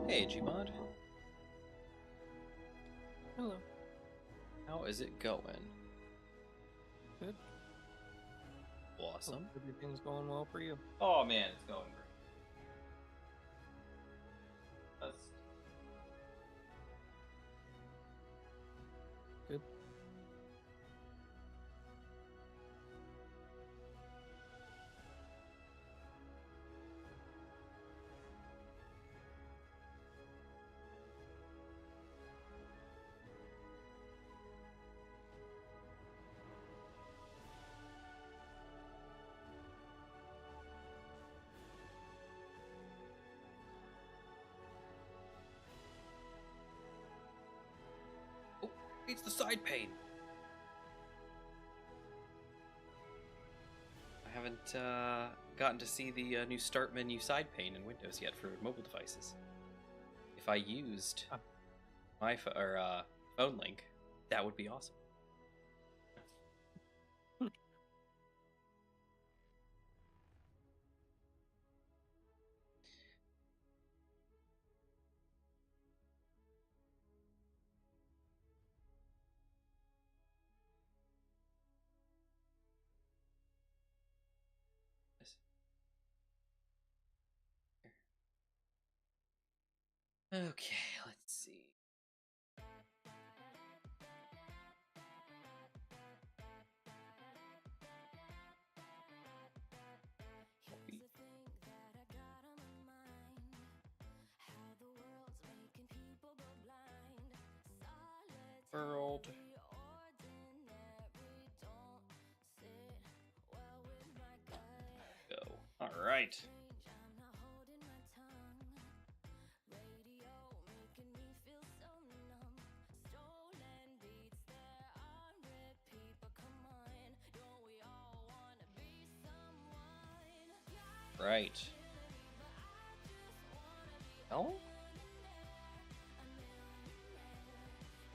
Hey, Gmod. Hello. How is it going? Good. Awesome. Hope everything's going well for you. Oh man, it's going great. That's... Good. Oh, it's the side pane. I haven't gotten to see the new start menu side pane in Windows yet for mobile devices. If I used my phone link, that would be awesome. Okay, let's see. World. Go. All right. Right. No?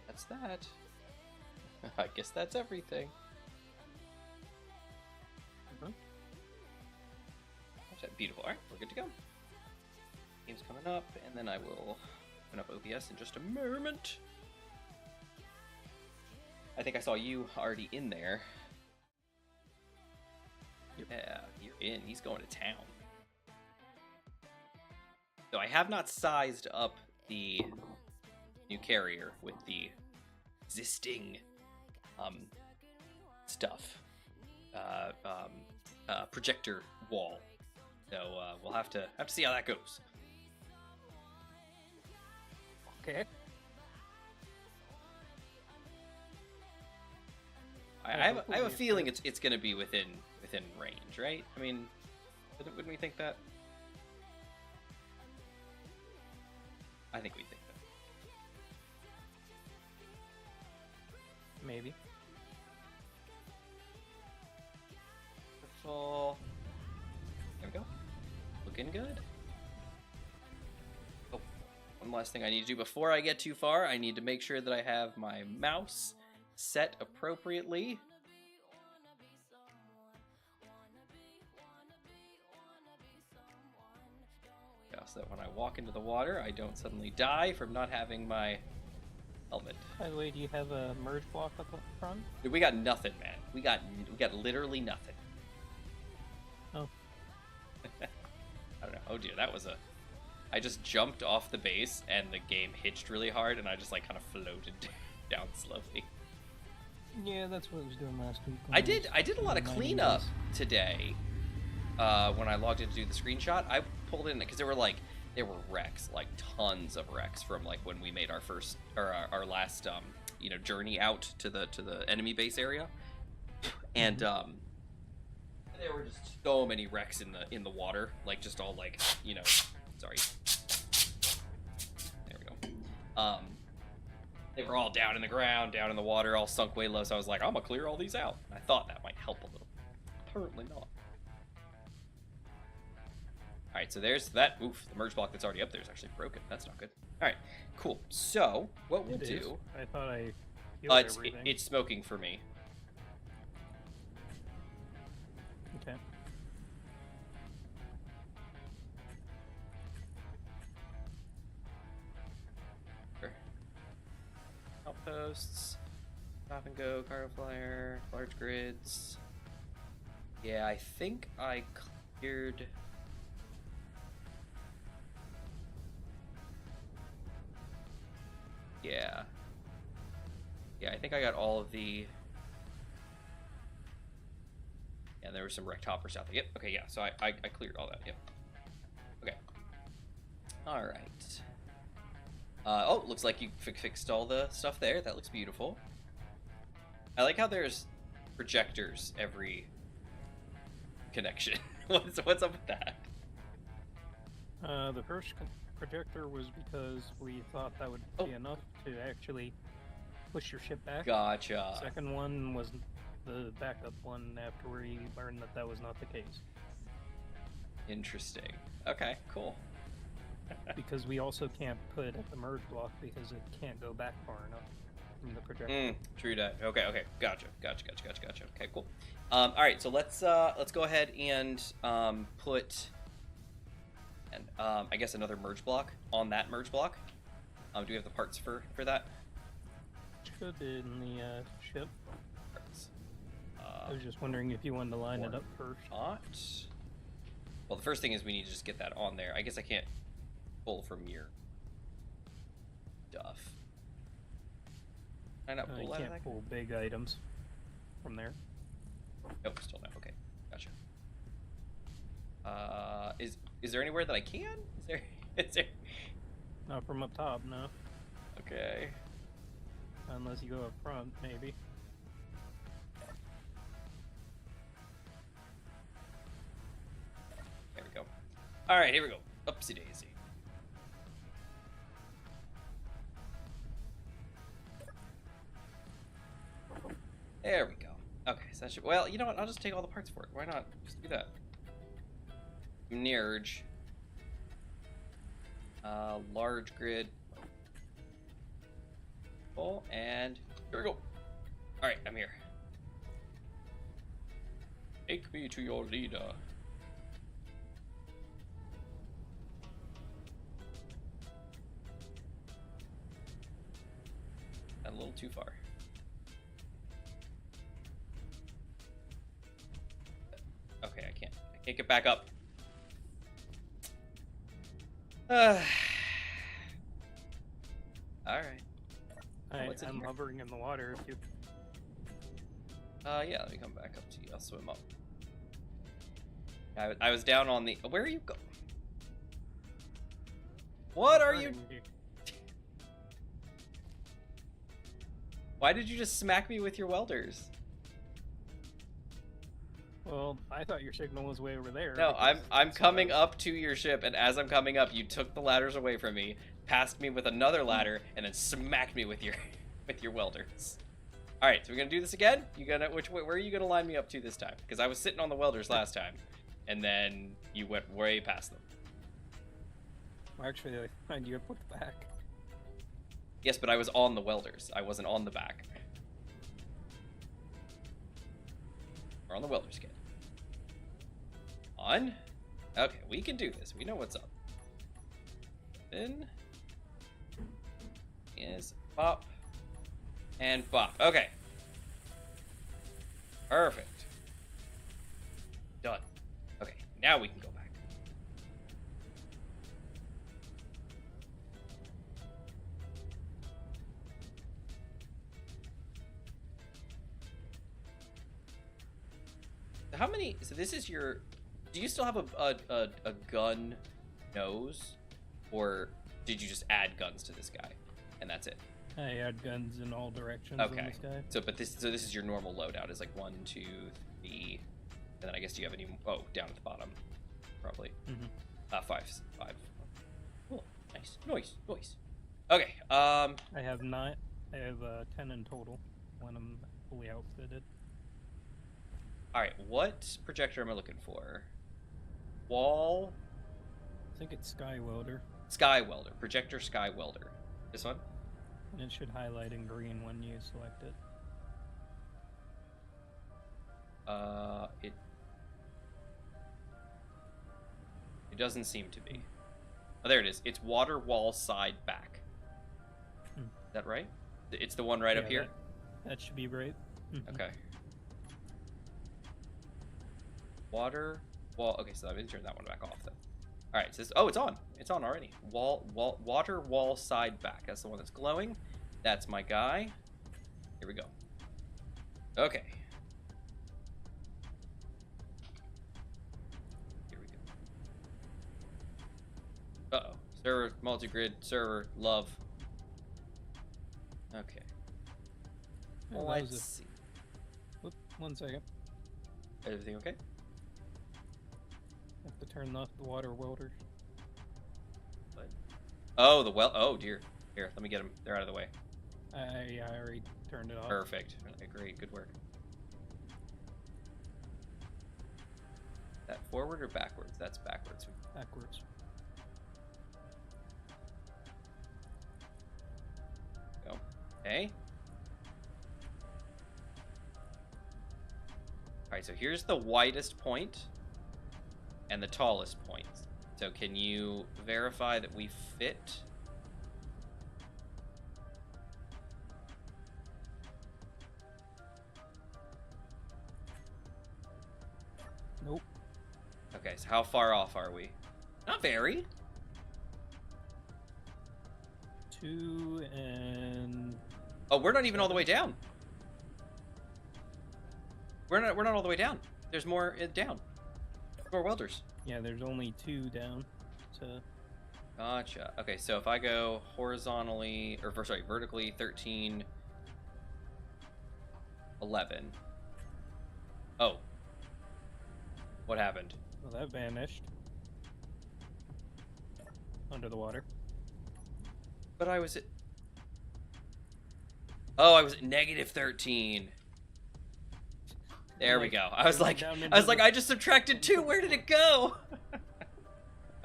That's that. I guess that's everything. Beautiful. Alright, we're good to go. Game's coming up, and then I will open up OBS in just a moment. I think I saw you already in there. Yeah, you're in. He's going to town. So I have not sized up the new carrier with the existing stuff. Projector wall. So we'll have to see how that goes. Okay. I have a feeling it's going to be within range, right? I mean, wouldn't we think that? I think we think that. Maybe. Full. There we go. Looking good. Oh, one last thing I need to do before I get too far. I need to make sure that I have my mouse set appropriately. Yeah, so that when I walk into the water, I don't suddenly die from not having my helmet. By the way, do you have a merge block up front? Dude, we got nothing, man. We got literally nothing. Oh. I don't know. Oh dear, that was a... I just jumped off the base and the game hitched really hard and I just like kind of floated down slowly. Yeah, that's what I was doing last week. I did a lot of cleanup today. When I logged in to do the screenshot, I pulled in because there were wrecks, like tons of wrecks from like when we made our first or our last journey out to the enemy base area, and there were just so many wrecks in the water, like just all like sorry. There we go. They were all down in the ground, down in the water, all sunk way low. So I was like, I'm gonna clear all these out. I thought that might help a little. Apparently not. All right, so there's that. Oof, the merge block that's already up there is actually broken. That's not good. All right, cool. So what we'll do? I thought I healed everything. It's smoking for me. Okay. posts, stop and go, cargo flyer, large grids. Yeah, I think I cleared. Yeah. Yeah, I think I got all of the. Yeah, there were some wrecked hoppers out there. Yep. Okay. Yeah. So I cleared all that. Yep. Okay. All right. Oh, looks like you fixed all the stuff there. That looks beautiful. I like how there's projectors every connection. what's up with that? The first projector was because we thought that would be enough to actually push your ship back. Gotcha. Second one was the backup one after we learned that that was not the case. Interesting. Okay, cool. Because we also can't put it at the merge block because it can't go back far enough from the projector. True that. Okay. Gotcha. Okay, cool. All right, so let's go ahead and put I guess another merge block on that merge block. Do we have the parts for that? Should in the ship. Parts. I was just wondering if you wanted to line it up first. Not. Well, the first thing is we need to just get that on there. I guess I can't pull from your stuff. Can I not pull you out of can't that? pull big items from there. Nope, still no. Okay, gotcha. Is there anywhere that I can? Is there? Not from up top, no. Okay. Unless you go up front, maybe. There we go. All right, here we go. Upsy daisy. There we go. Okay, so that should. Well, you know what? I'll just take all the parts for it. Why not? Just do that. Nirge. Large grid. Oh, and here we go. All right, I'm here. Take me to your leader. A little too far. Okay, I can't get back up. All right. I'm hovering in the water if you... Yeah, let me come back up to you. I'll swim up. I was down on the... Where are you going? What are you... Why did you just smack me with your welders? Well, I thought your signal was way over there. No, I'm coming up to your ship, and as I'm coming up, you took the ladders away from me, passed me with another ladder, and then smacked me with your welders. All right, so we're gonna do this again. Where are you gonna line me up to this time? Because I was sitting on the welders last time, and then you went way past them. Well, actually, I lined you up with the back. Yes, but I was on the welders. I wasn't on the back. We're on the welders kit. On. Okay, we can do this. We know what's up. Then is bop and bop. Okay. Perfect. Done. Okay, now we can go back. How many? So this is your. Do you still have a gun nose, or did you just add guns to this guy, and that's it? I add guns in all directions. Okay. On this guy. So this is your normal loadout. Is like 1, 2, 3, and then I guess do you have any? Oh, down at the bottom, probably. Mm-hmm. 5. Oh, nice. Okay. I have 9. I have 10 in total when I'm fully outfitted. All right. What projector am I looking for? Wall. I think it's Sky Welder. Sky welder. Projector sky welder. This one. And it should highlight in green when you select it. It doesn't seem to be. Oh, there it is. It's water wall side back. Is that right? It's the one right up here? That should be right. Okay. Water, wall. Okay, so I'm going to turn that one back off then. All right, so oh, it's on. It's on already. Water, wall, side, back. That's the one that's glowing. That's my guy. Here we go. Okay. Here we go. Uh-oh. Server, multi-grid, server, love. Okay. Oh, Let's see. Whoop, 1 second. Everything okay? Have to turn off the water welders. What? Oh, the well. Oh, dear. Here, let me get them. They're out of the way. I already turned it off. Perfect. Okay, great. Good work. That forward or backwards? That's backwards. Backwards. Go. Okay. All right, so here's the widest point and the tallest point. So can you verify that we fit? Nope. Okay, so how far off are we? Not very. 2 and... Oh, we're not even all the way down. We're not all the way down. There's more down. More welders. Yeah, there's only 2 down. So... Gotcha. Okay, so if I go horizontally, or sorry, vertically, 13, 11. Oh. What happened? Well, that vanished. Under the water. But I was at... Oh, I was at negative 13. There we go. I was like, I just subtracted 2. Where did it go?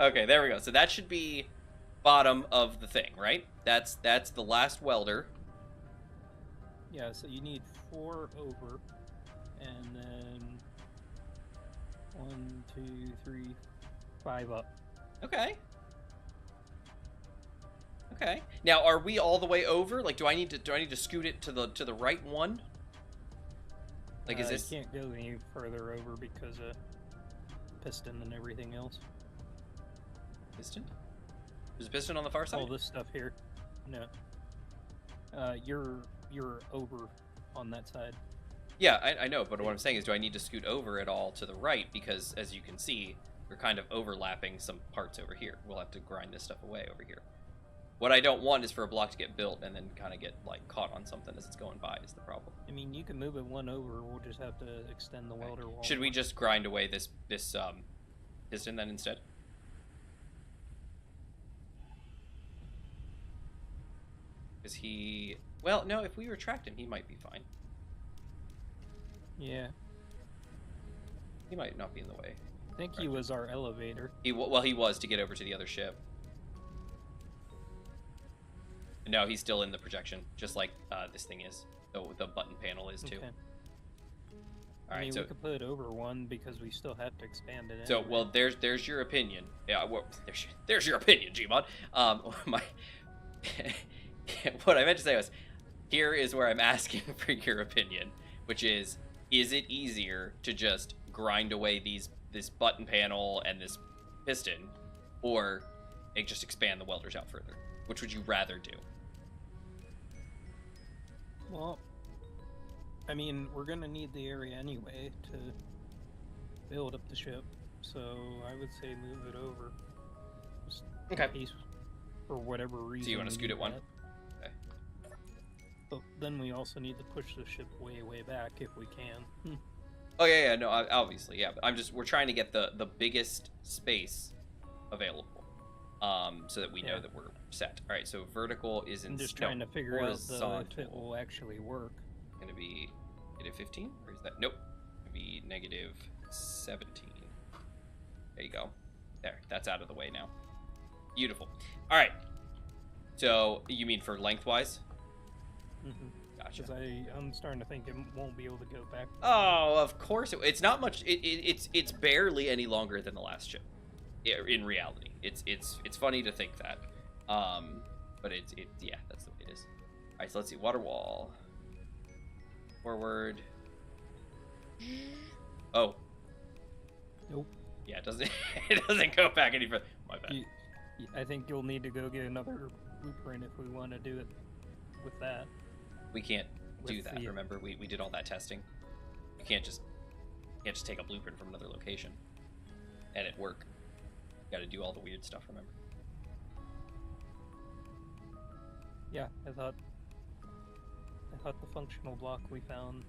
Okay, there we go. So that should be bottom of the thing, right? That's the last welder. Yeah, so you need 4 over, and then 1, 2, 3, 5 up. Okay. Okay. Now, are we all the way over? Like, do I need to scoot it to the right one? Like, is this? You can't go any further over because of piston and everything else. Piston? There's a piston on the far side? All this stuff here. No. You're over on that side. Yeah, I know, but what I'm saying is, do I need to scoot over at all to the right? Because, as you can see, we're kind of overlapping some parts over here. We'll have to grind this stuff away over here. What I don't want is for a block to get built and then kind of get, like, caught on something as it's going by is the problem. I mean, you can move it 1 over. We'll just have to extend the welder wall. Should we just grind away this piston then instead? Because he... Well, no, if we retract him, he might be fine. Yeah. He might not be in the way. I think he was our elevator. Well, he was to get over to the other ship. No, he's still in the projection, just like this thing is. The button panel is too. Okay. All right, I mean, so we could put it over 1 because we still have to expand it. so anyway. well, there's your opinion. Yeah, well, there's your opinion, Gmod. What I meant to say was, here is where I'm asking for your opinion, which is it easier to just grind away this button panel and this piston, or just expand the welders out further? Which would you rather do? Well, I mean, we're gonna need the area anyway to build up the ship, so I would say move it over. Just Okay. in case, for whatever reason. So you want to scoot it 1? Okay. But then we also need to push the ship way, way back if we can. Oh yeah, no, obviously, yeah. But we're trying to get the biggest space available, so that we know that we're set. All right, so vertical is in. I'm just trying to figure out if it will actually work. Going to be negative 15, or is that nope? Going to be negative 17. There you go. There, that's out of the way now. Beautiful. All right. So you mean for lengthwise? Mm-hmm. Gotcha. Because I'm starting to think it won't be able to go back. Oh, of course. It's not much. It's barely any longer than the last ship. In reality, it's funny to think that, but yeah, that's the way it is. Alright, so let's see. Water wall. Forward. Oh. Nope. Yeah, it doesn't it doesn't go back any further. My bad. I think you'll need to go get another blueprint if we want to do it with that. We can't do With that, the- remember? We did all that testing. You can't just take a blueprint from another location and it work. You gotta do all the weird stuff, remember? Yeah, I thought the functional block we found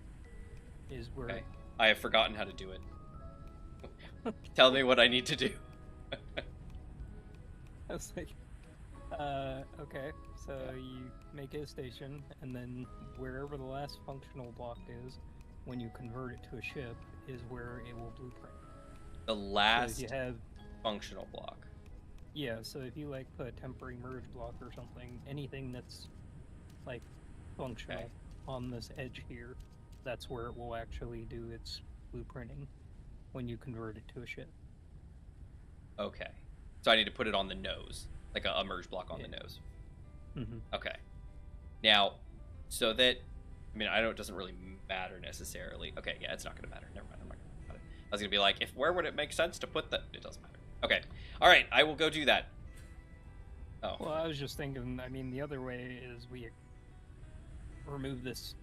is where. Okay. I have forgotten how to do it. Tell me what I need to do. I was like, okay, so you make it a station, and then wherever the last functional block is, when you convert it to a ship, is where it will blueprint. The So last if you have, functional block. yeah, so if you like put a temporary merge block or something, anything that's like functional Okay. on this edge here, that's where it will actually do its blueprinting when you convert it to a ship. Okay. So I need to put it on the nose, like a merge block on the nose. Mm-hmm. Okay. Now, so that, I mean, I know it doesn't really matter necessarily. Okay, yeah, it's not going to matter. Never mind. I'm not going to about it. I was going to be like, where would it make sense to put that? It doesn't matter. Okay. All right, I will go do that. Oh. Well, I was just thinking, I mean, the other way is we remove this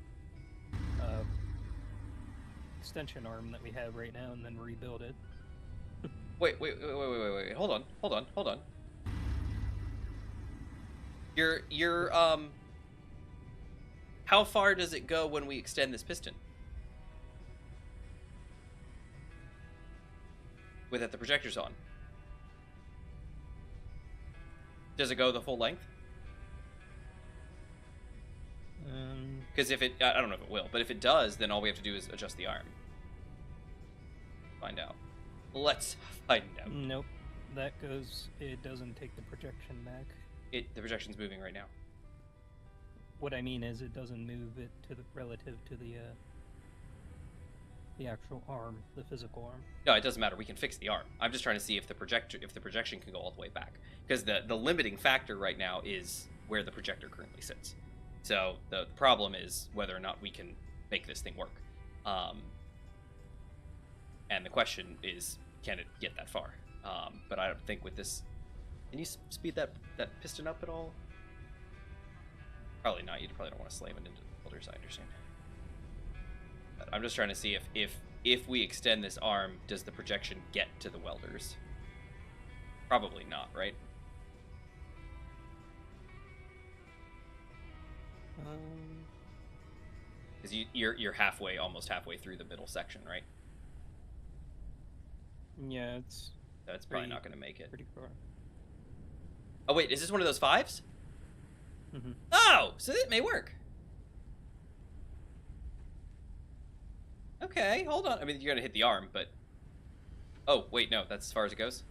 extension arm that we have right now and then rebuild it. Wait. Hold on. You're how far does it go when we extend this piston? With it, the projector's on. Does it go the full length? Because if it, I don't know if it will, but if it does, then all we have to do is adjust the arm. Find out. Let's find out. Nope. That goes, it doesn't take the projection back. The projection's moving right now. What I mean is it doesn't move it to the relative to the actual arm, the physical arm. No, it doesn't matter. We can fix the arm. I'm just trying to see if the projection can go all the way back. Because the limiting factor right now is where the projector currently sits. So the problem is whether or not we can make this thing work. And the question is, can it get that far? But I don't think with this... Can you speed that piston up at all? Probably not. You probably don't want to slam it into the welders, I understand. But I'm just trying to see if we extend this arm, does the projection get to the welders? Probably not, right? Because you're halfway, almost halfway through the middle section, right? Yeah, it's That's probably not going to make it. pretty far. Oh wait, is this one of those 5s? Mm-hmm. Oh, so it may work. Okay, hold on. I mean, you're gonna hit the arm, but... Oh, wait, no, that's as far as it goes?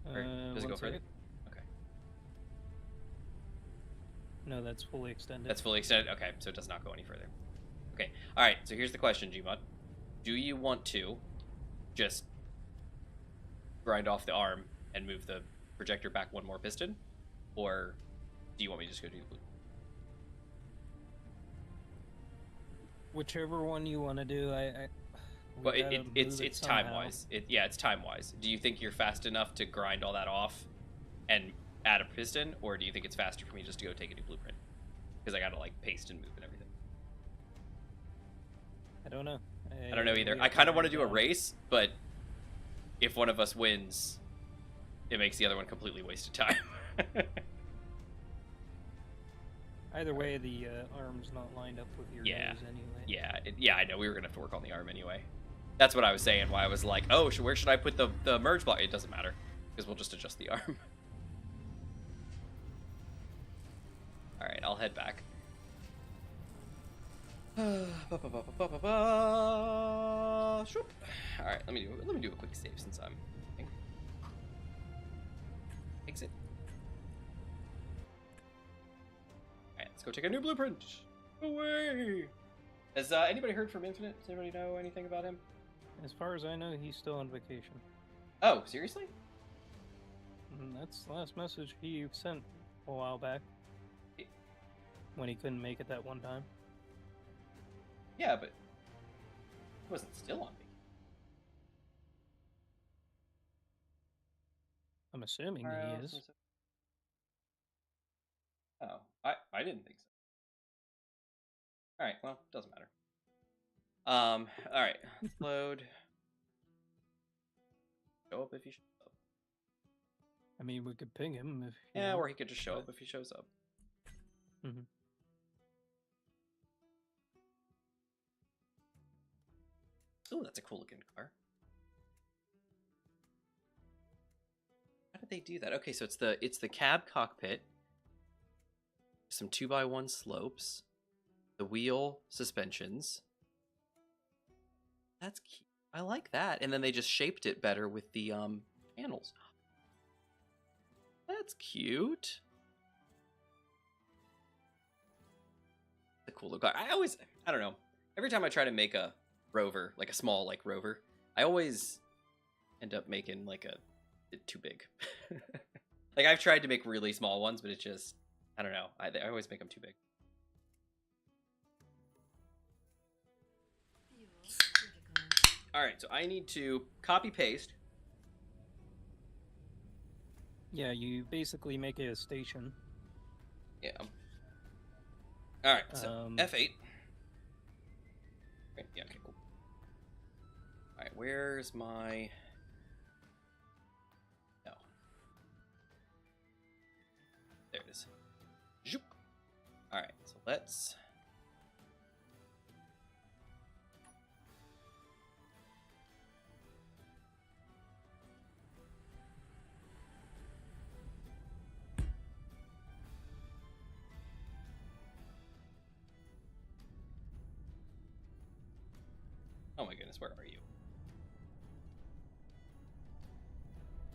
Or does it go further? Okay. No, that's fully extended. That's fully extended? Okay, so it does not go any further. Okay, alright, so here's the question, Gmod. Do you want to just grind off the arm and move the projector back one more piston? Or do you want me to just go do the blue? Whichever one you want to do, Well, it's time wise. It's time wise. Do you think you're fast enough to grind all that off and add a piston, or do you think it's faster for me just to go take a new blueprint? Because I gotta like paste and move and everything. I don't know. I don't know either. I kind of want to do a race, but if one of us wins, it makes the other one completely wasted time. Either way, the arm's not lined up with your Yeah. nose anyway. Yeah, I know. We were gonna have to work on the arm anyway. That's what I was saying. Why I was like, oh, where should I put the merge block? It doesn't matter because we'll just adjust the arm. All right, I'll head back. All right, let me do a quick save since I'm. Exit. All right, let's go take a new blueprint. Away. Has anybody heard from Infinite? Does anybody know anything about him? As far as I know, he's still on vacation. Oh, seriously? And that's the last message he sent a while back. when he couldn't make it that one time. Yeah, but he wasn't still on vacation. I'm assuming he is. Oh, I didn't think so. All right, well, doesn't matter. All right, load. Show up if he shows up. I mean, we could ping him if. Yeah, or he could just show up if he shows up. Mm-hmm. Oh, that's a cool looking car. How did they do that? Okay, so it's the cab cockpit. Some 2x1 slopes. The wheel suspensions. That's cute. I like that. And then they just shaped it better with the panels. That's cute. A cool look. I don't know. Every time I try to make a rover, like a small like rover, I always end up making like it too big. Like I've tried to make really small ones, but it just, I don't know. I always make them too big. All right, so I need to copy paste. Yeah, you basically make it a station. Yeah. All right, so F8. Right, yeah, okay, cool. All right, where's my... No. There it is. Zoop. All right, so let's... Oh my goodness, where are you?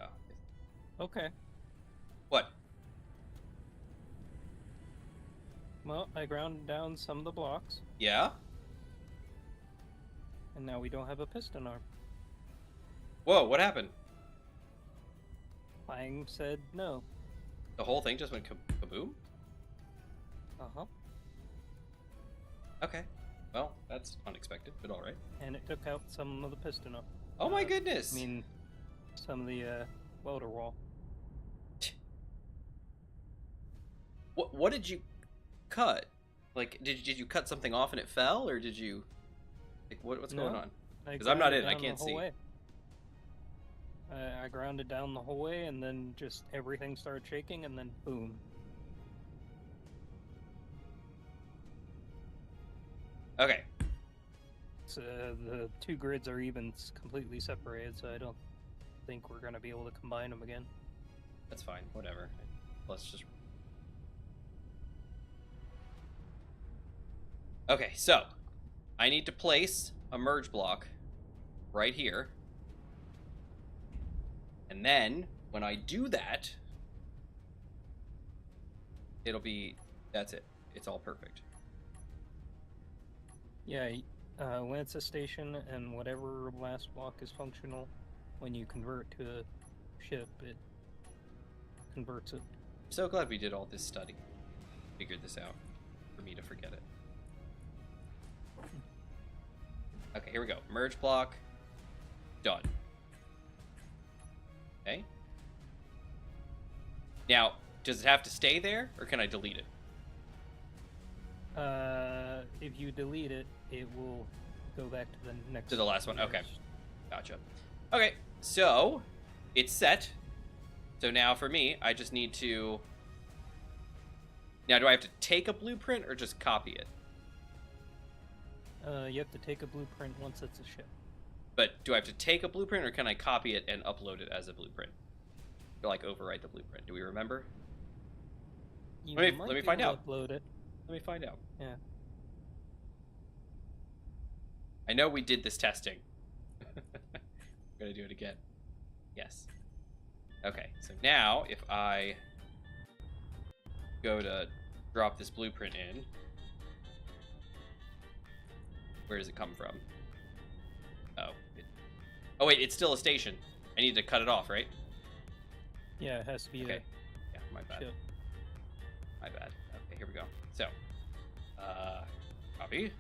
Oh. Okay. What? Well, I ground down some of the blocks, Yeah? and now we don't have a piston arm. Whoa, what happened? Lang said no. The whole thing just went kaboom? Uh-huh. Okay. Well, that's unexpected, but all right. And it took out some of the piston arm. Oh my goodness! I mean, some of the welder wall. What did you cut? Like, did you cut something off and it fell, or did you... Like, what's going on? Because I'm not in, I can't see. I grounded down the whole way, and then just everything started shaking, and then boom. Okay. So the two grids are even completely separated, so I don't think we're going to be able to combine them again. That's fine, whatever. Let's just... Okay, so I need to place a merge block right here. And then when I do that, it'll be, that's it. It's all perfect. Yeah, when it's a station and whatever last block is functional, when you convert to a ship, it converts it. I'm so glad we did all this study. Figured this out for me to forget it. Okay, here we go. Merge block. Done. Okay. Now, does it have to stay there, or can I delete it? If you delete it, it will go back to the next... To the last one, okay. Gotcha. Okay, so, it's set. So now for me, I just need to... Now, do I have to take a blueprint, or just copy it? You have to take a blueprint once it's a ship. But do I have to take a blueprint, or can I copy it and upload it as a blueprint? Or like overwrite the blueprint? Do we remember? Let me find out. Upload it. Let me find out. Yeah. I know we did this testing. We're gonna do it again. Yes. Okay, so now if I go to drop this blueprint in, where does it come from? Oh. Oh wait, it's still a station. I need to cut it off, right? Yeah, it has to be okay. Yeah, my bad. Ship. My bad. Okay, here we go. So, Copy.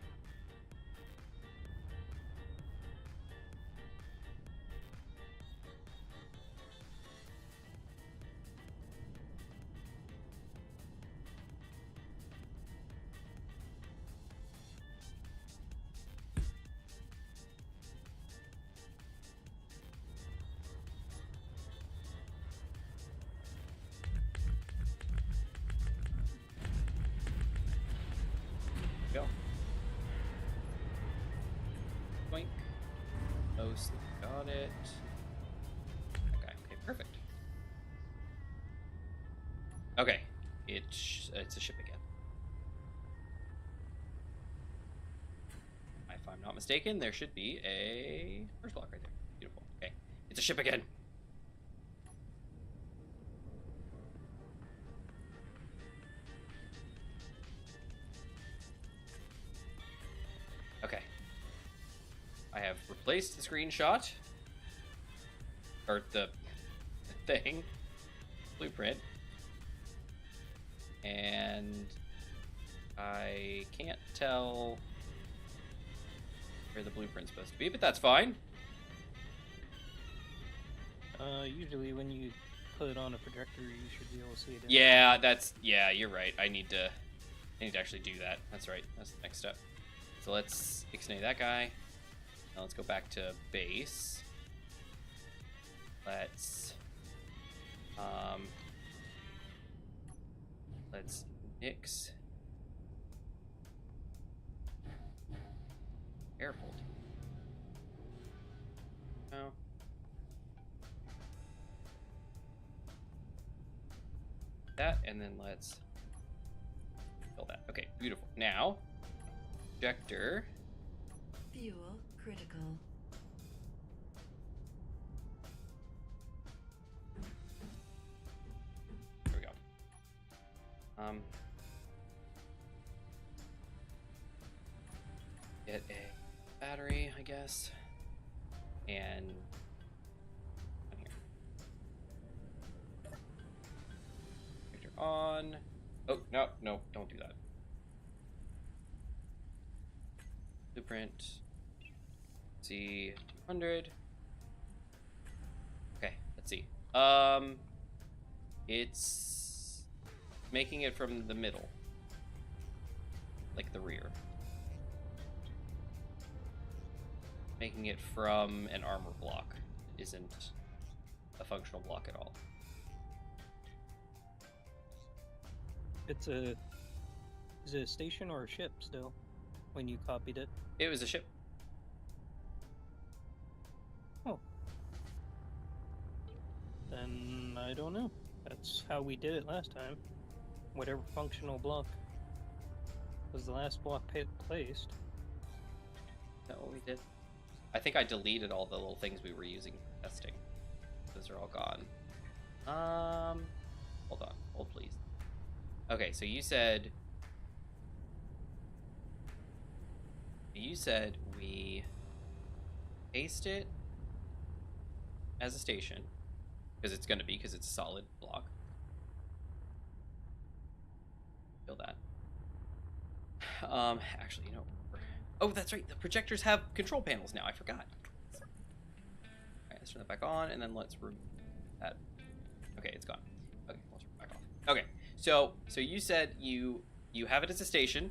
Go. Boink. Most got it. Okay, perfect. Okay, it's a ship again. If I'm not mistaken, there should be a first block right there. Beautiful. Okay, it's a ship again. Okay. I have replaced the screenshot. Or the thing. Blueprint. And I can't tell where the blueprint's supposed to be, but that's fine. Usually when you put it on a projector, you should be able to see it. Yeah, you're right. I need to actually do that. That's right. That's the next step. So let's ixnay that guy. Now let's go back to base. Let's nix. Careful. No. That, and then let's fill that. Okay, beautiful. Now, projector. Fuel critical. There we go. Get a battery, I guess, and here. Projector on. Oh no, don't do that. Blueprint. See 200. Okay, let's see. It's making it from the middle, like the rear. Making it from an armor block isn't a functional block at all. Is it a station or a ship still? When you copied it? It was a ship. Oh. Then I don't know. That's how we did it last time. Whatever functional block was the last block placed. Is that what we did? I think I deleted all the little things we were using for testing. Those are all gone. Hold on. Hold, please. Okay, so you said we paste it as a station, because it's going to be, because it's a solid block. Feel that. Actually, you know, oh, that's right, the projectors have control panels now, I forgot. Alright, let's turn that back on, and then let's remove that. Okay, it's gone. Okay, let's turn it back off. Okay, so you said you have it as a station,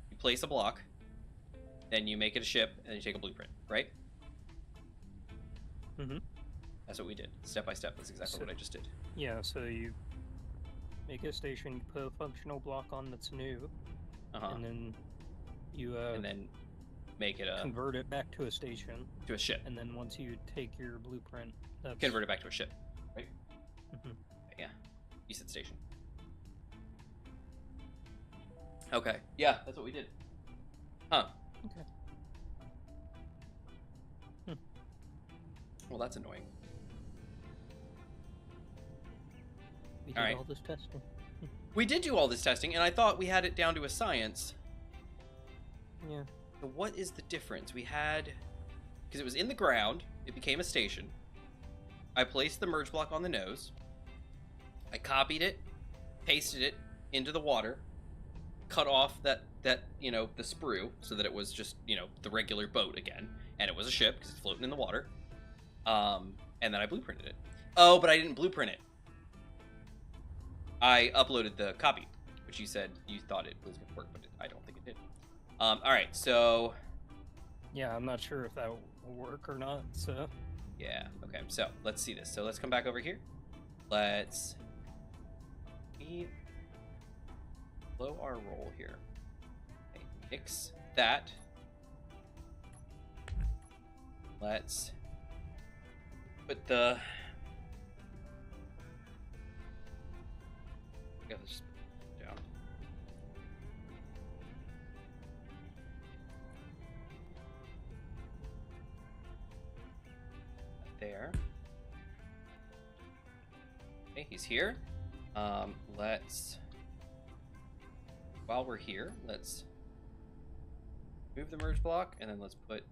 you place a block, then you make it a ship, and then you take a blueprint, right? Mm-hmm. That's what we did. Step by step, that's exactly what I just did. Yeah, so you make a station, you put a functional block on that's new, and then you make it a convert it back to a station. To a ship. And then once you take your blueprint, that's... Convert it back to a ship, right? Mm-hmm. Yeah. You said station. Okay. Yeah, that's what we did. Huh. Okay. Well, that's annoying. We did All right. all this testing. We did do all this testing, and I thought we had it down to a science. Yeah. So what is the difference? We had... Because it was in the ground, it became a station. I placed the merge block on the nose. I copied it, pasted it into the water, cut off that that, you know, the sprue so that it was just, you know, the regular boat again, and it was a ship because it's floating in the water. And then I blueprinted it. Oh, but I didn't blueprint it. I uploaded the copy, which you said you thought it was gonna work, but I don't think it did. All right, so Yeah, I'm not sure if that will work or not. So yeah, okay. So let's see this. So let's come back over here. Let's blow our roll here. Okay, fix that. Let's put the. Yeah, let's just put it down. There. Okay, he's here. Let's. While we're here, let's move the merge block, and then let's put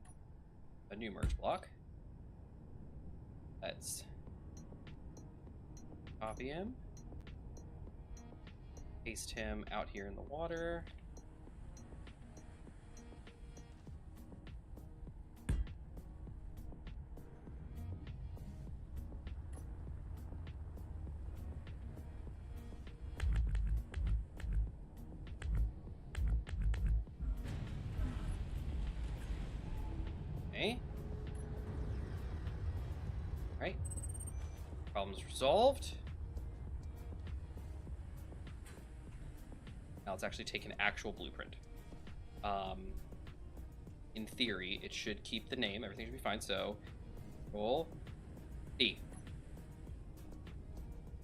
a new merge block. Let's copy him, paste him out here in the water. Okay. Right. Problems resolved. Now let's actually take an actual blueprint. In theory, it should keep the name. Everything should be fine. So, roll D.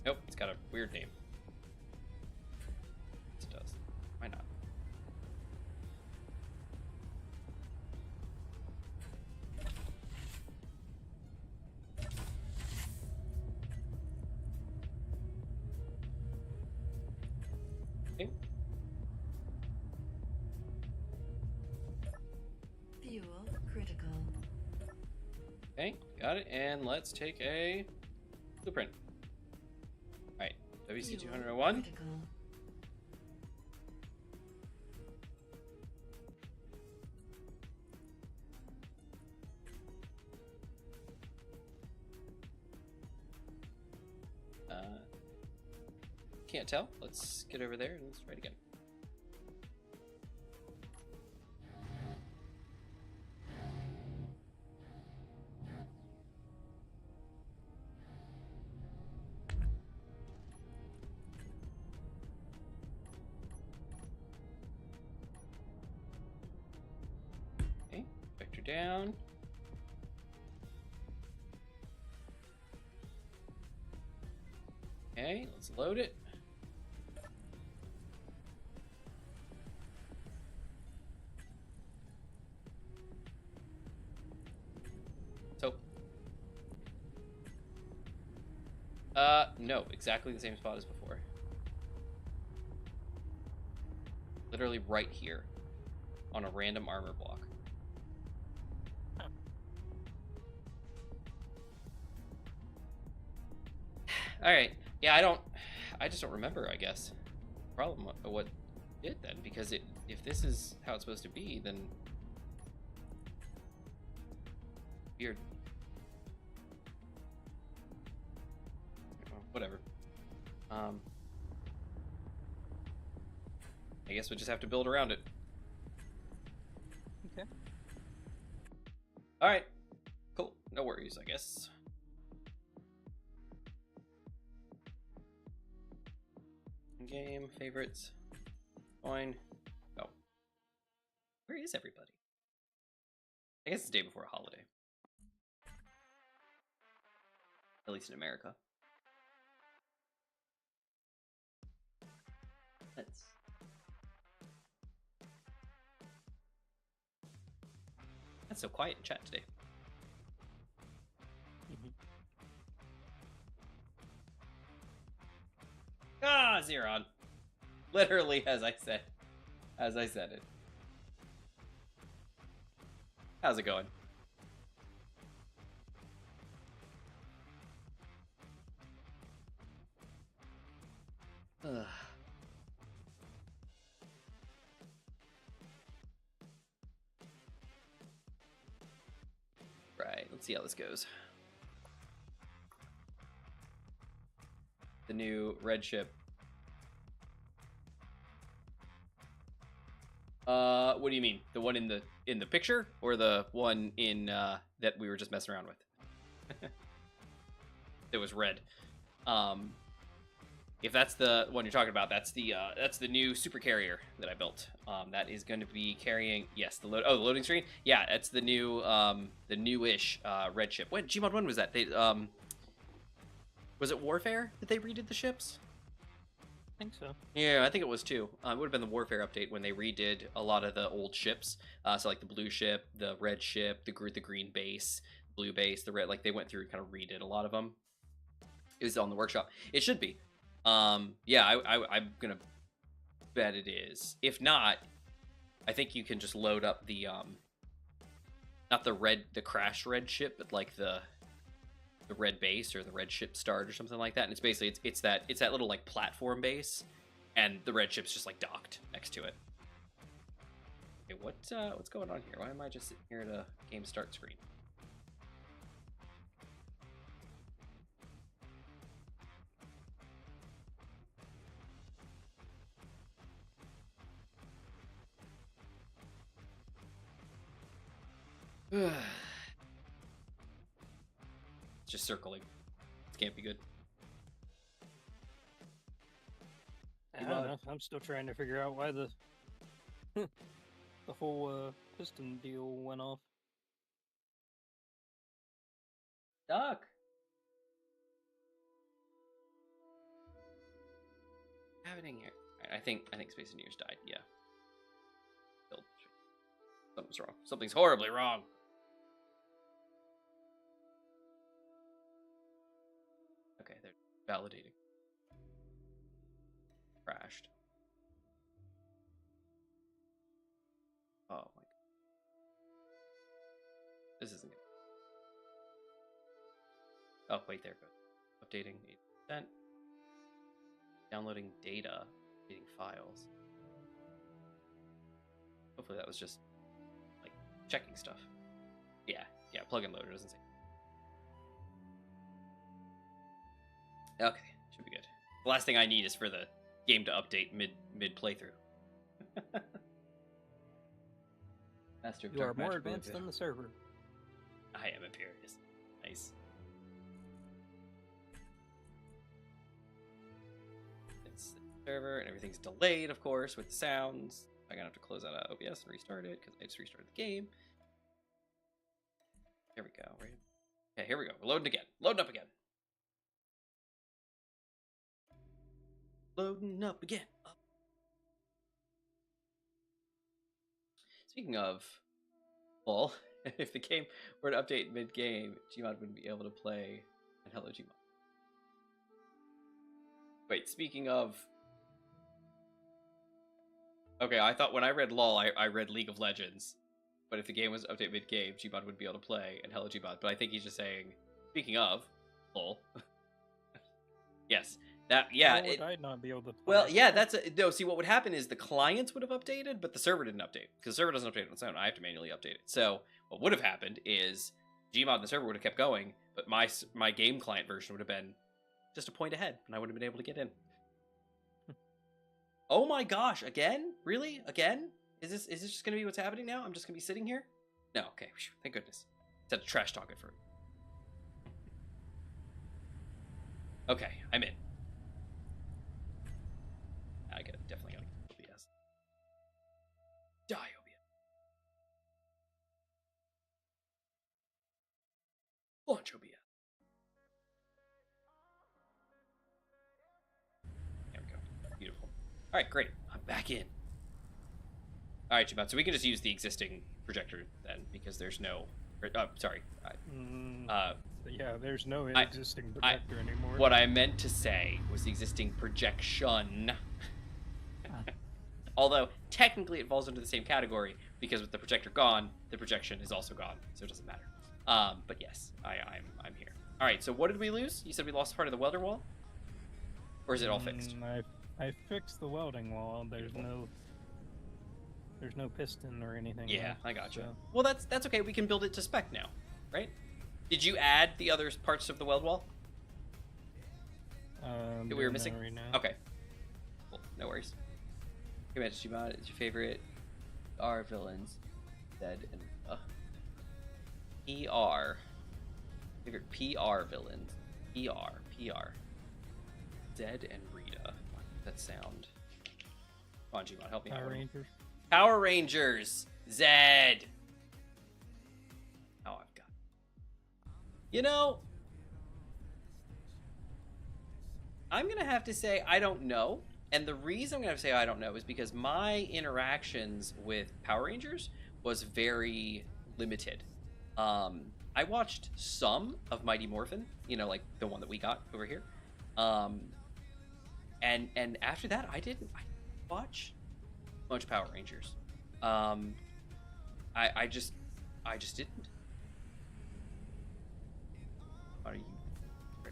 Nope, it's got a weird name. Yes, it does. Why not? Okay. Fuel critical. Okay, got it. And let's take a blueprint. All right, WC 201. Critical. Can't tell. Let's get over there and let's try it again. Okay, vector down. Okay, let's load it. So, no, exactly the same spot as before. Literally right here on a random armor block. All right. Yeah, I just don't remember, I guess. Problem what it then, because if this is how it's supposed to be, then weird. Whatever. I guess we just have to build around it. okay. All right. Cool. No worries, I guess. Game favorites. Join. Oh. Where is everybody? I guess it's the day before a holiday. At least in America. That's so quiet in chat today. Ah, Xeron. Literally as I said it. How's it going? Let's see how this goes. The new red ship. What do you mean? The one in the picture, or the one in that we were just messing around with? It was red. If that's the one you're talking about, that's the new super carrier that I built. That is going to be carrying, yes, the loading screen. Yeah, that's the new the newish red ship. When Gmod 1 was that? They was it Warfare that they redid the ships? I think so. Yeah, I think it was too. It would have been the Warfare update when they redid a lot of the old ships. So like the blue ship, the red ship, the green base, blue base, the red. Like they went through and kind of redid a lot of them. It was on the workshop. It should be. Yeah, I'm gonna bet it is. If not, I think you can just load up the not the crashed red ship, but like the red base or the red ship start or something like that. And it's basically it's that little like platform base, and the red ship's just like docked next to it. Okay, what's going on here? Why am I just sitting here at a game start screen? It's just circling. This can't be good. I don't know. I'm still trying to figure out why the the whole piston deal went off. Duck. What's happening here? I think Space Engineers died. Yeah. Something's wrong. Something's horribly wrong. Okay, they're validating. Crashed. Oh my god. This isn't good. Oh, wait, there it goes. Updating 8%. Downloading data. Reading files. Hopefully that was just like checking stuff. Yeah, plugin loader doesn't say. Okay, should be good. The last thing I need is for the game to update mid playthrough. Master of You are Dark more Magic advanced than the server. I am imperious. Nice. It's the server, and everything's delayed, of course, with the sounds. I'm gonna have to close out OBS and restart it because I just restarted the game. Here we go. Right. Okay, here we go. We're loading again. Loading up again. Loading up again. Speaking of, well, if the game were to update mid-game, Gmod wouldn't be able to play. And hello, Gmod. Wait, speaking of. Okay, I thought when I read LOL, I read League of Legends. But if the game was to update mid-game, Gmod wouldn't be able to play. And hello, Gmod. But I think he's just saying, speaking of, LOL. Yes. That, yeah. How would I not be able to play? Well, yeah, no, see, what would happen is the clients would have updated, but the server didn't update. Because the server doesn't update on its own. I have to manually update it. So, what would have happened is Gmod and the server would have kept going, but my game client version would have been just a point ahead, and I would have been able to get in. Oh my gosh, again? Really? Again? Is this just gonna be what's happening now? I'm just gonna be sitting here? No, okay, thank goodness. Instead of trash talking for it. Okay, I'm in. Definitely gotta get OBS. Die, OBS. Launch OBS. There we go. Beautiful. Alright, great. I'm back in. Alright, Gmod, so we can just use the existing projector then, because there's no... sorry. Yeah, there's no existing projector anymore. What I meant to say was the existing projection. Although, technically it falls under the same category, because with the projector gone, the projection is also gone, so it doesn't matter. But yes, I'm here. Alright, so what did we lose? You said we lost part of the welder wall? Or is it all fixed? I fixed the welding wall. There's no piston or anything. Yeah, left, I gotcha. So. Well, that's okay. We can build it to spec now, right? Did you add the other parts of the weld wall that we were doing missing? that right now. Okay. Cool. No worries. Hey, man, Gmod, is your favorite R villains dead and PR? Favorite PR villains? PR. Zed and Rita. That sound. Come on, Gmod, help me out. Power Rangers. Power Rangers. Zed. Oh, I've got. You know, I'm gonna have to say I don't know, and the reason I'm gonna have to say I don't know is because my interactions with Power Rangers was very limited. I watched some of Mighty Morphin, you know, like the one that we got over here. And after that, I didn't watch much Power Rangers. I just didn't. Are you?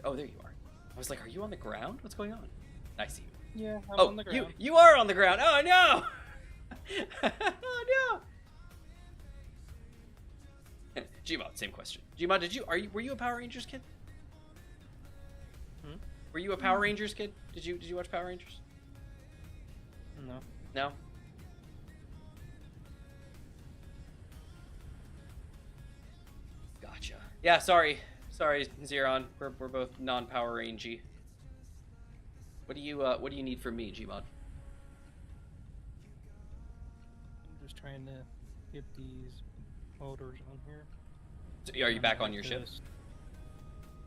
Oh, there you are. I was like, are you on the ground? What's going on? I see you. Yeah, I'm Oh, on the ground. you are on the ground. Oh no! Oh no! Gmod, same question. Gmod, were you a Power Rangers kid? Were you a Power Rangers kid? Did you watch Power Rangers? No. No? Gotcha. Yeah, sorry, Zeron. We're both non-Power Rangey. What do you need from me, Gmod? I'm just trying to get these motors on here. So, are you back on your ship?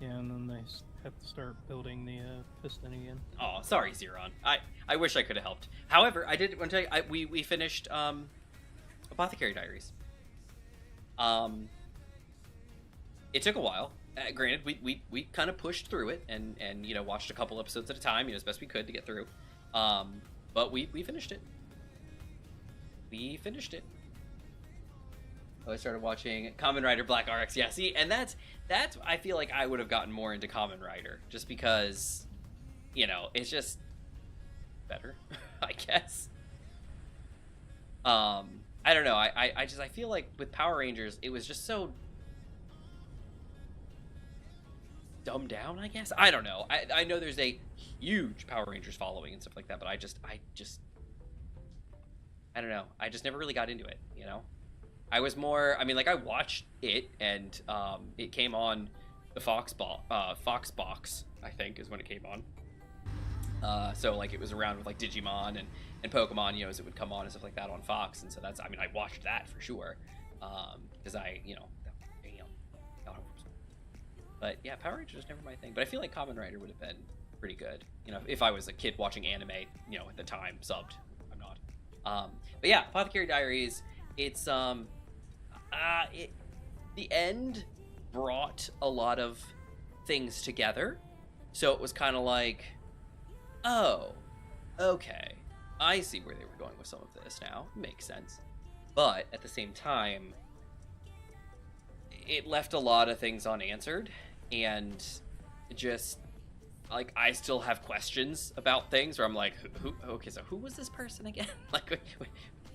Yeah, and then they have to start building the piston again. Oh, sorry, Zeron. I wish I could have helped. However, I did want to tell you, we finished Apothecary Diaries. It took a while. Granted, we kind of pushed through it and you know, watched a couple episodes at a time, you know, as best we could to get through. But we finished it. We finished it. Oh, I started watching Kamen Rider Black RX. Yeah, see, and that's I feel like I would have gotten more into Kamen Rider just because, you know, it's just better, I guess. I don't know. I feel like with Power Rangers, it was just so dumbed down, I guess. I don't know. I know there's a huge Power Rangers following and stuff like that, but I don't know. I just never really got into it, you know? I was more, I mean, like, I watched it, and it came on the Fox box, I think, is when it came on. So, like, it was around with, like, Digimon and Pokemon, you know, as it would come on and stuff like that on Fox, and so that's, I mean, I watched that for sure, because but, yeah, Power Rangers was never my thing, but I feel like Kamen Rider would have been pretty good, you know, if I was a kid watching anime, you know, at the time, subbed. I'm not. But, yeah, Apothecary Diaries, it's, the end brought a lot of things together, so it was kind of like, oh, okay, I see where they were going with some of this now. Makes sense. But at the same time, it left a lot of things unanswered, and just, like, I still have questions about things where I'm like, okay, so who was this person again? Like, wait,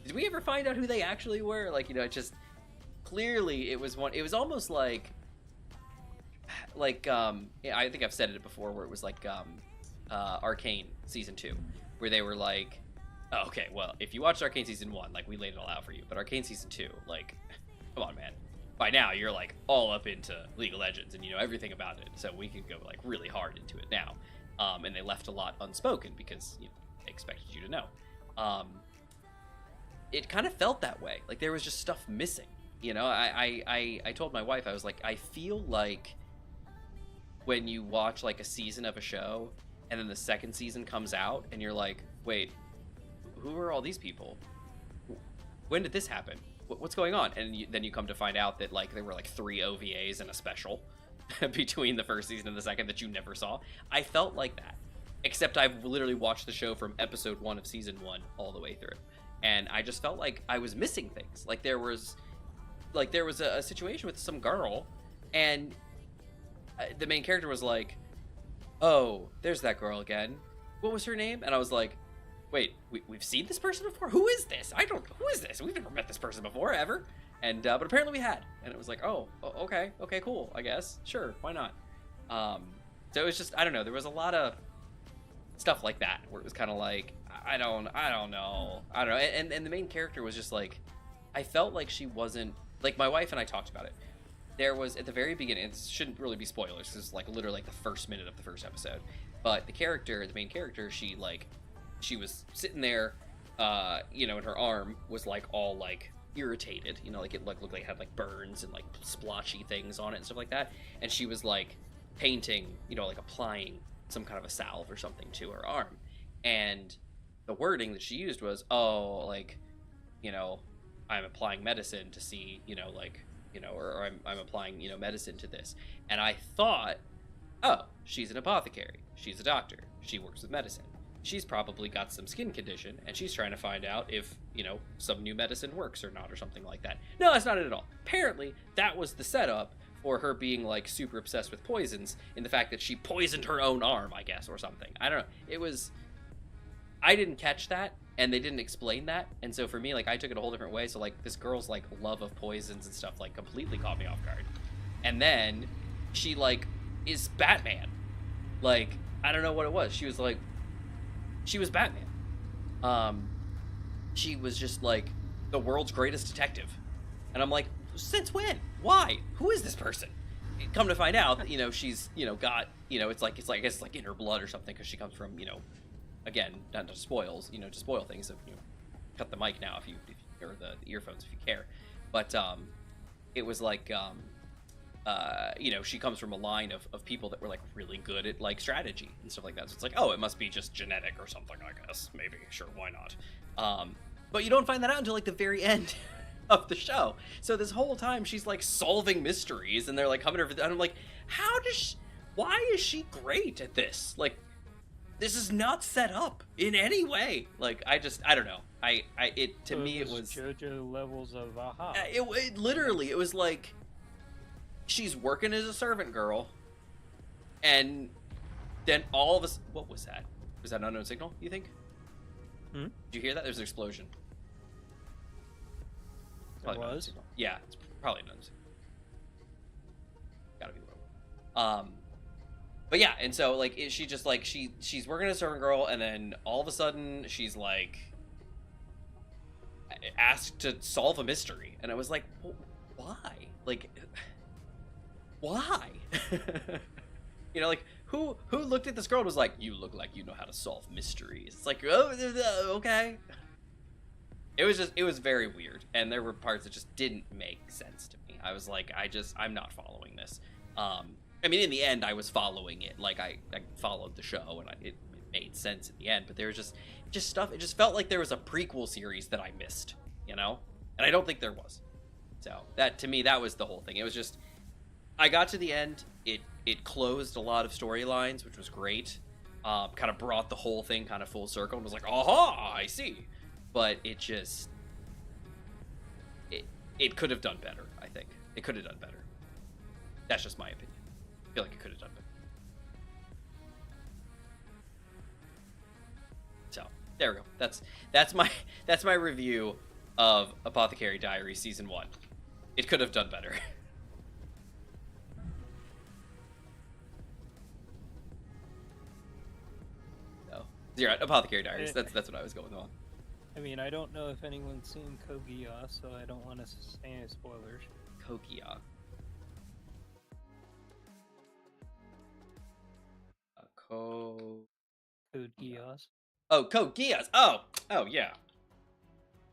did we ever find out who they actually were? Like, you know, it just, clearly it was almost like, yeah, I think I've said it before, where it was like, Arcane Season 2, where they were like, oh, okay, well, if you watched Arcane Season 1, like, we laid it all out for you, but Arcane Season 2, like, come on, man. By now, you're, like, all up into League of Legends, and you know everything about it, so we can go, like, really hard into it now. And they left a lot unspoken, because, you know, they expected you to know. It kind of felt that way. Like, there was just stuff missing, you know? I told my wife, I was like, I feel like when you watch, like, a season of a show, and then the second season comes out, and you're like, wait, who are all these people? When did this happen? What's going on? And then you come to find out that, like, there were, like, 3 OVAs and a special between the first season and the second that you never saw. I felt like that, except I've literally watched the show from episode 1 of season 1 all the way through, and I just felt like I was missing things. Like, there was a situation with some girl, and the main character was like, oh, there's that girl again. What was her name? And I was like, wait, we've seen this person before? Who is this? Who is this? We've never met this person before, ever. but apparently we had, and it was like, oh, okay, cool, I guess, sure, why not? So it was just, I don't know, there was a lot of stuff like that where it was kind of like, I don't know, and the main character was just like, I felt like she wasn't, like, my wife and I talked about it. There was, at the very beginning, it shouldn't really be spoilers, because it's like literally like the first minute of the first episode, but the main character, she was sitting there, you know, and her arm was like all like irritated, you know, like it looked like it had like burns and like splotchy things on it and stuff like that, and she was like painting, you know, like applying some kind of a salve or something to her arm, and the wording that she used was, oh, like, you know, I'm applying medicine to see, you know, like, you know, or I'm applying, you know, medicine to this. And I thought, oh, she's an apothecary. She's a doctor. She works with medicine. She's probably got some skin condition, and she's trying to find out if, you know, some new medicine works or not, or something like that. No, that's not it at all. Apparently, that was the setup for her being, like, super obsessed with poisons, in the fact that she poisoned her own arm, I guess, or something. I don't know. It was... I didn't catch that, and they didn't explain that, and so for me, like, I took it a whole different way. So, like, this girl's, like, love of poisons and stuff, like, completely caught me off guard. And then she, like, is Batman. Like, I don't know what it was. She was like, she was Batman. She was just like the world's greatest detective, and I'm like, since when? Why? Who is this person? Come to find out, you know, she's, you know, got, you know, it's like I guess it's like in her blood or something, because she comes from, you know, again, not to spoils, you know, to spoil things. So, you know, cut the mic now if you or the earphones if you care, but it was like you know, she comes from a line of people that were like really good at like strategy and stuff like that. So it's like, oh, it must be just genetic or something, I guess. Maybe, sure, why not? But you don't find that out until like the very end of the show. So this whole time she's like solving mysteries, and they're like coming over, and I'm like, why is she great at this? Like, this is not set up in any way. Like, I don't know. To me it was JoJo levels of aha. It literally, it was like, she's working as a servant girl, and then all of us, what was that? Was that an unknown signal, you think? Hmm? Did you hear that? There's an explosion. It was? Yeah, it's probably an unknown signal. Gotta be low. But yeah, and so like she just like she's working as a servant girl, and then all of a sudden she's like asked to solve a mystery, and I was like, why? Like, why? You know, like, who looked at this girl and was like, you look like you know how to solve mysteries? It's like, oh, okay. It was very weird, and there were parts that just didn't make sense to me. I was like, I'm not following this. I mean, in the end, I was following it. Like, I followed the show, and it made sense in the end. But there was just stuff. It just felt like there was a prequel series that I missed, you know? And I don't think there was. So that, to me, that was the whole thing. It was just, I got to the end. It closed a lot of storylines, which was great. Kind of brought the whole thing kind of full circle, and was like, aha, I see. But it just, it could have done better, I think. It could have done better. That's just my opinion. I feel like it could have done better. So there we go. That's my review of Apothecary Diaries Season 1. It could have done better. So, you're right, Apothecary Diaries. That's what I was going on. I mean, I don't know if anyone's seen Kogia, so I don't want to say any spoilers. Kogia. Code Geass. Oh, Code Geass. Oh, yeah.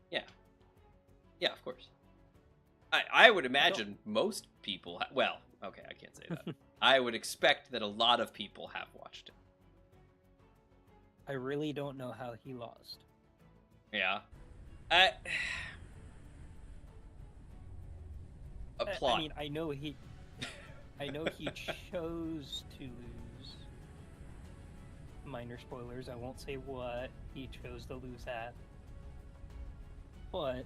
Yeah, of course. I would imagine most people well, okay, I can't say that. I would expect that a lot of people have watched it. I really don't know how he lost. Yeah. A plot. I mean, I know he chose to lose. Minor spoilers, I won't say what he chose to lose at. But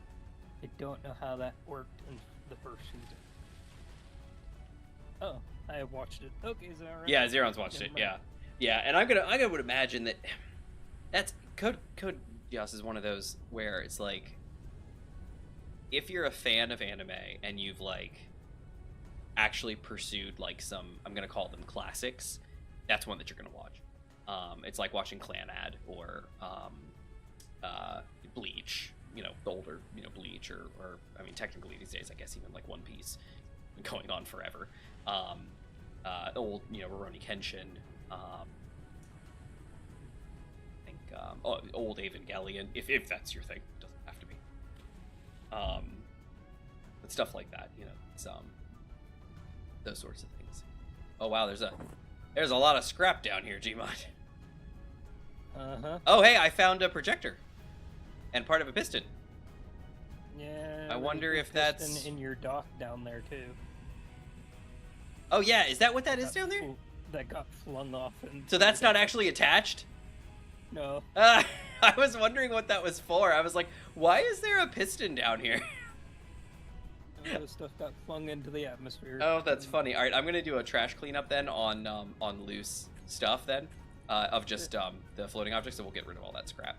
I don't know how that worked in the first season. Oh, I have watched it. Okay, is that right? Yeah, Zeron's watched it. Yeah. Yeah, and I would imagine that that's Code Geass is one of those where it's like if you're a fan of anime and you've like actually pursued like some, I'm gonna call them classics, that's one that you're gonna watch. It's like watching Clanad or Bleach, you know, the older, you know, Bleach, or I mean, technically these days, I guess even like One Piece, going on forever. Old, you know, Rurouni Kenshin. I think old Evangelion, if that's your thing, doesn't have to be. But stuff like that, you know, it's those sorts of things. Oh wow, there's a lot of scrap down here, Gmod. Uh-huh. Oh hey, I found a projector and part of a piston. Yeah. I wonder if piston that's in your dock down there too. Oh yeah, is that what that is down there? That got flung off. So that's not actually attached? No. I was wondering what that was for. I was like, why is there a piston down here? The stuff got flung into the atmosphere. Oh, that's funny. All right, I'm gonna do a trash cleanup then on loose stuff then, of just the floating objects, so we'll get rid of all that scrap.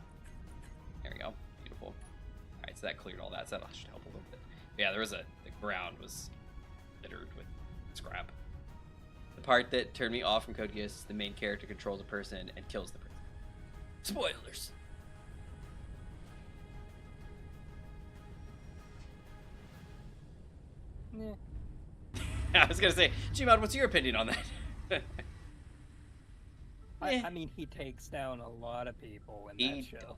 There we go. Beautiful. All right, so that cleared all that. So that should help a little bit. Yeah, the ground was littered with scrap. The part that turned me off from Code Geass is the main character controls a person and kills the person. Spoilers. Yeah. I was gonna say, Gmod, what's your opinion on that? I mean, he takes down a lot of people in that show.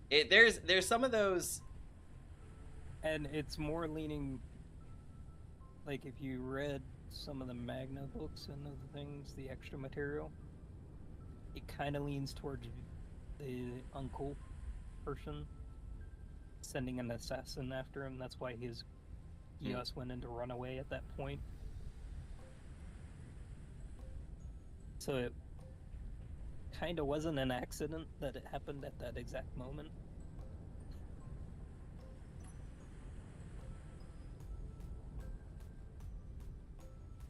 There's some of those, and it's more leaning. Like if you read some of the Magna books and other things, the extra material, it kind of leans towards the uncle person sending an assassin after him. That's why his Geass went into runaway at that point. So it kind of wasn't an accident that it happened at that exact moment.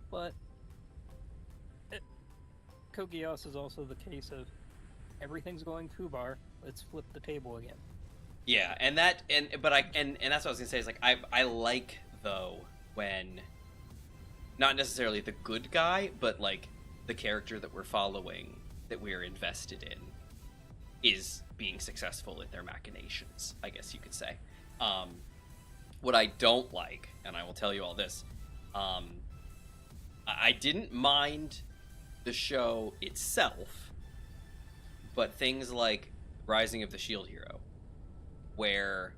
But Code Geass is also the case of everything's going Kubar. Let's flip the table again. Yeah, and that's what I was gonna say is like I like though when not necessarily the good guy, but like the character that we're following, that we're invested in, is being successful in their machinations, I guess you could say. What I don't like, and I will tell you all this, I didn't mind the show itself, but things like Rising of the Shield Hero, where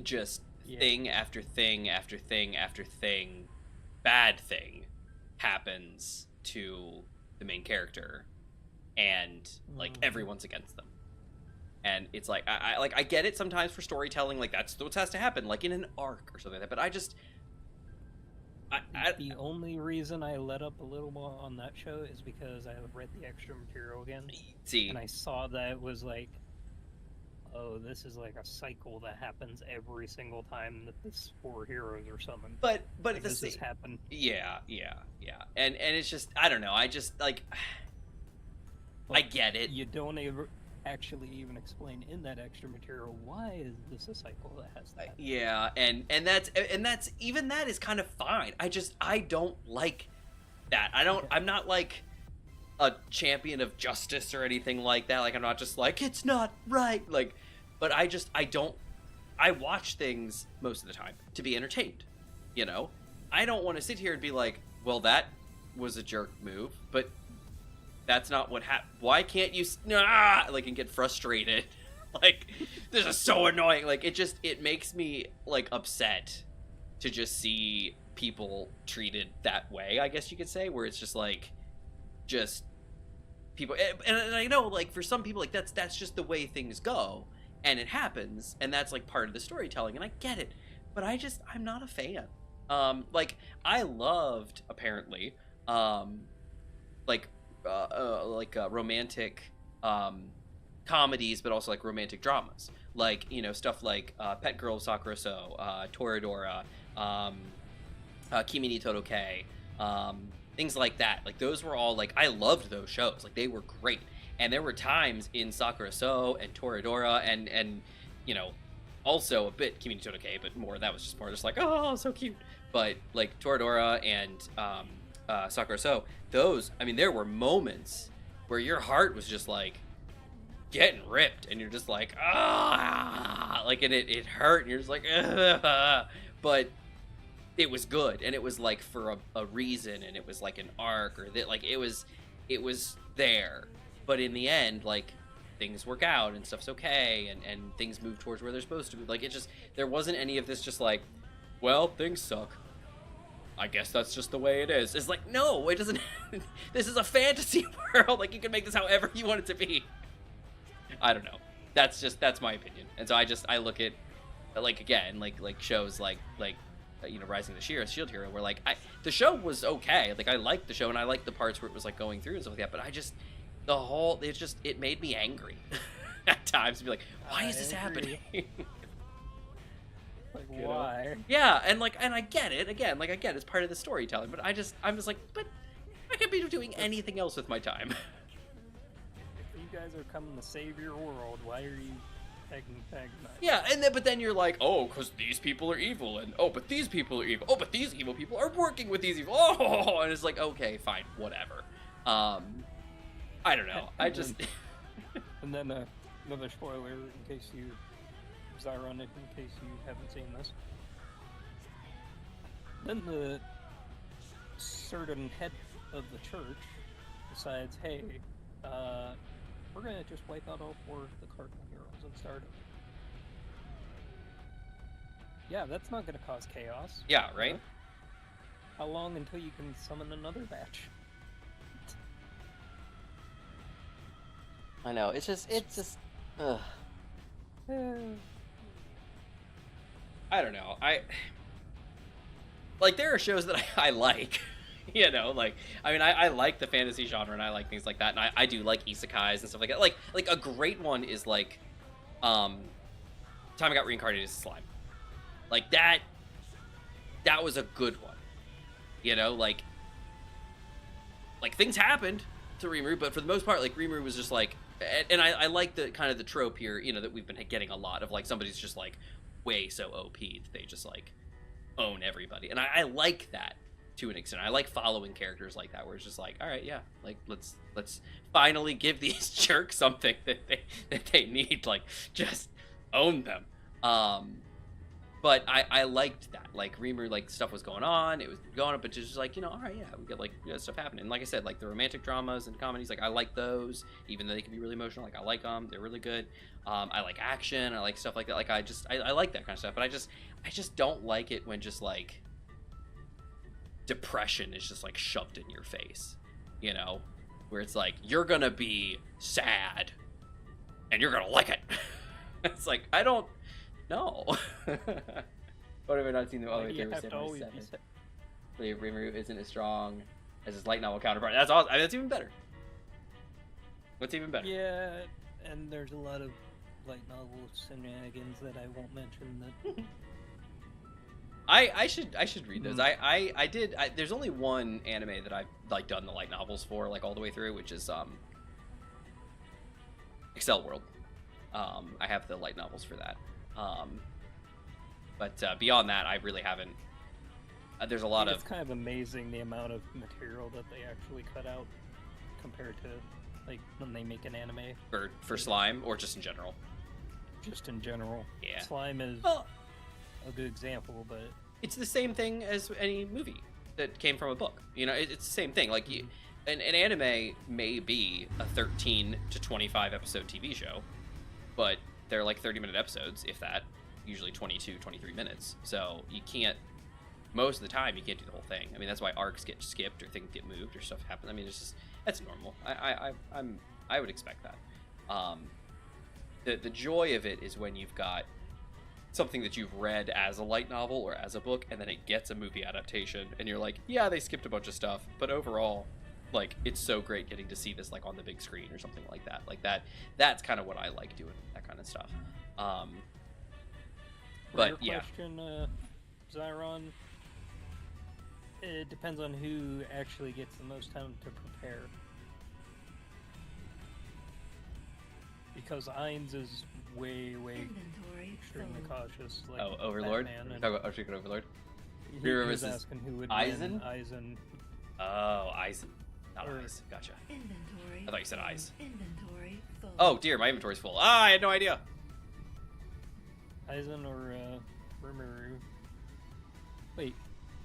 just thing after thing after thing after thing, bad thing, happens to the main character, and like everyone's against them. And it's like I get it sometimes for storytelling, like that's what has to happen, like in an arc or something like that, but the only reason I let up a little more on that show is because I read the extra material again. And I saw that it was like, oh, this is like a cycle that happens every single time that this 4 heroes are summoned. But like, this has happened. Yeah. And it's just, I don't know, I just like, I get it. You don't ever actually even explain in that extra material why is this a cycle that has that. Yeah, and that's even that is kind of fine. I don't like that. I'm not like a champion of justice or anything like that. Like I'm not just like it's not right. Like, but I watch things most of the time to be entertained. You know, I don't want to sit here and be like, well, that was a jerk move, but that's not what happened. Why can't you like and get frustrated? Like this is so annoying. Like it makes me like upset to just see people treated that way, I guess you could say, where it's just like just people, and I know like for some people like that's just the way things go, and it happens, and that's like part of the storytelling, and I get it, but I'm not a fan. Like I loved apparently romantic comedies, but also like romantic dramas, like, you know, stuff like Pet Girl of Sakura So, Toradora, Kimi ni Todoke, things like that. Like those were all like, I loved those shows, like they were great. And there were times in Sakura So and Toradora and you know, also a bit Kimi no Todoke, but that was just more just like, oh, so cute. But like Toradora and Sakura So, those, I mean, there were moments where your heart was just like getting ripped, and you're just like, ah, like, and it hurt, and you're just like, ugh. But it was good, and it was like for a reason, and it was like an arc, or that, like, it was there. But in the end, like, things work out and stuff's okay, and things move towards where they're supposed to be. Like, it just, there wasn't any of this just like, well, things suck, I guess that's just the way it is. It's like, no, it doesn't. This is a fantasy world. Like, you can make this however you want it to be. I don't know. That's my opinion. And so I look at, like, again, like shows like Rising of the Shield Hero, where like the show was okay. Like, I liked the show, and I liked the parts where it was like going through and stuff like that. But I just, it made me angry at times to be like, why is this happening? Like, why? Yeah, and I get it. Again, like, I get it's part of the storytelling, but I'm just like, but I could be doing anything else with my time. If you guys are coming to save your world, why are you tagging? Yeah, but then you're like, oh, because these people are evil, and oh, but these people are evil. Oh, but these evil people are working with these evil. Oh, and it's like, okay, fine, whatever. I don't know. And then another spoiler in case you. Zyron, in case you haven't seen this. Then the certain head of the church decides, hey, we're gonna just wipe out all 4 of the cardinal heroes and start over. Yeah, that's not gonna cause chaos. Yeah, right? How long until you can summon another batch? I know, it's just, ugh. I don't know. Like, there are shows that I like, you know, like, I mean, I like the fantasy genre, and I like things like that, and I do like isekais and stuff like that. Like a great one is like, Time I Got Reincarnated as Slime. Like, that was a good one, you know, like things happened to Rimuru, but for the most part, like, Rimuru was just like, and I like the kind of the trope here, you know, that we've been getting a lot of, like, somebody's just like way so OP that they just like own everybody, and I like that to an extent. I like following characters like that, where it's just like, all right, yeah, like, let's finally give these jerks something that they need, like, just own them. But I liked that, like, Rimuru, like, stuff was going on, it was going on, but just like, you know, all right, yeah, we get, like, you know, stuff happening. And like I said, like, the romantic dramas and comedies, like, I like those, even though they can be really emotional. Like, I like them, they're really good. I like action, I like stuff like that. Like, I like that kind of stuff, but I just don't like it when just, like, depression is just, like, shoved in your face, you know, where it's like, you're gonna be sad and you're gonna like it. It's like, I don't know. What have I not seen the other way through? Rimuru isn't as strong as his light novel counterpart. That's awesome. I mean, that's even better. What's even better? Yeah, and there's a lot of light novel shenanigans that I won't mention. That I should read those. I did. There's only one anime that I've, like, done the light novels for, like, all the way through, which is Excel World. I have the light novels for that. But beyond that, I really haven't. There's a lot of. It's kind of amazing the amount of material that they actually cut out compared to, like, when they make an anime. For Slime, or just in general? Just in general. Yeah. Slime is a good example, but it's the same thing as any movie that came from a book. You know, it's the same thing. Like, an anime may be a 13 to 25 episode TV show, but they're like 30-minute episodes, if that, usually 22, 23 minutes. So you can't, most of the time, you can't do the whole thing. I mean, that's why arcs get skipped, or things get moved, or stuff happens. I mean, it's just, that's normal. I would expect that. The joy of it is when you've got something that you've read as a light novel or as a book, and then it gets a movie adaptation, and you're like, yeah, they skipped a bunch of stuff, but overall, like, it's so great getting to see this, like, on the big screen or something like that. Like, that's kind of what I like doing, that kind of stuff. But yeah. Question, Zyron, it depends on who actually gets the most time to prepare. Because Ainz is way Inventory extremely full. cautious. Like Oh, Overlord. Batman, and Talk about Archie Overlord. he remember was this is asking who would Eisen? win, Eisen. Oh, Eisen. Not Or- Ice. Gotcha. Inventory. I thought you said full. ice. Inventory full. Oh dear, my inventory's full. Ah, I had no idea. Eisen or Rimuru. Wait,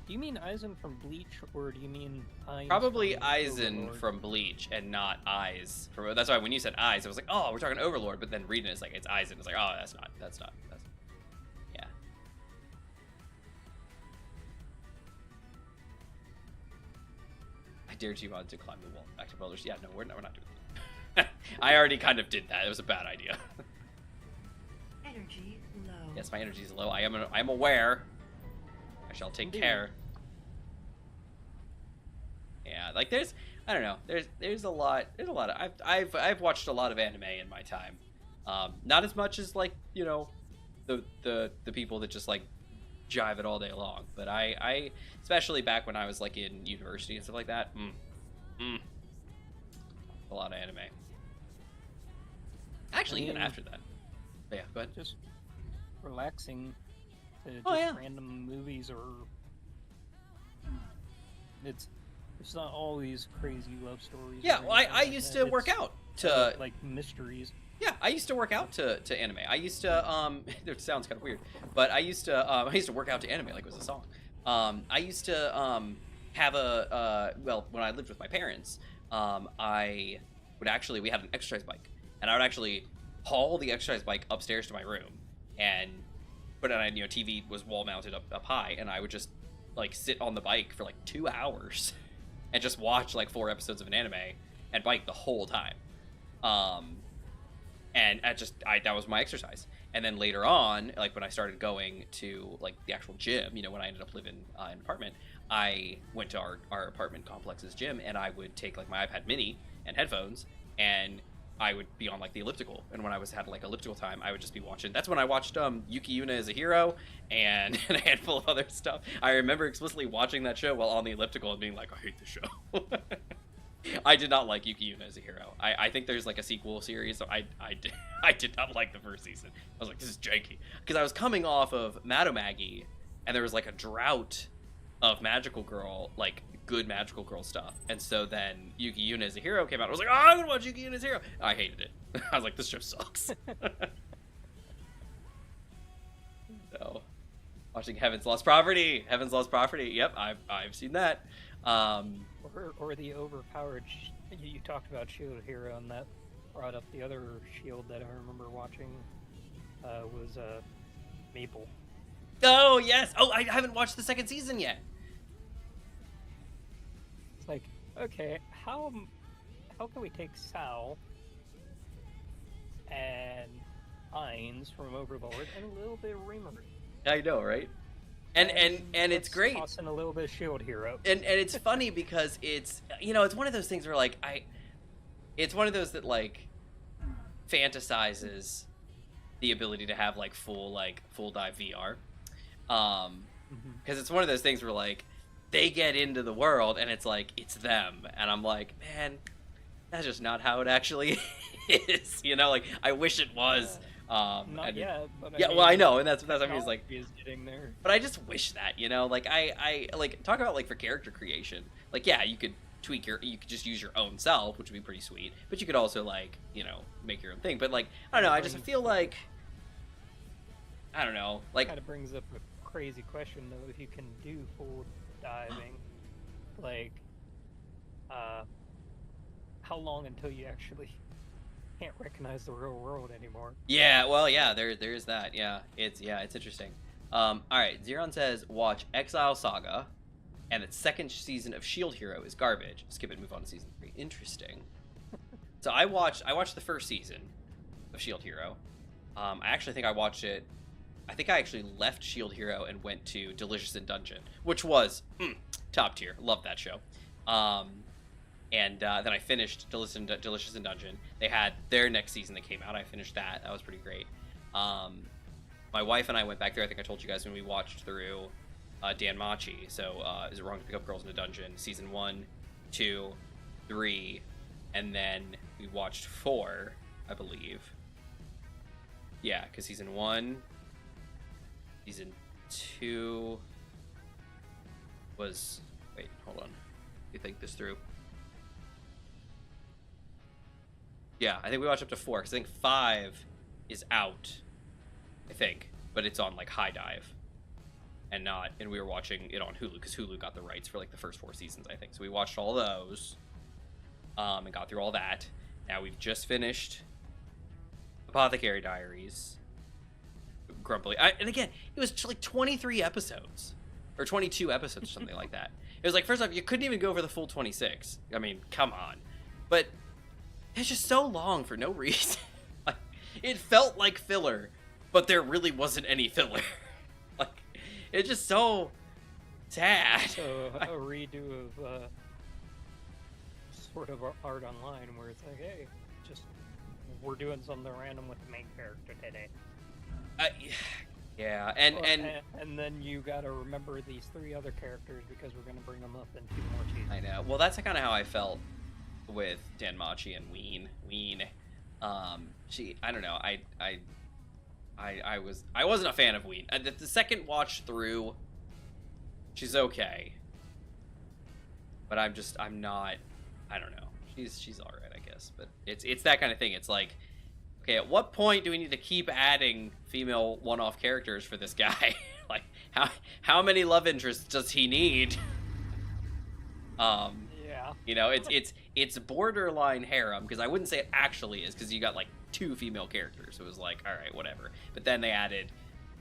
do you mean Eisen from Bleach, or do you mean Ainz Probably from Eisen Overlord? from Bleach and not Eyes. That's why when you said Eyes, I was like, oh, we're talking Overlord. But then reading it, it's like it's Eisen. It's like, oh, that's not. Yeah. I dared you on to climb the wall. Back to Boulders. Yeah, no, we're not doing that. I already kind of did that. It was a bad idea. Energy low. Yes, my energy is low. I am aware. I shall take Indeed. care. Yeah, like I don't know. There's a lot. There's a lot of I've watched a lot of anime in my time. Not as much as like the people that just like jive it all day long. But I especially back when I was like in university and stuff like that. A lot of anime. Actually, even after that. But yeah, go ahead. Just relaxing to just Oh, yeah. random movies, or it's not all these crazy love stories. Yeah, or well, anything I like used that. to work It's, out to like mysteries. Yeah, I used to work out to anime. I used to it sounds kind of weird, but I used to work out to anime like it was a song. I used to have well, when I lived with my parents, we had an exercise bike, and I would actually haul the exercise bike upstairs to my room and put it on, TV was wall mounted up high, and I would just like sit on the bike for like 2 hours and just watch like 4 episodes of an anime and bike the whole time. And that was my exercise. And then later on, like when I started going to like the actual gym, when I ended up living in an apartment, I went to our apartment complex's gym, and I would take like my iPad mini and headphones, and I would be on like the elliptical. And when I had like elliptical time, I would just be watching. That's when I watched Yuki Yuna as a Hero and a handful of other stuff. I remember explicitly watching that show while on the elliptical and being like, I hate the show. I did not like Yuki Yuna as a Hero. I think there's like a sequel series, so I did not like the first season. I was like, this is janky. Because I was coming off of Madomagi, and there was like a drought of Magical Girl, like good Magical Girl stuff. And so then Yuki Yuna as a Hero came out. I was like, oh, I'm gonna watch Yuki Yuna as a Hero. I hated it. I was like, this show sucks. So, watching Heaven's Lost Property. Heaven's Lost Property. Yep, I've seen that. Or the overpowered. You talked about Shield Hero, and that brought up the other Shield that I remember watching. Was Maple. Oh yes. Oh, I haven't watched the second season yet. It's like, okay, how can we take Sal and Ainz from Overlord and a little bit of Rimuru? I know, right? And it's let's great. Toss in a little bit of Shield Hero. And it's funny because it's it's one of those things where like it's one of those that like fantasizes the ability to have like full dive VR. Because it's one of those things where like they get into the world and it's like it's them, and I'm like, man, that's just not how it actually is. Like I wish it was. Not yet, but yeah, well, I know, and that's what I mean. Is like, is getting there. but I just wish that, like I like talk about like for character creation. Like, yeah, you could you could just use your own self, which would be pretty sweet. But you could also like, make your own thing. But like, I don't know. I just feel like, I don't know. Like, Kind of brings up a crazy question though. If you can do full diving, like, how long until you actually can't recognize the real world anymore? yeah, well, yeah, there's that. Yeah, it's interesting. All right, Zeron says watch Exile Saga, and its second season of Shield Hero is garbage. Skip it, move on to season 3. Interesting. So I watched the first season of Shield Hero. I actually think I watched it. I think I actually left Shield Hero and went to Delicious in Dungeon, which was top tier. Love that show. And then I finished Delicious in Dungeon. They had their next season that came out. I finished that. That was pretty great. My wife and I went back there. I think I told you guys when we watched through Dan Machi. So Is It Wrong to Pick Up Girls in a Dungeon? Season 1, 2, 3, and then we watched 4, I believe. Yeah, because season 1, season 2 was... Wait, hold on. Let me think this through. Yeah, I think we watched up to 4, because I think 5 is out, I think, but it's on, like, High Dive. And we were watching it on Hulu, because Hulu got the rights for, like, the first 4 seasons, I think. So we watched all those, and got through all that. Now we've just finished Apothecary Diaries. Grumpily. And again, it was like 23 episodes. Or 22 episodes or something like that. It was like, first off, you couldn't even go for the full 26. I mean, come on. But it's just so long for no reason. Like, it felt like filler, but there really wasn't any filler. Like, it's just so sad. So a redo of sort of Art Online, where it's like, hey, just we're doing something random with the main character today. Yeah, and then you gotta remember these 3 other characters because we're gonna bring them up in 2 more seasons. I know. Well, that's kind of how I felt with Danmachi and Ween. I don't know. I wasn't a fan of Ween. The second watch through, she's okay, but I'm not. I don't know. She's all right, I guess. But it's that kind of thing. It's like, okay, at what point do we need to keep adding female one-off characters for this guy? Like, how many love interests does he need? Yeah. You know, it's borderline harem, because I wouldn't say it actually is, because you got like 2 female characters. So it was like, all right, whatever. But then they added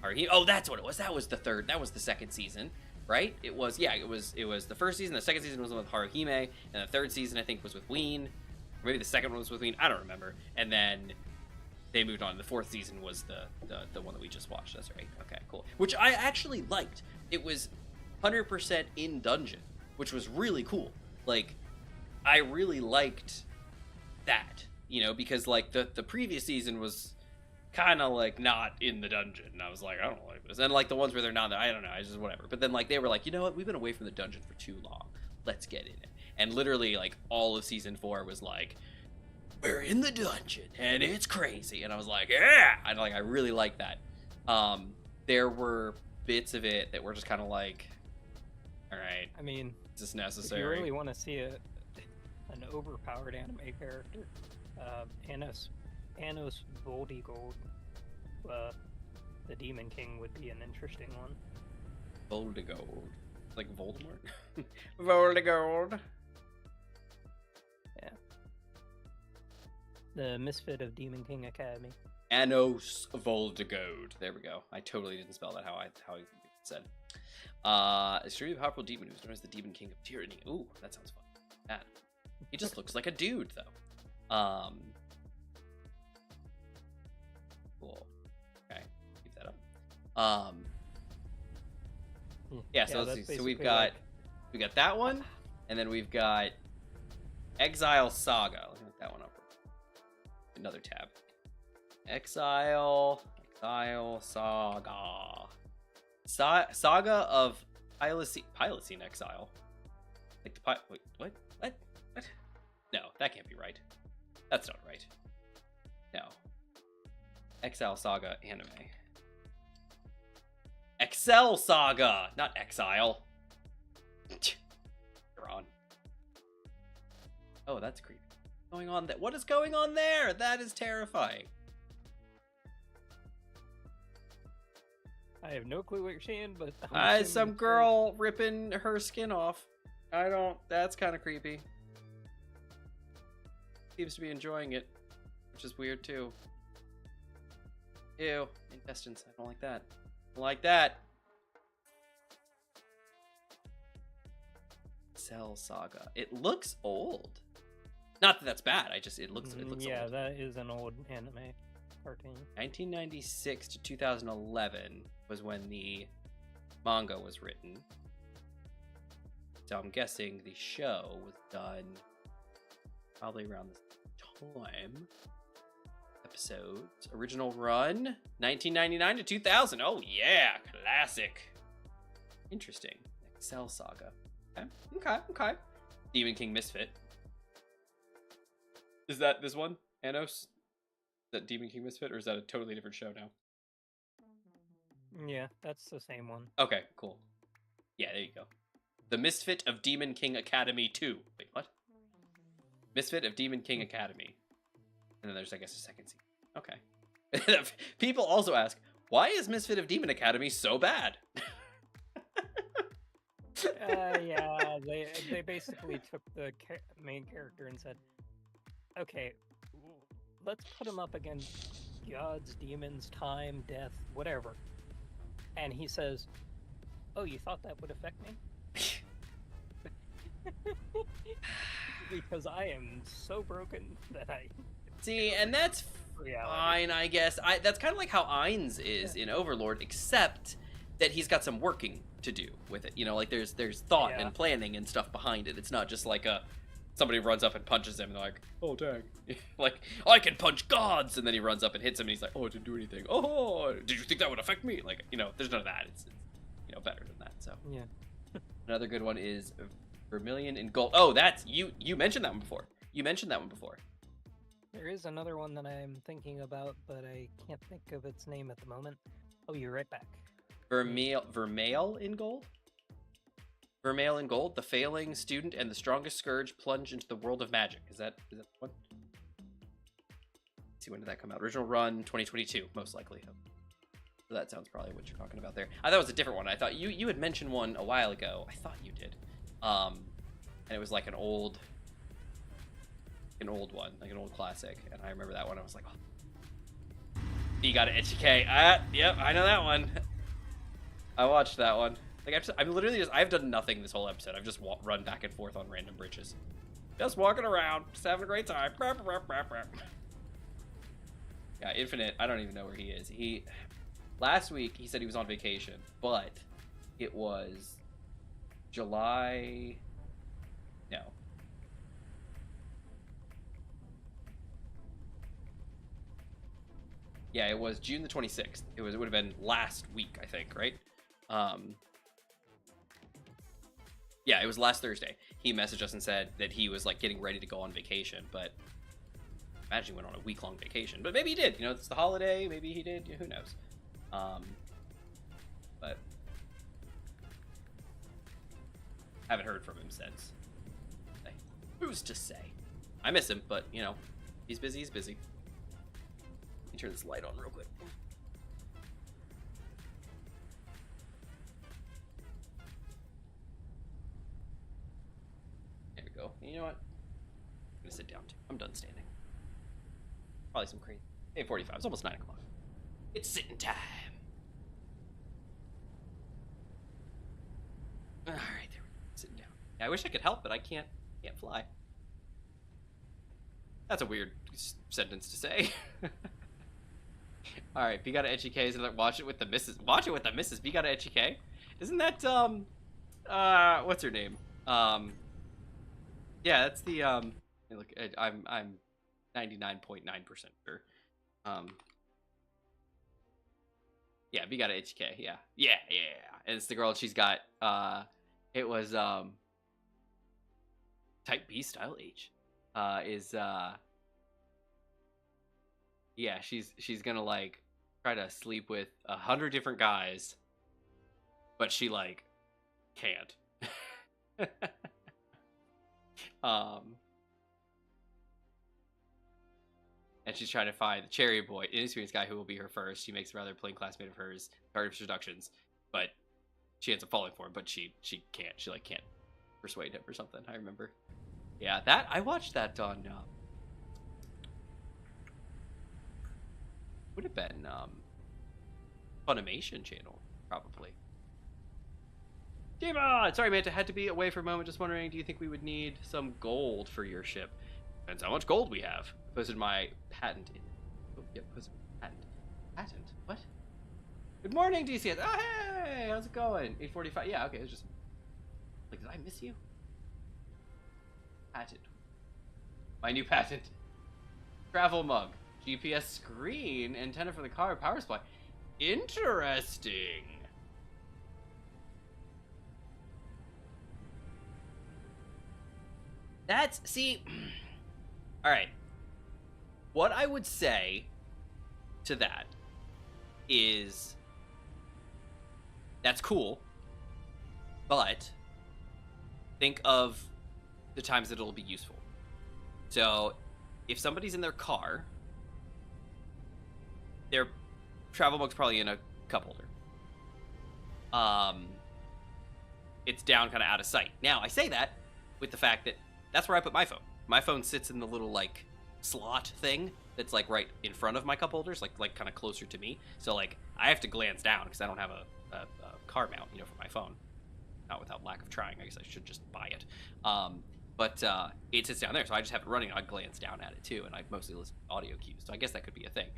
Haruhime. Oh, that's what it was. That was the 3rd. That was the 2nd season, right? It was the 1st season. The 2nd season was with Haruhime, and the 3rd season I think was with Ween. Or maybe the 2nd one was with Ween. I don't remember. And then they moved on. The 4th season was the one that we just watched. That's right. Okay, cool. Which I actually liked. It was 100% in dungeon, which was really cool. Like, I really liked that, you know, because like the previous season was kind of like not in the dungeon, and I was like, I don't like this. And like the ones where they're not there, I don't know, I just whatever. But then like they were like, you know what, we've been away from the dungeon for too long. Let's get in it. And literally like all of season 4 was like, we're in the dungeon and it's crazy. And I was like, yeah, I really like that. There were bits of it that were just kind of like, all right, I mean, is this necessary? if you really want to see an overpowered anime character, Anos Voldigold, the Demon King, would be an interesting one. Voldigold, like Voldemort. Voldigold. Yeah. The Misfit of Demon King Academy. Anos Voldigold. There we go. I totally didn't spell that how I said. Extremely powerful demon who's known as the Demon King of Tyranny. Ooh, that sounds fun. That. He just looks like a dude, though. Cool. Okay, keep that up. Yeah. So we've got that one, and then we've got Exile Saga. Let me look that one up. Another tab. Exile Saga. Saga of Pilocene Exile. Like the wait, what? No, that can't be right. That's not right. No. Exile Saga anime. Excel Saga, not Exile. You're on. Oh, that's creepy. What's going on there? What is going on there? That is terrifying. I have no clue what you're saying, but some girl ripping her skin off. That's kind of creepy. Seems to be enjoying it, which is weird too. Ew, intestines. I don't like that. I don't like that. Cell Saga. It looks old. Not that that's bad. It looks yeah, old. that is an old anime cartoon. 1996 to 2011 was when the manga was written. So I'm guessing the show was done probably around this time. Episodes. Original run, 1999 to 2000. Oh yeah, classic. Interesting. Excel Saga. Okay. Demon King Misfit. Is that this one? Anos? that Demon King Misfit, or is that a totally different show now? Yeah, that's the same one. Okay, cool. Yeah, there you go. The Misfit of Demon King Academy 2. Wait, what? Misfit of Demon King Academy. And then there's, I guess, a second season. Okay. People also ask, why is Misfit of Demon Academy so bad? Yeah, they basically took the main character and said, okay, let's put him up against gods, demons, time, death, whatever. And he says, oh, you thought that would affect me? Because I am so broken that I... See, and that's fine, I guess. That's kind of like how Ainz is in Overlord, except that he's got some working to do with it. You know, like there's thought and planning and stuff behind it. It's not just like somebody runs up and punches him and they're like, oh, dang. Like, I can punch gods! And then he runs up and hits him and he's like, oh, it didn't do anything. Oh, did you think that would affect me? Like, you know, there's none of that. It's you know, better than that, so. Yeah. Another good one is Vermilion in Gold. Oh, that's, you mentioned that one before. There is another one that I'm thinking about, but I can't think of its name at the moment. I'll be right back. Vermeil in Gold? Vermeil in Gold, the failing student and the strongest scourge plunge into the world of magic. Is that the one? Let's see, when did that come out? Original run 2022, most likely. So that sounds probably what you're talking about there. I thought it was a different one. I thought you had mentioned one a while ago. I thought you did. And it was like an old one, like an old classic. And I remember that one. I was like, oh. You got an HK. Yep, I know that one. I watched that one. Like, I've done nothing this whole episode. I've just run back and forth on random bridges. Just walking around, just having a great time. Yeah, Infinite, I don't even know where he is. Last week, he said he was on vacation, but it was July, no. Yeah, it was June the 26th. It would have been last week, I think, right? Yeah, it was last Thursday. He messaged us and said that he was like getting ready to go on vacation, but I imagine he went on a week-long vacation. But maybe he did. You know, it's the holiday. Maybe he did. Who knows? But haven't heard from him since. Who's to say? I miss him, but you know, he's busy. He's busy. Let me turn this light on real quick. There we go. You know what? I'm gonna sit down too. I'm done standing. Probably some crazy. 8:45. It's almost 9 o'clock. It's sitting time. All right, there we go. Sitting down. Yeah, I wish I could help, but I can't fly. That's a weird sentence to say. All right, B got an HK. Like, watch it with the missus. Watch it with the missus. B got an HK. Isn't that what's her name? Yeah, that's the look. I'm 99.9% sure. Yeah, B got an HK. Yeah. And it's the girl. She's got it was type B style H. Yeah, she's gonna like try to sleep with 100 different guys, but she like can't. And she's trying to find the cherry boy, inexperienced guy who will be her first. She makes a rather plain classmate of hers, target introductions, but she ends up falling for him. But she can't. She like can't persuade him or something. I remember. Yeah, that I watched that on. Would have been Funimation channel probably. Demon! Sorry, man, I had to be away for a moment. Just wondering, do you think we would need some gold for your ship? Depends how much gold we have. Posted my patent in. Oh, yep, posted patent. Patent? What? Good morning, DCS. Oh, hey! How's it going? 8:45. Yeah, okay, it's just. Like, did I miss you? Patent. My new patent. Travel mug. GPS screen. Antenna for the car. Power supply. Interesting. That's, see, all right. What I would say to that is that's cool, but think of the times that it'll be useful. So if somebody's in their car, their travel mug's probably in a cup holder. It's down kind of out of sight. Now, I say that with the fact that that's where I put my phone. My phone sits in the little, like, slot thing that's, like, right in front of my cup holders, like kind of closer to me. So, like, I have to glance down because I don't have a car mount, you know, for my phone. Not without lack of trying. I guess I should just buy it. But it sits down there, so I just have it running, and I glance down at it, too, and I mostly listen to audio cues. So I guess that could be a thing.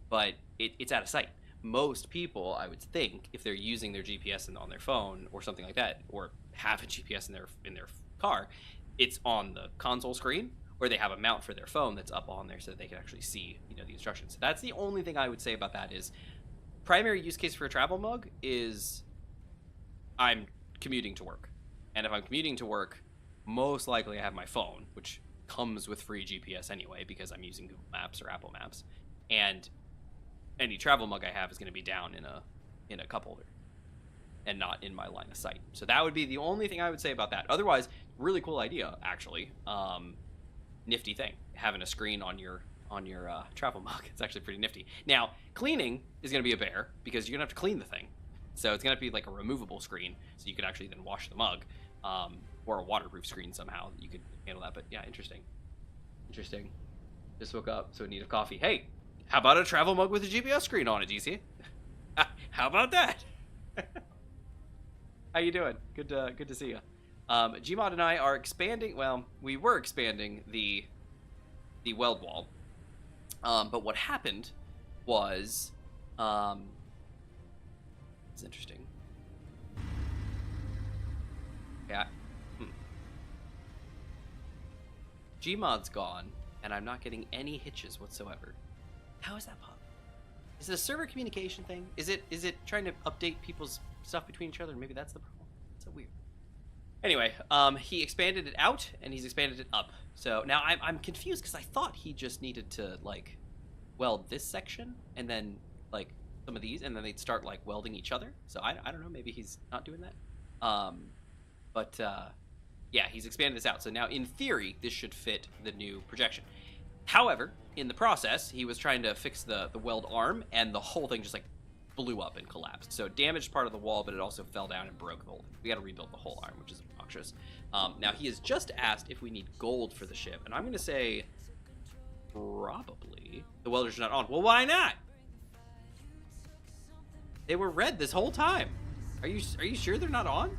But it's out of sight. Most people, I would think, if they're using their GPS on their phone or something like that, or have a GPS in their car, it's on the console screen, or they have a mount for their phone that's up on there so that they can actually see, you know, the instructions. So that's the only thing I would say about that is primary use case for a travel mug is I'm commuting to work. And if I'm commuting to work, most likely I have my phone, which comes with free GPS anyway because I'm using Google Maps or Apple Maps. And any travel mug I have is going to be down in a cup holder and not in my line of sight. So that would be the only thing I would say about that. Otherwise, really cool idea, actually. Nifty thing, having a screen on your travel mug. It's actually pretty nifty. Now, cleaning is going to be a bear because you're going to have to clean the thing. So it's going to be like a removable screen, so you could actually then wash the mug, or a waterproof screen somehow. You could handle that. But yeah, interesting. Just woke up, so in need of coffee. Hey, how about a travel mug with a GPS screen on it, DC? How about that? How you doing? Good to see you. Gmod and I are expanding. Well, we were expanding the weld wall, but what happened was, it's interesting. Yeah. Gmod's gone, and I'm not getting any hitches whatsoever. How is that possible? Is it a server communication thing? Is it trying to update people's stuff between each other? Maybe that's the problem. It's so weird. Anyway, he expanded it out and he's expanded it up. So now I'm confused because I thought he just needed to like weld this section and then like some of these and then they'd start like welding each other. So I don't know. Maybe he's not doing that. Yeah, he's expanded this out. So now in theory, this should fit the new projection. However, in the process, he was trying to fix the weld arm, and the whole thing just like blew up and collapsed. So it damaged part of the wall, but it also fell down and broke the whole thing. We got to rebuild the whole arm, which is obnoxious. Now he has just asked if we need gold for the ship, and I'm going to say probably the welders are not on. Well, why not? They were red this whole time. Are you sure they're not on?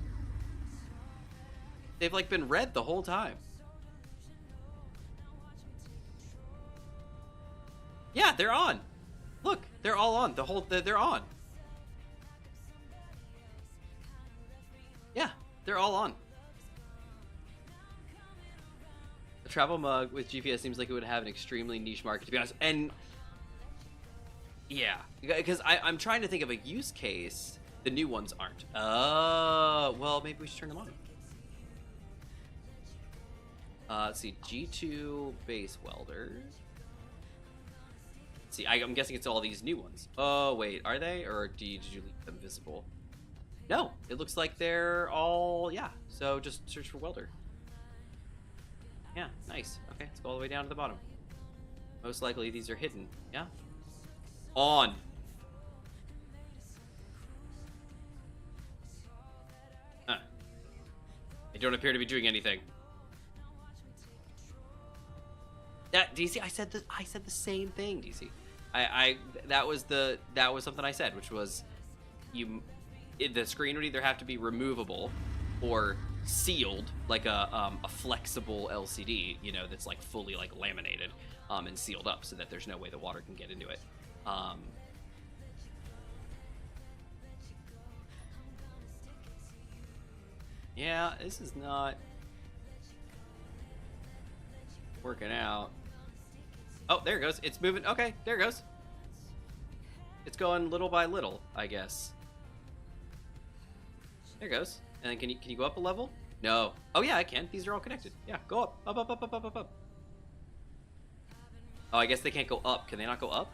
They've like been red the whole time. Yeah, they're on. Look, they're all on. They're on. Yeah, they're all on. The travel mug with GPS seems like it would have an extremely niche market, to be honest. And yeah, because I'm trying to think of a use case. The new ones aren't. Oh, well, maybe we should turn them on. Let's see, G2 base welders. See, I'm guessing it's all these new ones. Oh, wait, are they? Or did you leave them visible? No, it looks like they're all, yeah. So just search for welder. Yeah, nice. Okay, let's go all the way down to the bottom. Most likely these are hidden, yeah? On. Huh. They don't appear to be doing anything. That DC, I said the same thing, DC. That was something I said, which was the screen would either have to be removable or sealed, like a flexible LCD, you know, that's like fully like laminated and sealed up so that there's no way the water can get into it. Yeah, this is not working out. Oh, there it goes. It's moving. Okay, there it goes. It's going little by little, I guess. There it goes. And then can you go up a level? No. Oh yeah, I can. These are all connected. Yeah, go up. Up. Oh, I guess they can't go up. Can they not go up?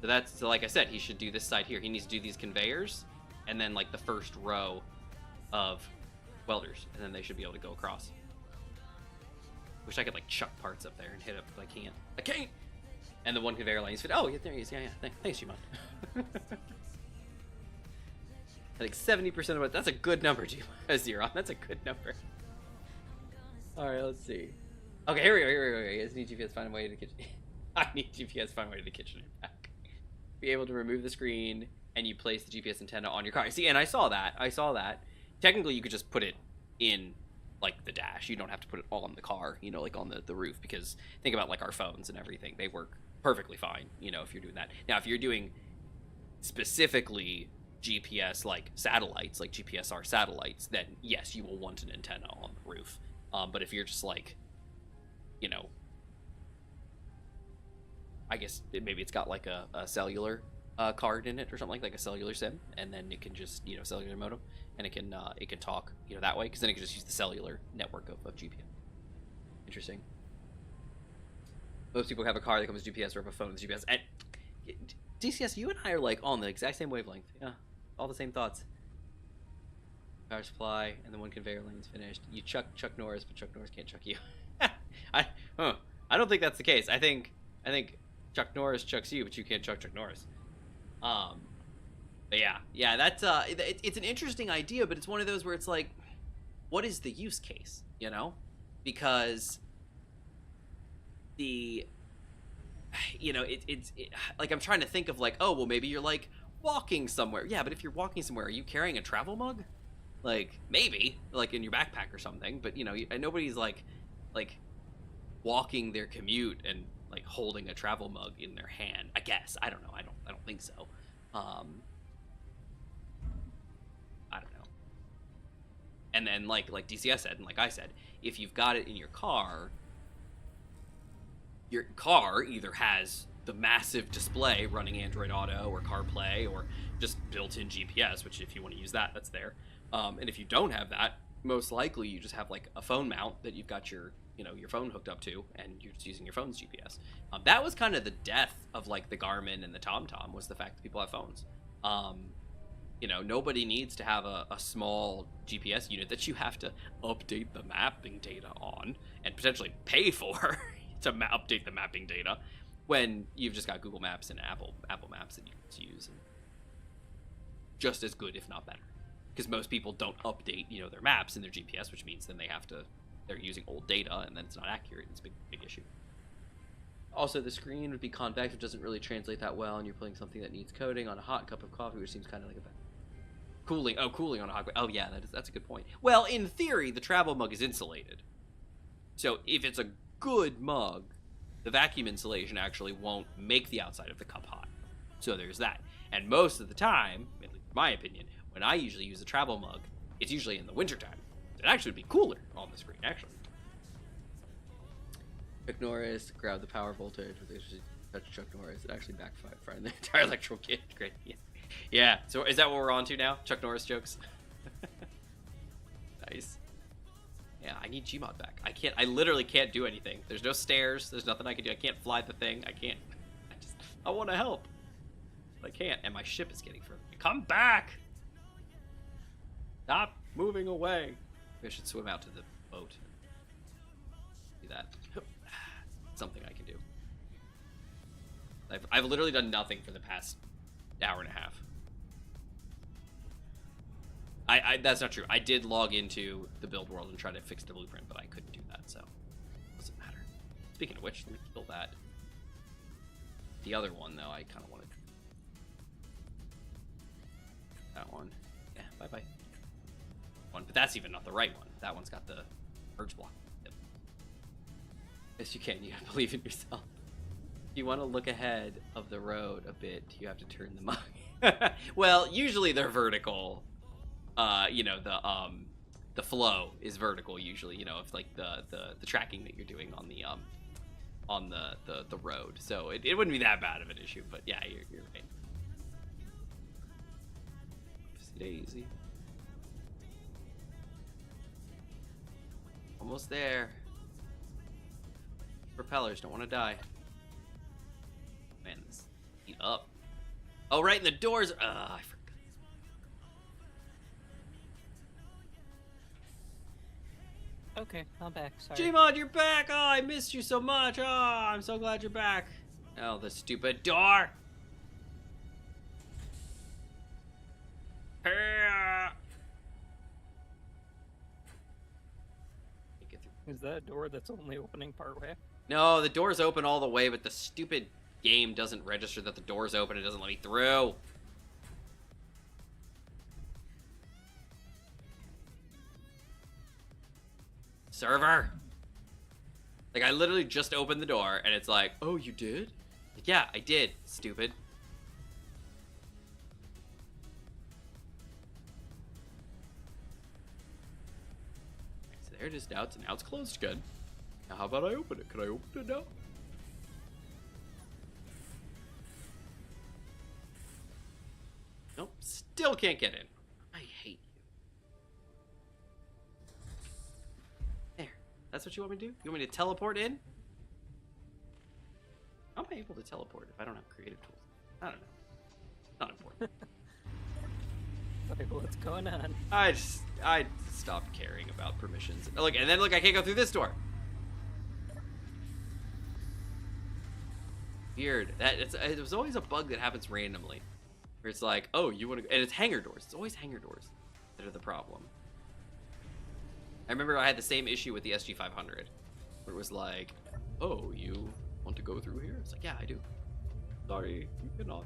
So like I said, he should do this side here. He needs to do these conveyors, and then like the first row of welders, and then they should be able to go across. Wish I could like chuck parts up there and hit it, but I can't. I can't. And the one conveyor line is fit. Oh, yeah, there he is. Yeah. Thanks, Jimon. I think 70% of it. That's a good number, Zeron. That's a good number. All right, let's see. Okay, here we go. I need GPS find a way to the kitchen. I need GPS find a way to the kitchen and back. Be able to remove the screen, and you place the GPS antenna on your car. See, and I saw that. Technically, you could just put it in like the dash. You don't have to put it on the car, you know, like on the roof, because think about like our phones and everything. They work perfectly fine, you know, if you're doing that. Now, if you're doing specifically GPS like satellites, like GPSR satellites, then yes, you will want an antenna on the roof. But if you're just like, you know, I guess maybe it's got like a cellular card in it or something like a cellular SIM, and then it can just, you know, cellular modem, and it can talk, you know, that way, because then it can just use the cellular network of GPS. Interesting. Most people have a car that comes with GPS or have a phone with GPS. And DCS, you and I are like on the exact same wavelength. Yeah, all the same thoughts. Power supply, and then one conveyor line is finished. You chuck Chuck Norris, but Chuck Norris can't chuck you. I don't think that's the case. I think Chuck Norris chucks you, but you can't chuck Chuck Norris. But yeah, that's it's an interesting idea, but it's one of those where it's like, what is the use case, you know? Because it's like, I'm trying to think of like, oh, well, maybe you're like walking somewhere. Yeah, but if you're walking somewhere, are you carrying a travel mug? Like, maybe, like in your backpack or something, but you know, nobody's like walking their commute and like holding a travel mug in their hand. I guess. I don't know. I don't think so. I don't know. And then like DCS said, and like I said, if you've got it in your car either has the massive display running Android Auto or CarPlay, or just built-in GPS, which if you want to use that, that's there. And if you don't have that, most likely you just have like a phone mount that you've got your phone hooked up to, and you're just using your phone's GPS. That was kind of the death of like the Garmin and the TomTom, was the fact that people have phones. Nobody needs to have a small GPS unit that you have to update the mapping data on and potentially pay for to update the mapping data, when you've just got Google Maps and Apple Maps that you can use, and just as good, if not better, because most people don't update their maps and their GPS, which means then they're using old data, and then it's not accurate. It's a big issue. Also, the screen would be convex, which doesn't really translate that well, and you're putting something that needs coating on a hot cup of coffee, which seems kind of like a bad cooling on a hot. Oh yeah, that's a good point. Well, in theory, the travel mug is insulated, so if it's a good mug, the vacuum insulation actually won't make the outside of the cup hot. So there's that. And most of the time, in my opinion, when I usually use a travel mug, it's usually in the wintertime. It actually would be cooler on the screen, actually. Chuck Norris, grab the power voltage with touch Chuck Norris. It actually backfired in the entire electrical kit. Great. Yeah. So is that what we're on to now? Chuck Norris jokes? Nice. Yeah, I need Gmod back. I literally can't do anything. There's no stairs. There's nothing I can do. I can't fly the thing. I want to help, but I can't. And my ship is getting further. Come back! Stop moving away. I should swim out to the boat. Do that. Something I can do. I've literally done nothing for the past hour and a half. That's not true. I did log into the build world and try to fix the blueprint, but I couldn't do that, so it doesn't matter. Speaking of which, let me build that. The other one, though, I kind of wanted that one. Yeah, bye-bye. But that's even not the right one. That one's got the merge block. Yep. Yes, you can. You gotta believe in yourself. If you want to look ahead of the road a bit, you have to turn them on. Well, usually they're vertical. The flow is vertical usually, if like the tracking that you're doing on the road. So it wouldn't be that bad of an issue, but yeah, you're right. Oopsie daisy. Almost there. Propellers don't want to die. Man, this heat up. Oh, right, and the doors. I forgot. Okay, I'm back. Sorry. Gmod, you're back! Oh, I missed you so much! Oh, I'm so glad you're back. Oh, the stupid door! Is that a door that's only opening partway? No, the door's open all the way, but the stupid game doesn't register that the door's open. It doesn't let me through. Server! Like, I literally just opened the door, and it's like, oh, you did? Like, yeah, I did, stupid. So there it is now. Now it's closed again. Now how about I open it? Can I open it now? Nope, still can't get in. I hate you. There. That's what you want me to do? You want me to teleport in? How am I able to teleport if I don't have creative tools? I don't know. Not important. Like, what's going on? I stopped caring about permissions. Look, and then look, I can't go through this door. Weird. It was always a bug that happens randomly. Where it's like, oh, you want to, and it's hanger doors. It's always hanger doors that are the problem. I remember I had the same issue with the SG500, where it was like, oh, you want to go through here? It's like, yeah, I do. Sorry, you cannot.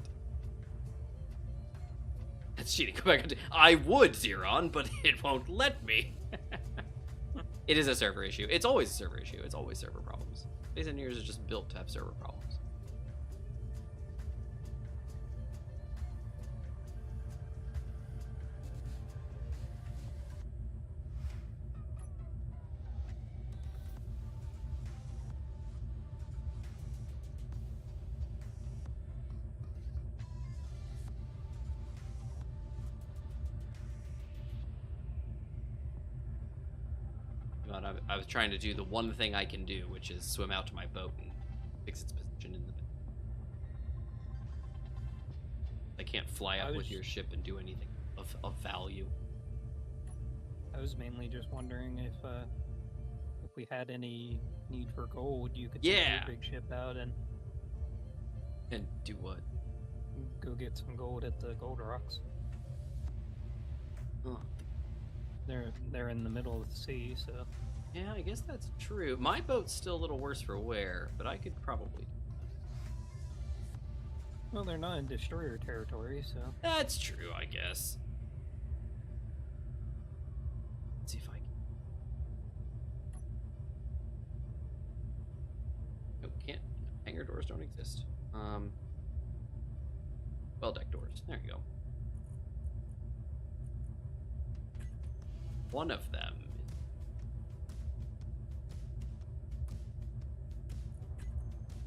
That's cheating. Go back. I would, Xeron, but it won't let me. It is a server issue. It's always a server issue. It's always server problems. These engineers are just built to have server problems. I was trying to do the one thing I can do, which is swim out to my boat and fix its position in the bay. I can't fly up with your ship and do anything of value. I was mainly just wondering if we had any need for gold, you could take your big ship out and do what? Go get some gold at the gold rocks. Oh. They're in the middle of the sea, so. Yeah, I guess that's true. My boat's still a little worse for wear, but I could probably. Well, they're not in destroyer territory, so. That's true, I guess. Let's see if I can. Nope, can't. Hangar doors don't exist. Well deck doors. There you go. One of them.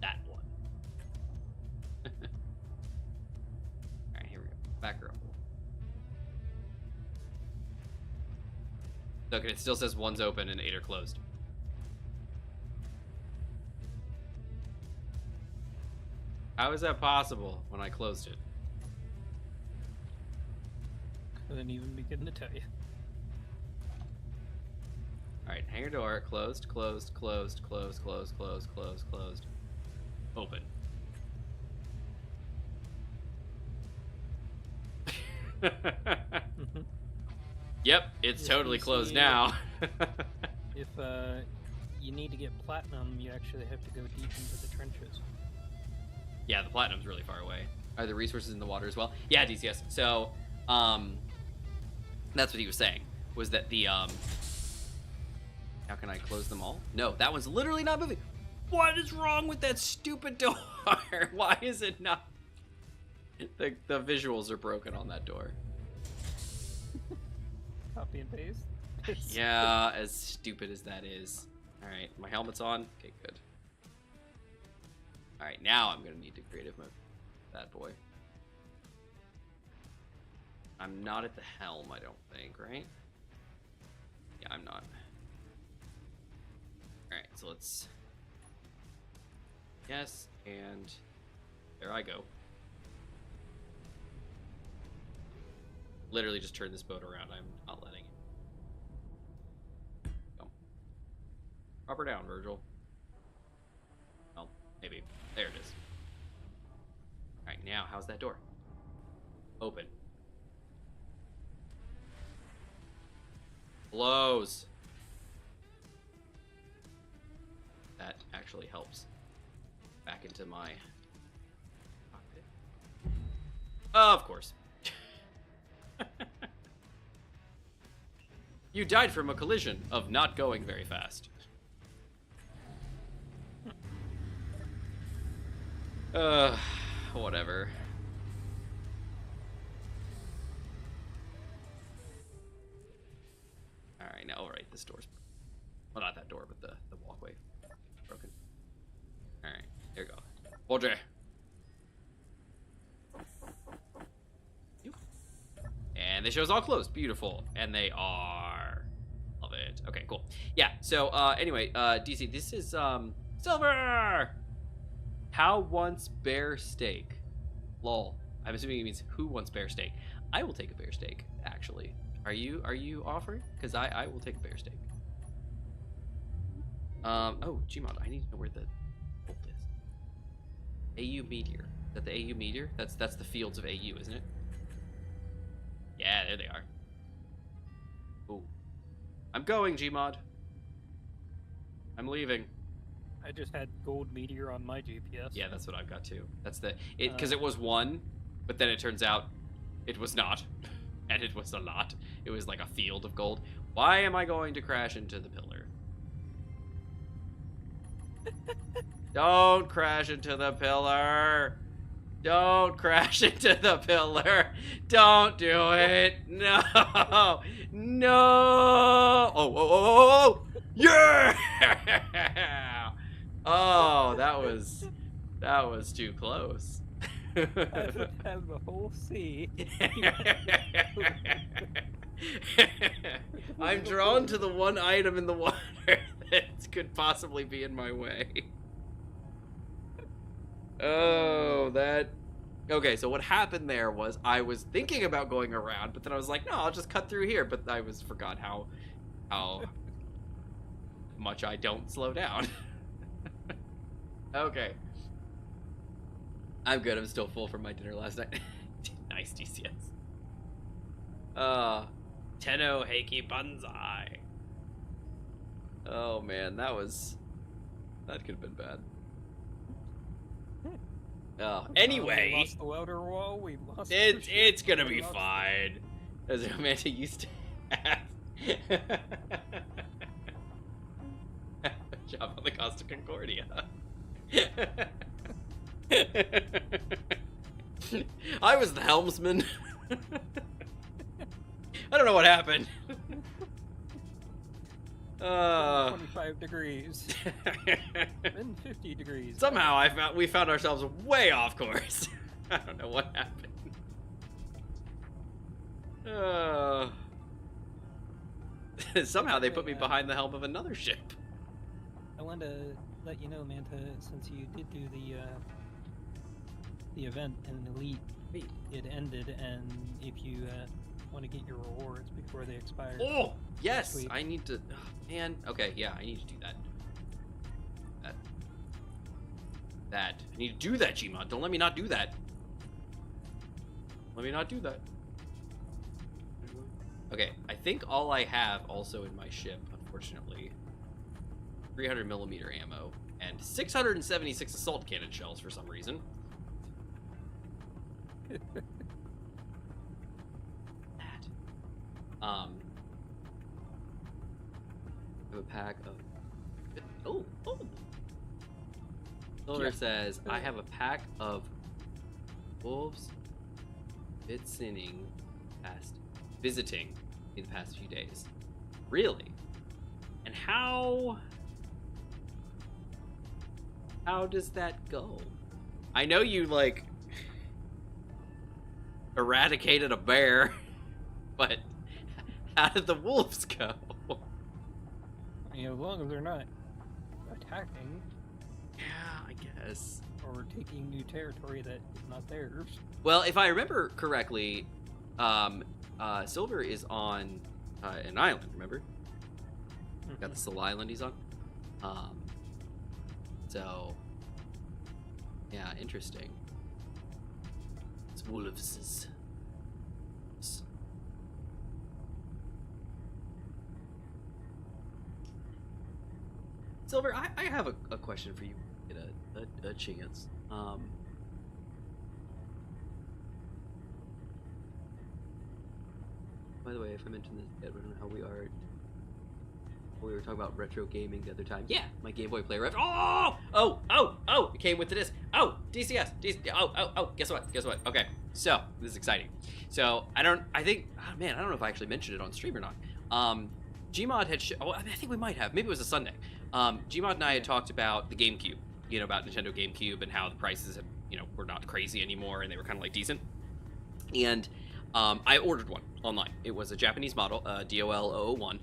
That one. Alright, here we go. Back her up. Look, it still says one's open and 8 are closed. How is that possible when I closed it? Couldn't even begin to tell you. Alright, hangar door, closed, closed, closed, closed, closed, closed, closed, closed. Open. Yep, it's totally closed now. If you need to get platinum, you actually have to go deep into the trenches. Yeah, the platinum's really far away. Are the resources in the water as well? Yeah, DCS. So, that's what he was saying, was that the, how can I close them all? No, that one's literally not moving. What is wrong with that stupid door? Why is it not? The visuals are broken on that door. Copy and paste. Yeah, as stupid as that is. Alright, my helmet's on. Okay, good. Alright, now I'm gonna need to creative mode that boy. I'm not at the helm, I don't think, right? Yeah, I'm not. Alright, so let's... Yes, and there I go. literally just turn this boat around. I'm not letting it. Go. Drop her down, Virgil. Well, maybe. There it is. Alright, now, how's that door? Open. Close. That actually helps. Back into my cockpit. Of course. You died from a collision of not going very fast. Whatever. Alright, now, alright, this door's... Well, not that door, but the walkway. Broken. Alright, here we go. Roger. And they show us all closed. Beautiful. And they are. Love it. Okay, cool. Yeah, so, anyway, DC, this is, Silver! How wants bear steak? Lol. I'm assuming it means who wants bear steak. I will take a bear steak, actually. Are you offering? Because I will take a bear steak. Oh, Gmod, I need to know where the bolt is. AU Meteor. Is that the AU Meteor? That's the fields of AU, isn't it? Yeah, there they are. Ooh. I'm going, Gmod. I'm leaving. I just had gold meteor on my GPS. Yeah, that's what I've got too. That's the because it was one, but then it turns out it was not, and it was a lot. It was like a field of gold. Why am I going to crash into the pillar? Don't crash into the pillar. Don't crash into the pillar. Don't do it. No. No. Oh. Yeah. Oh, that was too close. I would have the whole sea. I'm drawn to the one item in the water that could possibly be in my way. Oh, that... Okay, so what happened there was I was thinking about going around, but then I was like, no, I'll just cut through here. But I forgot how much I don't slow down. Okay. I'm good. I'm still full from my dinner last night. Nice DCS. Tenno Heiki Banzai. Oh man, that could have been bad. Oh, anyway, we lost the outer wall. We lost. It's gonna be fine. As Amanda used to have. Good job on the Costa Concordia. I was the helmsman. I don't know what happened. 25 degrees. Then 50 degrees. Somehow we found ourselves way off course. I don't know what happened. Somehow they put me behind the helm of another ship. I wanted to let you know, Manta, since you did do the event in Elite, it ended, and if you want to get your rewards before they expire. Oh, yes, I need to. Oh, man, okay, yeah, I need to do that. I need to do that, Gmod. Don't let me not do that. Let me not do that. Okay, I think all I have also in my ship, unfortunately, 300mm ammo and 676 assault cannon shells for some reason. I have a pack of... Oh! Silver says, I have a pack of wolves visiting in the past few days. Really? And how does that go? I know you, like, eradicated a bear, but how did the wolves go? I mean, as long as they're not attacking. Yeah, I guess. Or taking new territory that is not theirs. Well, if I remember correctly, Silver is on an island, remember? Got this little island he's on. So, yeah, interesting. It's wolves. Silver, I have a question for you. Get a chance. By the way, if I mentioned this, I don't know how we are. We were talking about retro gaming the other time. Yeah, my Game Boy Player. Oh! It came with the disc. Oh, DCS. Oh. Guess what? Okay, so this is exciting. So I don't know if I actually mentioned it on stream or not. Gmod had. I think we might have. Maybe it was a Sunday. Gmod and I had talked about the GameCube. About Nintendo GameCube and how the prices had, were not crazy anymore and they were kind of like decent. And I ordered one online. It was a Japanese model, DOL 001.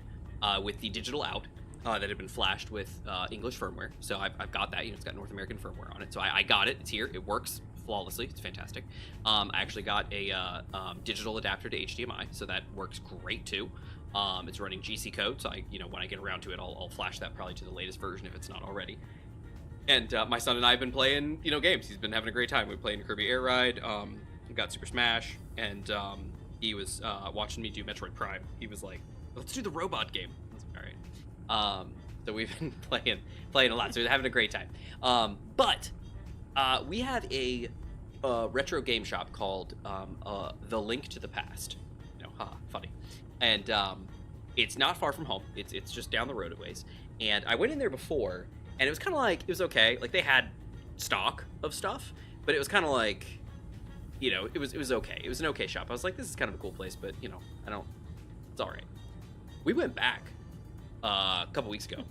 With the digital out that had been flashed with English firmware. So I've got that. It's got North American firmware on it. So I got it. It's here. It works flawlessly. It's fantastic. I actually got a digital adapter to HDMI, so that works great too. It's running GC code, so when I get around to it, I'll flash that probably to the latest version if it's not already. And my son and I have been playing, games. He's been having a great time. We're playing Kirby Air Ride. We got Super Smash, and he was watching me do Metroid Prime. He was like, let's do the robot game. I was like, all right. So we've been playing a lot. So we're having a great time. But we have a retro game shop called The Link to the Past. Funny. And it's not far from home. It's just down the road a ways. And I went in there before, and it was kind of like, it was okay. Like, they had stock of stuff, but it was kind of like, it was okay. It was an okay shop. I was like, this is kind of a cool place, but, it's all right. We went back a couple weeks ago.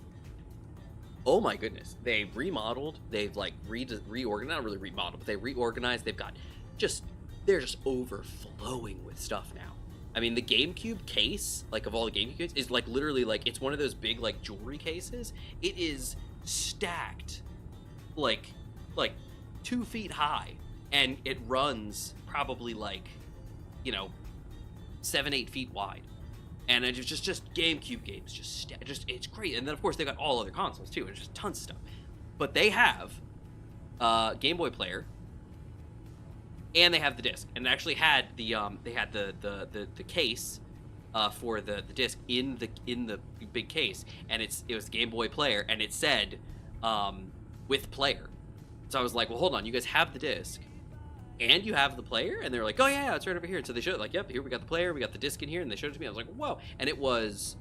Oh my goodness. They remodeled. They've like reorganized, not really remodeled, but they reorganized. They're just overflowing with stuff now. I mean, the GameCube case, like of all the GameCube cases, is like literally like, it's one of those big like jewelry cases. It is stacked like 2 feet high, and it runs probably like, 7-8 feet wide. And it's just GameCube games, just it's great. And then of course they got all other consoles too. It's just tons of stuff. But they have Game Boy Player, and they have the disc. And it actually had the case for the disc in the big case, and it was Game Boy Player, and it said with player. So I was like, well, hold on, you guys have the disc and you have the player? And they're like, oh yeah, it's right over here. And so they showed it, like, yep, here we got the player, we got the disc in here, and they showed it to me. I was like, whoa. And it was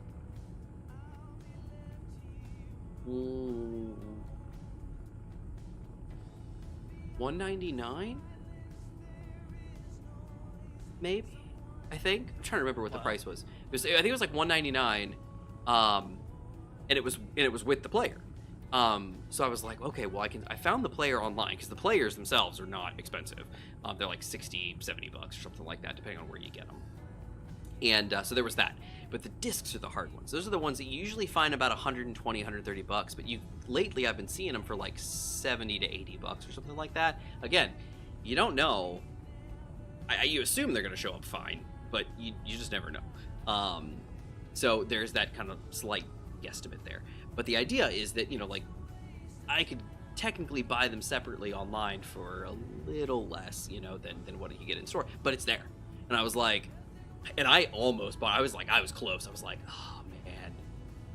$199, maybe, I think. I'm trying to remember what the price was. I think it was like $199, and it was with the player. So I was like, okay, well, I found the player online, because the players themselves are not expensive. They're like $60, $70 or something like that, depending on where you get them. And so there was that. But the discs are the hard ones. Those are the ones that you usually find about $120, $130, but lately I've been seeing them for like $70 to $80 or something like that. Again, you don't know. You assume they're going to show up fine, but you just never know. So there's that kind of slight guesstimate there. But the idea is that, like, I could technically buy them separately online for a little less, than what you get in store. But it's there. And I was like, and I almost bought, I was close. I was like, oh, man.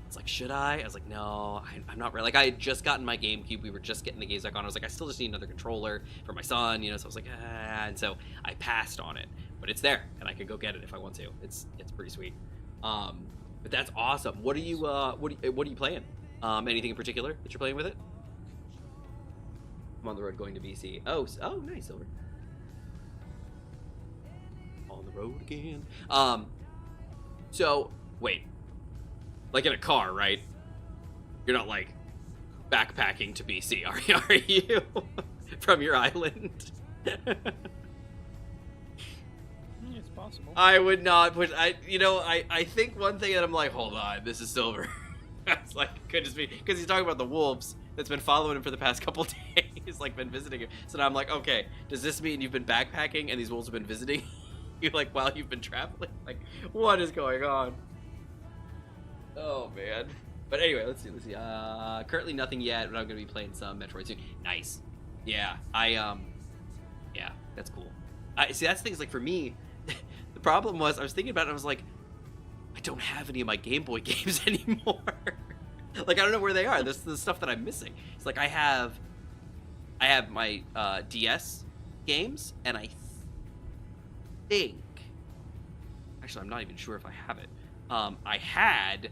It's like, should I? I was like, no, I'm not ready. Like, I had just gotten my GameCube. We were just getting the games back on. I was like, I still just need another controller for my son, so I was like, ah. And so I passed on it. But it's there, and I could go get it if I want to. It's pretty sweet. But that's awesome. What are you playing? Anything in particular that you're playing with it? I'm on the road going to BC. Oh, nice, Silver. On the road again. So wait, like in a car, right? You're not like backpacking to BC, are you? From your island? It's possible. I would not push. I think one thing that I'm like, hold on, this is Silver. It's like, could just be because he's talking about the wolves that's been following him for the past couple days, like been visiting him. So now I'm like, okay, does this mean you've been backpacking and these wolves have been visiting you like while you've been traveling. Like, what is going on? Oh man. But anyway, let's see. Currently nothing yet, but I'm gonna be playing some Metroid soon. Nice. Yeah, yeah, that's cool. See, that's things like for me. The problem was I was thinking about it. I was like, I don't have any of my Game Boy games anymore. Like, I don't know where they are. This is the stuff that I'm missing. It's like I have my DS games, and I think, actually, I'm not even sure if I have it. I had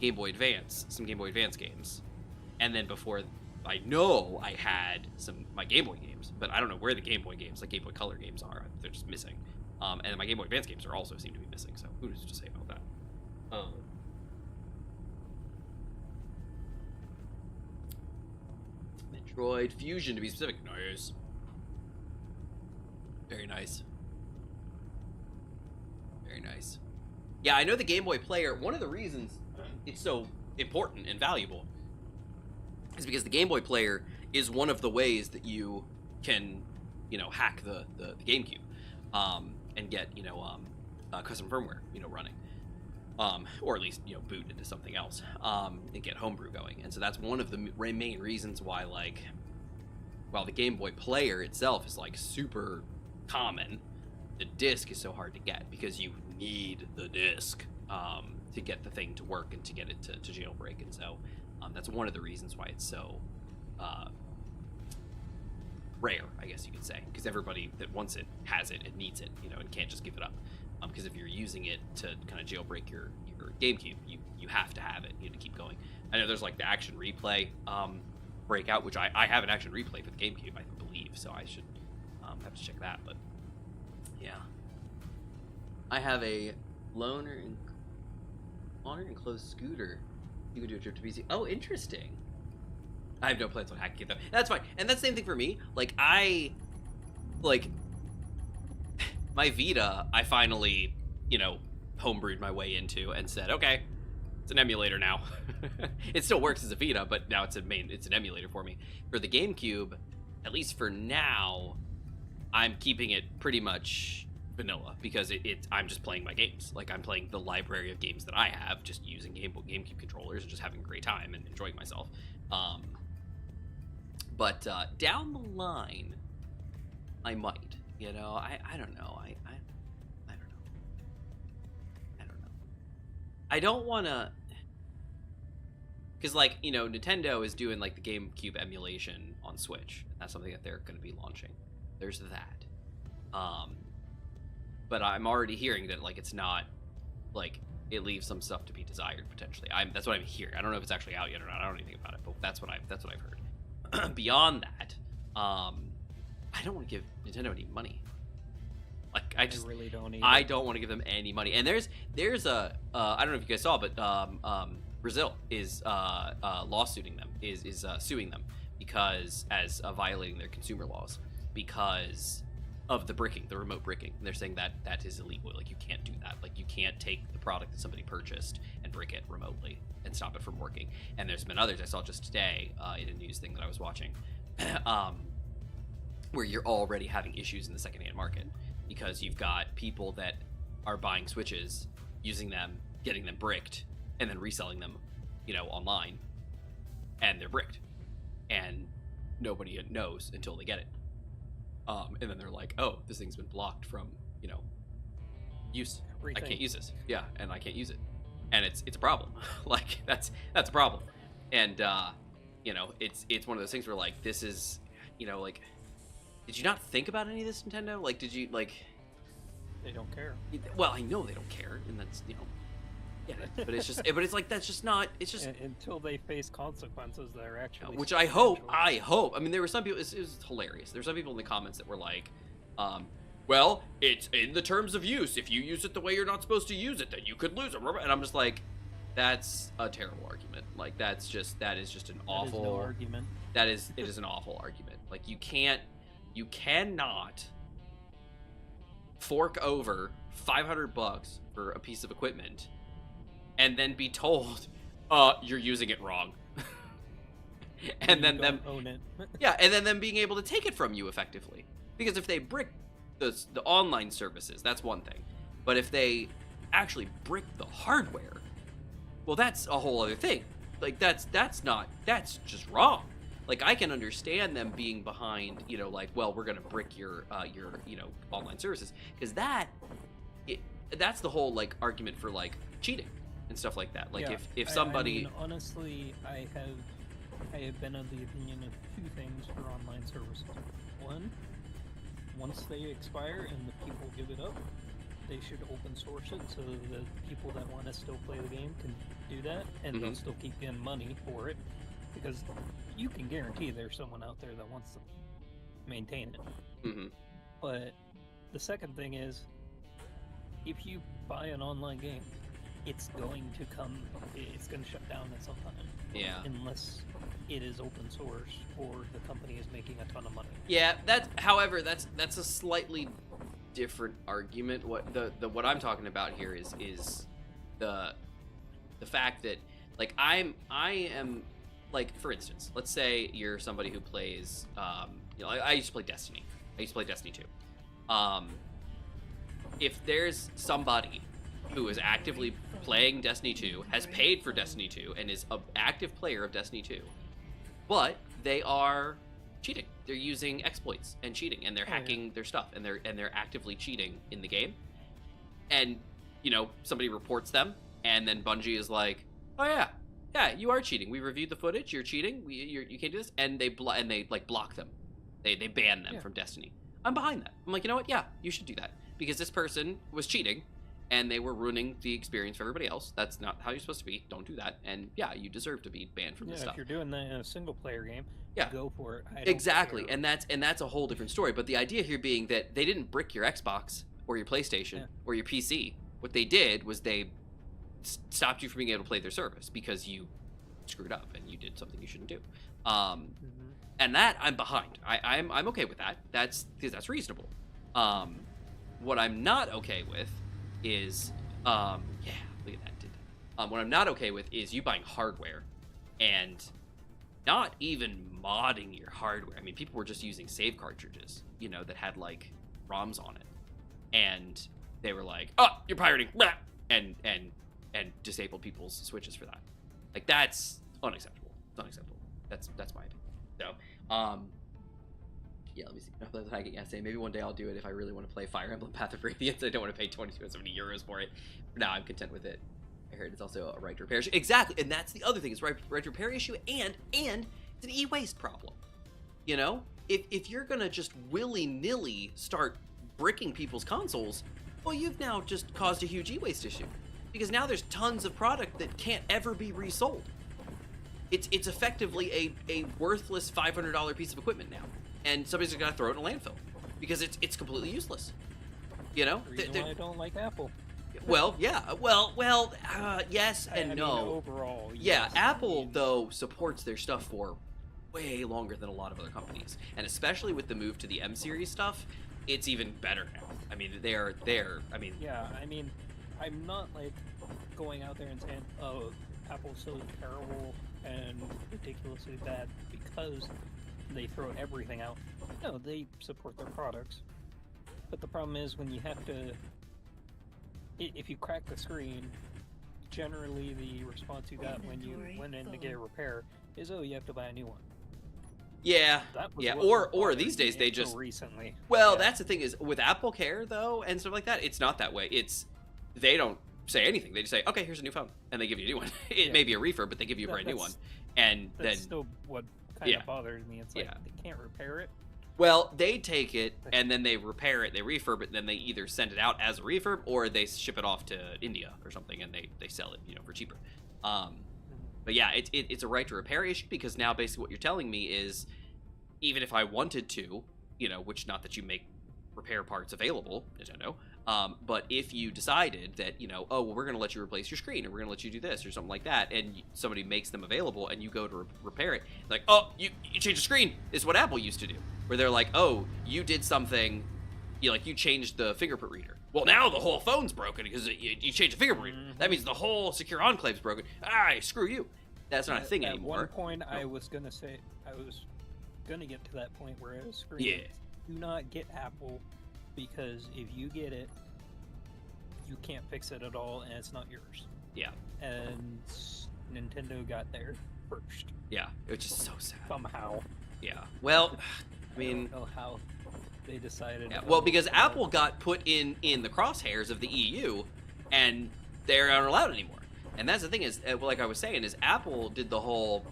Game Boy Advance, some Game Boy Advance games, and then before, I know I had my Game Boy games, but I don't know where the Game Boy games, like Game Boy Color games, are. They're just missing. And then my Game Boy Advance games are also seem to be missing. So who's to say about that? Metroid Fusion, to be specific. Nice. Very nice. Very nice. Yeah, I know the Game Boy Player, one of the reasons it's so important and valuable is because the Game Boy Player is one of the ways that you can, hack the GameCube, and get, custom firmware, running. Or at least, boot into something else, and get homebrew going. And so that's one of the main reasons why, like, while the Game Boy Player itself is, like, super common, the disc is so hard to get because you need the disc, to get the thing to work and to get it to jailbreak. And so that's one of the reasons why it's so rare, I guess you could say, because everybody that wants it has it and needs it, and can't just give it up. Because if you're using it to kind of jailbreak your GameCube, you have to have it. You have to keep going. I know there's like the Action Replay breakout, which I have an Action Replay for the GameCube, I believe, so I should have to check that. But yeah, I have a loaner enclosed scooter. You can do a trip to PC. Oh, interesting. I have no plans on hacking it though. That's fine. And that's the same thing for me. Like my Vita, I finally, homebrewed my way into and said, okay, it's an emulator now. It still works as a Vita, but now it's an emulator for me. For the GameCube, at least for now, I'm keeping it pretty much vanilla because I'm just playing my games. Like, I'm playing the library of games that I have, just using GameCube controllers and just having a great time and enjoying myself. But down the line, I might. I don't know. I don't know. I don't want to, because Nintendo is doing like the GameCube emulation on Switch. That's something that they're going to be launching. There's that. But I'm already hearing that like it's not, like it leaves some stuff to be desired potentially. That's what I'm hearing. I don't know if it's actually out yet or not. I don't know anything about it, but that's what I've heard. Beyond that, I don't want to give Nintendo any money. Like, I really don't either. I don't want to give them any money. And there's a I don't know if you guys saw, but Brazil is lawsuiting them, is suing them because as violating their consumer laws because of the remote bricking. And they're saying that is illegal. Like, you can't do that. Like, you can't take the product that somebody purchased and brick it remotely and stop it from working. And there's been others I saw just today in a news thing that I was watching, where you're already having issues in the secondhand market because you've got people that are buying Switches, using them, getting them bricked, and then reselling them, online, and they're bricked, and nobody knows until they get it. And then they're like, oh, this thing's been blocked from, use. Everything. I can't use this. Yeah, and I can't use it. And it's a problem. Like, that's a problem. And, it's one of those things where, like, this is, like, did you not think about any of this, Nintendo? Like, did you, like... They don't care. Well, I know they don't care, and that's, yeah, but it's just, but it's like, that's just not, it's just... Until they face consequences that are actually... Which I hope. I mean, there were some people, it was hilarious. There were some people in the comments that were like, well, it's in the terms of use. If you use it the way you're not supposed to use it, then you could lose it. And I'm just like, that's a terrible argument. Like, that is just an awful... no argument. It is an awful argument. Like, you cannot fork over $500 for a piece of equipment and then be told, you're using it wrong. And then them own it. Yeah, and then them being able to take it from you effectively. Because if they brick the online services, that's one thing. But if they actually brick the hardware, well, that's a whole other thing. Like that's just wrong. Like I can understand them being behind, you know, like, well, we're gonna brick your you know, online services, because that's the whole like argument for like cheating and stuff like that. Like Yeah, if somebody I mean, honestly, I have been of the opinion of two things for online services. One, once they expire and the people give it up, they should open source it so that people that want to still play the game can do that, and they'll still keep getting money for it, because you can guarantee there's someone out there that wants to maintain it. But the second thing is, if you buy an online game, it's going to shut down at some time. Yeah. Unless it is open source or the company is making a ton of money. Yeah, however, that's a slightly different argument. What I'm talking about here is the fact that, like, I am, like, for instance, let's say you're somebody who plays, you know, I used to play Destiny. I used to play Destiny 2. If there's somebody who is actively playing Destiny 2, has paid for Destiny 2, and is an active player of Destiny 2, but they are cheating. They're using exploits and cheating, and they're hacking their stuff, and they're actively cheating in the game. And, you know, somebody reports them, and then Bungie is like, "Oh yeah, you are cheating. We reviewed the footage. You're cheating. You can't do this." And they like block them. They ban them from Destiny. I'm behind that. I'm like, you know what? Yeah, you should do that, because this person was cheating, and they were ruining the experience for everybody else. That's not how you're supposed to be. Don't do that. And yeah, you deserve to be banned from this stuff. If you're doing that in a single player game, go for it. Exactly. And that's a whole different story. But the idea here being that they didn't brick your Xbox or your PlayStation or your PC. What they did was they stopped you from being able to play their service because you screwed up and you did something you shouldn't do. And that I'm behind. I'm okay with that. Because that's reasonable. What I'm not okay with is look at that, did that. What I'm not okay with is you buying hardware and not even modding your hardware. I mean, people were just using save cartridges, you know, that had like ROMs on it, and they were like, "Oh, you're pirating," and disabled people's switches for that. Like, that's unacceptable. It's unacceptable. That's my opinion. So, yeah, let me see. That's hacking essay. Maybe one day I'll do it if I really want to play Fire Emblem Path of Radiance. I don't want to pay 22.70 euros for it. For now, I'm content with it. I heard it's also a right to repair issue. Exactly, and that's the other thing. It's right to repair issue, and it's an e-waste problem. You know, if you're gonna just willy-nilly start bricking people's consoles, well, you've now just caused a huge e-waste issue, because now there's tons of product that can't ever be resold. It's effectively a worthless $500 piece of equipment now. And somebody's got to throw it in a landfill because it's completely useless. You know? The reason why I don't like Apple. Well, yeah. Yes and no. I mean, overall, yes. Yeah, Apple, though, supports their stuff for way longer than a lot of other companies. And especially with the move to the M series stuff, it's even better now. I mean, they're I mean... Yeah, I mean, I'm not, like, going out there and saying, "Oh, Apple's so terrible and ridiculously bad because they throw everything out." No, they support their products. But the problem is when you have to... If you crack the screen, generally the response you got when you went in to get a repair is, "Oh, you have to buy a new one." Yeah, or these days they just... Recently. Well, that's the thing is, with Apple Care, though, and stuff like that, it's not that way. They don't say anything. They just say, "Okay, here's a new phone," and they give you a new one. It may be a refurb, but they give you a brand new one. And that's then still what kind of bothers me. It's like they can't repair it. Well, they take it and then they repair it, they refurb it, and then they either send it out as a refurb or they ship it off to India or something and they sell it, you know, for cheaper. But yeah, it's a right to repair issue, because now basically what you're telling me is, even if I wanted to, you know, which, not that you make repair parts available, Nintendo, but if you decided that, you know, "Oh, well, we're going to let you replace your screen, or we're going to let you do this," or something like that, and somebody makes them available and you go to repair it, like, "Oh, you changed the screen," is what Apple used to do, where they're like, "Oh, you did something, you changed the fingerprint reader. Well, now the whole phone's broken because you changed the fingerprint reader. That means the whole secure enclave's broken. Screw you." That's not a thing anymore. At one point, I was going to get to that point where I was screaming, "Do not get Apple because if you get it, you can't fix it at all, and it's not yours. Yeah. And Nintendo got there first. Yeah. Which is so sad. Somehow. Yeah. Well, I I mean, don't know how they decided. yeah, well, because Apple got put in the crosshairs of the EU, and they're not allowed anymore. And that's the thing is, like I was saying, is Apple did the whole,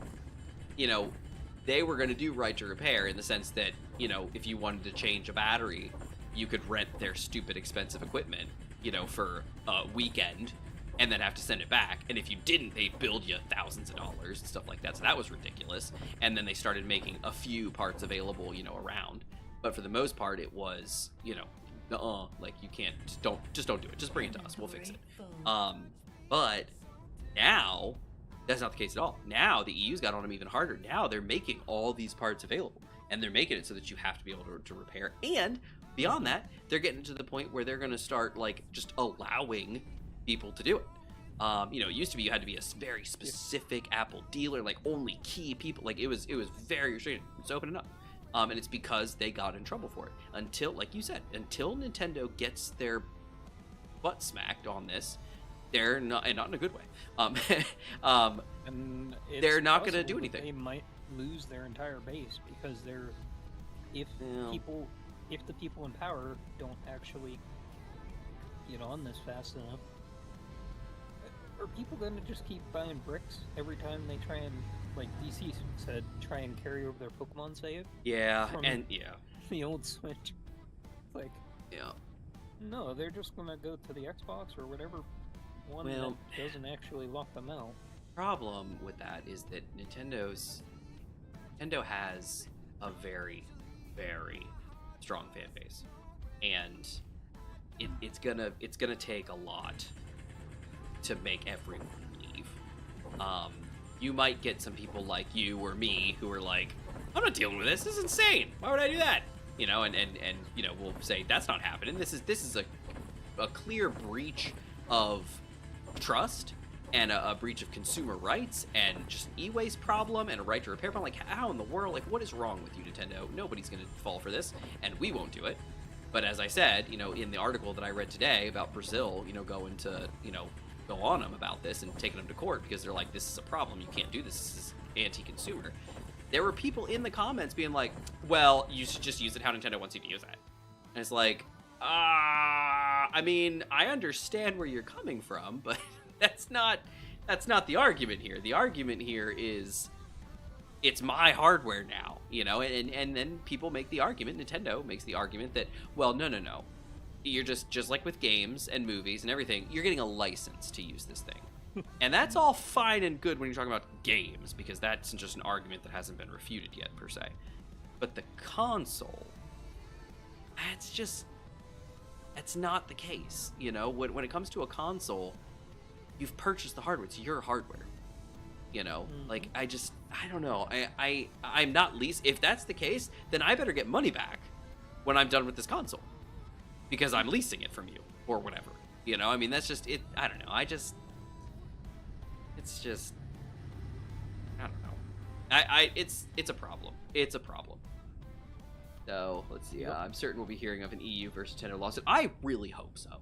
you know, they were going to do right to repair in the sense that, you know, if you wanted to change a battery, you could rent their stupid expensive equipment, you know, for a weekend, and then have to send it back. And if you didn't, they'd bill you thousands of dollars and stuff like that. So that was ridiculous. And then they started making a few parts available, you know, around. But for the most part, it was, you know, like you can't, just don't do it. Just bring it to us. We'll fix it. But now that's not the case at all. Now the EU's got on them even harder. Now they're making all these parts available, and they're making it so that you have to be able to repair. And beyond that, they're getting to the point where they're going to start like just allowing people to do it. You know, it used to be you had to be a very specific Apple dealer, like only key people. Like it was very restricted. It's opening up. And it's because they got in trouble for it. Until, like you said, until Nintendo gets their butt smacked on this, they're not, and not in a good way. And it's they're not going to possible do that anything. They might lose their entire base because if the people in power don't actually get on this fast enough, are people going to just keep buying bricks every time they try and, like DC said, try and carry over their Pokemon save? Yeah, From and yeah, the old Switch. Like, yeah. no, they're just going to go to the Xbox or whatever one Well, that doesn't actually lock them out. Problem with that is that Nintendo has a very, very strong fan base, and it's gonna take a lot to make everyone leave. You might get some people like you or me who are like, I'm not dealing with this. This is insane. Why would I do that? You know, and you know, we'll say that's not happening. This is a clear breach of trust and a breach of consumer rights and just e-waste problem and a right to repair problem. Like, how in the world? Like, what is wrong with you, Nintendo? Nobody's gonna fall for this, and we won't do it. But as I said, you know, in the article that I read today about Brazil, you know, going to, you know, go on them about this and taking them to court because they're like, this is a problem. You can't do this. This is anti-consumer. There were people in the comments being like, well, you should just use it how Nintendo wants you to use it. And it's like, I mean, I understand where you're coming from, but that's not the argument here. The argument here is it's my hardware now, you know, and then people make the argument, Nintendo makes the argument that, well, no. You're just like with games and movies and everything, you're getting a license to use this thing. And that's all fine and good when you're talking about games, because that's just an argument that hasn't been refuted yet, per se. But the console, that's not the case, you know? When it comes to a console, you've purchased the hardware. It's your hardware, you know? Mm-hmm. Like, I don't know. I'm not if that's the case, then I better get money back when I'm done with this console, because I'm leasing it from you or whatever, you know? I mean, that's just it. I don't know. It's just, I don't know. It's a problem. It's a problem. So let's see. I'm certain we'll be hearing of an EU versus Nintendo lawsuit. I really hope so,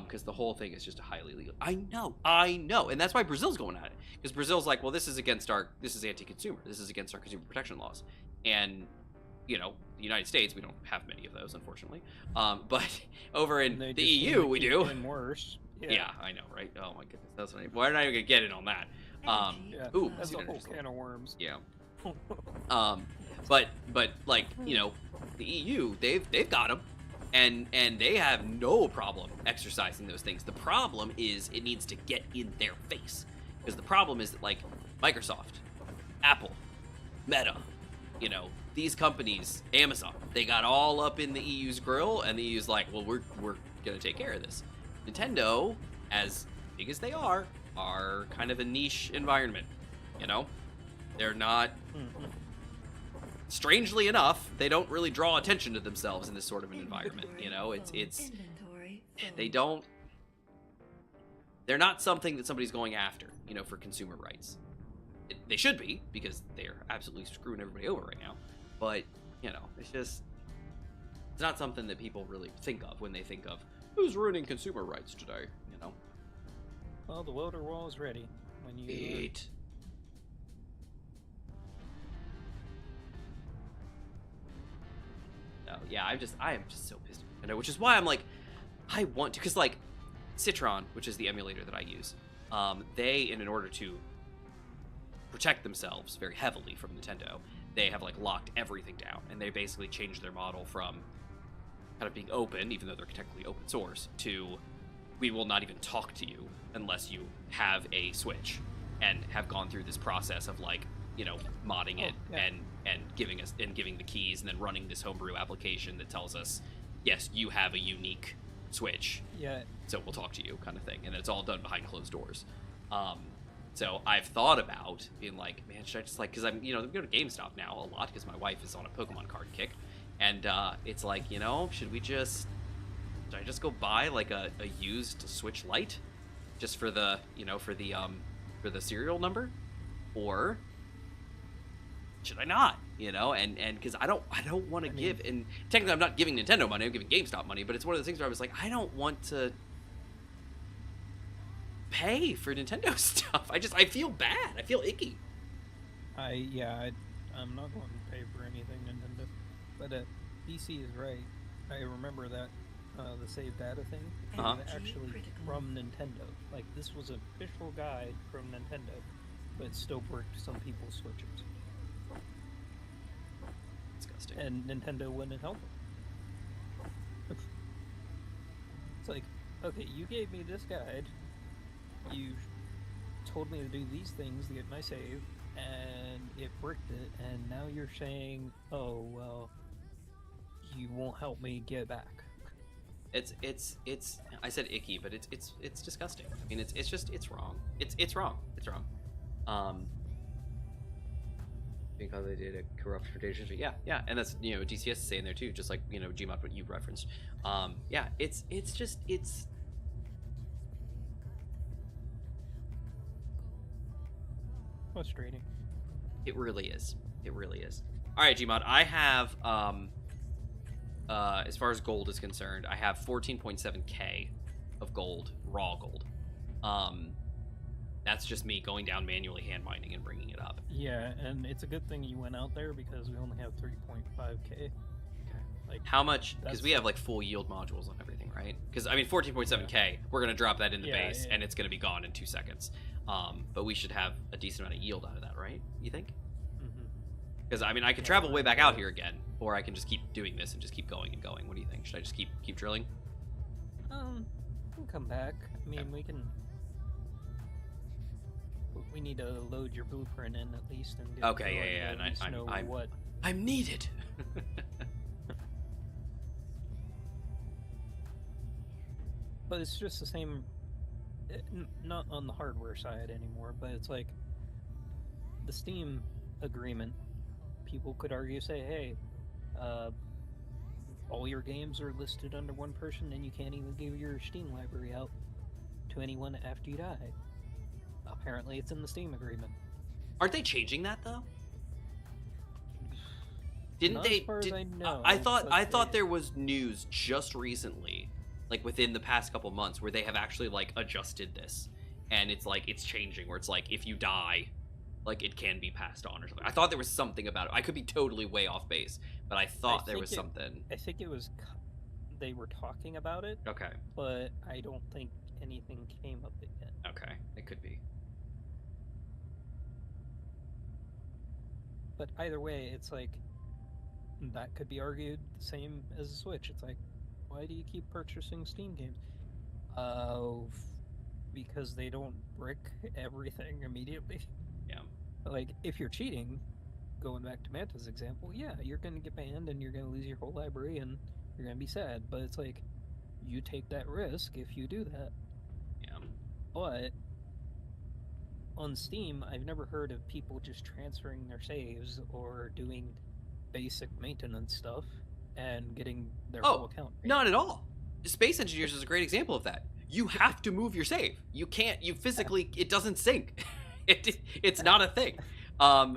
because the whole thing is just highly illegal. I know, and that's why Brazil's going at it, because Brazil's like, well, this is anti-consumer. This is against our consumer protection laws, and you know, the United States, we don't have many of those, unfortunately. But over in the EU, we do. Worse. Yeah, I know, right? Oh my goodness, that's funny. We're not even gonna get in on that. Ooh, that's a whole can of worms. Yeah. But like, you know, the EU, they've got them, and they have no problem exercising those things. The problem is it needs to get in their face, because the problem is that, like, Microsoft, Apple, Meta, you know, these companies, Amazon, they got all up in the EU's grill, and the EU's like, well, we're gonna take care of this. Nintendo, as big as they are kind of a niche environment, you know? They're not... Strangely enough, they don't really draw attention to themselves in this sort of an environment, you know? It's they don't... They're not something that somebody's going after, you know, for consumer rights. They should be, because they're absolutely screwing everybody over right now. But, you know, it's just... It's not something that people really think of when they think of who's ruining consumer rights today, you know? Well, the loader wall is ready when you. Eat. No, yeah, I am just so pissed at Nintendo, which is why I'm like, I want to, because like Citron, which is the emulator that I use, they, in order to protect themselves very heavily from Nintendo, they have like locked everything down, and they basically changed their model from kind of being open, even though they're technically open source, to we will not even talk to you unless you have a Switch and have gone through this process of like, you know, modding it and giving the keys and then running this homebrew application that tells us, yes, you have a unique Switch. Yeah. So we'll talk to you, kind of thing, and it's all done behind closed doors. So I've thought about being like, man, should I just like, because I'm, you know, I'm going to GameStop now a lot because my wife is on a Pokemon card kick, and it's like, you know, should I just go buy like a used Switch Lite just for the, you know, for the serial number, or should I not, you know? And because I don't want to give, and technically I'm not giving Nintendo money, I'm giving GameStop money, but it's one of the things where I was like, I don't want to pay for Nintendo stuff. I feel bad. I feel icky. I'm not going to pay for anything Nintendo, but DC is right. I remember that the save data thing was actually from Nintendo. Like, this was an official guide from Nintendo, but it still worked some people's Switches. Disgusting. And Nintendo wouldn't help them. It's like, okay, you gave me this guide, you told me to do these things to get my save, and it bricked it, and now you're saying, oh, well, you won't help me get back. It's I said icky, but it's disgusting. I mean, it's wrong. It's wrong. Because they did a corrupt tradition. Yeah, and that's, you know, DCS is saying there too, just like, you know, Gmod, what you referenced. Yeah, it's frustrating. It really is. All right, Gmod, I have as far as gold is concerned, I have 14.7k of gold, raw gold. That's just me going down manually hand mining and bringing it up. Yeah, and it's a good thing you went out there because we only have 3.5k. Okay. Like, how much? Because we have like full yield modules on everything, right? Because I mean, 14.7k, we're gonna drop that in the base, and it's gonna be gone in 2 seconds. But we should have a decent amount of yield out of that, right? You think? Because I mean, I could travel way back out here again, or I can just keep doing this and just keep going and going. What do you think? Should I just keep drilling? We'll come back. I mean, we can. We need to load your blueprint in at least and get okay, yeah, and I'm needed. But it's just the same, not on the hardware side anymore, but it's like the Steam agreement. People could argue, say, hey, all your games are listed under one person and you can't even give your Steam library out to anyone after you die. Apparently it's in the Steam agreement. Aren't they changing that though? Not as far as I know. I thought there was news just recently, like within the past couple months, where they have actually like adjusted this, and it's like it's changing, where it's like if you die, like it can be passed on or something. I thought there was something about it. I could be totally way off base, but I thought there was something. I think it was they were talking about it. Okay. But I don't think anything came of it yet. Okay, it could be. But either way, it's like that could be argued the same as the Switch. It's like, why do you keep purchasing Steam games? Because they don't brick everything immediately. Yeah. Like, if you're cheating, going back to Manta's example, yeah, you're going to get banned and you're going to lose your whole library and you're going to be sad. But it's like, you take that risk if you do that. Yeah. But on Steam, I've never heard of people just transferring their saves or doing basic maintenance stuff and getting their whole account. Not at all. Space Engineers is a great example of that. You have to move your save. You can't. You physically, it doesn't sync. It's not a thing.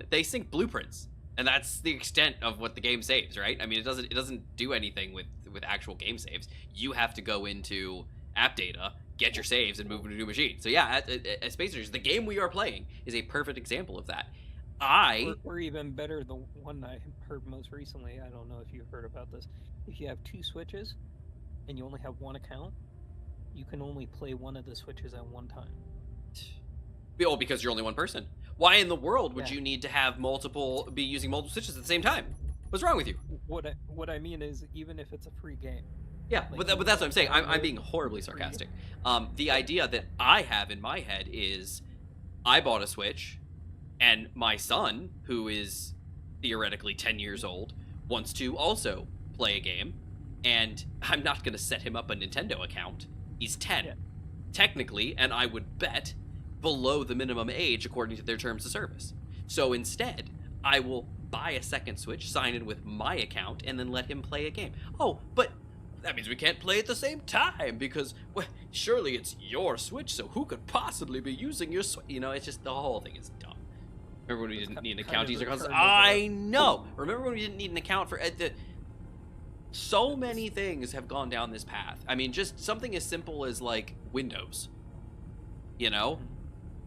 They sync blueprints. And that's the extent of what the game saves, right? I mean, it doesn't do anything with actual game saves. You have to go into app data, get your saves, and move to a new machine. So yeah, at Space Invaders, the game we are playing is a perfect example of that. Or even better, the one I heard most recently, I don't know if you've heard about this. If you have 2 switches and you only have 1 account, you can only play one of the switches at one time. Oh, because you're only one person. Why in the world would Yeah. you need to have be using multiple switches at the same time? What's wrong with you? What I mean is, even if it's a free game. Yeah, Like, but that's what I'm saying. I'm download being horribly free. sarcastic. The idea that I have in my head is I bought a Switch, and my son, who is theoretically 10 years old, wants to also play a game, and I'm not going to set him up a Nintendo account. He's 10. Yeah. Technically, and I would bet, below the minimum age according to their terms of service. So instead, I will buy a second Switch, sign in with my account, and then let him play a game. Oh, but that means we can't play at the same time because, well, surely it's your Switch, so who could possibly be using your Switch? You know, it's just, the whole thing is dumb. Remember when we didn't need an account to use our consoles? I know! Remember when we didn't need an account for... so many things have gone down this path. I mean, just something as simple as, like, Windows. You know?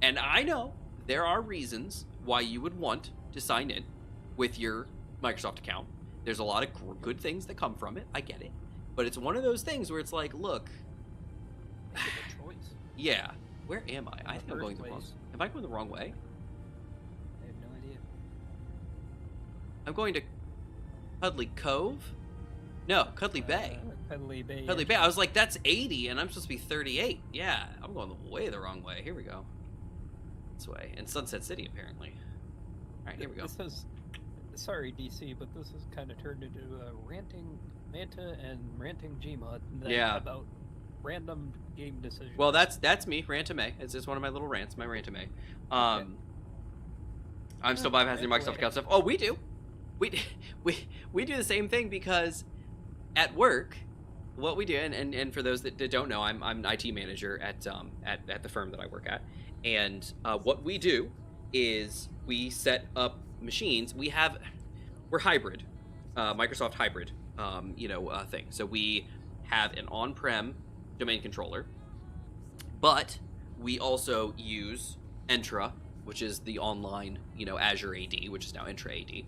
And I know there are reasons why you would want to sign in with your Microsoft account. There's a lot of good things that come from it. I get it. But it's one of those things where it's like, look... Make a choice. Yeah. Where am I? I In think the I'm going first the wrong... place. Am I going the wrong way? I have no idea. I'm going to Cuddly Cove? No, Cuddly Bay. Cuddly Bay. Cuddly Bay. I was like, that's 80, and I'm supposed to be 38. Yeah, I'm going way the wrong way. Here we go. This way. And Sunset City, apparently. Alright, here we go. This is, sorry, DC, but this has kind of turned into a ranting Manta and ranting Gmod. Yeah. About random game decisions. Well, that's me, Rant-A-May. It's just one of my little rants, my Rant-A-May. I'm still bypassing Microsoft account stuff. Oh, we do. We do the same thing because at work, what we do, and for those that don't know, I'm an IT manager at the firm that I work at, and what we do is we set up machines. We're hybrid, Microsoft hybrid, thing. So we have an on-prem domain controller, but we also use Entra, which is the online, Azure AD, which is now Entra AD,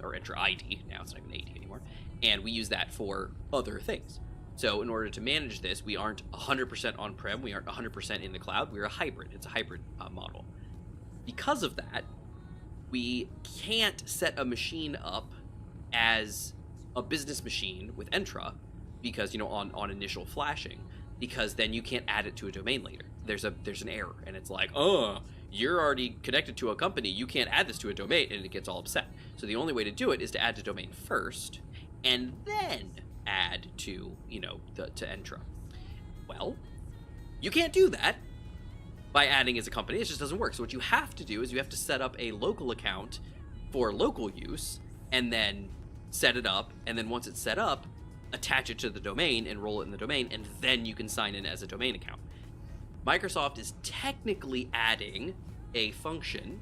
or Entra ID. Now it's not even AD anymore. And we use that for other things. So in order to manage this, we aren't 100% on-prem, we aren't 100% in the cloud, we're a hybrid. It's a hybrid model. Because of that, we can't set a machine up as a business machine with Entra, because, on initial flashing, because then you can't add it to a domain later. There's an error, and it's like, you're already connected to a company, you can't add this to a domain, and it gets all upset. So the only way to do it is to add to domain first, and then add to, to Entra. Well, you can't do that by adding as a company. It just doesn't work. So what you have to do is you have to set up a local account for local use, and then set it up, and then once it's set up, attach it to the domain, enroll it in the domain, and then you can sign in as a domain account. Microsoft is technically adding a function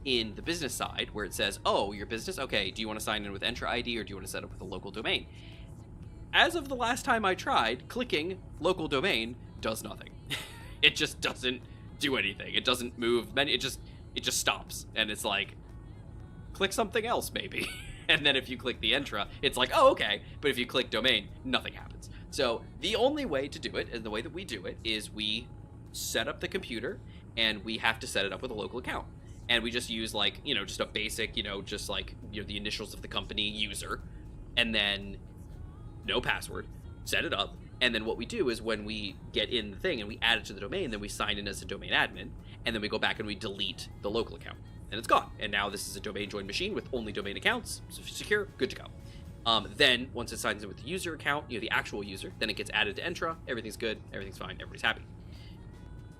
in the business side where it says, oh, your business? Okay, do you want to sign in with Entra ID or do you want to set up with a local domain? As of the last time I tried, clicking local domain does nothing. It just doesn't do anything. It doesn't move. It just stops. And it's like, click something else maybe. And then if you click the Entra, it's like, oh, okay. But if you click domain, nothing happens. So the only way to do it, and the way that we do it, is we set up the computer and we have to set it up with a local account. And we just use just a basic, the initials of the company, user, and then no password, set it up. And then what we do is when we get in the thing and we add it to the domain, then we sign in as a domain admin, and then we go back and we delete the local account. And it's gone. And now this is a domain joined machine with only domain accounts, secure, good to go. Then once it signs in with the user account, the actual user, then it gets added to Entra, everything's good, everything's fine, everybody's happy.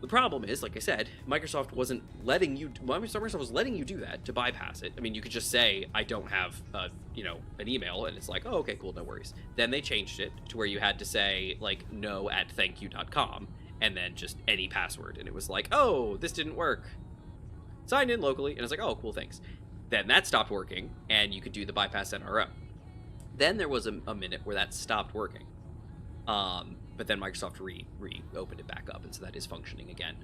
The problem is, like I said, Microsoft was letting you do that to bypass it. I mean, you could just say, I don't have, an email, and it's like, oh, okay, cool, no worries. Then they changed it to where you had to say, no@thankyou.com, and then just any password. And it was like, oh, this didn't work. Sign in locally. And it's like, oh, cool, thanks. then that stopped working, and you could do the bypass NRO. Then there was a minute where that stopped working. But then Microsoft reopened it back up, and so that is functioning again.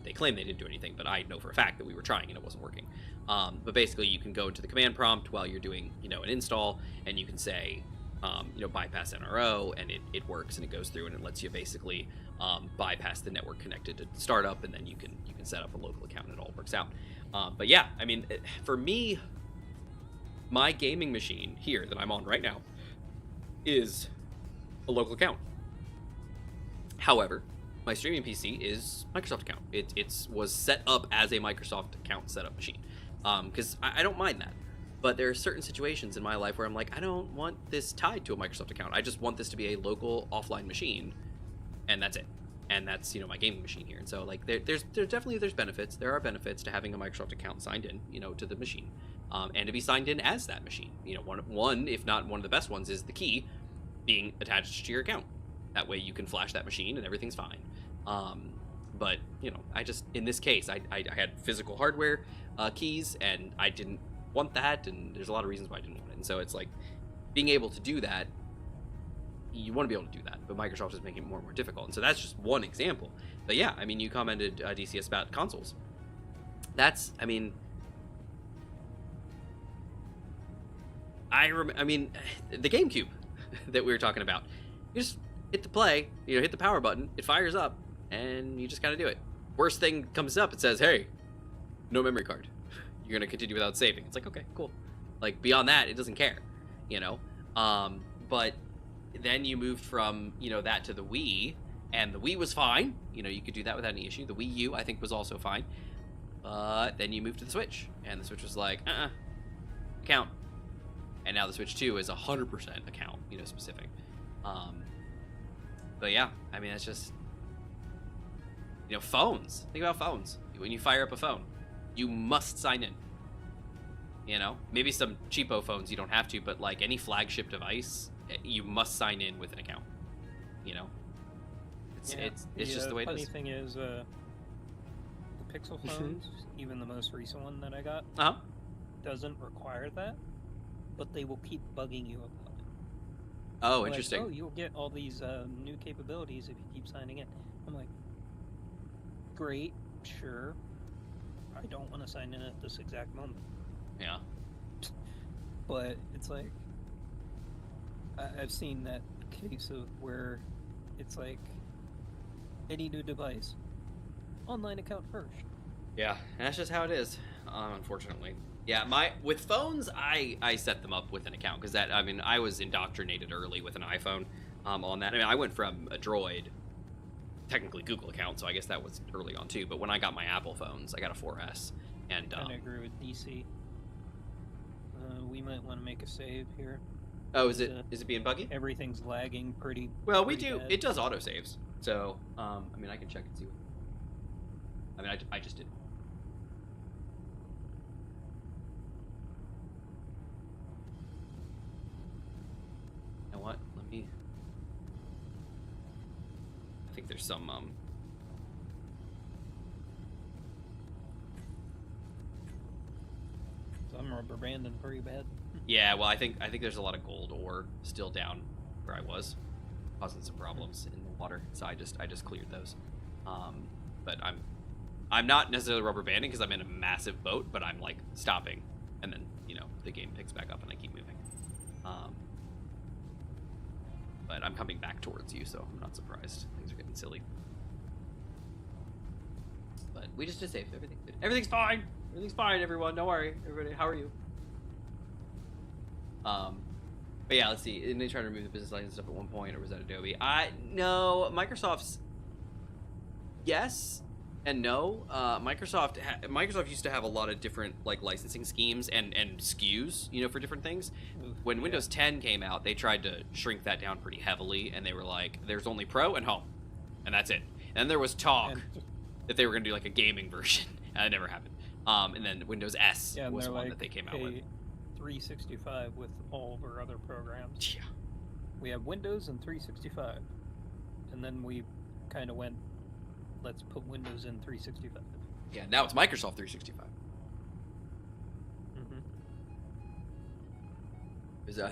They claim they didn't do anything, but I know for a fact that we were trying and it wasn't working. But basically, you can go into the command prompt while you're doing, an install, and you can say, bypass NRO, and it works, and it goes through, and it lets you basically bypass the network connected to startup, and then you can set up a local account, and it all works out. But yeah, I mean, for me, my gaming machine here that I'm on right now is a local account. However, my streaming PC is Microsoft account. It was set up as a Microsoft account setup machine, because I don't mind that. But there are certain situations in my life where I'm like, I don't want this tied to a Microsoft account. I just want this to be a local offline machine, and that's it. And that's my gaming machine here. And so like there's benefits. There are benefits to having a Microsoft account signed in, to the machine, and to be signed in as that machine. One if not one of the best ones is the key being attached to your account. That way you can flash that machine and everything's fine. But I just, in this case, I had physical hardware keys, and I didn't want that, and there's a lot of reasons why I didn't want it. And so it's like, being able to do that, you want to be able to do that, but Microsoft is making it more and more difficult. And so that's just one example. But yeah, I mean, you commented, DCS, about consoles. That's, I mean, the GameCube that we were talking about. You just hit the play, hit the power button, it fires up, and you just gotta do it. Worst thing comes up, it says, hey, no memory card. You're gonna continue without saving. It's like, okay, cool. Like, beyond that, it doesn't care, But then you moved from, that to the Wii, and the Wii was fine. You could do that without any issue. The Wii U, I think, was also fine. But then you moved to the Switch, and the Switch was like, account. And now the Switch 2 is 100% account, specific. But yeah, I mean, it's just, phones. Think about phones. When you fire up a phone, you must sign in. Maybe some cheapo phones you don't have to, but like any flagship device, you must sign in with an account. It's just the way it is. The funny thing is, the Pixel phones, even the most recent one that I got, doesn't require that, but they will keep bugging you about it. Oh, like, interesting. Oh, you'll get all these new capabilities if you keep signing in. I'm like, great, sure. I don't want to sign in at this exact moment. Yeah. But it's like, I've seen that case of where it's like, any new device, online account first. Yeah, that's just how it is, unfortunately. Yeah, with phones, I set them up with an account, because I was indoctrinated early with an iPhone on that. I mean, I went from a Droid, technically Google account, so I guess that was early on too. But when I got my Apple phones, I got a 4S, and I agree with DC. We might want to make a save here. Oh, is it being buggy? Everything's lagging pretty. Well, pretty bad. It does autosaves, so I mean, I can check and see. I just did. You know what? I think there's some I'm rubber banding pretty bad. Yeah, well, I think there's a lot of gold ore still down where I was, causing some problems in the water. So I just cleared those. But I'm not necessarily rubber banding because I'm in a massive boat, but I'm like stopping, and then the game picks back up and I keep moving. But I'm coming back towards you, so I'm not surprised. Things are getting silly. But we just saved everything. Everything's fine. Everything's fine, everyone. Don't worry. Everybody, how are you? But yeah, let's see. Didn't they try to remove the business license stuff at one point, or was that Adobe? No. Microsoft's yes and no. Microsoft used to have a lot of different like licensing schemes and SKUs, for different things. When Windows 10 came out, they tried to shrink that down pretty heavily, and they were like, "There's only Pro and Home, and that's it." And there was talk that they were going to do like a gaming version, and it never happened. And then Windows S was one that they came out with. 365 with all of our other programs. Yeah. We have Windows and 365, and then we kind of went, let's put Windows in 365. Yeah, now it's Microsoft 365.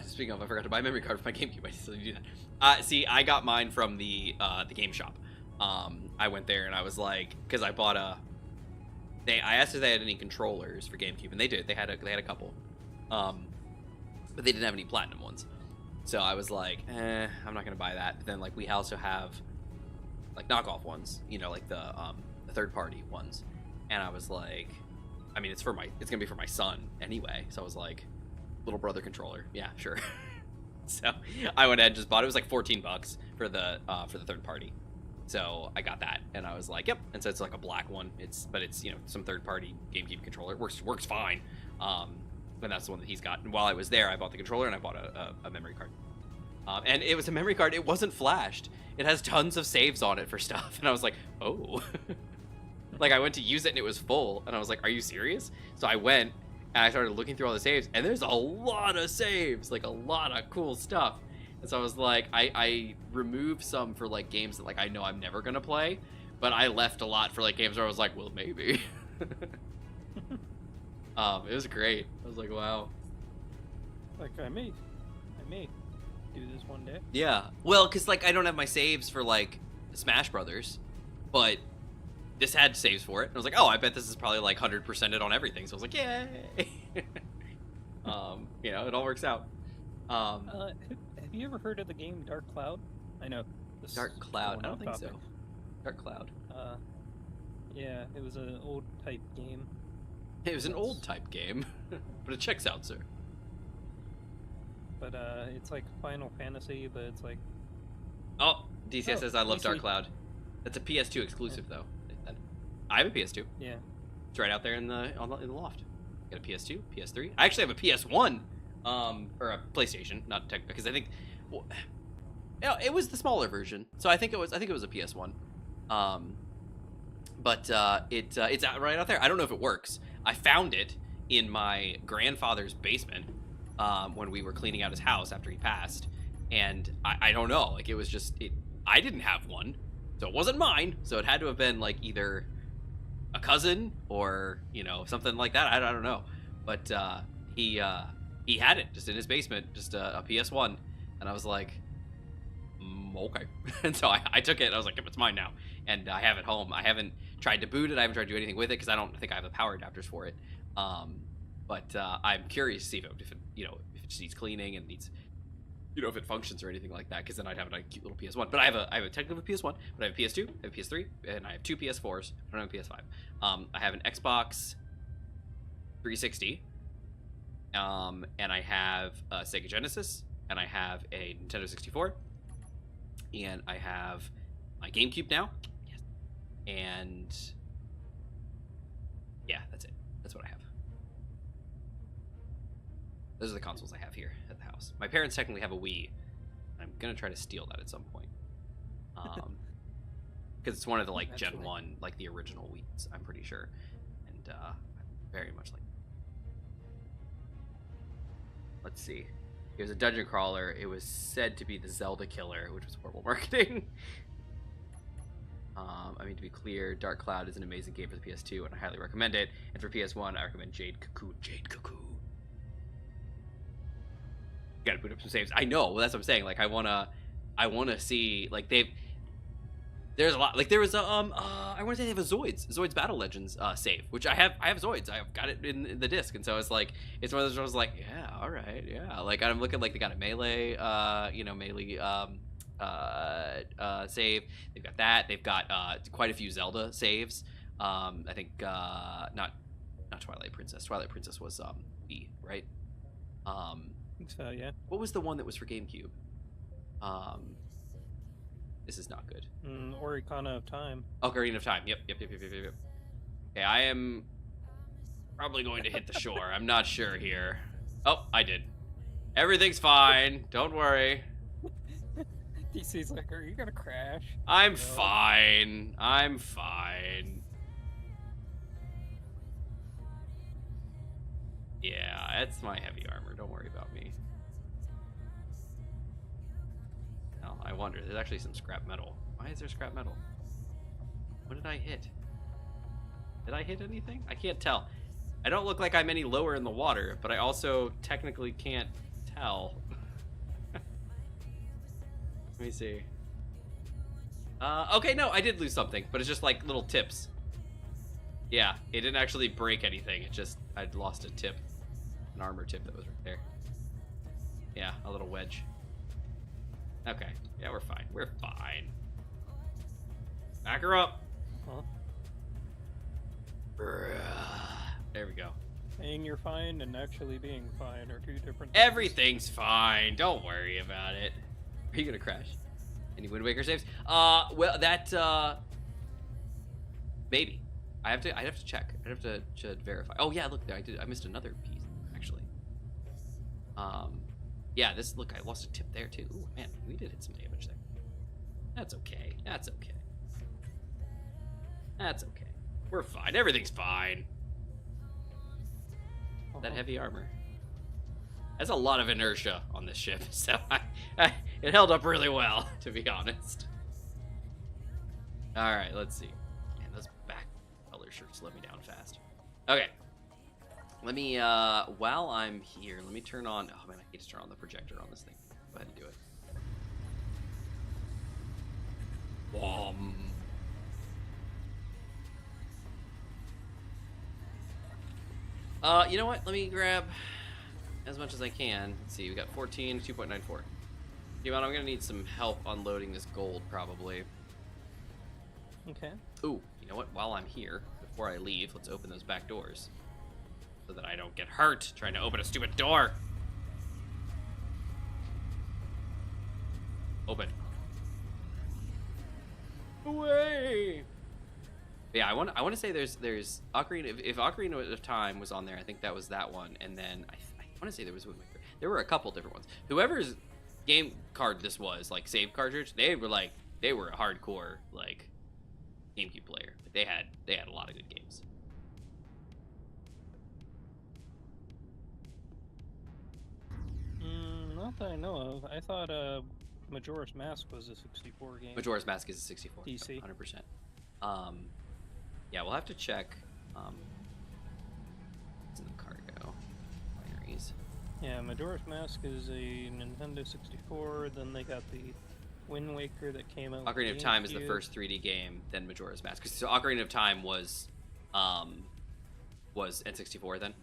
Speaking of, I forgot to buy a memory card for my GameCube. I still need to do that. See, I got mine from the game shop. I went there and I was like, because I bought I asked if they had any controllers for GameCube, and they did. They had a couple, but they didn't have any platinum ones. So I was like, I'm not gonna buy that. But then like we also have like knockoff ones, you know, like the third party ones. And I was like, I mean, it's gonna be for my son anyway. So I was like, little brother controller, yeah, sure. So I went ahead and just bought it. It was like $14 for the third party. So I got that, and I was like, yep. And so it's like a black one. But it's you know, some third party GameCube controller. It works fine. And that's the one that he's got. And while I was there, I bought the controller and I bought a memory card. And it was a memory card. It wasn't flashed. It has tons of saves on it for stuff. And I was like, oh. Like, I went to use it and it was full. And I was like, are you serious? So I went and I started looking through all the saves. And there's a lot of saves. Like, a lot of cool stuff. And so I was like, I removed some for, like, games that, like, I know I'm never going to play. But I left a lot for, like, games where I was like, well, maybe. It was great. I was like, wow. Like, I may do this one day. Yeah. Well, because, like, I don't have my saves for, like, Smash Brothers. But this had saves for it. And I was like, oh, I bet this is probably, like, 100%ed on everything. So I was like, yay! You know, it all works out. Have you ever heard of the game Dark Cloud? I know. Dark Cloud? I don't think so. Dark Cloud. Yeah, it was an old type game. It was an old type game, but it checks out, sir. But it's like Final Fantasy, but it's like... Oh, DCS says I love PC. Dark Cloud. That's a PS2 exclusive, though. I have a PS2. Yeah. It's right out there in the loft. Got a PS2, PS3. I actually have a PS1, or a PlayStation, not tech, because I think, well, you know, it was the smaller version, so I think it was a PS1. But it's out right out there. I don't know if it works. I found it in my grandfather's basement when we were cleaning out his house after he passed, and I don't know. Like, it was just I didn't have one, so it wasn't mine. So it had to have been like either a cousin or, you know, something like that. I don't know. But he had it just in his basement, just a PS1, and I was like, okay. And so I took it and I was like, yep, it's mine now. And I have it home. I haven't tried to boot it. I haven't tried to do anything with it because I don't think I have the power adapters for it. But I'm curious to see if it, you know, if it just needs cleaning and needs, you know, if it functions or anything like that. Because then I'd have a cute little PS1. But I have a technical PS1, but I have a PS2, I have a PS3, and I have 2 PS4s. I don't have a PS5. I have an Xbox 360, and I have a Sega Genesis, and I have a Nintendo 64, and I have my GameCube now. Yes. And yeah, that's it. That's what I have. Those are the consoles I have here at the house. My parents technically have a Wii. I'm gonna try to steal that at some point. Because it's one of the, like, Gen 1, like the original Wii's, I'm pretty sure. And I very much like. Let's see. It was a dungeon crawler. It was said to be the Zelda killer, which was horrible marketing. I mean, to be clear, Dark Cloud is an amazing game for the PS2, and I highly recommend it. And for PS1, I recommend Jade Cocoon. Jade Cocoon. You gotta boot up some saves. I know. Well, that's what I'm saying. Like, I wanna see, like, there's a lot. Like, there was a I want to say they have a Zoids Battle Legends save, which I have Zoids. I've got it in the disc, and so it's like, it's one of those where I was like, yeah, all right, yeah. Like, I'm looking, like, they got a melee, save. They've got that. They've got quite a few Zelda saves. I think not Twilight Princess. Twilight Princess was B, right? I think so, yeah. What was the one that was for GameCube? This is not good. Ocarina of Time. Ocarina of Time. Yep. Okay, I am probably going to hit the shore. I'm not sure here. Oh, I did. Everything's fine. Don't worry. DC's like, are you gonna crash? I'm No. fine. I'm fine. Yeah, that's my heavy armor. Don't worry about me. Oh, I wonder. There's actually some scrap metal. Why is there scrap metal? What did I hit? Did I hit anything? I can't tell. I don't look like I'm any lower in the water, but I also technically can't hell? Let me see. Okay, no, I did lose something, but it's just like little tips. Yeah, it didn't actually break anything. It just, I'd lost a tip. An armor tip that was right there. Yeah, a little wedge. Okay, yeah, we're fine. We're fine. Back her up. Huh? There we go. Saying you're fine and actually being fine are two different things. Everything's fine. Don't worry about it. Are you gonna crash? Any Wind Waker saves? Well, that maybe. I'd have to check. I'd have to verify. Oh yeah, look there. I missed another piece actually. Yeah, look, I lost a tip there too. Ooh, man, we did hit some damage there. That's okay. That's okay. That's okay. We're fine. Everything's fine. That heavy armor. That's a lot of inertia on this ship, so it held up really well, to be honest. All right, let's see. Man, those back color shirts let me down fast. Okay. Let me, while I'm here, let me turn on, oh man, I hate to turn on the projector on this thing. Go ahead and do it. You know what? Let me grab as much as I can. Let's see, we got 14, 2.94. You know what? I'm gonna need some help unloading this gold, probably. Okay. Ooh, you know what? While I'm here, before I leave, let's open those back doors. So that I don't get hurt trying to open a stupid door. Open. Away! Yeah, I want to say there's Ocarina. If Ocarina of Time was on there, I think that was that one. And then I want to say there was Wind Waker. There were a couple different ones. Whoever's game card this was, like save cartridge, they were a hardcore like GameCube player. Like, they had a lot of good games. Not that I know of. I thought Majora's Mask was a 64 game. Majora's Mask is a 64. DC. 100%. Yeah, we'll have to check. It's in the cargo. Binaries. Yeah, Majora's Mask is a Nintendo 64. Then they got the Wind Waker that came out. Ocarina of Time is the first 3D game, then Majora's Mask. So Ocarina of Time was N64 then.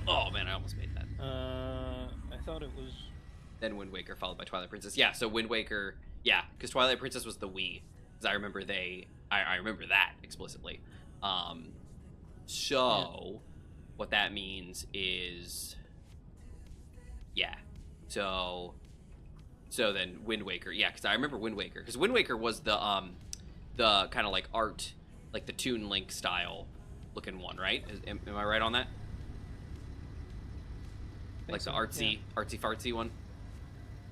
Oh man, I almost made that. I thought it was. Then Wind Waker followed by Twilight Princess. Yeah, so Wind Waker, yeah, because Twilight Princess was the Wii. Because I remember I remember that explicitly. So what that means is, yeah. So then Wind Waker, yeah, because I remember Wind Waker. Because Wind Waker was the kind of like art, like the Toon Link style looking one, right? Am I right on that? Like the artsy fartsy one.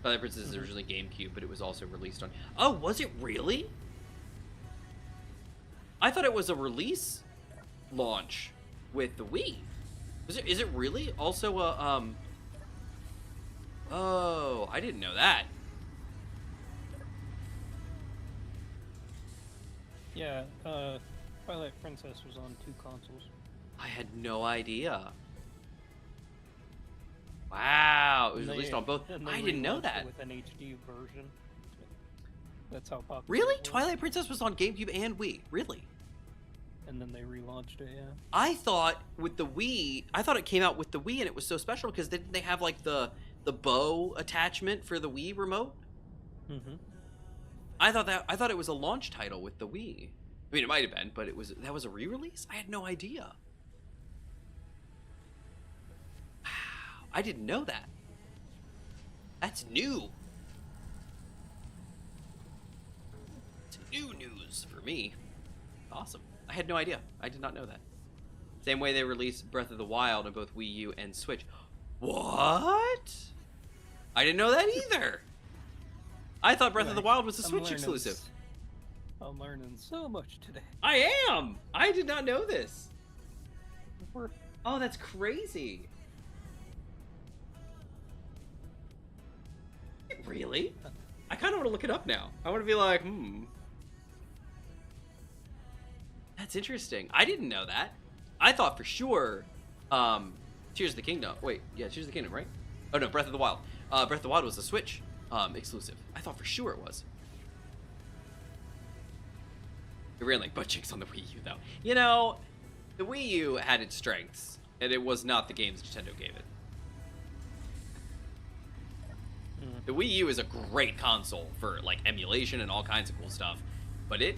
Twilight Princess is originally GameCube, but it was also released on. Oh, was it really? I thought it was a release launch with the Wii. Is it really also a Oh, I didn't know that. Yeah, Twilight Princess was on 2 consoles. I had no idea. Wow, it was released on both. I didn't know that. With an HD version. That's how popular. Really? It was. Twilight Princess was on GameCube and Wii. Really? And then they relaunched it, yeah. I thought with the Wii, I thought it came out with the Wii and it was so special because didn't they have like the bow attachment for the Wii remote? Mm-hmm. I thought it was a launch title with the Wii. I mean, it might have been, but that was a re-release? I had no idea. Wow, I didn't know that. That's new. It's new news for me. Awesome. I had no idea. I did not know that. Same way they released Breath of the Wild on both Wii U and Switch. What? I didn't know that either. I thought Breath of the Wild was a Switch exclusive. I'm learning so much today. I am! I did not know this. Oh, that's crazy. Really? I kind of want to look it up now. I want to be like, That's interesting. I didn't know that. I thought for sure, Tears of the Kingdom. Wait, yeah, Tears of the Kingdom, right? Oh no, Breath of the Wild. Breath of the Wild was a Switch exclusive. I thought for sure it was. It ran like butt cheeks on the Wii U, though. You know, the Wii U had its strengths, and it was not the games Nintendo gave it. The Wii U is a great console for like emulation and all kinds of cool stuff, but it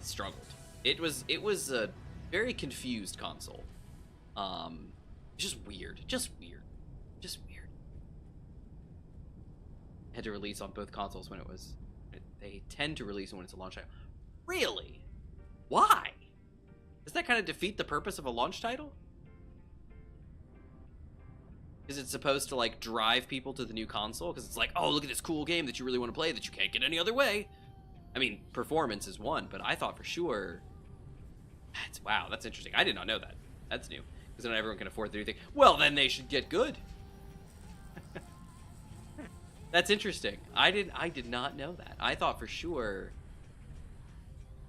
struggled. It was a very confused console. Just weird. Had to release on both consoles when it was. They tend to release when it's a launch title. Really? Why? Does that kind of defeat the purpose of a launch title? Is it supposed to like drive people to the new console? Because it's like, oh, look at this cool game that you really want to play that you can't get any other way. I mean, performance is one, but I thought for sure. Wow, that's interesting. I did not know that. That's new. Because not everyone can afford the new thing. Well, then they should get good. That's interesting. I did not know that. I thought for sure.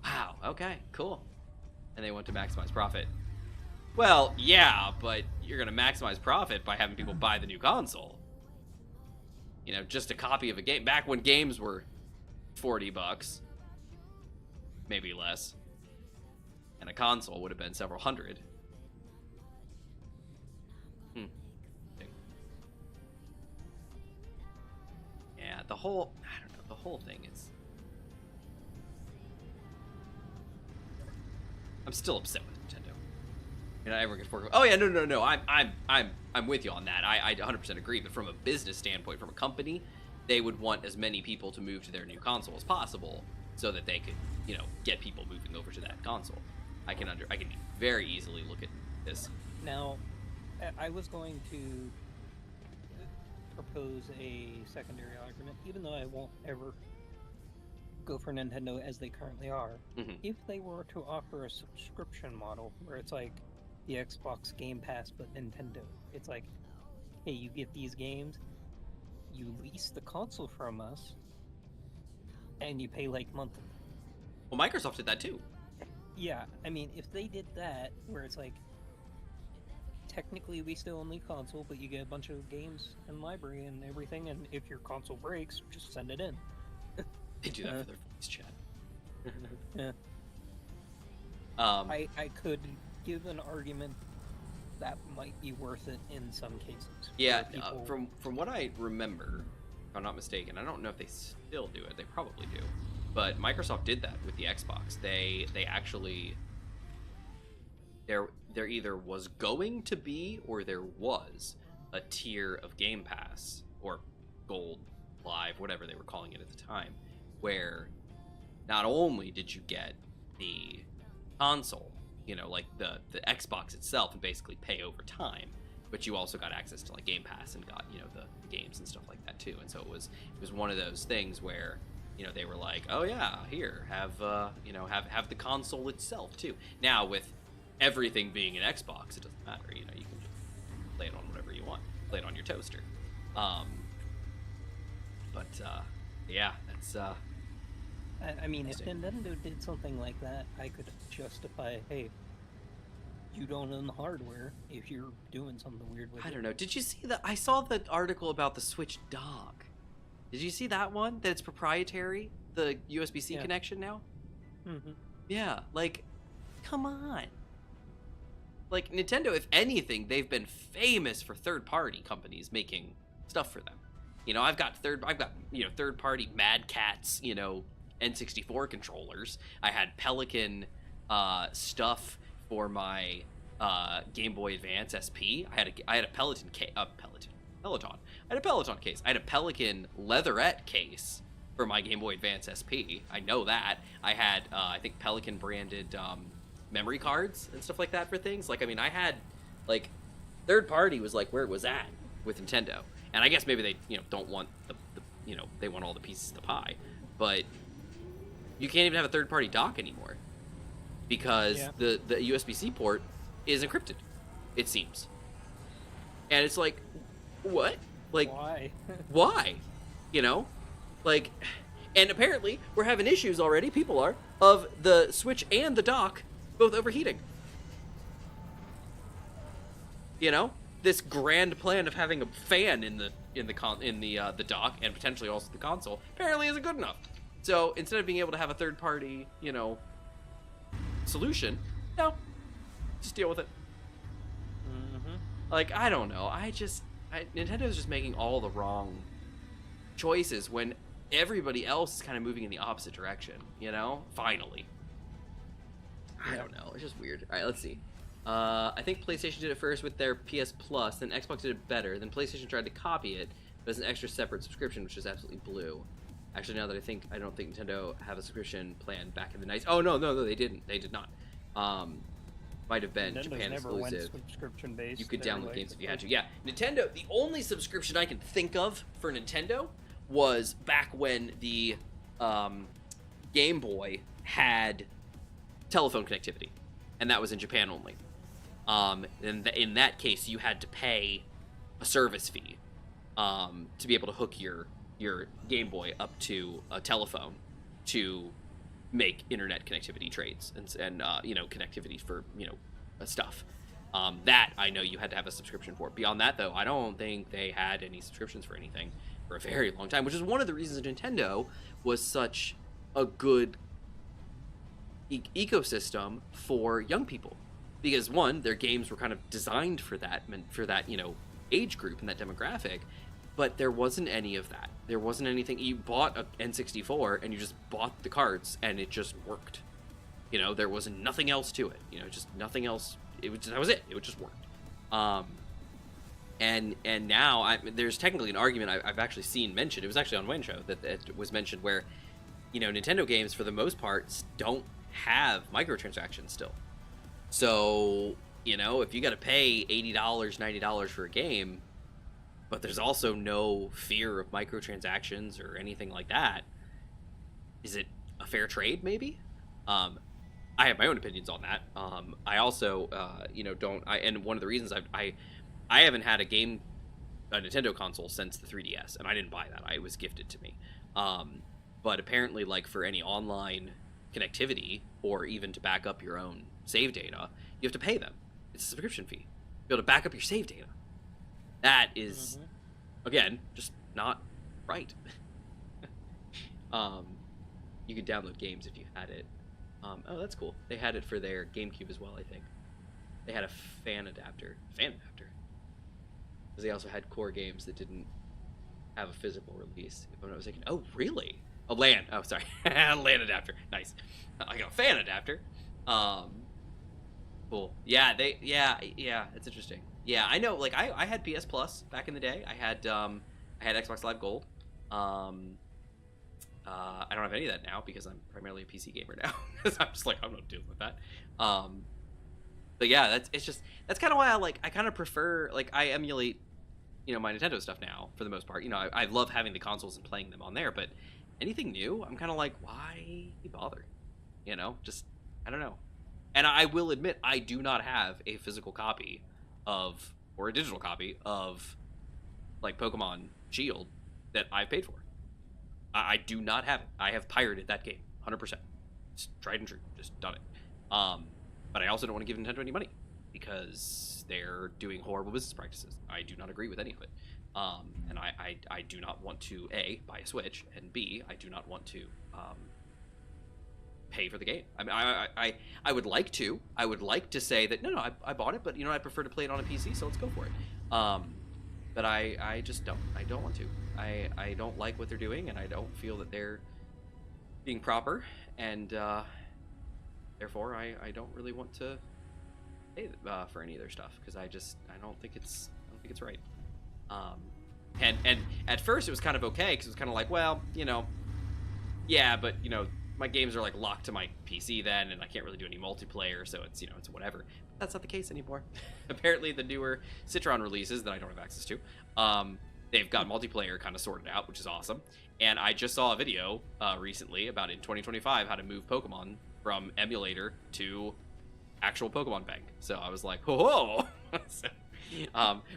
Wow. Okay. Cool. And they want to maximize profit. Well, yeah, but you're gonna maximize profit by having people buy the new console. You know, just a copy of a game. Back when games were $40, maybe less, and a console would have been several hundred. Yeah, I don't know, the whole thing is. I'm still upset with Nintendo. You're not ever gonna fork. Oh yeah, no. I'm with you on that. I 100% agree. But from a business standpoint, from a company, they would want as many people to move to their new console as possible, so that they could, you know, get people moving over to that console. I can very easily look at this. Now, I was going to propose a secondary argument, even though I won't ever go for Nintendo as they currently are. If they were to offer a subscription model where it's like the Xbox Game Pass but Nintendo, it's like, hey, you get these games, you lease the console from us, and you pay like monthly. Well, Microsoft did that too. Yeah, I mean, if they did that, where it's like, technically we still own the console, but you get a bunch of games and library and everything, and if your console breaks, just send it in. They do that for their voice chat. Yeah. I could give an argument that might be worth it in some cases. Yeah, from what I remember, if I'm not mistaken, I don't know if they still do it. They probably do. But Microsoft did that with the Xbox. They actually there either was going to be or there was a tier of Game Pass or Gold Live, whatever they were calling it at the time, where not only did you get the console, you know, like the Xbox itself, and basically pay over time, but you also got access to like Game Pass and got, you know, the games and stuff like that too. And so it was one of those things where, you know, they were like, oh yeah, here, have you know, have the console itself too. Now with everything being an Xbox, it doesn't matter. You know, you can just play it on whatever you want, play it on your toaster. Yeah, that's. I mean, if Nintendo did something like that, I could justify, hey, you don't own the hardware if you're doing something weird with it. I don't know. Did you see I saw the article about the Switch dock. Did you see that one? That it's proprietary, the USB-C connection now? Mm-hmm. Yeah, like, come on. Like, Nintendo, if anything, they've been famous for third-party companies making stuff for them. You know, I've got third-party Mad Catz, you know, N64 controllers. I had Pelican stuff for my Game Boy Advance SP. I had a Peloton case. I had a Peloton case. I had a Pelican leatherette case for my Game Boy Advance SP. I know that. I had, I think, Pelican branded memory cards and stuff like that for things. Like, I mean, I had, like, third party was like where it was at with Nintendo. And I guess maybe they, you know, don't want the you know, they want all the pieces of the pie. But you can't even have a third party dock anymore because the USB-C port is encrypted, it seems. And it's like, what? Like, why? You know? Like, and apparently we're having issues already, people are, of the Switch and the dock both overheating. You know? this grand plan of having a fan in the dock and potentially also the console apparently isn't good enough. So instead of being able to have a third party, solution, no, just deal with it. Like, I don't know. Nintendo's just making all the wrong choices when everybody else is kind of moving in the opposite direction, Finally. I don't know. It's just weird. All right, let's see. I think PlayStation did it first with their PS Plus, then Xbox did it better, then PlayStation tried to copy it, but as an extra separate subscription, which is absolutely blue. Actually, now that I don't think Nintendo have a subscription plan back in the 90s. Oh, no, they didn't. They did not. Might have been Nintendo's Japan never exclusive. Went subscription-based. You could download games if you had to. Yeah, Nintendo, the only subscription I can think of for Nintendo was back when the Game Boy had telephone connectivity, and that was in Japan only. In that case, you had to pay a service fee to be able to hook your Game Boy up to a telephone to make internet connectivity trades and connectivity for stuff. That I know you had to have a subscription for. Beyond that, though, I don't think they had any subscriptions for anything for a very long time, which is one of the reasons Nintendo was such a good ecosystem for young people, because one, their games were kind of designed for that age group and that demographic, but there wasn't any of that. There wasn't anything. You bought a N64 and you just bought the cards and it just worked. There was nothing else to it. Just nothing else. That was it. It just worked. And now there's technically an argument I've actually seen mentioned. It was actually on Wayne Show that it was mentioned where, Nintendo games for the most part don't have microtransactions still. So, if you got to pay $80, $90 for a game, but there's also no fear of microtransactions or anything like that, is it a fair trade, maybe? I have my own opinions on that. I also, and one of the reasons I haven't had a Nintendo console since the 3DS, and I didn't buy that. It was gifted to me. But apparently, like, for any online connectivity, or even to back up your own save data, you have to pay them. It's a subscription fee to be able to back up your save data. That is, again, just not right. You could download games if you had it. Oh, that's cool. They had it for their GameCube as well, I think. They had a fan adapter. Because they also had core games that didn't have a physical release, if I'm not mistaken. Oh, really? A LAN. Oh, sorry. LAN adapter. Nice. I got a fan adapter. Cool. Yeah, it's interesting. Yeah, I know, like, I had PS Plus back in the day. I had Xbox Live Gold. I don't have any of that now because I'm primarily a PC gamer now. I'm just like, I'm not dealing with that. But yeah, that's kind of why I kind of prefer, like, I emulate, my Nintendo stuff now for the most part. I love having the consoles and playing them on there, but anything new, I'm kind of like, why bother? Just, I don't know. And I will admit, I do not have a physical copy or a digital copy of, like, Pokemon Shield that I paid for. I do not have it. I have pirated that game, 100%. It's tried and true. Just done it. But I also don't want to give Nintendo any money because they're doing horrible business practices. I do not agree with any of it. And I do not want to, A, buy a Switch, and B, I do not want to pay for the game. I mean, I would like to. I would like to say that, no, I bought it, but, I prefer to play it on a PC, so let's go for it. But I just don't. I don't want to. I don't like what they're doing, and I don't feel that they're being proper, and therefore I don't really want to pay for any of their stuff because I don't think it's right. And at first it was kind of okay because it was kind of like, well, yeah, but my games are like locked to my PC then, and I can't really do any multiplayer, so it's it's whatever. But that's not the case anymore. Apparently, the newer Citron releases that I don't have access to, they've got multiplayer kind of sorted out, which is awesome. And I just saw a video recently about in 2025 how to move Pokemon from emulator to actual Pokemon Bank. So I was like, whoa. So,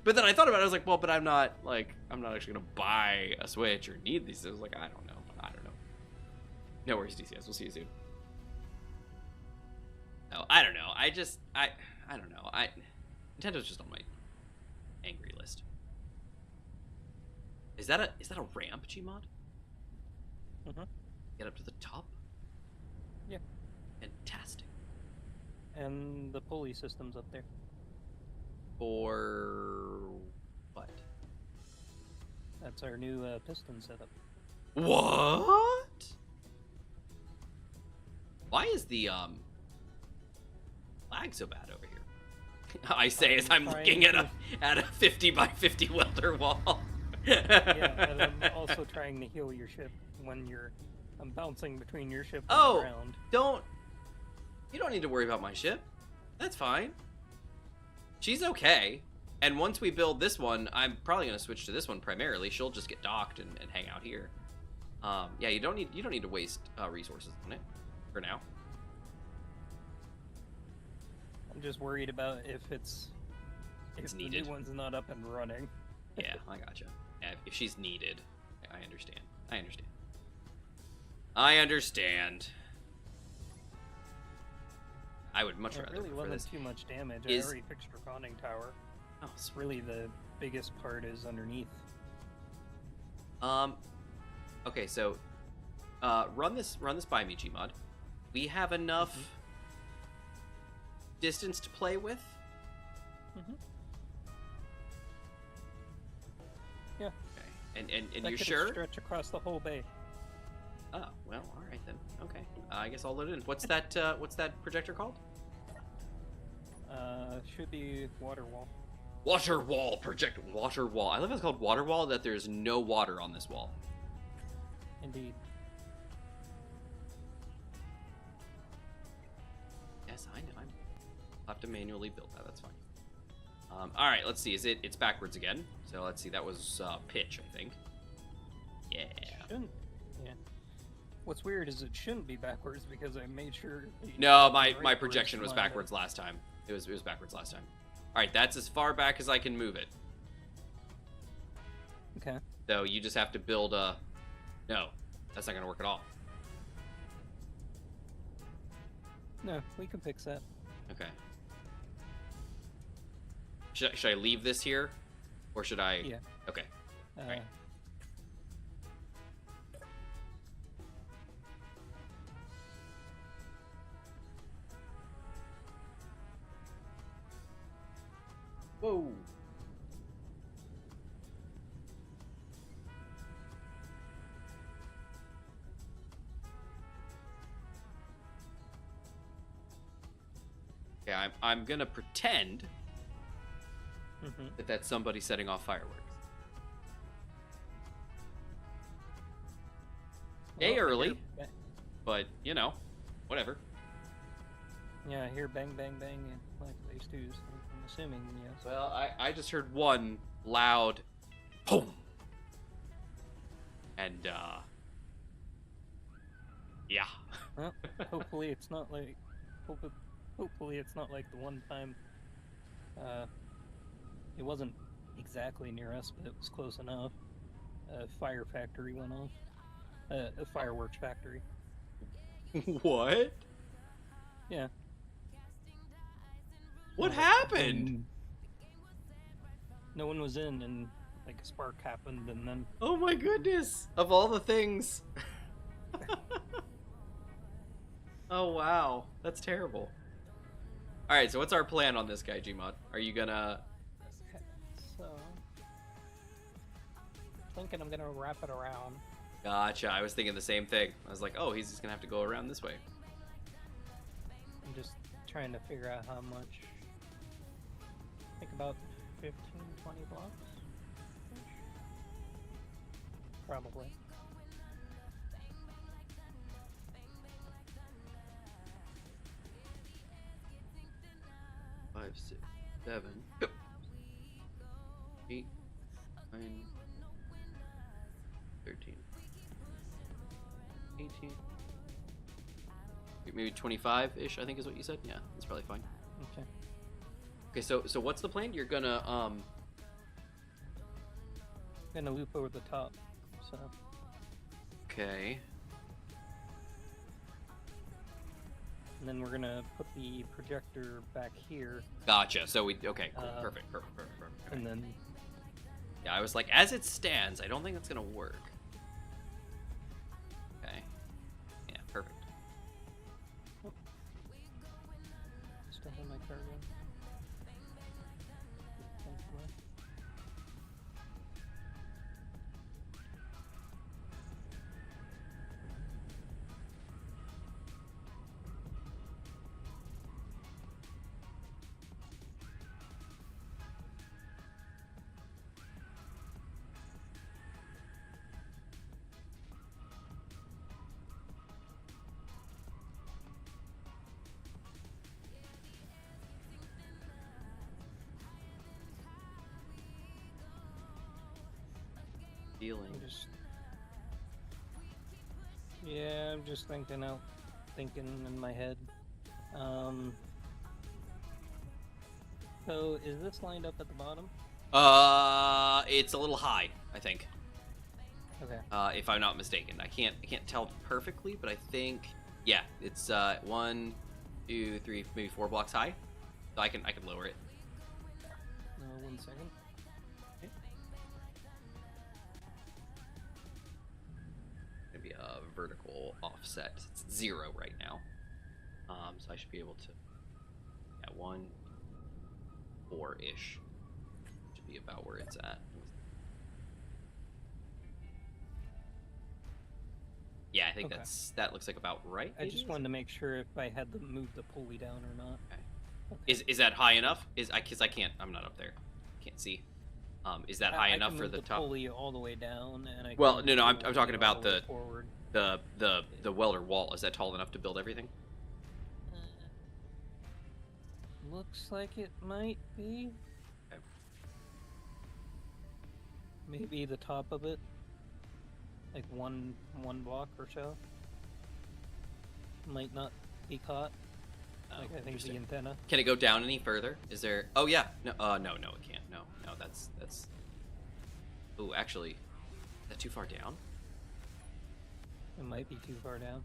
but then I thought about it. I was like, well, but I'm not actually gonna buy a Switch or need these. I was like, I don't know. No worries, DCS. We'll see you soon. No, I don't know. I don't know. Nintendo's just on my Angry list. Is that a ramp, Gmod? Mm-hmm. Get up to the top? Yeah. Fantastic. And the pulley system's up there. For what? That's our new piston setup. What? Why is the lag so bad over here? I say as I'm looking at a 50 by 50 welder wall. Yeah, and I'm also trying to heal your ship when I'm bouncing between your ship and the ground. You don't need to worry about my ship. That's fine. She's okay. And once we build this one, I'm probably gonna switch to this one primarily. She'll just get docked and hang out here. Yeah, you don't need to waste resources on it for now. I'm just worried about if needed. The new one's not up and running. Yeah, I gotcha. Yeah, if she's needed, I understand. I would much rather. It really prefer wasn't this. too much damage. I already fixed your conning tower. Oh, It's really the biggest part is underneath. Okay, so run this by me, Gmod. We have enough distance to play with. Mm-hmm. Yeah. Okay. And That you're could sure? stretch across the whole bay. Oh, well, all right then. Okay. I guess I'll load it in. What's that projector called? Should be water wall. Water wall. Water wall. I love how it's called water wall, that there's no water on this wall. Indeed. Yes, I know. I'll have to manually build that. That's fine. All right, let's see. It's backwards again. So let's see. That was pitch, I think. Yeah. Shouldn't. Yeah. What's weird is it shouldn't be backwards because I made sure. No, my projection was backwards last time. It was backwards last time. All right, that's as far back as I can move it. Okay. So you just have to build a. No, that's not gonna work at all. No, we can fix that. Okay. Should I leave this here, or should I? Yeah. Okay. Right. Whoa. Okay, I'm gonna pretend that that's somebody setting off fireworks. Day early, but you know, whatever. Yeah, I hear bang, bang, bang, and like phase twos. I'm assuming, yes. Well, I just heard one loud boom. And, yeah. Well, hopefully it's not like... Hopefully it's not like the one time... it wasn't exactly near us, but it was close enough. A fire factory went off. A fireworks factory. What? Yeah. What happened? No one was in, and like a spark happened, and then... Oh my goodness! Of all the things! Oh wow, that's terrible. Alright, so what's our plan on this guy, Gmod? Are you gonna... So... thinking I'm gonna wrap it around. Gotcha, I was thinking the same thing. I was like, oh, he's just gonna have to go around this way. I'm just trying to figure out how much... I think about 15, 20 blocks? Probably. Five, 6, 7, 8, 9, 13, 18, maybe 25-ish, I think is what you said. Yeah, that's probably fine. Okay. Okay, so what's the plan? You're gonna Gonna loop over the top, so... Okay. And then we're gonna put the projector back here. Gotcha. So we okay. Cool. Uh, Perfect. And then Yeah, I was like, as it stands, I don't think that's gonna work. Okay. Yeah, perfect. still have my card in. Feeling. Yeah, I'm just thinking in my head. So is this lined up at the bottom? It's a little high, I think. Okay. If I'm not mistaken. I can't tell perfectly, but I think yeah, it's 1, 2, 3, maybe 4 blocks high. So I can lower it. 1 second. Gonna be a vertical offset. It's 0 right now. So I should be able to, yeah, 1, 4-ish. Should be about where it's at. Yeah, I think Okay. that looks like about right. I just wanted to make sure if I had to move the pulley down or not. Okay. Is that high enough? Because I'm not up there. Can't see. Is that high enough for the top? Pulley all the way down, and I Well, can no, I'm move the talking pulley all about the way forward. the welder wall. Is that tall enough to build everything? Looks like it might be. Okay. Maybe the top of it, like one block or so, might not be caught. Like I think the antenna. Can it go down any further? Is there? Oh yeah. No. No, it can't. No. That's. Oh, actually, is that too far down? It might be too far down.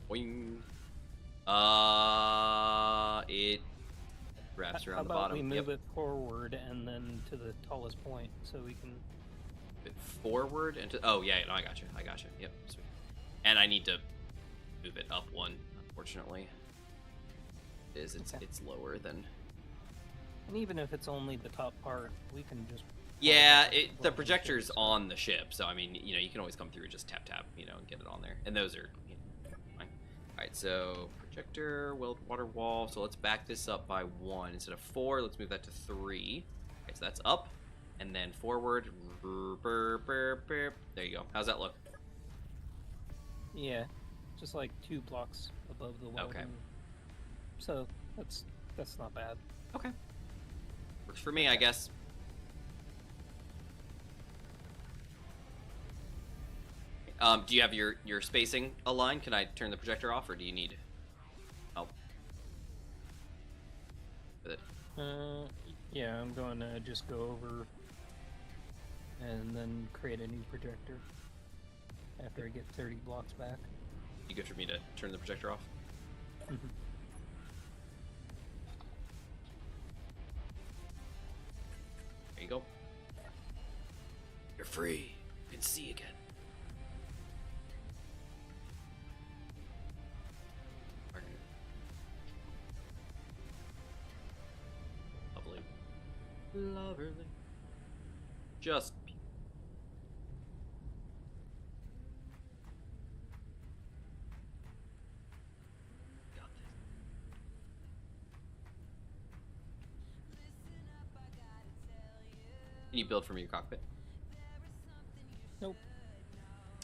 Boing. It wraps around the How about bottom. we move it forward and then to the tallest point so we can. It forward and to. Oh yeah. No, I got you. Yep. Sweet. And I need to move it up 1, unfortunately. It's lower than. And even if it's only the top part, we can just. Yeah, the projector's on the ship, so I mean, you can always come through, just tap, and get it on there. And those are fine. All right, so projector, water wall. So let's back this up by 1 instead of 4. Let's move that to 3. Okay, so that's up, and then forward. There you go. How's that look? Yeah, just like 2 blocks above the welding. Okay. So that's not bad. Okay. Works for me, I guess. Do you have your spacing aligned? Can I turn the projector off, or do you need help with it? Yeah, I'm going to just go over and then create a new projector after I get 30 blocks back. You good for me to turn the projector off? Mhm. There you go. You're free. You can see again. Lovely. Lovely. Just. Got this. Can you build from your cockpit? Nope.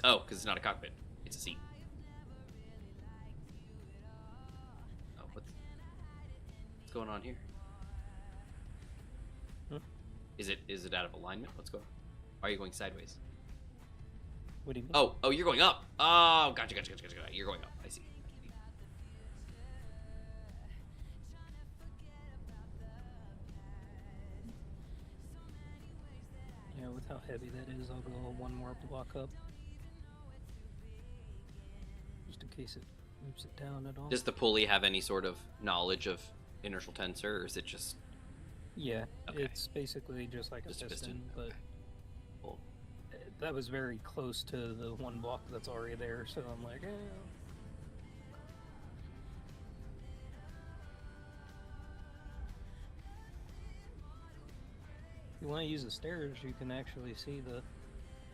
Oh, because it's not a cockpit. It's a seat. Oh, what's going on here? Hmm? Is it out of alignment? What's going on? Why are you going sideways? What do you mean? Oh, you're going up. Oh, gotcha. You're going up. I see. Yeah, with how heavy that is, I'll go 1 more block up. Just in case it moves it down at all. Does the pulley have any sort of knowledge of inertial tensor, or is it just... Yeah, Okay. it's basically just like Just a a piston, piston, but okay. Cool. that was very close to the one block that's already there, so I'm like, If you want to use the stairs, you can actually see the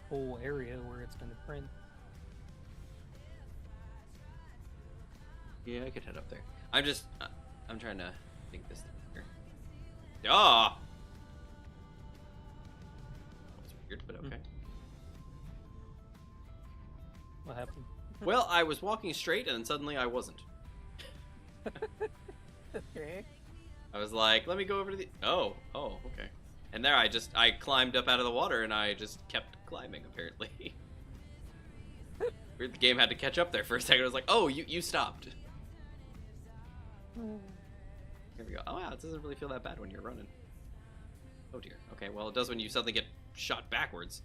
whole area where it's going to print. Yeah, I could head up there. I'm trying to think this through here. Ah! That's weird, but okay. What happened? Well, I was walking straight, and then suddenly I wasn't. Okay. I was like, let me go over to the... Oh, okay. And there I climbed up out of the water, and I just kept climbing, apparently. The game had to catch up there for a second. I was like, oh, you stopped. Here we go. Oh, wow, it doesn't really feel that bad when you're running. Oh, dear. Okay, well, it does when you suddenly get shot backwards.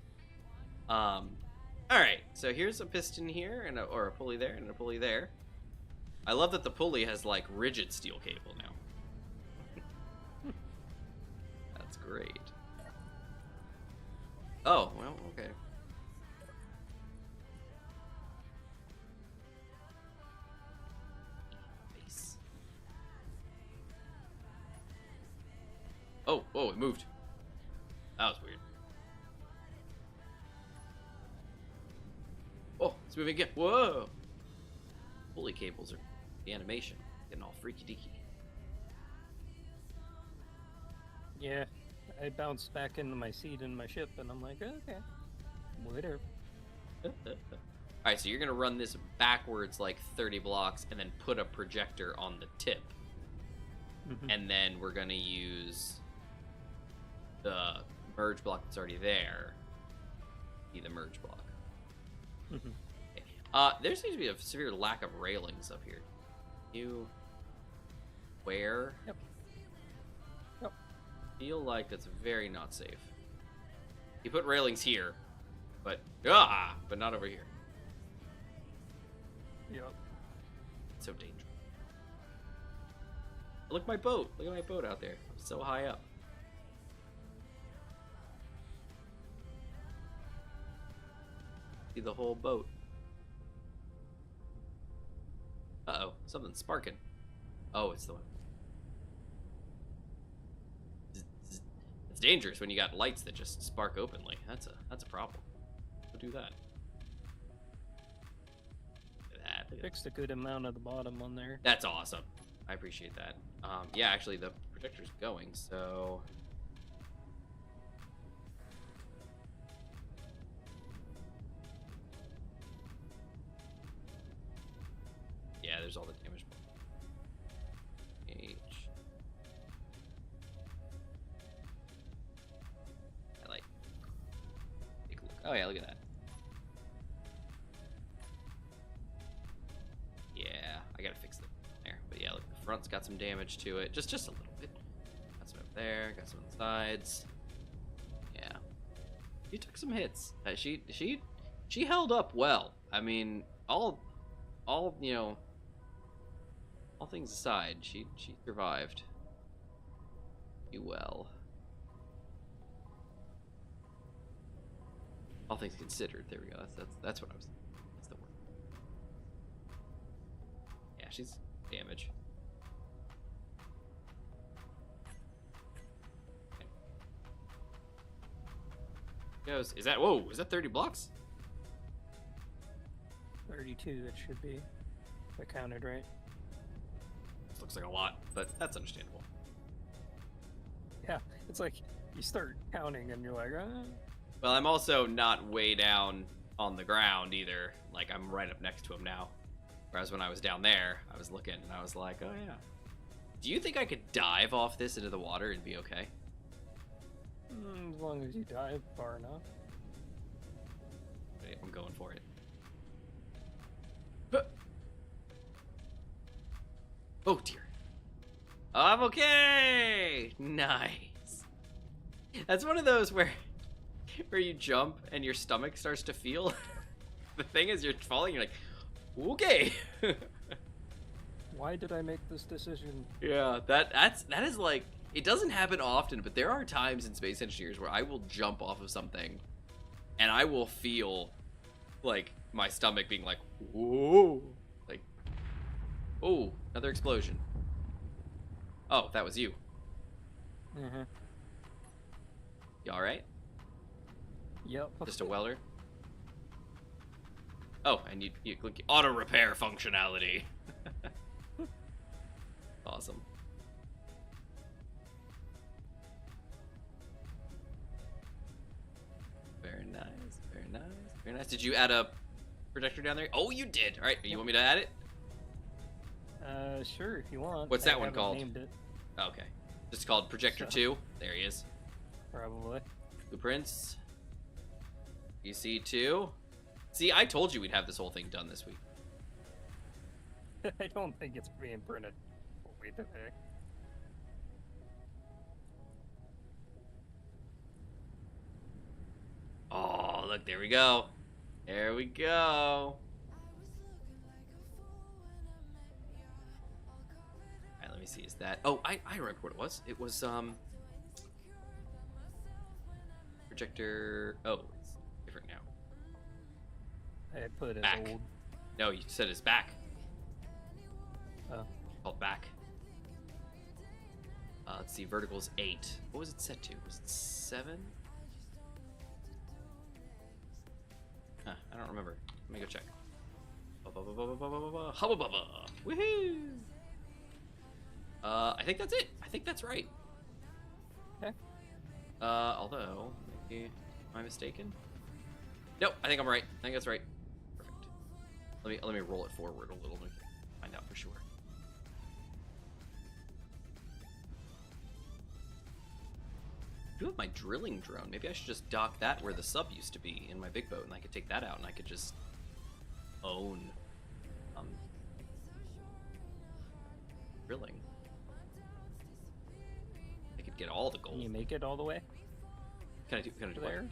Alright, so here's a piston here, or a pulley there, and a pulley there. I love that the pulley has, like, rigid steel cable now. That's great. Oh, well, okay. Nice. Oh, it moved. That was weird. Oh, it's moving again. Whoa! Pulley cables are the animation. Getting all freaky deaky. Yeah, I bounced back into my seat in my ship, and I'm like, okay, whatever. Alright, so you're gonna run this backwards like 30 blocks and then put a projector on the tip. And then we're gonna use the merge block that's already there. Be the merge block. Okay. There seems to be a severe lack of railings up here. Where? Yep. Feel like that's very not safe. You put railings here, but not over here. Yep. It's so dangerous. Look at my boat. Look at my boat out there. I'm so high up. See the whole boat. Uh-oh, something's sparking. Oh, it's the one. It's dangerous when you got lights that just spark openly. That's a problem. Don't do that. Look at that. Look at Fixed a good amount of the bottom on there. That's awesome. I appreciate that. Yeah, actually, the projector's going, so... Yeah, there's all the damage. H. I like... Take a look. Oh, yeah, look at that. Yeah, I gotta fix it there. But yeah, look, the front's got some damage to it. Just a little bit. Got some up there, got some on the sides. Yeah. She took some hits. She held up well. I mean, all you know, all things aside, she survived. Well. All things considered, there we go. That's what I was. That's the word. Yeah, she's damaged. Okay. Goes. Is that 30 blocks? 32, it should be. If I counted right. This looks like a lot, but that's understandable. Yeah, it's like you start counting and you're like, Well, I'm also not way down on the ground either. Like, I'm right up next to him now. Whereas when I was down there, I was looking and I was like, oh yeah. Do you think I could dive off this into the water and be okay? as long as you dive far enough. Wait, I'm going for it. Oh dear. I'm okay! Nice. That's one of those where you jump and your stomach starts to feel. The thing is, you're falling, you're like, okay. Why did I make this decision? Yeah, that is like, it doesn't happen often, but there are times in Space Engineers where I will jump off of something and I will feel like my stomach being like, whoa, like, oh, another explosion. Oh, that was you. Mm-hmm. You alright? Yep. Just a welder? Oh, and you click auto repair functionality. Awesome. Very nice, very nice, very nice. Did you add a projector down there? Oh, you did. All right, you want me to add it? Sure, if you want. What's that I one haven't called? Named it, Okay, just called Projector So- 2. There he is. probably. Blueprints. EC2. See, I told you we'd have this whole thing done this week. I don't think it's being printed fully today. Oh, look, there we go. There we go. Alright, let me see, is that... Oh, I remember what it was. It was, projector... Oh, it's different now. I put it Back. old. No, you said it's back. Oh. Called back. Let's see, vertical's 8. What was it set to? Was it 7? Huh, I don't remember. Let me go check. Hubba bubba. Woohoo! I think that's it. I think that's right. Okay. Although, maybe, am I mistaken? Nope, I think I'm right. I think that's right. Perfect. Let me roll it forward a little to find out for sure. I do have my drilling drone. Maybe I should just dock that where the sub used to be in my big boat, and I could take that out, and I could just own drilling. I could get all the gold. Can you make it all the way Can I do to what? there?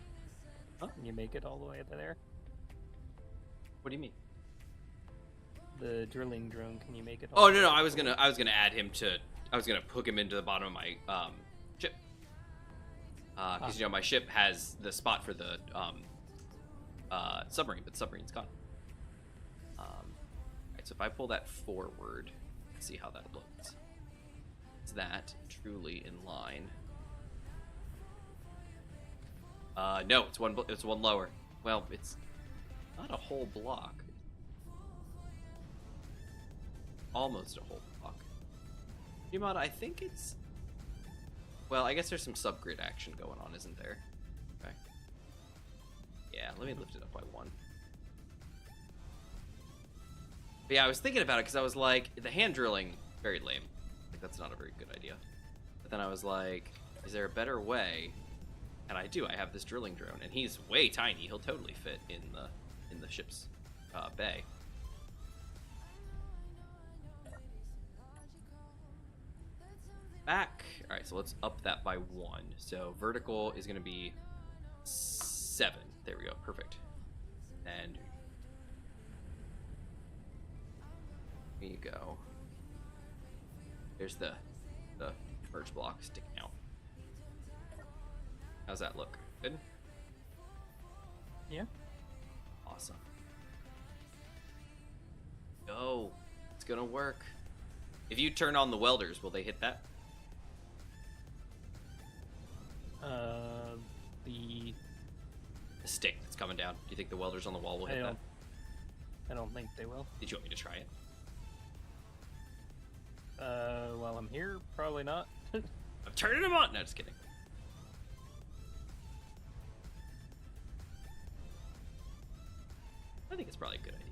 Huh? Can you make it all the way to there? What do you mean? The drilling drone, can you make it Oh all no, I was gonna add him to. I was gonna hook him into the bottom of my ship. Because you know my ship has the spot for the submarine, but the submarine's gone. Alright, so if I pull that forward, let's see how that looks. Is that truly in line? No, it's one lower. Well, it's not a whole block. Almost a whole block. Gmod, I think it's... Well, I guess there's some subgrid action going on, isn't there? Okay. Yeah, let me lift it up by 1. But yeah, I was thinking about it because I was like, the hand drilling, very lame. Like, that's not a very good idea. But then I was like, is there a better way? And I do. I have this drilling drone, and he's way tiny. He'll totally fit in the ship's bay. Back. All right, so let's up that by 1. So vertical is going to be 7. There we go. Perfect. And here you go. There's the merge block sticking out. How's that look? Good? Yeah. Awesome. Go. It's gonna work. If you turn on the welders, will they hit that? The stick that's coming down. Do you think the welders on the wall will hit that? I don't think they will. Did you want me to try it? While I'm here, probably not. I'm turning them on! No, just kidding. I think it's probably a good idea.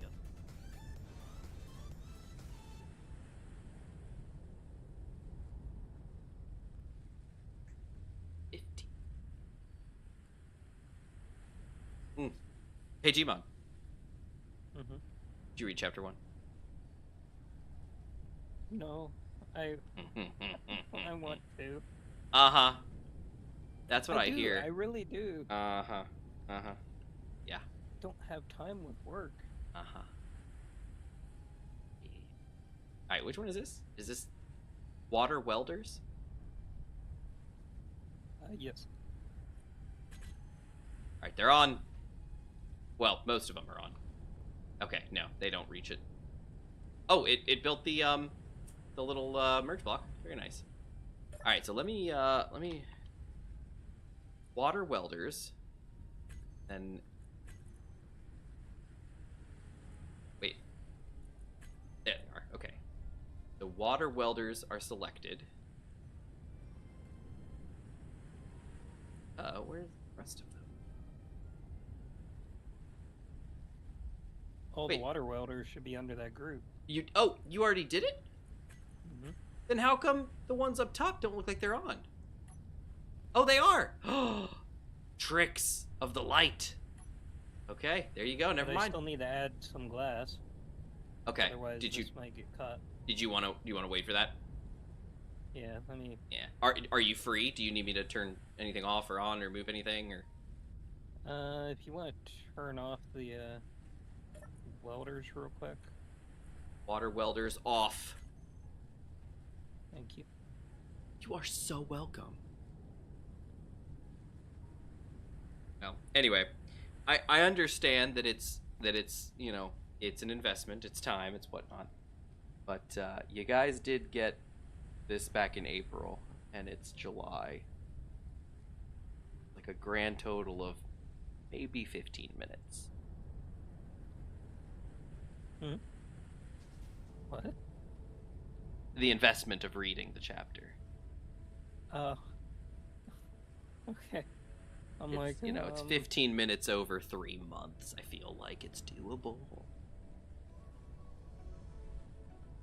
Hey, Gmon. Mm-hmm. Did you read chapter 1? No, I want to. Uh-huh. That's what I do, hear. I really do. Uh-huh. Uh-huh. Yeah. Don't have time with work. Uh-huh. Alright, which one is this? Is this water welders? Yes. Alright, they're on. Well, most of them are on. Okay, no, they don't reach it. Oh, it built the little merge block. Very nice. Alright, so let me water welders. Then wait. There they are. Okay. The water welders are selected. Where's the rest of them? All Wait. the water welders should be under that group. You already did it? Mm-hmm. Then how come the ones up top don't look like they're on? Oh, they are! Tricks of the light. Okay, there you go. Never They mind. still need to add some glass. Okay. Otherwise, Did you this might get cut. want to wait for that? Yeah, let me. Yeah. Are you free? Do you need me to turn anything off or on or move anything or? If you want to turn off the welders real quick. Water welders off. Thank you. You are so welcome. Well, anyway, I understand that it's you know, it's an investment, it's time, it's whatnot. But you guys did get this back in April, and it's July. Like a grand total of maybe 15 minutes. What? The investment of reading the chapter. Okay. I'm It's, like, you know, it's 15 minutes over 3 months. I feel like it's doable.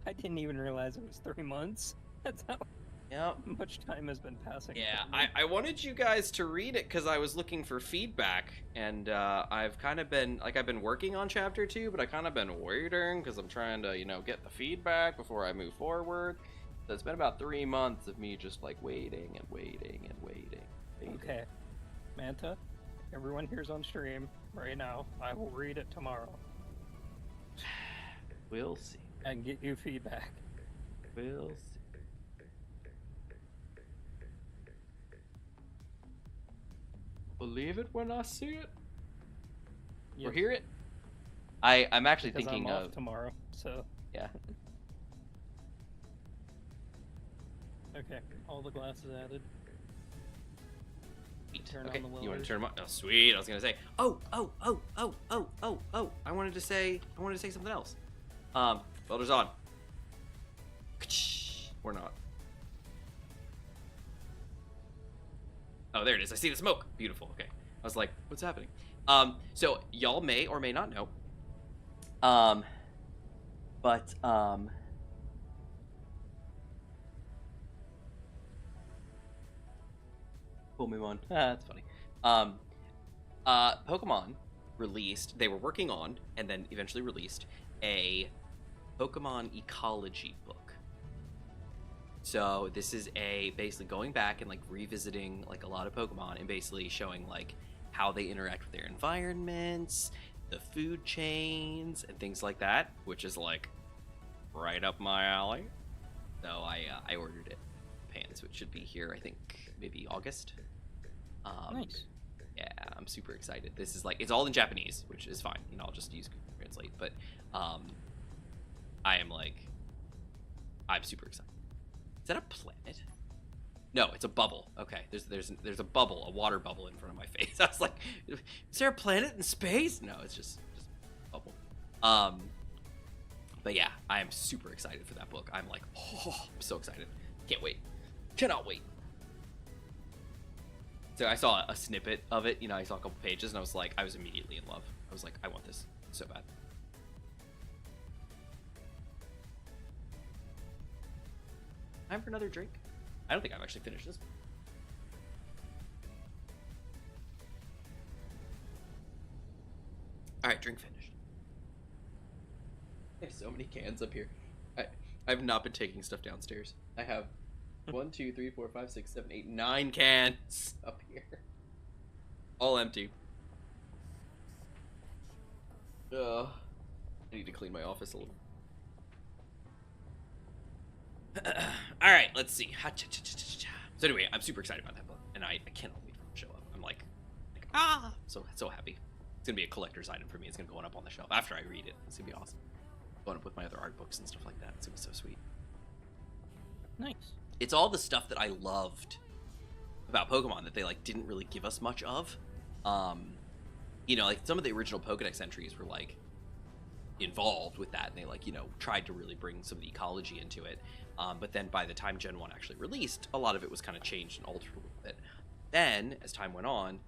I didn't even realize it was 3 months. That's how Yeah. much time has been passing. Yeah, for me. I wanted you guys to read it because I was looking for feedback, and I've kind of been, like, I've been working on chapter 2, but I kind of been waiting because I'm trying to, you know, get the feedback before I move forward. So it's been about 3 months of me just, like, waiting and waiting and waiting. Okay. Manta, everyone here's on stream right now. I will read it tomorrow We'll see. and get you feedback. We'll see. Believe it when I see it. Or Yep, hear it. I'm actually because thinking I'm off of tomorrow, so yeah. okay. All the glasses added. Sweet. Turn on Okay, the you want to welders. turn them on? Oh, sweet. I was gonna say. Oh. I wanted to say something else. Welders on. Or not. Oh, there it is. I see the smoke. Beautiful. Okay. I was like, what's happening? So y'all may or may not know. Pokemon. That's funny. Pokemon released. They were working on, and then eventually released a Pokemon ecology book. So this is basically going back and like revisiting like a lot of Pokemon and basically showing like how they interact with their environments, the food chains, and things like that, which is like right up my alley. So I ordered it, Japan, so it should be here. I think maybe August. Nice. Yeah, I'm super excited. This is like it's all in Japanese, which is fine. You know, I'll just use Google Translate. But I'm super excited. Is that a planet? No, it's a bubble. Okay, there's a bubble, a water bubble in front of my face. I was like, is there a planet in space? No, it's just a bubble. But yeah, I am super excited for that book. I'm like, oh, I'm so excited. Can't wait. Cannot wait. So I saw a snippet of it, you know, I saw a couple pages, and I was immediately in love. I was like, I want this so bad. Time for another drink? I don't think I've actually finished this. Alright, drink finished. I have so many cans up here. I've not been taking stuff downstairs. I have 1, 2, 3, 4, 5, 6, 7, 8, 9 cans up here. All empty. I need to clean my office a little. All right, let's see. So anyway, I'm super excited about that book, and I cannot wait for it to show up. I'm like so happy. It's gonna be a collector's item for me. It's gonna go up on the shelf after I read it. It's gonna be awesome. Going up with my other art books and stuff like that. It's gonna be so sweet. Nice. It's all the stuff that I loved about Pokemon that they like didn't really give us much of. You know, like some of the original Pokedex entries were like involved with that, and they like, you know, tried to really bring some of the ecology into it. But then by the time Gen 1 actually released, a lot of it was kind of changed and altered a little bit. Then, as time went on,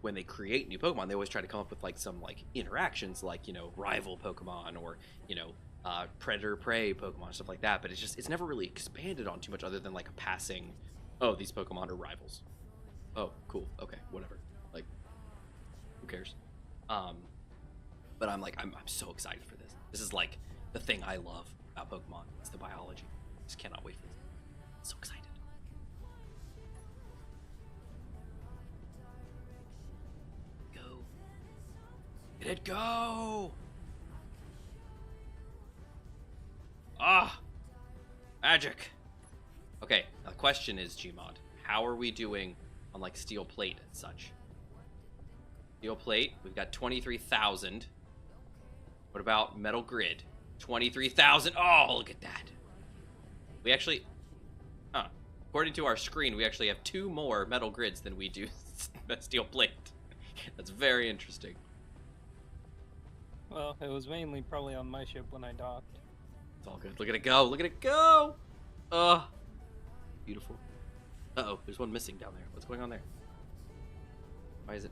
when they create new Pokemon, they always try to come up with like some like interactions, like, you know, rival Pokemon or, you know, predator-prey Pokemon, stuff like that. But it's never really expanded on too much other than like a passing, oh, these Pokemon are rivals. Oh, cool. Okay, whatever. Like, who cares? But I'm so excited for this. This is like the thing I love about Pokemon. It's the biology. Just cannot wait for this. So excited. Go. Get it, go! Ah! Magic! Okay, now the question is, Gmod, how are we doing on like steel plate and such? Steel plate, we've got 23,000. What about metal grid? 23,000. Oh, look at that. We actually, according to our screen, we actually have 2 more metal grids than we do steel plate. That's very interesting. Well, it was mainly probably on my ship when I docked. It's all good. Look at it go. Look at it go. Beautiful. Uh-oh, there's one missing down there. What's going on there? Why isn't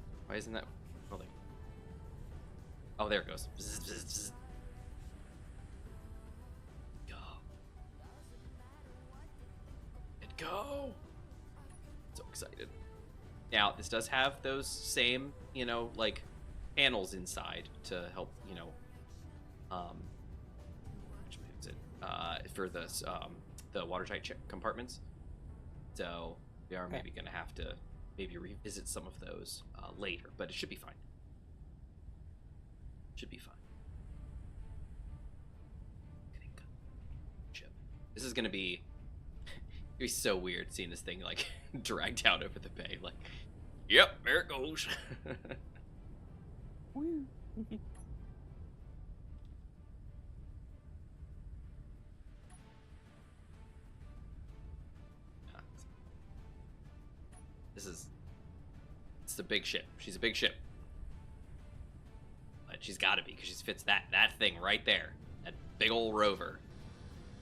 that? Oh, there. Oh, there it goes. Bzz, bzz, bzz. Go. And go. So excited. Now, this does have those same, you know, like, panels inside to help, you know, which one is it? For the watertight compartments. So we are maybe going to have to maybe revisit some of those later, but it should be fine. Should be fine. Chip. This is going to be so weird seeing this thing like dragged down over the bay. Like, yep, there it goes. Woo. It's a big ship. She's a big ship. But she's got to be, because she fits that thing right there. That big old rover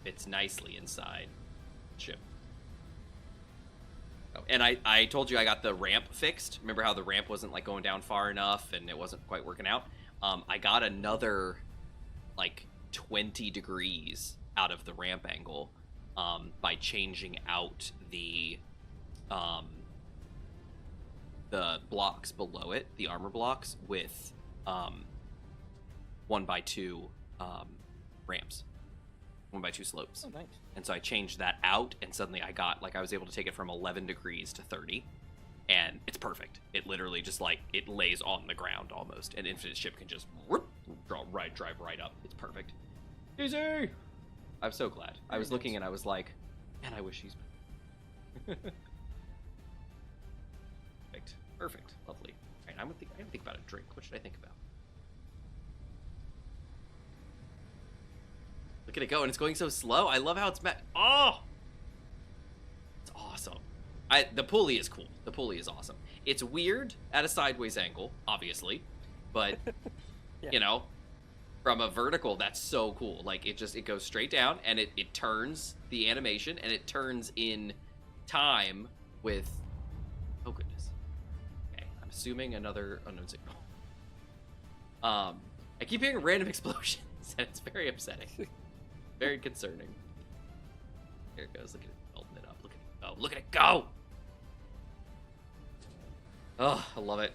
fits nicely inside the ship. Oh, and I told you I got the ramp fixed. Remember how the ramp wasn't like going down far enough and it wasn't quite working out? I got another like 20 degrees out of the ramp angle by changing out the blocks below it, the armor blocks, with 1x2 ramps, 1x2 slopes. Oh, nice. And so I changed that out, and suddenly I was able to take it from 11 degrees to 30, and it's perfect. It literally just like it lays on the ground almost, and Infinite Ship can just drive right up. It's perfect. Easy. I'm so glad. I was looking and I was like, man, I wish he's. Perfect. Lovely. All right, I gotta think about a drink. What should I think about? Look at it go, and it's going so slow. I love how it's met. Oh! It's awesome. The pulley is cool. The pulley is awesome. It's weird at a sideways angle, obviously, but, Yeah. you know, from a vertical, that's so cool. Like, it goes straight down, and it turns the animation, and it turns in time with... Oh, goodness. Assuming another unknown signal. I keep hearing random explosions, and it's very upsetting. Very concerning. There it goes. Look at it building it up. Look at it go. Look at it go! Oh, I love it.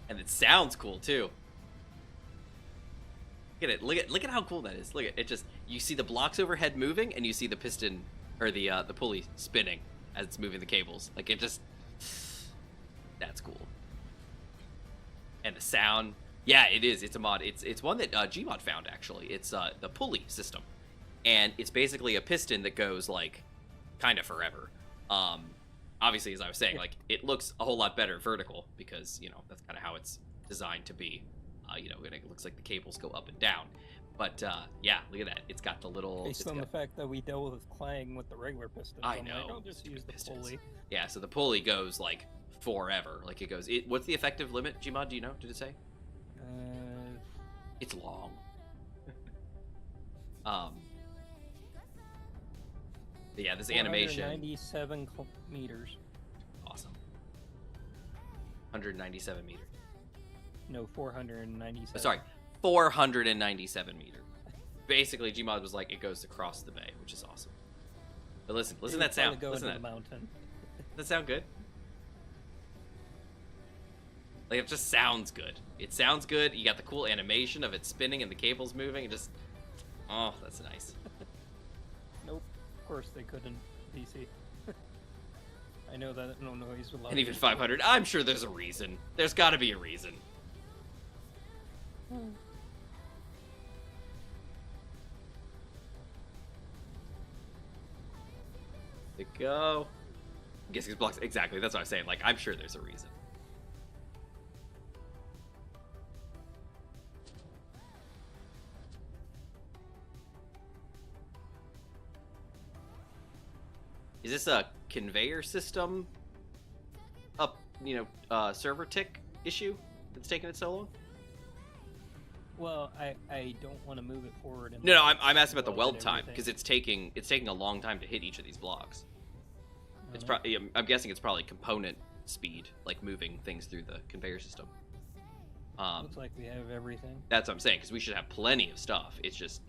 And it sounds cool too. Look at it. Look at how cool that is. Look at it. Just, you see the blocks overhead moving, and you see the piston or the pulley spinning as it's moving the cables. Like, it just... That's cool. And the sound, Yeah, it is. It's a mod. It's one that Gmod found, actually. It's the pulley system. And it's basically a piston that goes, like, kind of forever. Obviously, as I was saying, like, it looks a whole lot better vertical because, you know, that's kind of how it's designed to be. You know, and it looks like the cables go up and down. But, yeah, look at that. It's got the little... Based on the fact that we dealt with Clang with the regular piston. I I'm know. Like, I'll just use the Pistons. pulley. Yeah, so the pulley goes, like, forever. Like, it goes... what's the effective limit, Gmod? Do you know? Did it say? It's long. Yeah, this animation... 497 meters. Awesome. 197 meters. No, 497. Sorry, 497 meters. Basically, Gmod was like, it goes across the bay, which is awesome. But listen to that sound. Go Listen to into that. the mountain. Does that sound good? Like, it just sounds good. It sounds good. You got the cool animation of it spinning and the cables moving. It just... Oh, that's nice. Nope. Of course they couldn't. DC. I know that no noise would. And even 500. I'm sure there's a reason. There's got to be a reason. There we go. I'm guessing it's blocks. Exactly. That's what I'm saying. Like, I'm sure there's a reason. Is this a conveyor system up, server tick issue that's taking it so long? Well, I don't want to move it forward. No, I'm asking about the weld time because it's taking a long time to hit each of these blocks. It's probably I'm guessing it's probably component speed, like moving things through the conveyor system. Looks like we have everything. That's what I'm saying, because we should have plenty of stuff. It's just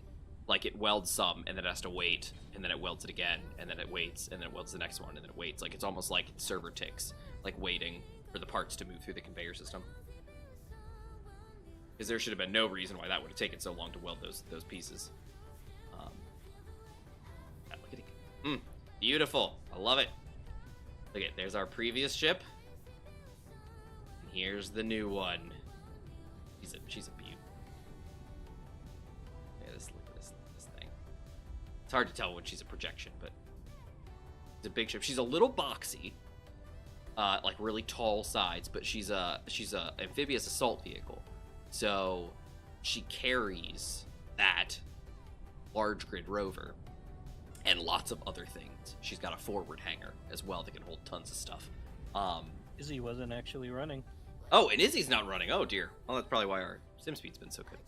like it welds some and then it has to wait, and then it welds it again, and then it waits, and then it welds the next one, and then it waits. Like, it's almost like server ticks, like waiting for the parts to move through the conveyor system. Because there should have been no reason why that would have taken so long to weld those pieces. Yeah, look at it. Beautiful. I love it. Look at, there's our previous ship. And here's the new one. She's a beaut. Yeah, look at this thing. It's hard to tell when she's a projection, but it's a big ship. She's a little boxy, like really tall sides, but she's a amphibious assault vehicle. So she carries that large grid rover and lots of other things. She's got a forward hangar as well that can hold tons of stuff. Izzy wasn't actually running. Oh, and Izzy's not running. Oh dear. Well, that's probably why our sim speed's been so good.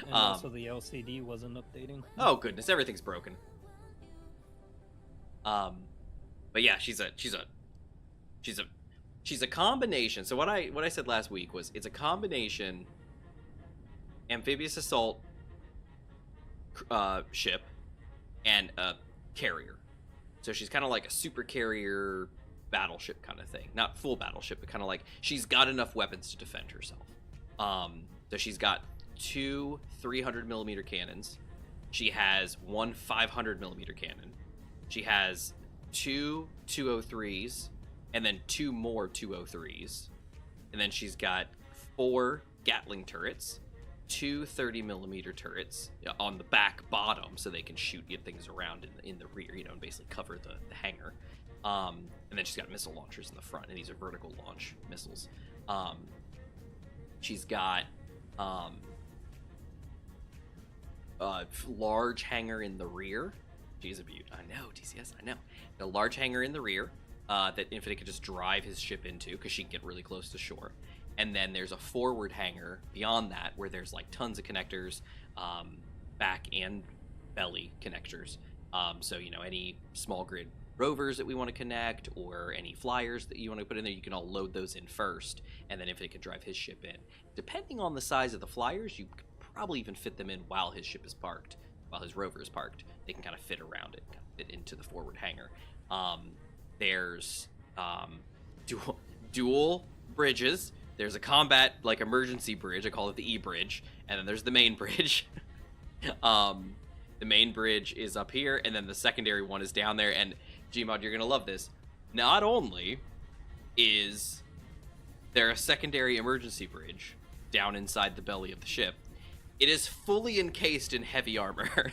And also the LCD wasn't updating. Oh goodness, everything's broken. But yeah, she's a combination. So what I said last week was it's a combination amphibious assault ship and a carrier. So she's kind of like a super carrier battleship kind of thing. Not full battleship, but kind of like she's got enough weapons to defend herself. So she's got 2 300mm cannons. She has 1 500mm cannon. She has 2 203s and then 2 more 203s. And then she's got 4 Gatling turrets, 2 30mm turrets on the back bottom so they can shoot things around in the rear, and basically cover the hangar. And then she's got missile launchers in the front, and these are vertical launch missiles. She's got a large hangar in the rear. She's a beaut. I know, DCS, I know. A large hangar in the rear that Infinite could just drive his ship into because she can get really close to shore. And then there's a forward hangar beyond that where there's like tons of connectors, back and belly connectors. So, any small grid rovers that we want to connect or any flyers that you want to put in there, you can all load those in first, and then Infinite can drive his ship in. Depending on the size of the flyers, you could probably even fit them in while his ship is parked, while his rover is parked. They can kind of fit around it, kind of fit into the forward hangar. There's dual bridges. There's a combat, like, emergency bridge. I call it the E-bridge. And then there's the main bridge. The main bridge is up here, and then the secondary one is down there. And, Gmod, you're going to love this. Not only is there a secondary emergency bridge, down inside the belly of the ship. It is fully encased in heavy armor.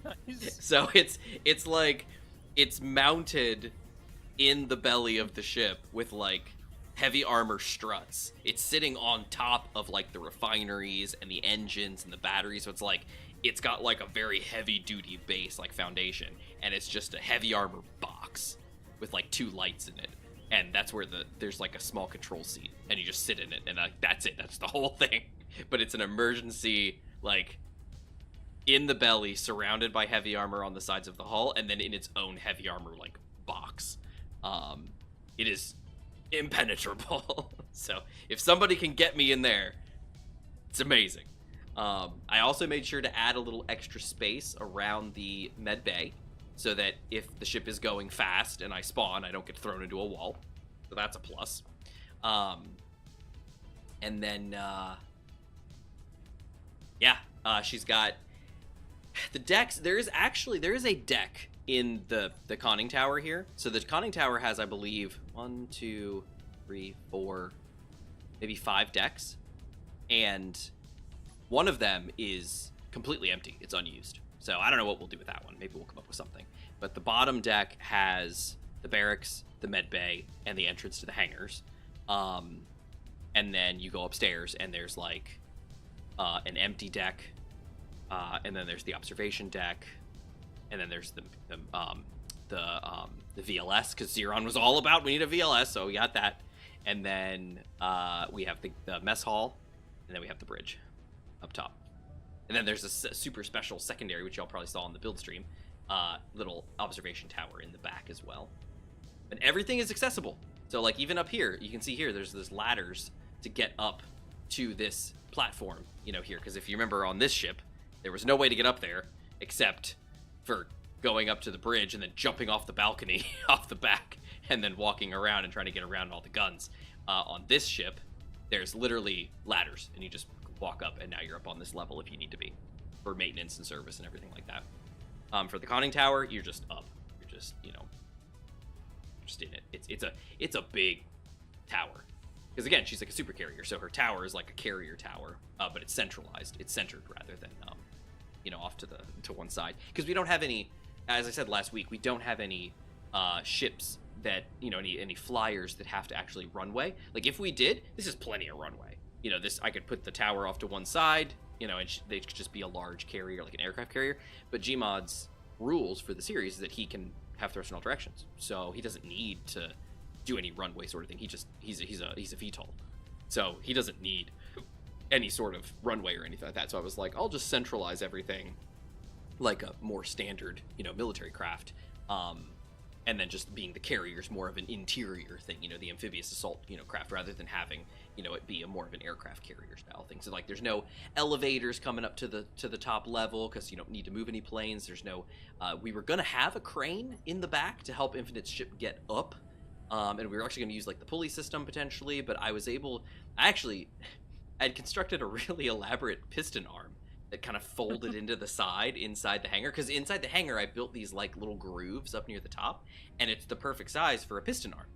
Nice. So it's like it's mounted in the belly of the ship with like heavy armor struts. It's sitting on top of like the refineries and the engines and the batteries. So it's like it's got like a very heavy duty base, like foundation, and it's just a heavy armor box with like 2 lights in it. And that's where there's like a small control seat, and you just sit in it, and that's it. That's the whole thing. But it's an emergency, like, in the belly, surrounded by heavy armor on the sides of the hull, and then in its own heavy armor, like, box. It is impenetrable. So if somebody can get me in there, it's amazing. I also made sure to add a little extra space around the med bay, so that if the ship is going fast and I spawn, I don't get thrown into a wall. So that's a plus. And then, she's got the decks. There is a deck in the conning tower here. So the conning tower has, I believe, 1, 2, 3, 4, maybe 5 decks. And one of them is completely empty. It's unused. So I don't know what we'll do with that one. Maybe we'll come up with something. But the bottom deck has the barracks, the med bay, and the entrance to the hangars. And then you go upstairs, and there's like an empty deck, and then there's the observation deck, and then there's the VLS, because Xeron was all about we need a VLS, so we got that. And then we have the mess hall, and then we have the bridge up top. And then there's a super special secondary, which y'all probably saw on the build stream, little observation tower in the back as well. And everything is accessible. So like even up here, you can see here, there's ladders to get up to this platform, you know, here. Because if you remember on this ship, there was no way to get up there except for going up to the bridge and then jumping off the balcony off the back and then walking around and trying to get around all the guns. On this ship, there's literally ladders, and you just walk up, and now you're up on this level if you need to be for maintenance and service and everything like that. For the conning tower, you're just up. You're just, you know, just in it. It's a big tower, because again, she's like a super carrier, so her tower is like a carrier tower, but it's centralized. It's centered rather than you know, off to one side, because we don't have any. As I said last week, we don't have any ships that, you know, any flyers that have to actually runway. Like if we did, this is plenty of runway. You know, this I could put the tower off to one side, you know, and they could just be a large carrier, like an aircraft carrier. But Gmod's rules for the series is that he can have thrust in all directions, so he doesn't need to do any runway sort of thing. He's a VTOL, so he doesn't need any sort of runway or anything like that. So I was like, I'll just centralize everything like a more standard, you know, military craft. And then just being the carriers more of an interior thing, you know, the amphibious assault, you know, craft, rather than having, you know, it be a more of an aircraft carrier style thing. So like, there's no elevators coming up to the top level, because you don't need to move any planes. There's no, we were gonna have a crane in the back to help Infinite's ship get up, and we were actually gonna use like the pulley system potentially, but I had constructed a really elaborate piston arm that kind of folded into the side inside the hangar, because inside the hangar I built these like little grooves up near the top, and it's the perfect size for a piston arm.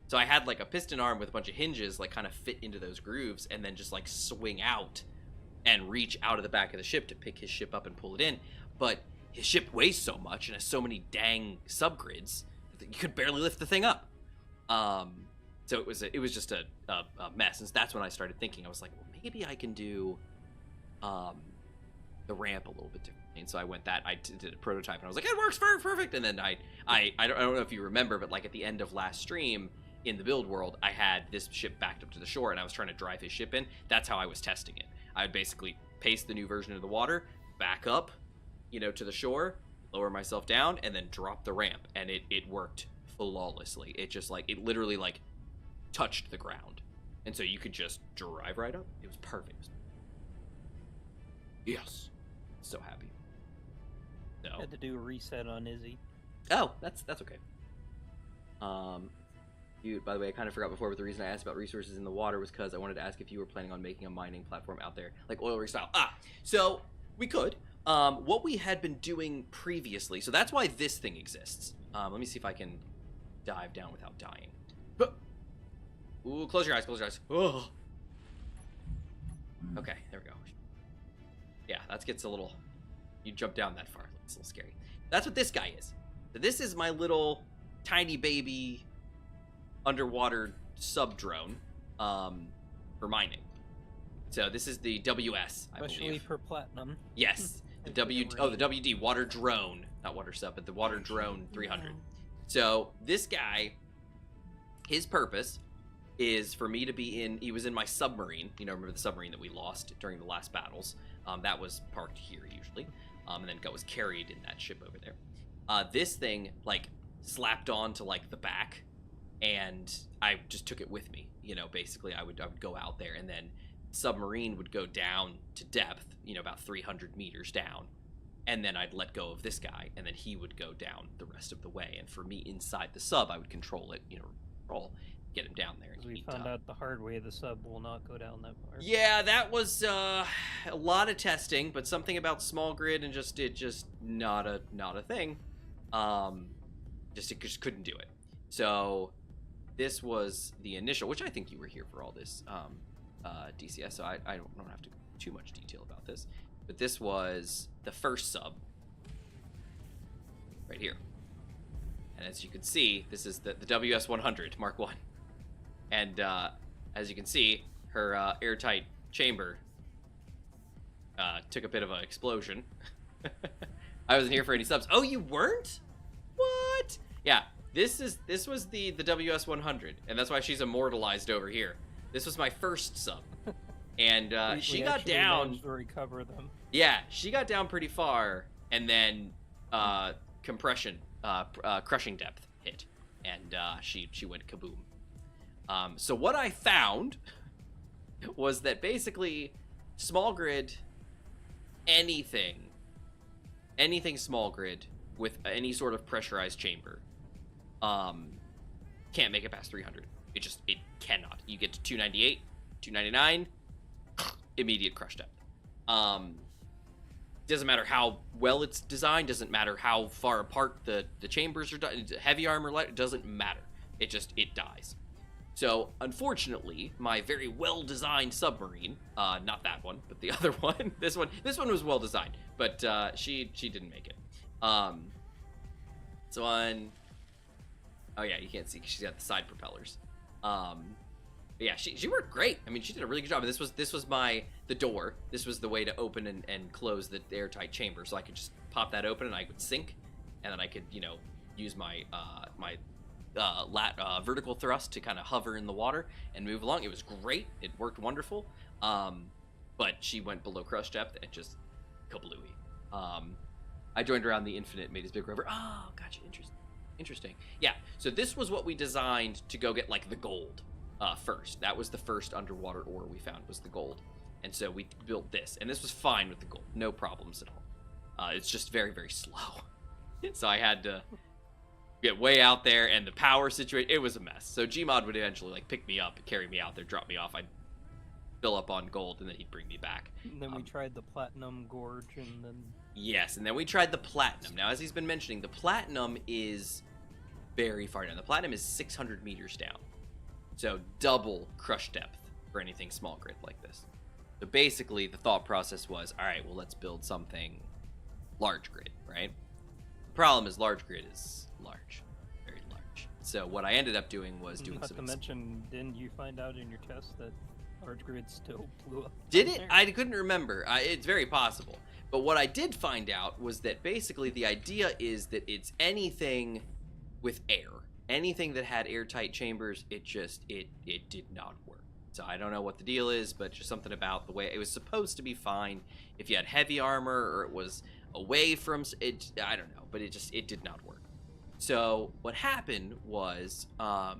So I had like a piston arm with a bunch of hinges like kind of fit into those grooves, and then just like swing out and reach out of the back of the ship to pick his ship up and pull it in. But his ship weighs so much and has so many dang subgrids that you could barely lift the thing up. So it was just a mess. And that's when I started thinking, I was like, well, maybe I can do the ramp a little bit differently. And so I did a prototype, and I was like, it works perfect. And then I don't know if you remember, but like at the end of last stream in the build world, I had this ship backed up to the shore, and I was trying to drive his ship in. That's how I was testing it. I would basically paste the new version of the water, back up, you know, to the shore, lower myself down, and then drop the ramp. And it worked flawlessly. It just like, it literally like touched the ground. And so you could just drive right up. It was perfect. Yes. So happy. No. Had to do a reset on Izzy. Oh, that's okay. Dude, by the way, I kind of forgot before, but the reason I asked about resources in the water was because I wanted to ask if you were planning on making a mining platform out there, like oil rig style. So we could. What we had been doing previously, so that's why this thing exists. Let me see if I can dive down without dying. Ooh, close your eyes, close your eyes. Oh. Okay, there we go. Yeah, that gets a little... You jump down that far. It's a little scary. That's what this guy is. So this is my little tiny baby underwater sub-drone for mining. So this is the WS, I Especially believe. for platinum. Yes, the the WD, water drone. Not water sub, but the water drone 300. So this guy, his purpose is for me to be in, he was in my submarine. You know, remember the submarine that we lost during the last battles? That was parked here usually. And then was carried in that ship over there. This thing, like, slapped on to, like, the back, and I just took it with me. You know, basically I would go out there, and then submarine would go down to depth, you know, about 300 meters down, and then I'd let go of this guy, and then he would go down the rest of the way. And for me, inside the sub, I would control it, you know, get him down there. And We found out the hard way the sub will not go down that far. Yeah, that was a lot of testing, but something about small grid and just not a thing. It just couldn't do it. So this was the initial, which I think you were here for all this DCS, so I don't have to go too much detail about this. But this was the first sub right here. And as you can see, this is the WS100 Mark 1. And as you can see, her airtight chamber took a bit of an explosion. I wasn't here for any subs. Oh, you weren't? What? Yeah, this was the WS100, and that's why she's immortalized over here. This was my first sub, and she got down. Managed to recover them. Yeah, she got down pretty far, and then compression, crushing depth hit, and she went kaboom. So what I found was that basically small grid, anything small grid with any sort of pressurized chamber can't make it past 300. It cannot. You get to 298, 299, immediate crush depth. Doesn't matter how well it's designed, doesn't matter how far apart the chambers are done, heavy armor, light, it doesn't matter. It dies. So, unfortunately, my very well-designed submarine, not that one, but the other one, this one was well-designed, but she didn't make it. So on, oh yeah, you can't see because she's got the side propellers. Yeah, she worked great. I mean, she did a really good job. This was the door. This was the way to open and close the airtight chamber, so I could just pop that open and I could sink, and then I could, you know, use my vertical thrust to kind of hover in the water and move along. It was great. It worked wonderful. But she went below crush depth and just kablooey. I joined around the Infinite, made his big rover. Oh, gotcha. Interesting. Yeah. So this was what we designed to go get, like, the gold first. That was the first underwater ore we found, was the gold. And so we built this, and this was fine with the gold. No problems at all. It's just very, very slow. So I had to get way out there, and the power situation, it was a mess. So Gmod would eventually, like, pick me up and carry me out there, drop me off. I'd fill up on gold, and then he'd bring me back. And then we tried the platinum gorge, and then... Yes, and then we tried the platinum. Now, as he's been mentioning, the platinum is very far down. The platinum is 600 meters down. So double crush depth for anything small grid like this. So basically, the thought process was, all right, well, let's build something large grid, right? The problem is large grid is large, very large. So what I ended up doing was doing Not some... to mention, didn't you find out in your test that large grid still blew up? Did it? I couldn't remember. It's very possible. But what I did find out was that basically the idea is that it's anything with air. Anything that had airtight chambers, it did not work. So I don't know what the deal is, but just something about the way it was supposed to be fine if you had heavy armor or it was away from it. I don't know, but it did not work. So what happened was I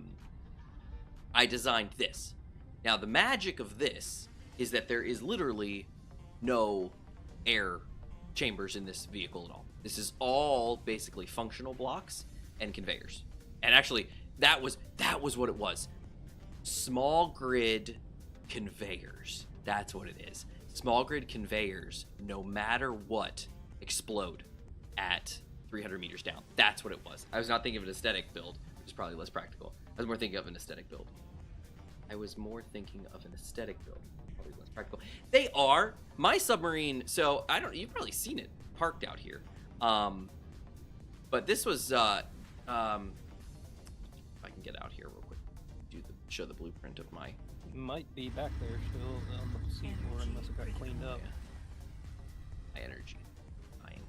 designed this. Now the magic of this is that there is literally no air chambers in this vehicle at all. This is all basically functional blocks and conveyors. And actually, that was what it was. Small grid conveyors. That's what it is. Small grid conveyors, no matter what, explode at 300 meters down. That's what it was. I was not thinking of an aesthetic build, which is probably less practical. I was more thinking of an aesthetic build. I was more thinking of an aesthetic build, probably less practical. They are my submarine. So I don't. You've probably seen it parked out here. But this was. If I can get out here real quick, show the blueprint of my. Might be back there still on the seafloor unless it got cleaned up. Yeah. My energy. Buying.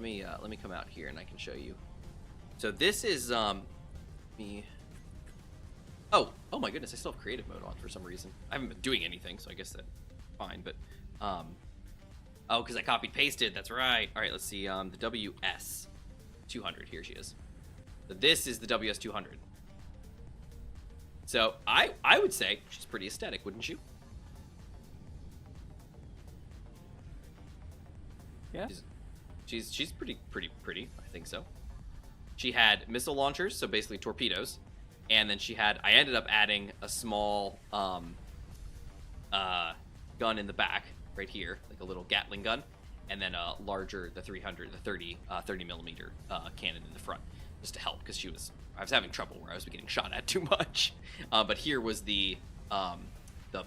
Here, let me come out here and I can show you. So this is me. Oh my goodness! I still have creative mode on for some reason. I haven't been doing anything, so I guess that's fine. But oh, because I copied pasted. That's right. All right, let's see. The WS 200. Here she is. So this is the WS 200. So I would say she's pretty aesthetic, wouldn't you? Yeah. She's pretty. I think so. She had missile launchers, so basically torpedoes, and then I ended up adding a small gun in the back right here, like a little Gatling gun, and then a larger, the 30 millimeter cannon in the front, just to help because I was having trouble where I was getting shot at too much. But here was the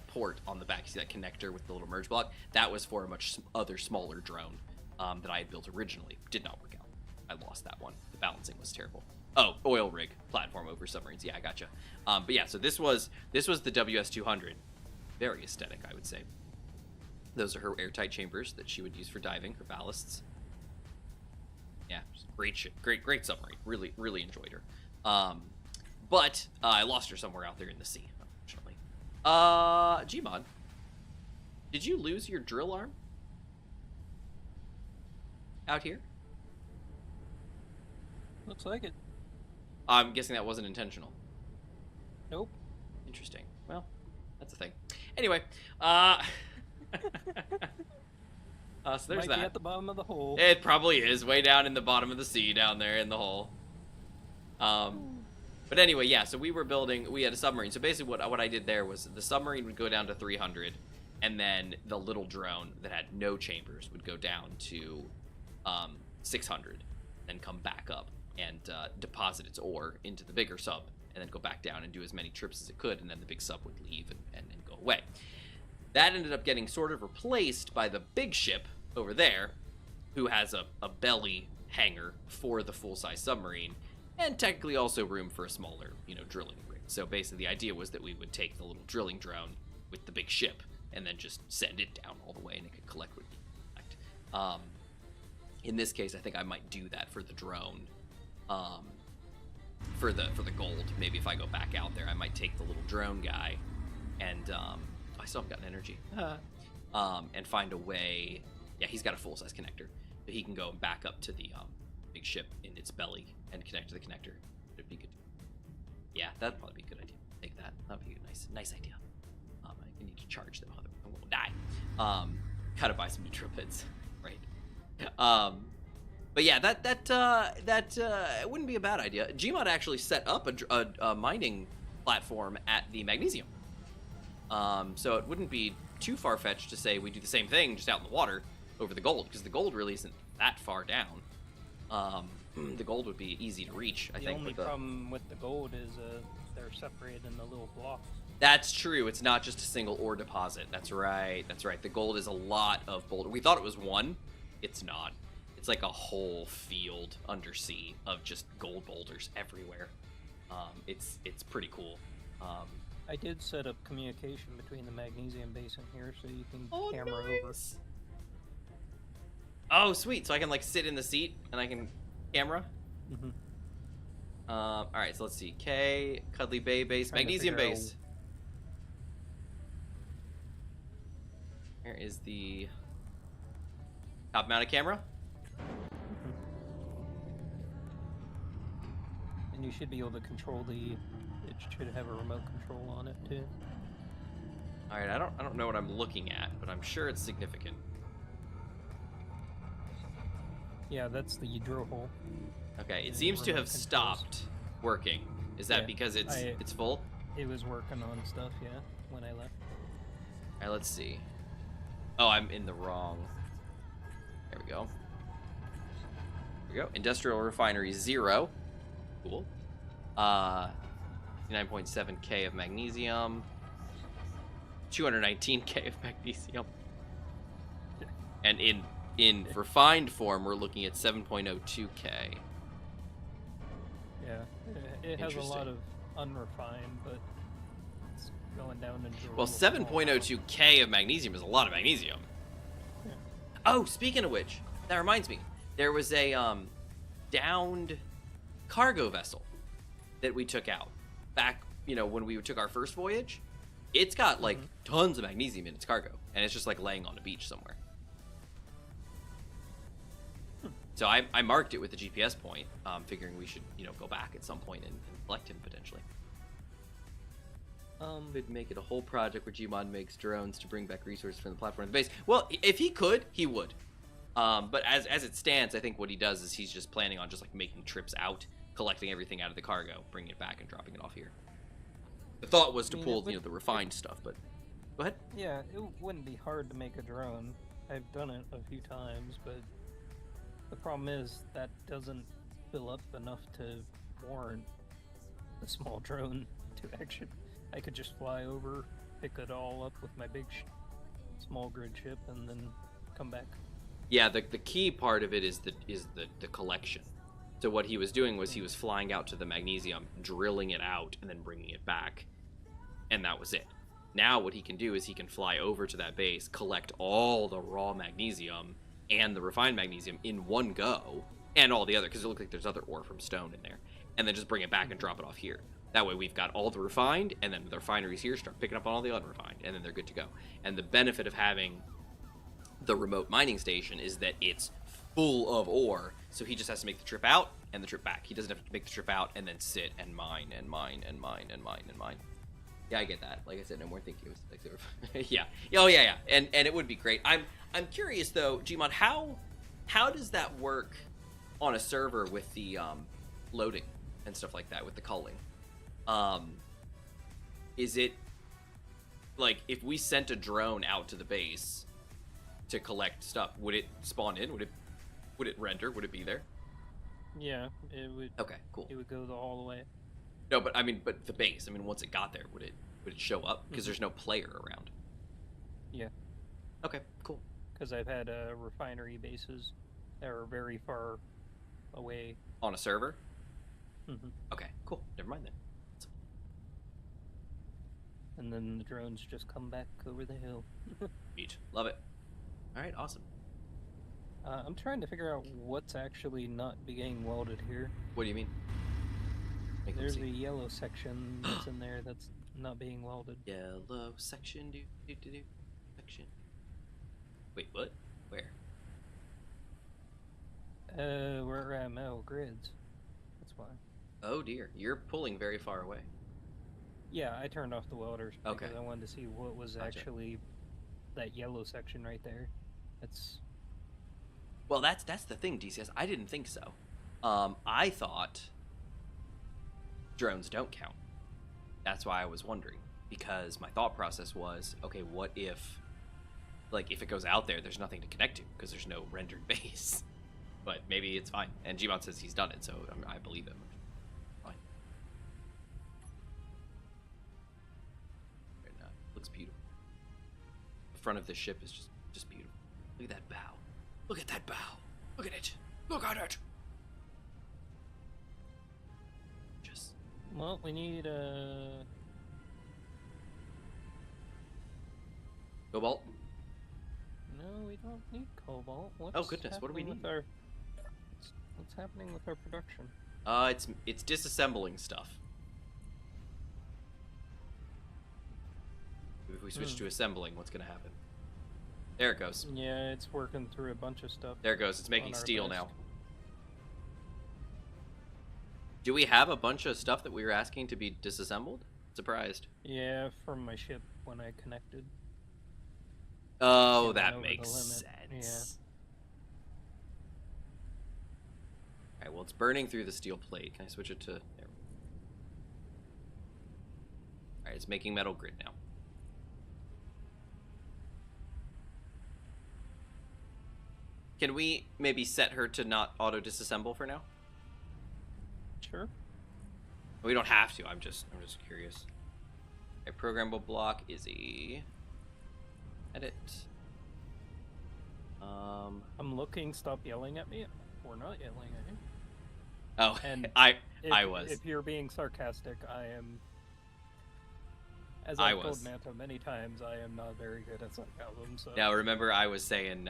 port on the back. You see that connector with the little merge block? That was for a much other smaller drone that I had built originally. Did not work out. I lost that one. The balancing was terrible. Oh, oil rig platform over submarines. Yeah, I gotcha. But yeah, so this was the WS-200. Very aesthetic, I would say. Those are her airtight chambers that she would use for diving, her ballasts. Yeah, great shit. Great submarine. Really enjoyed her. But I lost her somewhere out there in the sea, unfortunately. Gmod, did you lose your drill arm out here? Looks like it. I'm guessing that wasn't intentional. Nope. Interesting. Well, that's a thing. Anyway, so there's Might that. be at the bottom of the hole. It probably is way down in the bottom of the sea down there in the hole. But anyway, yeah, so we had a submarine. So basically what I did there was the submarine would go down to 300, and then the little drone that had no chambers would go down to 600, then come back up and deposit its ore into the bigger sub, and then go back down and do as many trips as it could, and then the big sub would leave and go away. That ended up getting sort of replaced by the big ship over there, who has a belly hangar for the full-size submarine, and technically also room for a smaller, drilling rig. So basically the idea was that we would take the little drilling drone with the big ship and then just send it down all the way and it could collect what it could collect. In this case, I think I might do that for the drone. For the gold, maybe if I go back out there, I might take the little drone guy and I still haven't gotten energy. And find a way. Yeah, he's got a full-size connector, but he can go back up to the big ship in its belly and connect to the connector. It'd be good. Yeah, that'd probably be a good idea. Take that. That'd be a nice idea. I need to charge them. I'm gonna die. Gotta buy some new tropeds, right? But yeah, that wouldn't be a bad idea. Gmod actually set up a mining platform at the magnesium. So it wouldn't be too far-fetched to say we do the same thing just out in the water over the gold, because the gold really isn't that far down. The gold would be easy to reach, I think. The only problem with the gold is they're separated in the little blocks. That's true. It's not just a single ore deposit. That's right. The gold is a lot of boulder. We thought it was one. It's not. It's like a whole field undersea of just gold boulders everywhere. It's pretty cool. I did set up communication between the magnesium basin here, so you can camera nice. Over. Oh, sweet! So I can sit in the seat and I can camera. Mm-hmm. All right. So let's see. K Cuddly Bay base, magnesium base. Here is the top-mounted camera. And you should be able to control it should have a remote control on it too. All right, I don't know what I'm looking at, but I'm sure it's significant. Yeah, that's the drill hole. Okay, it seems to have stopped working. Is that because it's full? It was working on stuff, yeah, when I left. All right, let's see. Oh, I'm in the wrong. There we go. There we go. Industrial refinery 0. Cool. 9.7k of magnesium, 219k of magnesium, and in refined form, we're looking at 7.02k. Yeah, it has a lot of unrefined, but it's going down into a Well, real small 7.02k of magnesium is a lot of magnesium. Yeah. Oh, speaking of which, that reminds me, there was a downed cargo vessel that we took out back, when we took our first voyage. It's got like tons of magnesium in its cargo, and it's just like laying on a beach somewhere. So I marked it with the GPS point, figuring we should, go back at some point and collect him potentially. Could make it a whole project where Gmod makes drones to bring back resources from the platform to the base. Well, if he could, he would. But as it stands, I think what he does is he's just planning on just like making trips out, collecting everything out of the cargo, bringing it back, and dropping it off here. The thought was to pull, the refined stuff, but go ahead. Yeah, it wouldn't be hard to make a drone. I've done it a few times, but the problem is that doesn't fill up enough to warrant a small drone to action. I could just fly over, pick it all up with my big small grid ship, and then come back. Yeah, the key part of it is the collection. So what he was doing was he was flying out to the magnesium, drilling it out, and then bringing it back, and that was it. Now what he can do is he can fly over to that base, collect all the raw magnesium and the refined magnesium in one go, and all the other, because it looks like there's other ore from stone in there, and then just bring it back and drop it off here. That way we've got all the refined, and then the refineries here start picking up on all the unrefined, and then they're good to go. And the benefit of having the remote mining station is that it's full of ore, so he just has to make the trip out and the trip back. He doesn't have to make the trip out and then sit and mine and mine and mine and mine and mine. Yeah, I get that. Like I said, no more thinking. It was like sort of yeah. Oh yeah. And it would be great. I'm curious though, Gmod, how does that work on a server with the loading and stuff like that, with the culling? Is it like if we sent a drone out to the base to collect stuff, would it spawn in? Would it render? Would it be there? Yeah, it would. Okay, cool. It would go all the way. No, but but the base. Once it got there, would it show up? Because there's no player around. Yeah. Okay, cool. Because I've had refinery bases that are very far away. On a server? Mm-hmm. Okay, cool. Never mind then. And then the drones just come back over the hill. Neat. Love it. All right, awesome. I'm trying to figure out what's actually not being welded here. What do you mean? There's a yellow section that's in there that's not being welded. Yellow section, section. Wait, what? Where? We're at metal grids. That's why. Oh dear, you're pulling very far away. Yeah, I turned off the welders because Okay. I wanted to see what was actually that yellow section right there. That's... Well, that's the thing, DCS. I didn't think so. I thought drones don't count. That's why I was wondering, because my thought process was, okay, what if, like, if it goes out there, there's nothing to connect to because there's no rendered base. But maybe it's fine. And Gmod says he's done it, so I believe him. Fine. Looks beautiful. The front of this ship is just beautiful. Look at that bow. Look at that bow. Look at it. Look at it. Just. Well, we need Cobalt? No, we don't need cobalt. Oh goodness, what do we need? What's happening with our production? It's disassembling stuff. If we switch to assembling, what's gonna happen? There it goes. Yeah, it's working through a bunch of stuff. There it goes. It's making on our steel list. now. Do we have a bunch of stuff that we were asking to be disassembled? Surprised. Yeah, from my ship when I connected. Oh, It went that over makes the sense. limit. Alright, well, it's burning through the steel plate. Can I switch it to... There. Alright, it's making metal grid now. Can we maybe set her to not auto-disassemble for now? Sure. We don't have to. I'm just curious. A programmable block is a edit. I'm looking. Stop yelling at me. We're not yelling at you. Oh, And I If, was. If you're being sarcastic, I am. As I I've was. told Manta many times, I am not very good at sarcasm. So. Now remember, I was saying,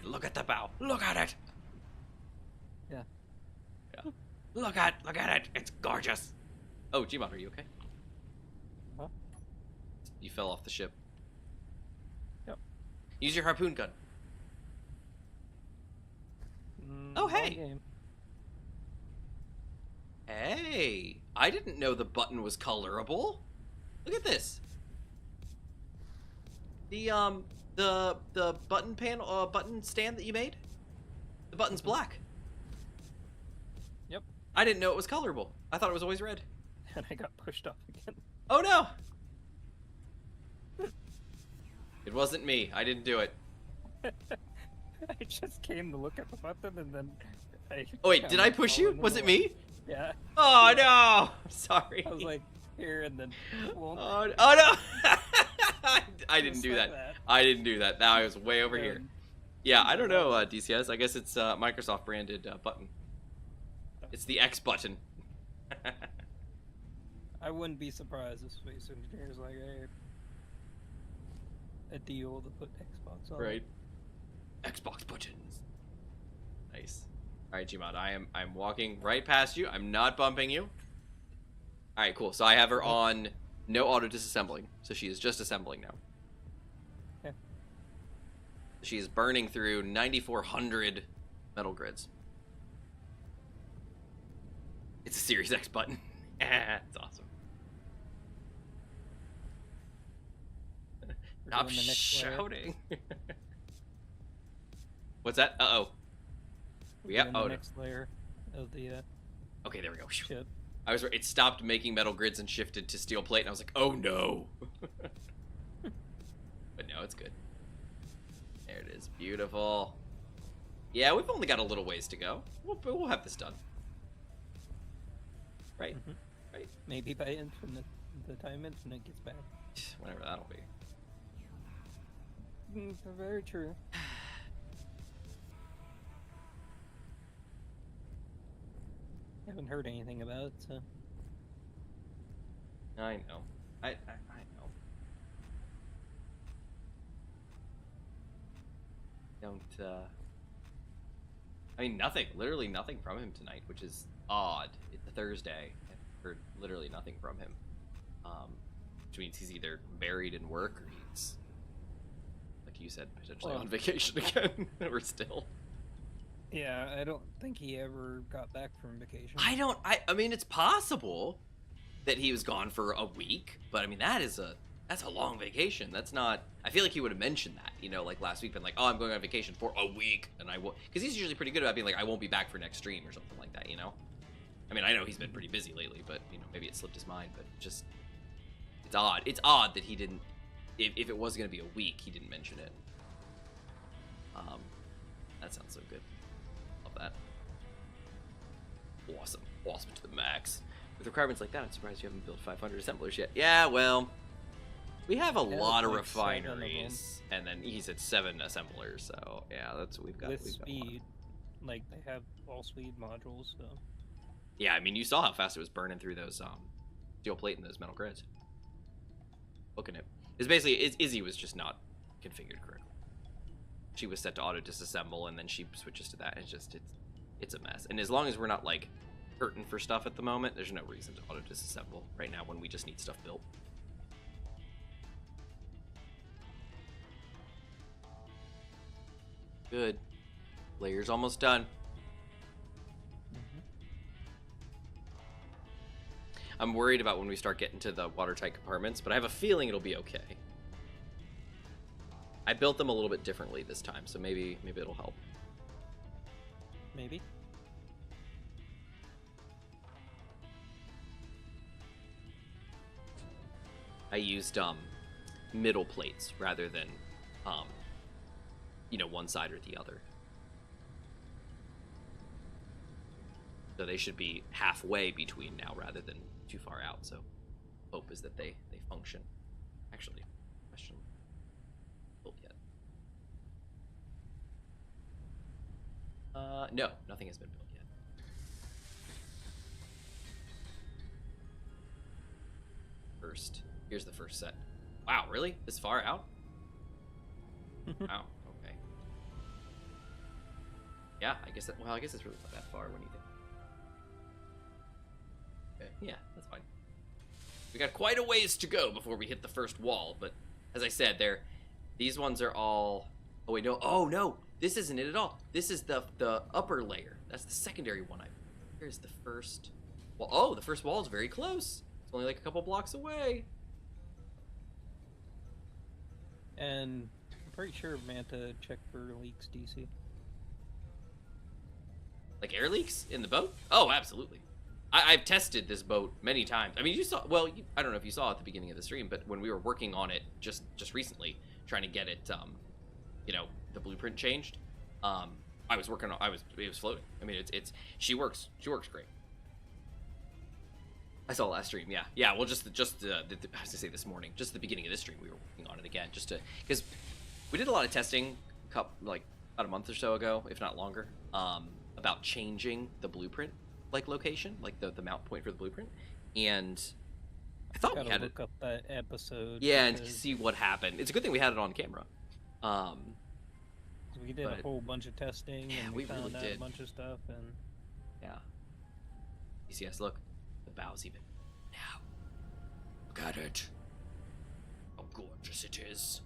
look at the bow. Look at it. Yeah. Yeah. Look at it. It's gorgeous. Oh, Gmod, are you okay? Huh? You fell off the ship. Yep. Use your harpoon gun. Oh, wrong hey. game. Hey, I didn't know the button was colorable. Look at this. The button panel, button stand that you made. The button's black. Yep. I didn't know it was colorable. I thought it was always red. And I got pushed off again. Oh no! It wasn't me. I didn't do it. I just came to look at the button and then I. Oh wait, did I push you? fallen in Was the it water. me? Yeah. Oh no! Sorry. I was like here and then. Oh no! I didn't Just do like that. I didn't do that. Now I was way over here. And Yeah, I don't know, DCS. I guess it's Microsoft branded button. It's the X button. I wouldn't be surprised if Space Engineers like a deal to put Xbox on. Right. Xbox buttons. Nice. All right, Gmod. I'm walking right past you. I'm not bumping you. All right, cool. So I have her on no auto disassembling. So she is just assembling now. Okay. She is burning through 9,400 metal grids. It's a Series X button. It's awesome. We're Stop doing the next layer. shouting. What's that? Uh-oh. We're Yeah. doing the Oh, no. next layer of the Okay, there we go. chip. I was. It stopped making metal grids and shifted to steel plate, and I was like, "Oh no!" But no, it's good. There it is. Beautiful. Yeah, we've only got a little ways to go. We'll have this done. Right. Mhm. Right. Maybe by Infinite, the time Infinite gets back. Whatever that'll be. Very true. Haven't heard anything about it, so. I know. I know. Don't. I mean, nothing. Literally nothing from him tonight, which is odd. It's a Thursday. I've heard literally nothing from him. Which means he's either buried in work or he's, like you said, potentially Well- on vacation again. Or still. Yeah, I don't think he ever got back from vacation. I mean, it's possible that he was gone for a week, but I mean, that's a long vacation. That's not. I feel like he would have mentioned that, you know, like last week, been like, "Oh, I'm going on vacation for a week," and I will, because he's usually pretty good about being like, "I won't be back for next stream" or something like that, you know. I mean, I know he's been pretty busy lately, but you know, maybe it slipped his mind. But just, it's odd. It's odd that he didn't. If it was going to be a week, he didn't mention it. That sounds so good. Love that. Awesome. Awesome to the max. With requirements like that, I'm surprised you haven't built 500 assemblers yet. Yeah, well, we have a lot of like 7 of them. refineries, and then he said 7 assemblers. So yeah, that's what we've got. With we've got a lot. speed, like they have all speed modules, so. Yeah, I mean, you saw how fast it was burning through those steel plate and those metal grids. Looking at it's basically Izzy was just not configured correctly. She was set to auto disassemble, and then she switches to that. And it's a mess. And as long as we're not like hurting for stuff at the moment, there's no reason to auto disassemble right now when we just need stuff built. Good. Layer's almost done. I'm worried about when we start getting to the watertight compartments, but I have a feeling it'll be okay. I built them a little bit differently this time, so maybe it'll help. Maybe. I used middle plates rather than you know, one side or the other. So they should be halfway between now rather than too far out. So hope is that they function. Actually, question built yet? No, nothing has been built yet. Here's the first set. Wow, really? This far out? Wow. Okay. Yeah, I guess that. Well, I guess it's really not that far when you think. Okay. Yeah, that's fine. We got quite a ways to go before we hit the first wall, but as I said, these ones are all. Oh wait, no. Oh no, this isn't it at all. This is the upper layer. That's the secondary one. Here's the first. Well, oh, the first wall is very close. It's only like a couple blocks away. And I'm pretty sure Manta checked for leaks, DC. Like air leaks in the boat? Oh, absolutely. I've tested this boat many times. I mean, you saw. Well, I don't know if you saw at the beginning of the stream, but when we were working on it just recently, trying to get it, the blueprint changed. I was working on. It was floating. I mean, she works great. I saw last stream, yeah. Well, I was gonna say this morning, just the beginning of this stream, we were working on it again, because we did a lot of testing, about a month or so ago, if not longer, about changing the blueprint, location, the mount point for the blueprint, and I thought we had look up that episode. Yeah, and see what happened. It's a good thing we had it on camera. We did a whole bunch of testing, and we found really out did. a bunch of stuff, and yeah. ECS, look. The bow's even now. Look at it. How gorgeous it is.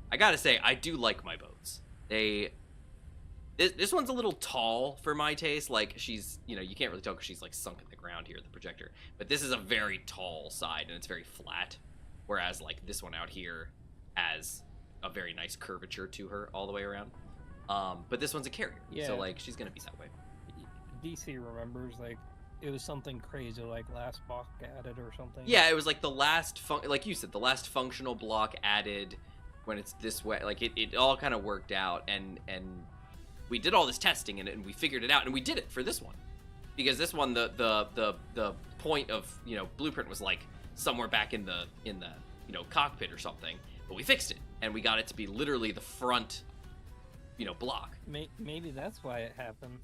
I gotta say, I do like my boats. This one's a little tall for my taste. She's, you can't really tell because she's sunk in the ground here at the projector. But this is a very tall side and it's very flat. Whereas this one out here has a very nice curvature to her all the way around. But this one's a carrier, so she's gonna be that way. DC remembers it was something crazy last block added or something. Yeah, it was the last like you said, the last functional block added when it's this way. It all kind of worked out, and we did all this testing and we figured it out, and we did it for this one because this one the point of blueprint was somewhere back in the cockpit or something, but we fixed it and we got it to be literally the front block. Maybe that's why it happened.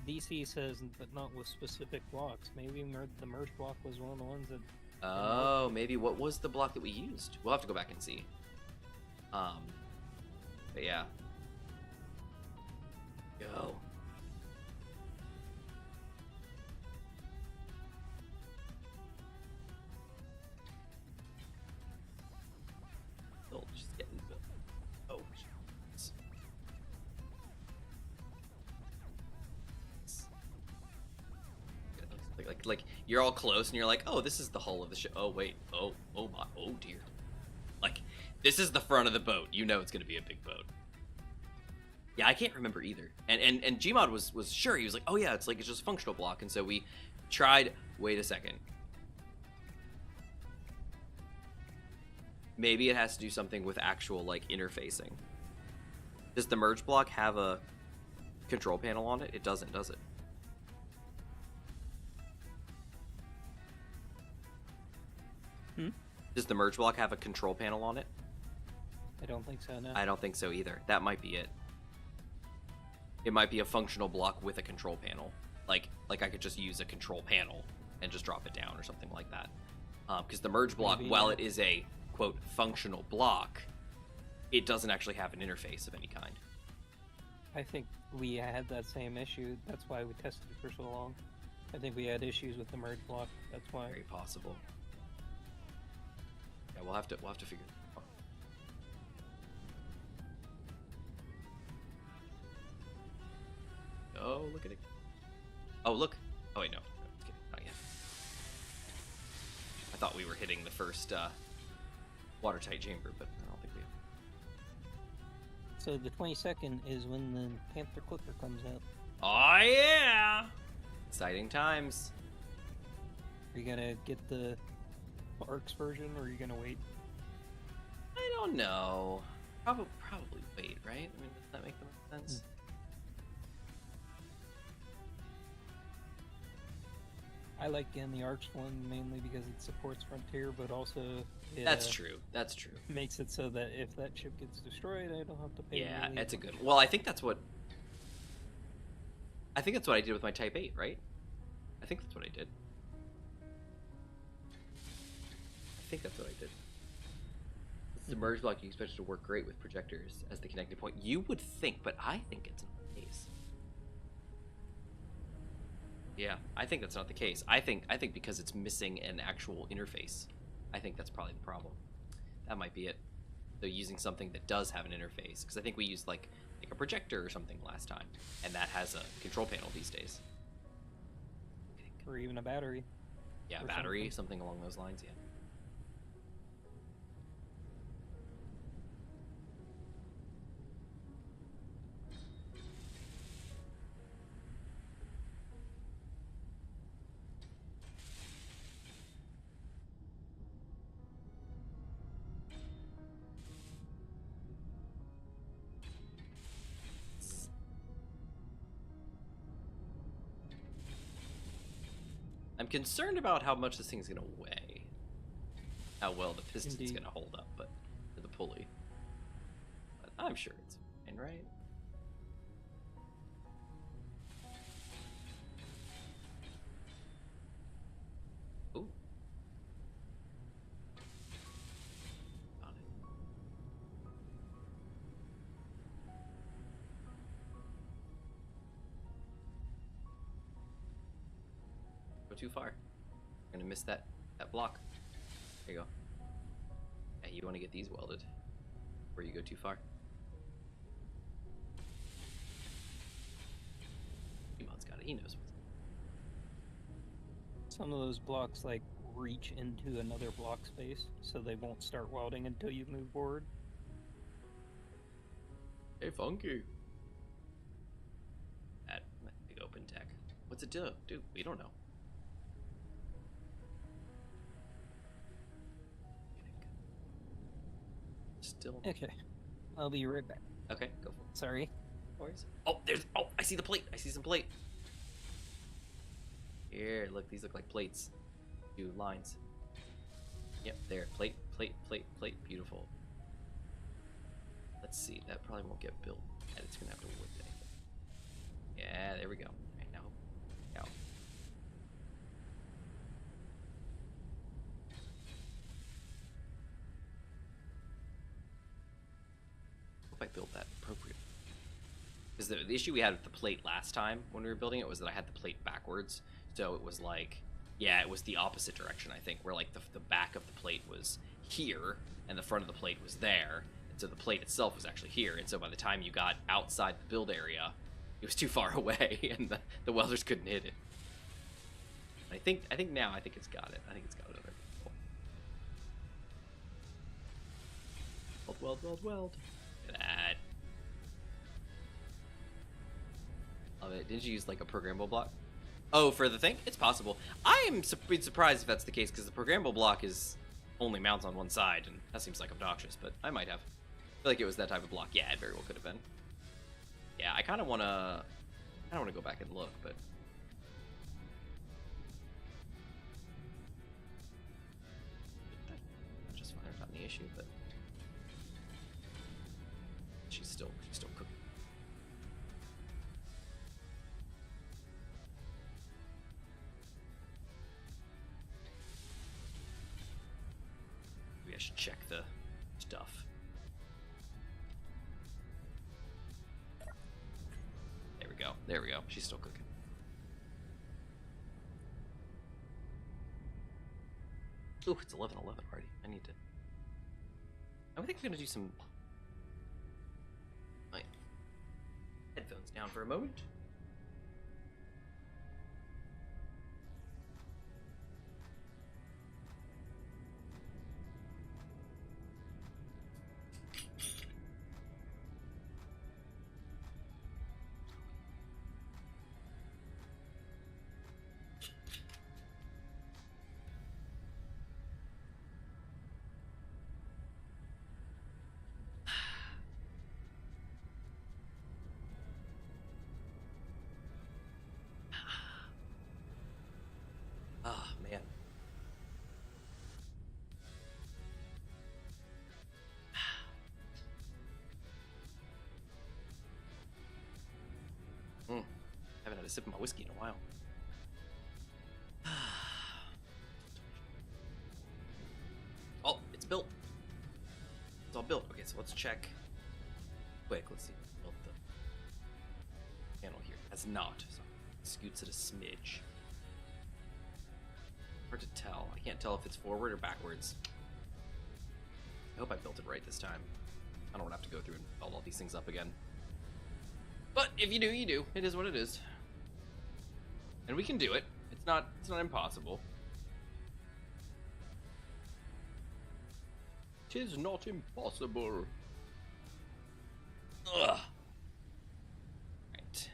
DC says, but not with specific blocks. Maybe the merge block was one of the ones that. Oh, maybe what was the block that we used? We'll have to go back and see. But yeah. Go. Still just getting built. Oh, jeez. Like you're all close and you're like, oh, this is the hull of the ship. Oh wait, oh my, oh dear. This is the front of the boat. It's gonna be a big boat. Yeah, I can't remember either. And Gmod was sure. He was like, oh yeah, it's just a functional block. And so we tried. Wait a second. Maybe it has to do something with actual interfacing. Does the merge block have a control panel on it? It doesn't, does it? Does the merge block have a control panel on it? I don't think so, no. I don't think so either. That might be it. It might be a functional block with a control panel. Like I could just use a control panel and just drop it down or something like that. Because the merge block, while it is a, quote, functional block, it doesn't actually have an interface of any kind. I think we had that same issue. That's why we tested it for so long. I think we had issues with the merge block. That's why. Very possible. Yeah, we'll have to figure it out. Oh, look at it. Oh, look. Oh, wait, no. Just kidding. Not yet. I thought we were hitting the first watertight chamber, but I don't think we have. So the 22nd is when the Panther Clipper comes out. Oh, yeah! Exciting times. Are you gonna get the ARCS version, or are you gonna wait? I don't know. Probably wait, right? I mean, does that make the most sense? I like getting the arched one mainly because it supports Frontier, but also it, That's true. That's true. makes it so that if that ship gets destroyed, I don't have to pay. Yeah, really it's a much. good. Well, I think that's what I did with my Type 8, right? I think that's what I did. I think that's what I did. The merge block you expect it to work great with projectors as the connecting point. You would think, but I think it's not the case. Yeah, I think that's not the case. I think because it's missing an actual interface. I think that's probably the problem. That might be it. So using something that does have an interface, because I think we used like a projector or something last time, and that has a control panel these days. Or even a battery. Yeah, Or battery, something along those lines. Yeah. I'm concerned about how much this thing's gonna weigh. How well the piston's Indeed. gonna hold up, but for the pulley. But I'm sure it's fine, right? Ooh. Got it. Go too far. You're gonna miss that block. There you go. Yeah, you want to get these welded before you go too far. Emon's got it. He knows what's. Some of those blocks like reach into another block space, so they won't start welding until you move forward. Hey, funky. That big open deck. What's it do? Dude, we don't know. Still. Okay, I'll be right back. Okay, go for it. Sorry. No worries. Oh, there's. Oh, I see the plate. I see some plate. Here, look. These look like plates. Two lines. Yep, there. Plate, plate, plate, plate. Beautiful. Let's see. That probably won't get built. And it's gonna have to wood anything. Yeah, there we go. Right now. Now. Hope I built that appropriately. Because the issue we had with the plate last time when we were building it was that I had the plate backwards. So it was like, yeah, it was the opposite direction, I think, where like the back of the plate was here and the front of the plate was there. And so the plate itself was actually here. And so by the time you got outside the build area, it was too far away and the welders couldn't hit it. I think now it's got it. I think it's got it under control. Weld, weld, weld. Look at that. Love it. Didn't you use like a programmable block? Oh, for the thing? It's possible. I am surprised if that's the case, because the programmable block is only mounts on one side, and that seems like obnoxious, but I might have. I feel like it was that type of block. Yeah, it very well could have been. Yeah, I kind of want to go back and look, but... Just fine, not the issue, but... She's still cooking. Maybe I should check the stuff. There we go. There we go. She's still cooking. Ooh, it's 11:11 already. I need to... I think I'm gonna do some... My headphones down for a moment. sip of my whiskey in a while. Oh, it's built. It's all built. Okay, so let's check. Quick, let's see. Built the panel here. Has not. So scoots it a smidge. Hard to tell. I can't tell if it's forward or backwards. I hope I built it right this time. I don't want to have to go through and build all these things up again. But if you do, you do. It is what it is. And we can do it. It's not impossible. 'Tis not impossible. Ugh. Right.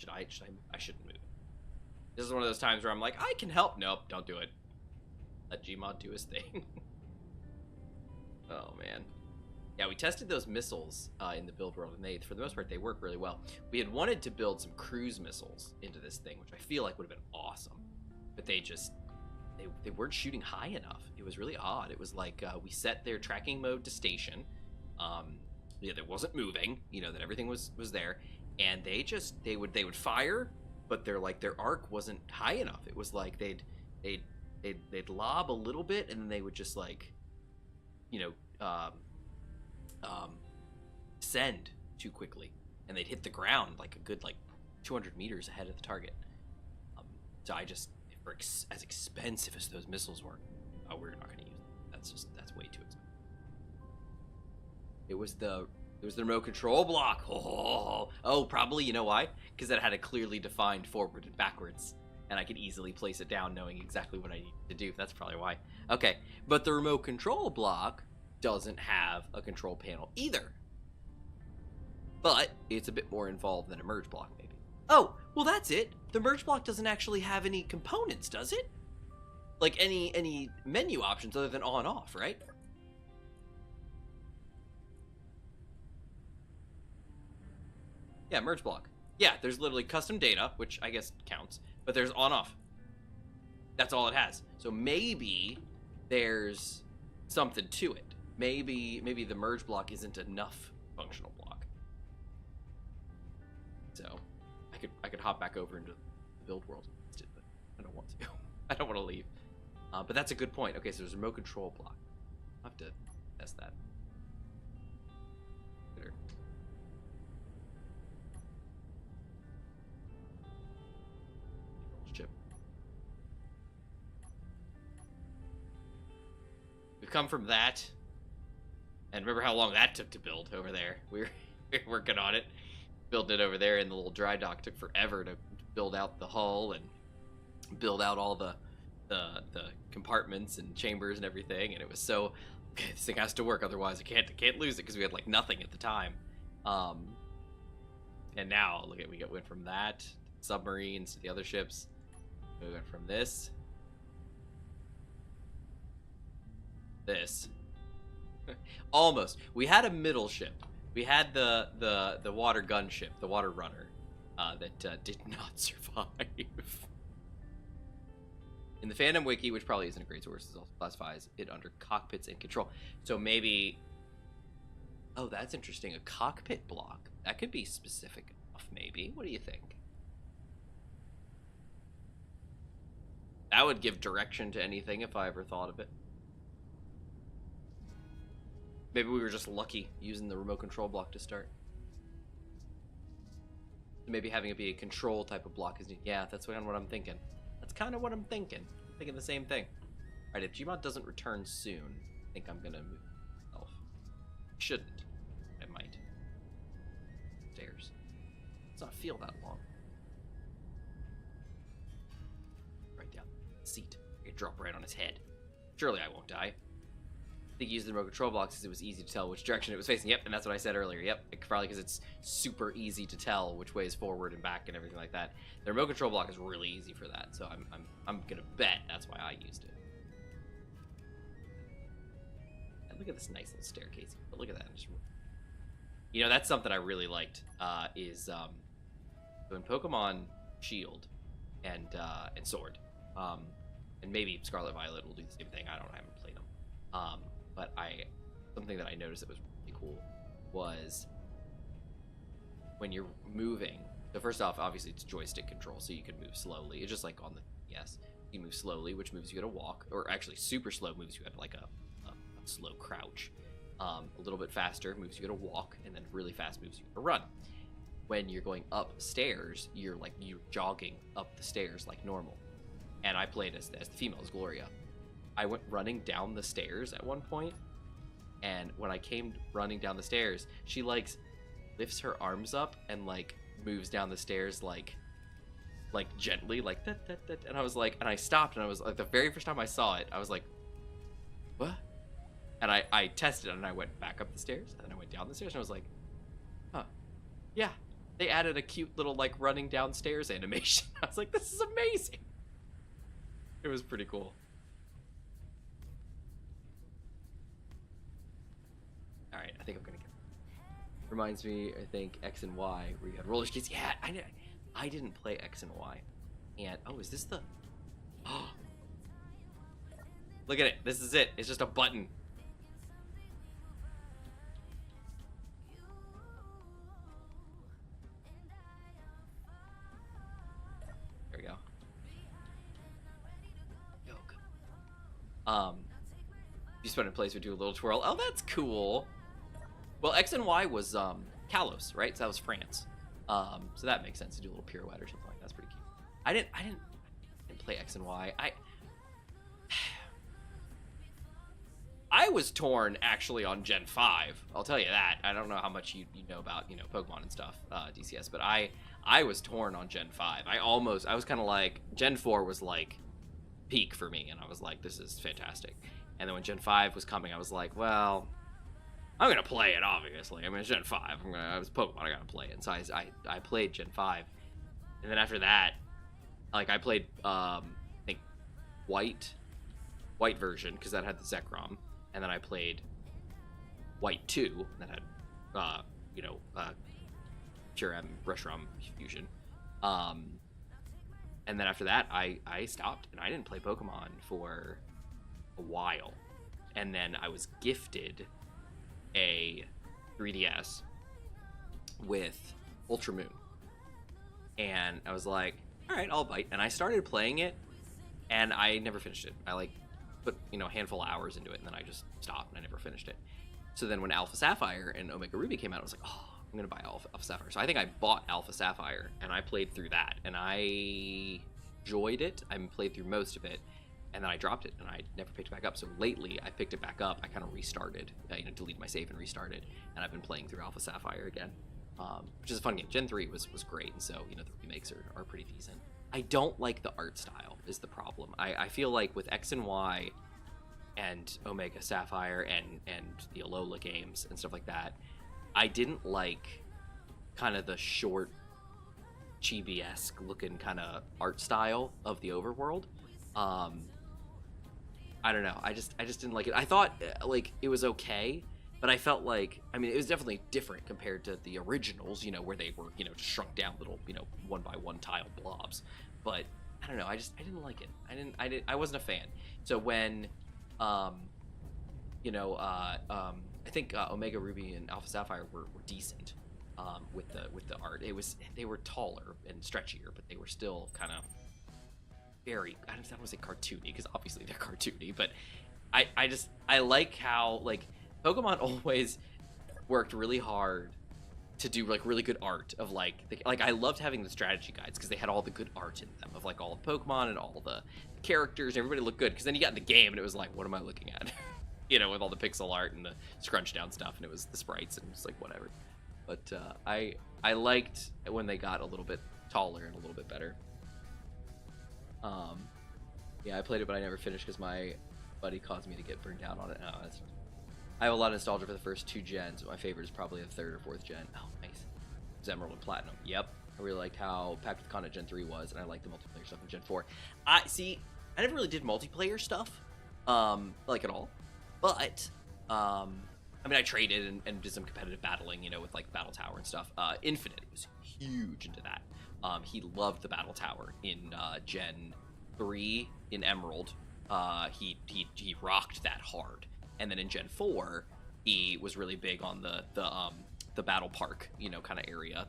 I shouldn't move. This is one of those times where I'm like, I can help. Nope, don't do it. Let Gmod do his thing. Oh, man. Yeah, we tested those missiles in the build world, and they, for the most part, they work really well. We had wanted to build some cruise missiles into this thing, which I feel like would have been awesome. But they just, they weren't shooting high enough. It was really odd. It was like we set their tracking mode to station. Yeah, that wasn't moving. You know, that everything was there, and they would fire, but their arc wasn't high enough. It was like they'd lob a little bit, and then they would just like, you know, descend too quickly, and they'd hit the ground like a good 200 meters ahead of the target. So I just, for as expensive as those missiles were, we're not going to use them. That's way too expensive. It was the remote control block. Oh, probably. You know why? Because it had a clearly defined forward and backwards, and I could easily place it down knowing exactly what I need to do. That's probably why. Okay, but the remote control block doesn't have a control panel either. But it's a bit more involved than a merge block, maybe. Oh, well, that's it. The merge block doesn't actually have any components, does it? Like any menu options other than on off, right? Yeah, merge block. Yeah, there's literally custom data, which I guess counts, but there's on off. That's all it has. So maybe there's something to it. Maybe the merge block isn't enough functional block. So I could hop back over into the build world, but I don't want to. I don't want to leave. But that's a good point. Okay, so there's a remote control block. I'll have to test that. Better. Chip. We've come from that. And remember how long that took to build over there. We were working on it. Building it over there, and the little dry dock took forever to build out the hull and build out all the compartments and chambers and everything. And it was so, okay, this thing has to work, otherwise I can't lose it, because we had nothing at the time. And now look at, we went from that submarines to the other ships. We went from this. Almost. We had a middle ship. We had the water gunship, the water runner, that did not survive. In the fandom wiki, which probably isn't a great source, it also classifies it under cockpits and control. So maybe, oh, that's interesting. A cockpit block. That could be specific enough, maybe. What do you think? That would give direction to anything if I ever thought of it. Maybe we were just lucky using the remote control block to start. Maybe having it be a control type of block is, yeah, that's kind of what I'm thinking. That's kind of what I'm thinking. Thinking the same thing. Alright, if Gmod doesn't return soon, I think I'm gonna move myself. Shouldn't. I might. Stairs. Does not feel that long. Right down. Seat. I could drop right on his head. Surely I won't die. I think using the remote control blocks because it was easy to tell which direction it was facing. Yep, and that's what I said earlier. Yep, probably because it's super easy to tell which way is forward and back and everything like that. The remote control block is really easy for that, so I'm gonna bet that's why I used it. And look at this nice little staircase. But look at that. You know, that's something I really liked. Is in Pokemon Shield and Sword, and maybe Scarlet Violet will do the same thing. I haven't played them. But something that I noticed that was really cool was when you're moving, So first off, obviously it's joystick control, so you can move slowly. It's just like on the yes, you move slowly, which moves you at a walk, or actually super slow moves you at like a slow crouch. A little bit faster moves you at a walk, and then really fast moves you at a run. When you're going upstairs, you're jogging up the stairs like normal. And I played as the female, as Gloria. I went running down the stairs at one point, and when I came running down the stairs, she like lifts her arms up and like moves down the stairs like gently, like that, and I was like, and I stopped, and I was like, the very first time I saw it, I was like, what? And I tested it, and I went back up the stairs, and then I went down the stairs, and I was like, huh, yeah, they added a cute little like running downstairs animation. I was like, this is amazing. It was pretty cool. All right, I think I'm gonna get. Reminds me, I think X and Y, where you had roller skates. Yeah, I didn't play X and Y. And oh, is this the? Oh, look at it. This is it. It's just a button. There we go. Yo, you spin in place or do a little twirl. Oh, that's cool. Well, X and Y was Kalos, right? So that was France. So that makes sense to do a little pirouette or something like that. That's pretty cute. I didn't play X and Y. I was torn actually on Gen 5. I'll tell you that. I don't know how much you know about, Pokemon and stuff, DCS, but I was torn on Gen 5. I was kind of like, Gen 4 was like peak for me, and I was like, this is fantastic. And then when Gen 5 was coming, I was like, well, I'm gonna play it, obviously. I mean, it's Gen 5. I was Pokemon. I gotta play it. And so I played Gen 5, and then after that, like I played I think white version because that had the Zekrom, and then I played White 2 that had Kyurem Reshiram fusion, and then after that I stopped and I didn't play Pokemon for a while, and then I was gifted a 3DS with Ultra Moon, and I was like, all right, I'll bite, and I started playing it, and I never finished it. I like put a handful of hours into it, and then I just stopped and I never finished it. So then when Alpha Sapphire and Omega Ruby came out, I was like, oh, I'm gonna buy Alpha Sapphire. So I think I bought Alpha Sapphire and I played through that, and I enjoyed it. I played through most of it, and then I dropped it, and I never picked it back up. So lately, I picked it back up. I kind of restarted, deleted my save and restarted, and I've been playing through Alpha Sapphire again, which is a fun game. Gen 3 was great, and so the remakes are pretty decent. I don't like the art style is the problem. I feel like with X and Y and Omega Sapphire and the Alola games and stuff like that, I didn't like kind of the short chibi-esque looking kind of art style of the overworld. I don't know. I just didn't like it. I thought like it was okay, but I felt like, I mean, it was definitely different compared to the originals, where they were, just shrunk down little, one by one tile blobs. But I don't know. I didn't like it. I wasn't a fan. So when, I think Omega Ruby and Alpha Sapphire were decent, with the art. They were taller and stretchier, but they were still kind of very, I don't want to say cartoony, because obviously they're cartoony, but I like how, like, Pokemon always worked really hard to do like really good art of like I loved having the strategy guides because they had all the good art in them of like all the Pokemon and all the characters, and everybody looked good, because then you got in the game and it was like, what am I looking at? With all the pixel art and the scrunch down stuff, and it was the sprites, and it's like whatever. But I liked when they got a little bit taller and a little bit better. Yeah, I played it, but I never finished because my buddy caused me to get burned out on it. I have a lot of nostalgia for the first 2 gens, but my favorite is probably the 3rd or 4th gen. Oh, nice. It's Emerald and Platinum. Yep. I really liked how Packed with Con Gen 3 was, and I liked the multiplayer stuff in Gen 4. I never really did multiplayer stuff, like at all. But, I mean, I traded and did some competitive battling, with like Battle Tower and stuff. Infinite was huge into that. He loved the Battle Tower in Gen 3 in Emerald. He rocked that hard. And then in Gen 4, he was really big on the battle park, kind of area,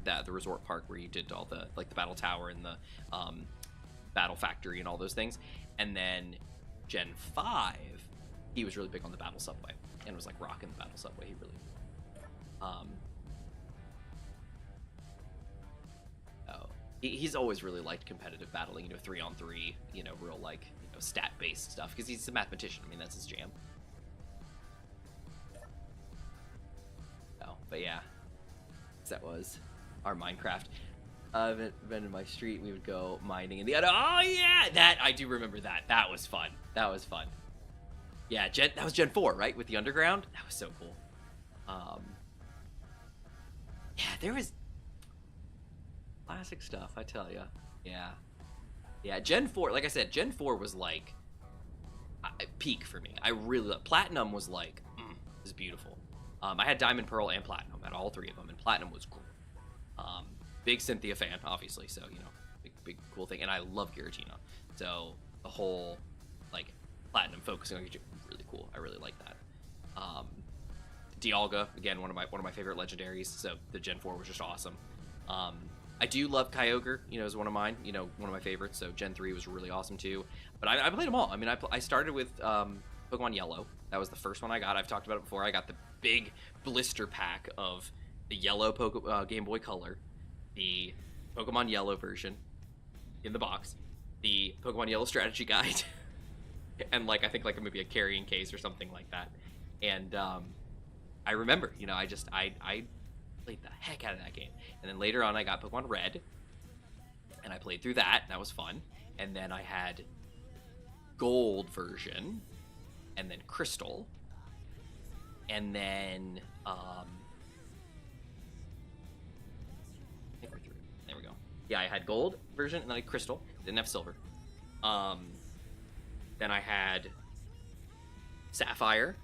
the resort park where you did all the like the battle tower and the battle factory and all those things. And then Gen 5, he was really big on the battle subway and was like rocking the battle subway. He really he's always really liked competitive battling, 3-on-3, real like stat based stuff, because he's a mathematician. I mean, that's his jam. But yeah, that was our Minecraft. Event in my street, we would go mining in the other. Oh yeah, that I do remember that. That was fun. Yeah, that was Gen 4, right? With the underground. That was so cool. Yeah, there was classic stuff, I tell ya. Yeah, Gen 4. Like I said, Gen 4 was like peak for me. I really Platinum was like, it was beautiful. I had Diamond, Pearl, and Platinum. I had all three of them, and Platinum was cool. Big Cynthia fan, obviously, so, big cool thing. And I love Giratina. So, the whole, like, Platinum focusing on Giratina, really cool. I really like that. Dialga, again, one of my favorite legendaries, so the Gen 4 was just awesome. I do love Kyogre, is one of mine, one of my favorites, so Gen 3 was really awesome, too. But I played them all. I mean, I started with Pokemon Yellow. That was the first one I got. I've talked about it before. I got the big blister pack of the yellow Game Boy Color, the Pokemon Yellow version in the box, the Pokemon Yellow strategy guide, and I think maybe a carrying case or something like that. And I remember, I played the heck out of that game. And then later on I got Pokemon Red, and I played through that. That was fun. And then I had Gold version, and then Crystal, and then I think we're through. There we go. Yeah, I had Gold version, and then I had Crystal. Didn't have Silver. Then I had Sapphire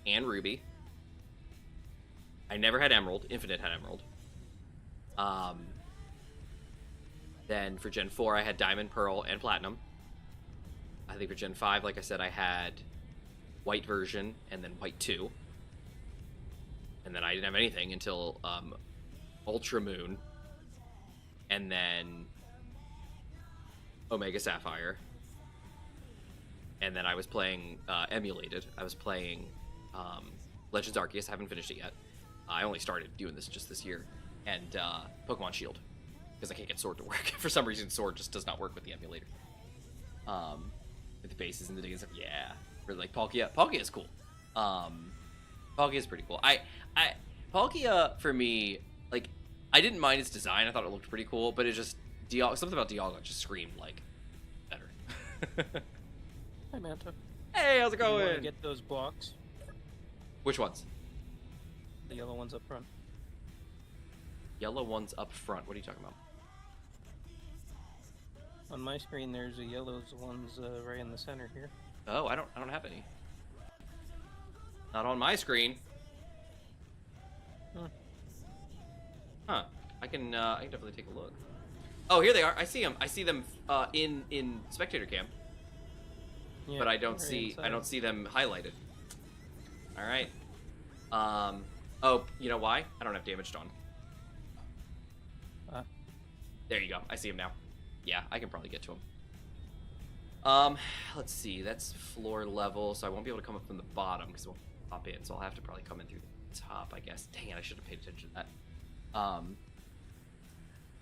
and Ruby. I never had Emerald. Infinite had Emerald. Then for Gen 4, I had Diamond, Pearl, and Platinum. I think for Gen 5, like I said, I had White version, and then White 2. And then I didn't have anything until Ultra Moon, and then Omega Sapphire. And then I was playing emulated. I was playing Legends Arceus. I haven't finished it yet. I only started doing this just this year. And Pokemon Shield, because I can't get Sword to work. For some reason, Sword just does not work with the emulator. With the bases and the digging stuff. Yeah. For like Palkia. Palkia is cool. Palkia is pretty cool. Palkia, for me, I didn't mind its design. I thought it looked pretty cool, but it just, something about Dialga just screamed, better. Hi, Manta. Hey, how's it You want going? to get those blocks? Which ones? The yellow ones up front. Yellow ones up front. What are you talking about? On my screen, there's the yellows ones right in the center here. Oh, I don't have any. Not on my screen. Huh. I can definitely take a look. Oh, here they are. I see them. I see them in spectator cam. Yeah, But I don't right see inside. them highlighted. All right. Oh, you know why? I don't have damaged on. There you go. I see him now. Yeah, I can probably get to him. Let's see. That's floor level, so I won't be able to come up from the bottom because we'll pop in. So I'll have to probably come in through the top, I guess. Dang it, I should have paid attention to that.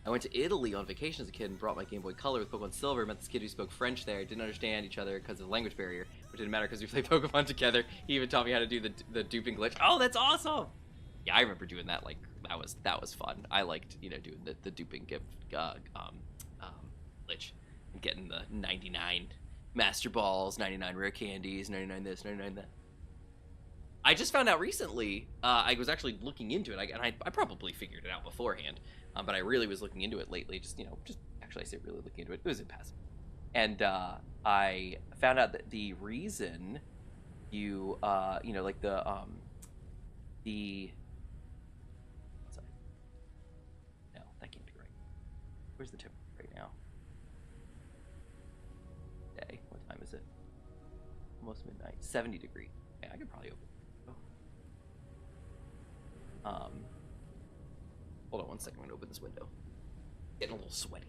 I went to Italy on vacation as a kid and brought my Game Boy Color with Pokemon Silver. Met this kid who spoke French there. Didn't understand each other because of the language barrier, but didn't matter because we played Pokemon together. He even taught me how to do the duping glitch. Oh, that's awesome! Yeah, I remember doing that. That was fun. I liked doing the duping gift glitch and getting the 99 Master Balls, 99 rare candies, 99 this, 99 that. I just found out recently. I was actually looking into it, and I probably figured it out beforehand. But I really was looking into it lately. Just actually, I say really looking into it. It was in passing. And I found out that the reason you, like the sorry. No, that can't be right. Where's the temperature right now? Day. What time is it? Almost midnight. 70 degree. Okay, I could probably open. Hold on one 1 second, I'm gonna open this window. Getting a little sweaty.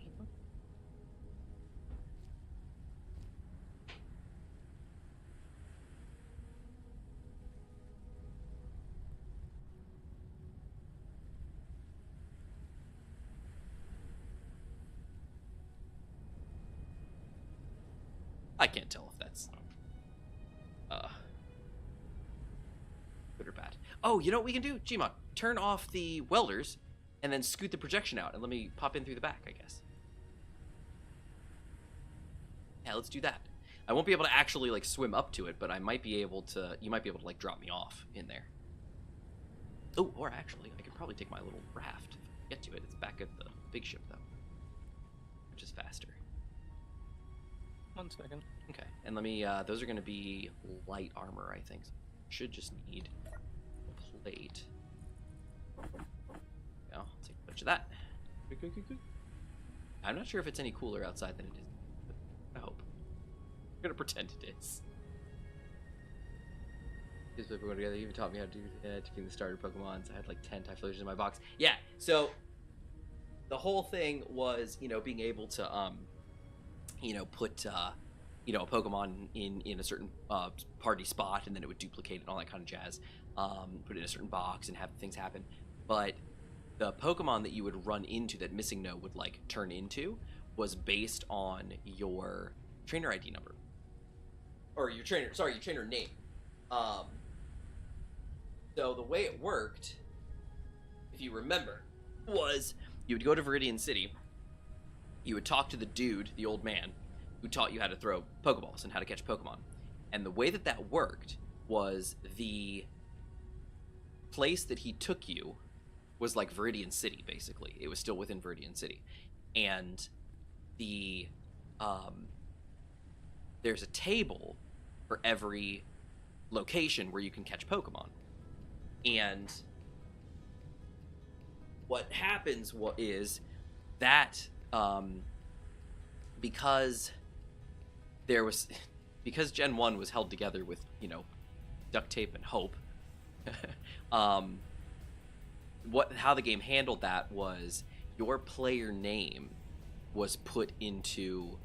I can't tell if that's good or bad. Oh, you know what we can do? Gmod, turn off the welders and then scoot the projection out and let me pop in through the back, I guess. Yeah, let's do that. I won't be able to actually like swim up to it, but I might be able to, you might be able to like drop me off in there. Oh, or actually, I could probably take my little raft if I get to it. It's back at the big ship though, which is faster. 1 second. Okay, and let me, those are going to be light armor, I think. So should just need a plate. Yeah, I'll take a bunch of that. I'm not sure if it's any cooler outside than it is, but I hope. I'm going to pretend it is. Just everyone together, you even taught me how to do taking the starter Pokemons. I had like 10 Typhlosions in my box. Yeah, so the whole thing was, you know, being able to, you know, put, you know, a Pokemon in a certain party spot, and then it would duplicate and all that kind of jazz. Put it in a certain box and have things happen. But the Pokemon that you would run into that Missing No would like turn into was based on your trainer ID number, or your trainer name. So the way it worked, if you remember, was you would go to Viridian City. You would talk to the dude, the old man, who taught you how to throw Pokeballs and how to catch Pokemon. And the way that that worked was the place that he took you was like Viridian City, basically. It was still within Viridian City. And the there's a table for every location where you can catch Pokemon. And what happens is that because Gen 1 was held together with, you know, duct tape and hope, how the game handled that was your player name was put into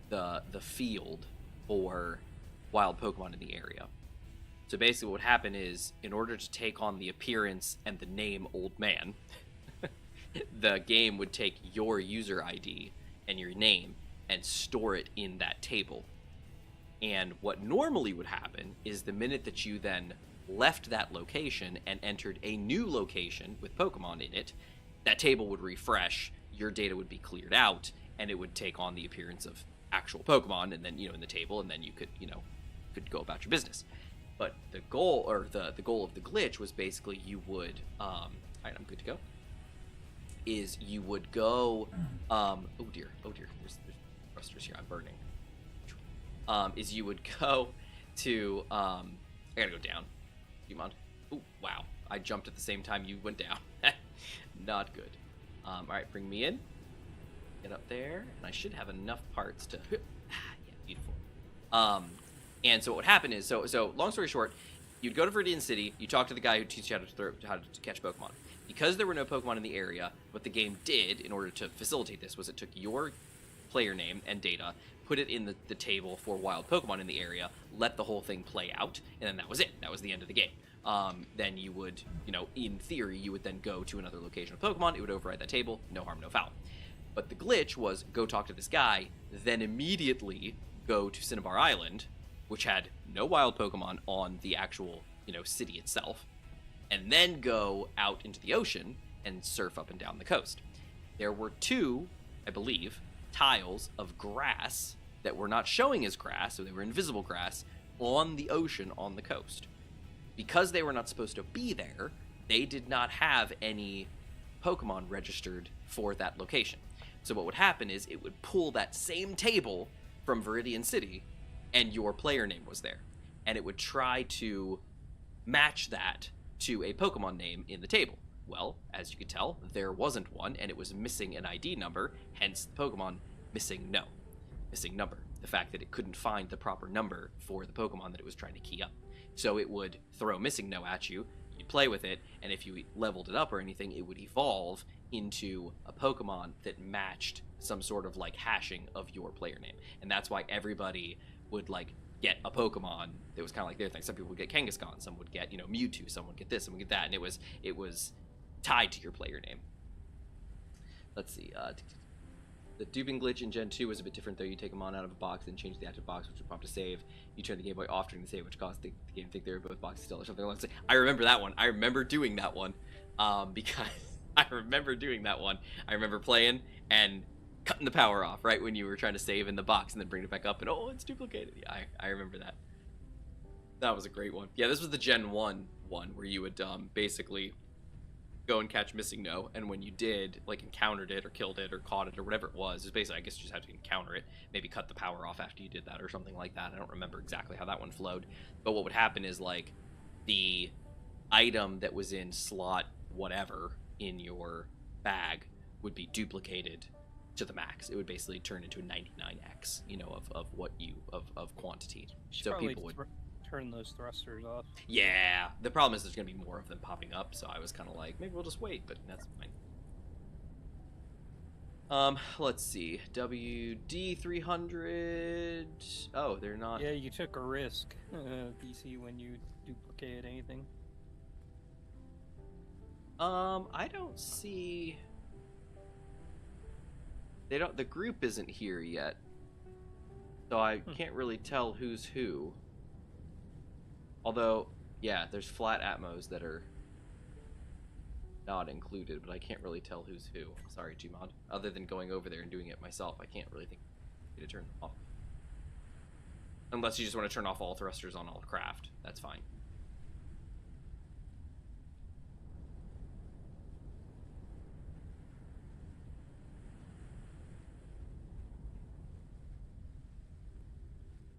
the field for wild Pokemon in the area. So basically what would happen is, in order to take on the appearance and the name Old Man, the game would take your user ID and your name and store it in that table. And what normally would happen is the minute that you then left that location and entered a new location with Pokemon in it, that table would refresh, your data would be cleared out, and it would take on the appearance of actual Pokemon, and then, you know, in the table, and then you could, you know, could go about your business. But the goal, or the goal of the glitch was basically you would, all right, I'm good to go, is you would go, oh dear, there's thrusters here, I'm burning. Is you would go to, I gotta go down. Pokemon. Oh, wow. I jumped at the same time you went down. Not good. All right, bring me in. Get up there, and I should have enough parts to, yeah, beautiful. And so what would happen is, so long story short, you'd go to Viridian City, you talk to the guy who teaches you how to catch Pokemon. Because there were no Pokemon in the area, what the game did in order to facilitate this was it took your player name and data, put it in the table for wild Pokemon in the area, let the whole thing play out, and then that was it. That was the end of the game. Then you would, you know, in theory, you would then go to another location of Pokemon, it would override that table, no harm, no foul. But the glitch was go talk to this guy, then immediately go to Cinnabar Island, which had no wild Pokemon on the actual, you know, city itself, and then go out into the ocean and surf up and down the coast. There were 2, I believe, tiles of grass that were not showing as grass, so they were invisible grass, on the ocean on the coast. Because they were not supposed to be there, they did not have any Pokemon registered for that location. So what would happen is it would pull that same table from Viridian City, and your player name was there. And it would try to match that to a Pokemon name in the table. Well, as you could tell, there wasn't one, and it was missing an ID number, hence the Pokemon missing number. The fact that it couldn't find the proper number for the Pokemon that it was trying to key up. So it would throw missing no at you, you'd play with it, and if you leveled it up or anything, it would evolve into a Pokemon that matched some sort of like hashing of your player name. And that's why everybody would like get a Pokemon that was kind of like their thing. Some people would get Kangaskhan, some would get, Mewtwo, some would get this, some would get that, and it was tied to your player name. Let's see. The duping glitch in Gen 2 was a bit different, though. You take a mon out of a box and change the active box, which would prompt a save. You turn the Game Boy off during the save, which caused the game to think they were both boxes still or something like that. I remember that one. I remember doing that one because I remember doing that one. I remember playing and cutting the power off right when you were trying to save in the box and then bring it back up and, oh, it's duplicated. Yeah, I remember that. That was a great one. Yeah, this was the Gen 1 one where you would basically go and catch Missing No, and when you did, like, encountered it or killed it or caught it or whatever it was basically, I guess you just had to encounter it, maybe cut the power off after you did that or something like that. I don't remember exactly how that one flowed, but what would happen is, like, the item that was in slot whatever in your bag would be duplicated to the max. It would basically turn into a 99x, of what you of quantity. So people would turn those thrusters off. Yeah, the problem is there's gonna be more of them popping up, so I was kind of like, maybe we'll just wait, but that's fine. Let's see, WD300. Oh, they're not. Yeah, you took a risk, DC, when you duplicated anything. I don't see. They don't. The group isn't here yet, so I can't really tell who's who. Although, yeah, there's flat Atmos that are not included, but I can't really tell who's who. Sorry, Gmod. Other than going over there and doing it myself, I can't really think to turn them off. Unless you just want to turn off all thrusters on all craft. That's fine.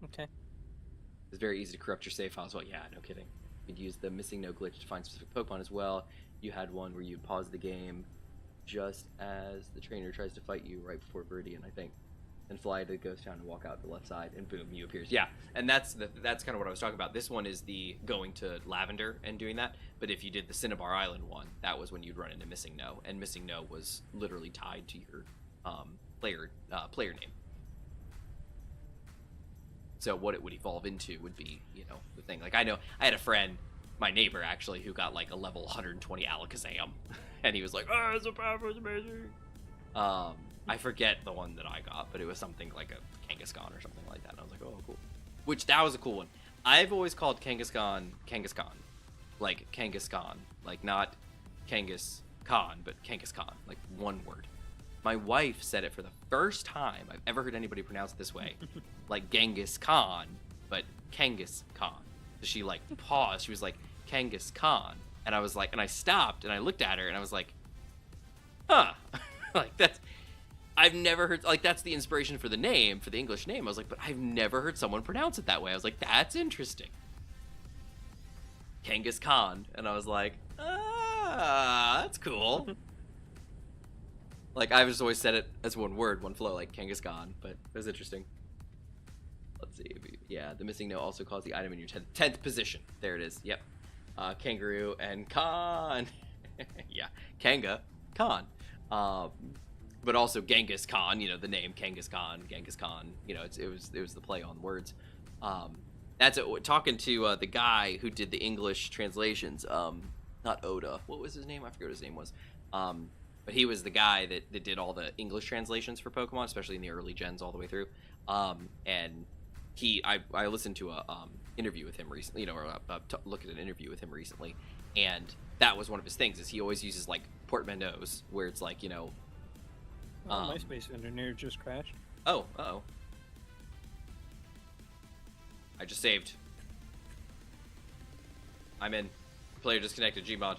Okay. It's very easy to corrupt your save files. Well, yeah, no kidding. You could use the Missing No glitch to find specific Pokemon as well. You had one where you pause the game just as the trainer tries to fight you right before Viridian, I think. Then fly to the ghost town and walk out the left side, and boom, Mew appears. Yeah, and that's kind of what I was talking about. This one is the going to Lavender and doing that. But if you did the Cinnabar Island one, that was when you'd run into Missing No, and Missing No was literally tied to your player name. So what it would evolve into would be, the thing. Like, I know, I had a friend, my neighbor actually, who got like a level 120 Alakazam, and he was like, "Oh, it's so powerful, it's amazing." I forget the one that I got, but it was something like a Kangaskhan or something like that. And I was like, "Oh, cool." Which, that was a cool one. I've always called Kangaskhan, like Kangaskhan, like not Kangas Khan, but Kangaskhan, like one word. My wife said it for the first time I've ever heard anybody pronounce it this way, like Genghis Khan, but Kangas Khan. So she like paused. She was like, Kangas Khan, and I was like, and I stopped and I looked at her and I was like, huh, like that's. I've never heard, like, that's the inspiration for the name, for the English name. I was like, but I've never heard someone pronounce it that way. I was like, that's interesting. Genghis Khan, and I was like, that's cool. Like, I've just always said it as one word, one flow, like Kangaskhan, but it was interesting. Let's see. Yeah, the Missing No also calls the item in your 10th position. There it is. Yep. Kangaroo and Khan. Yeah, Kanga, Khan. But also Genghis Khan, the name Genghis Khan, it was the play on words. That's it. Talking to the guy who did the English translations, not Oda. What was his name? I forget what his name was. But he was the guy that did all the English translations for Pokemon, especially in the early gens all the way through. And I listened to a interview with him recently, look at an interview with him recently, and that was one of his things. Is he always uses like portmanteaus where it's like my Space Engineer just crashed. Oh, uh-oh. I just saved. I'm in. Player disconnected, Gmod.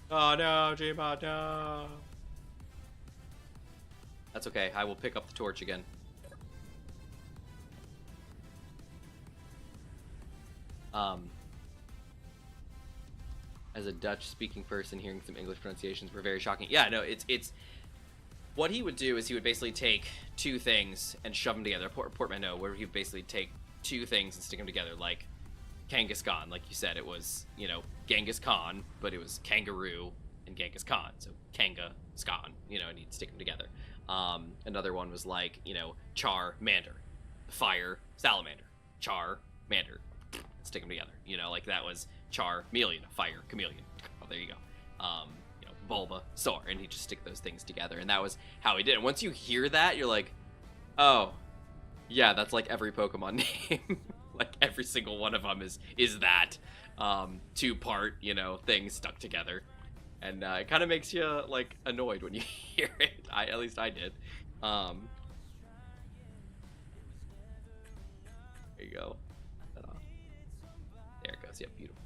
Oh no, Gmod, no. That's okay, I will pick up the torch again. As a Dutch-speaking person, hearing some English pronunciations were very shocking. Yeah, no, it's... What he would do is he would basically take two ththings and shove them together, a portmanteau, where he would basically take two things and stick them together, like Kangaskhan, like you said, it was, you know, Genghis Khan, but it was kangaroo and Genghis Khan, so Kangaskhan, you know, and you'd stick them together. Another one was like, you know, Charmander, fire salamander, Charmander, stick them together, you know, like that was Charmeleon, fire chameleon. Oh, there you go. You know, Bulbasaur, and he'd just stick those things together, and that was how he did it. Once you hear that, you're like, oh, yeah, that's like every Pokemon name. Like every single one of them is that two-part, you know, thing stuck together, and it kind of makes you like annoyed when you hear it. At least I did. There you go. There it goes. Yeah, beautiful.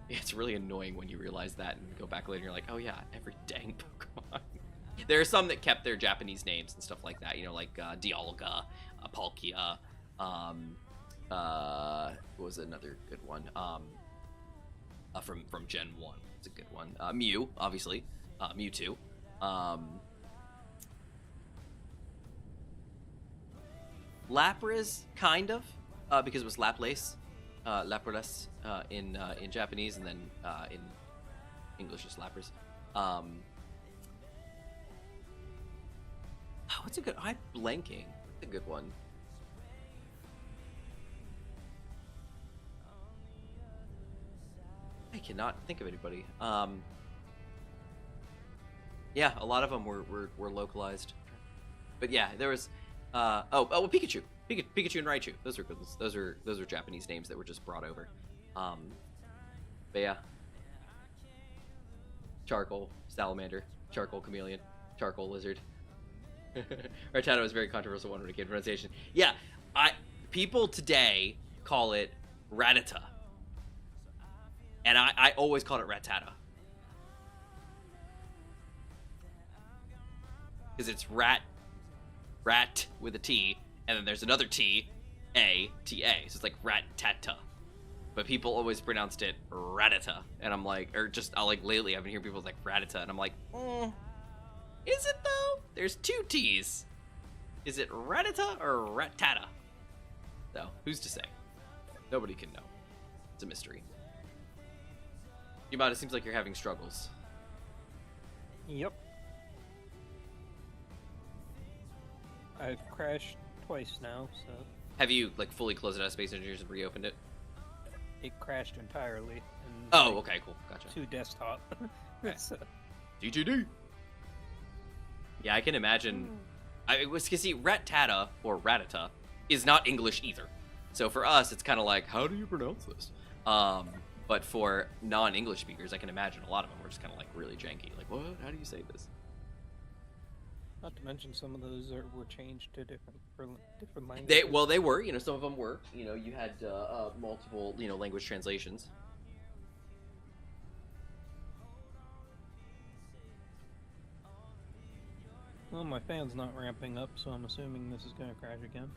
It's really annoying when you realize that and go back later and you're like, oh yeah, every dang Pokemon. There are some that kept their Japanese names and stuff like that, you know, like Dialga, Palkia, what was another good one? From Gen 1. It's a good one. Mew, obviously. Mewtwo. Lapras, kind of, because it was Laplace. Lapras in Japanese, and then in English is Lapras. What's a good? I'm blanking. What's a good one? I cannot think of anybody. Yeah, a lot of them were localized, but yeah, there was. Well, Pikachu, Pikachu and Raichu. Those are good. Those are Japanese names that were just brought over. But yeah, Charcoal Salamander, Charcoal Chameleon, Charcoal Lizard. Rattata was a very controversial one when it came to pronunciation. Yeah, people today call it Rattata, and I always called it Rattata because it's rat with a T, and then there's another T, A-T-A, so it's like Rat-tata. But people always pronounced it Rattata, and I'm like, lately I've been hearing people like Rattata, and I'm like, is it though? There's two T's. Is it Rattata or Rattata? So, who's to say? Nobody can know. It's a mystery. Yamada, it seems like you're having struggles. Yep. I've crashed twice now, so... Have you, like, fully closed it out of Space Engineers and reopened it? It crashed entirely. And oh, okay, cool. Gotcha. To desktop. So... DTD! Yeah, I can imagine... Because, see, Rattata, or Rattata, is not English either. So for us, it's kind of like, how do you pronounce this? But for non-English speakers, I can imagine a lot of them were just kind of, like, really janky. Like, what? How do you say this? Not to mention some of those were changed to different languages. They were. You know, some of them were. You know, you had multiple, you know, language translations. Well, my fan's not ramping up, so I'm assuming this is going to crash again.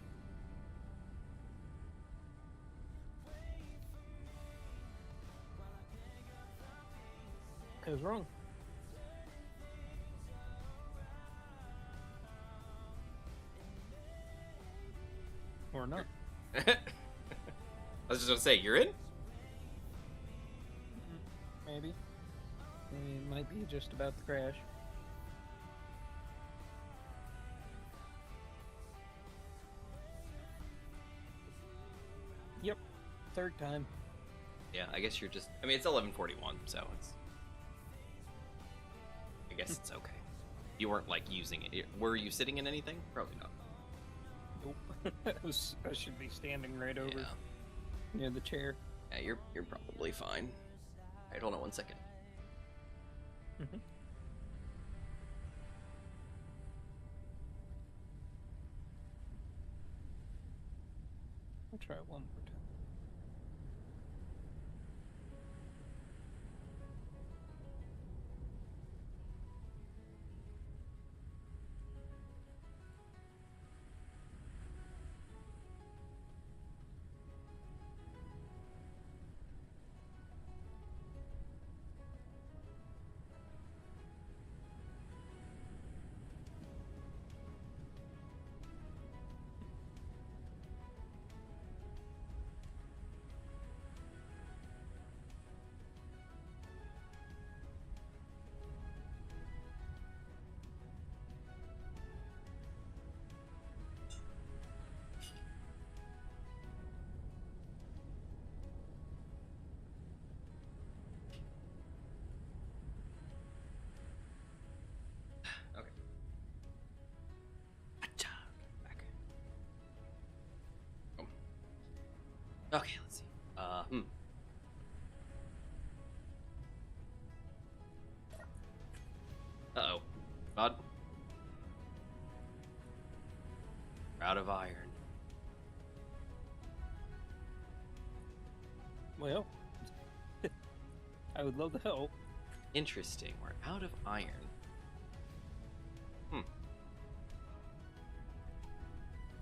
It was wrong. Or not. I was just gonna say, you're in? Maybe. It might be just about to crash. Yep. Third time. Yeah, I guess you're just... I mean, it's 11:41, so it's... I guess it's okay. You weren't, like, using it. Were you sitting in anything? Probably not. Nope. I should be standing right over near the chair. Yeah, you're probably fine. Alright, hold on 1 second. Mm-hmm. I'll try one more time. Okay, let's see. Uh-oh. God. We're out of iron. Well, I would love to help. Interesting. We're out of iron.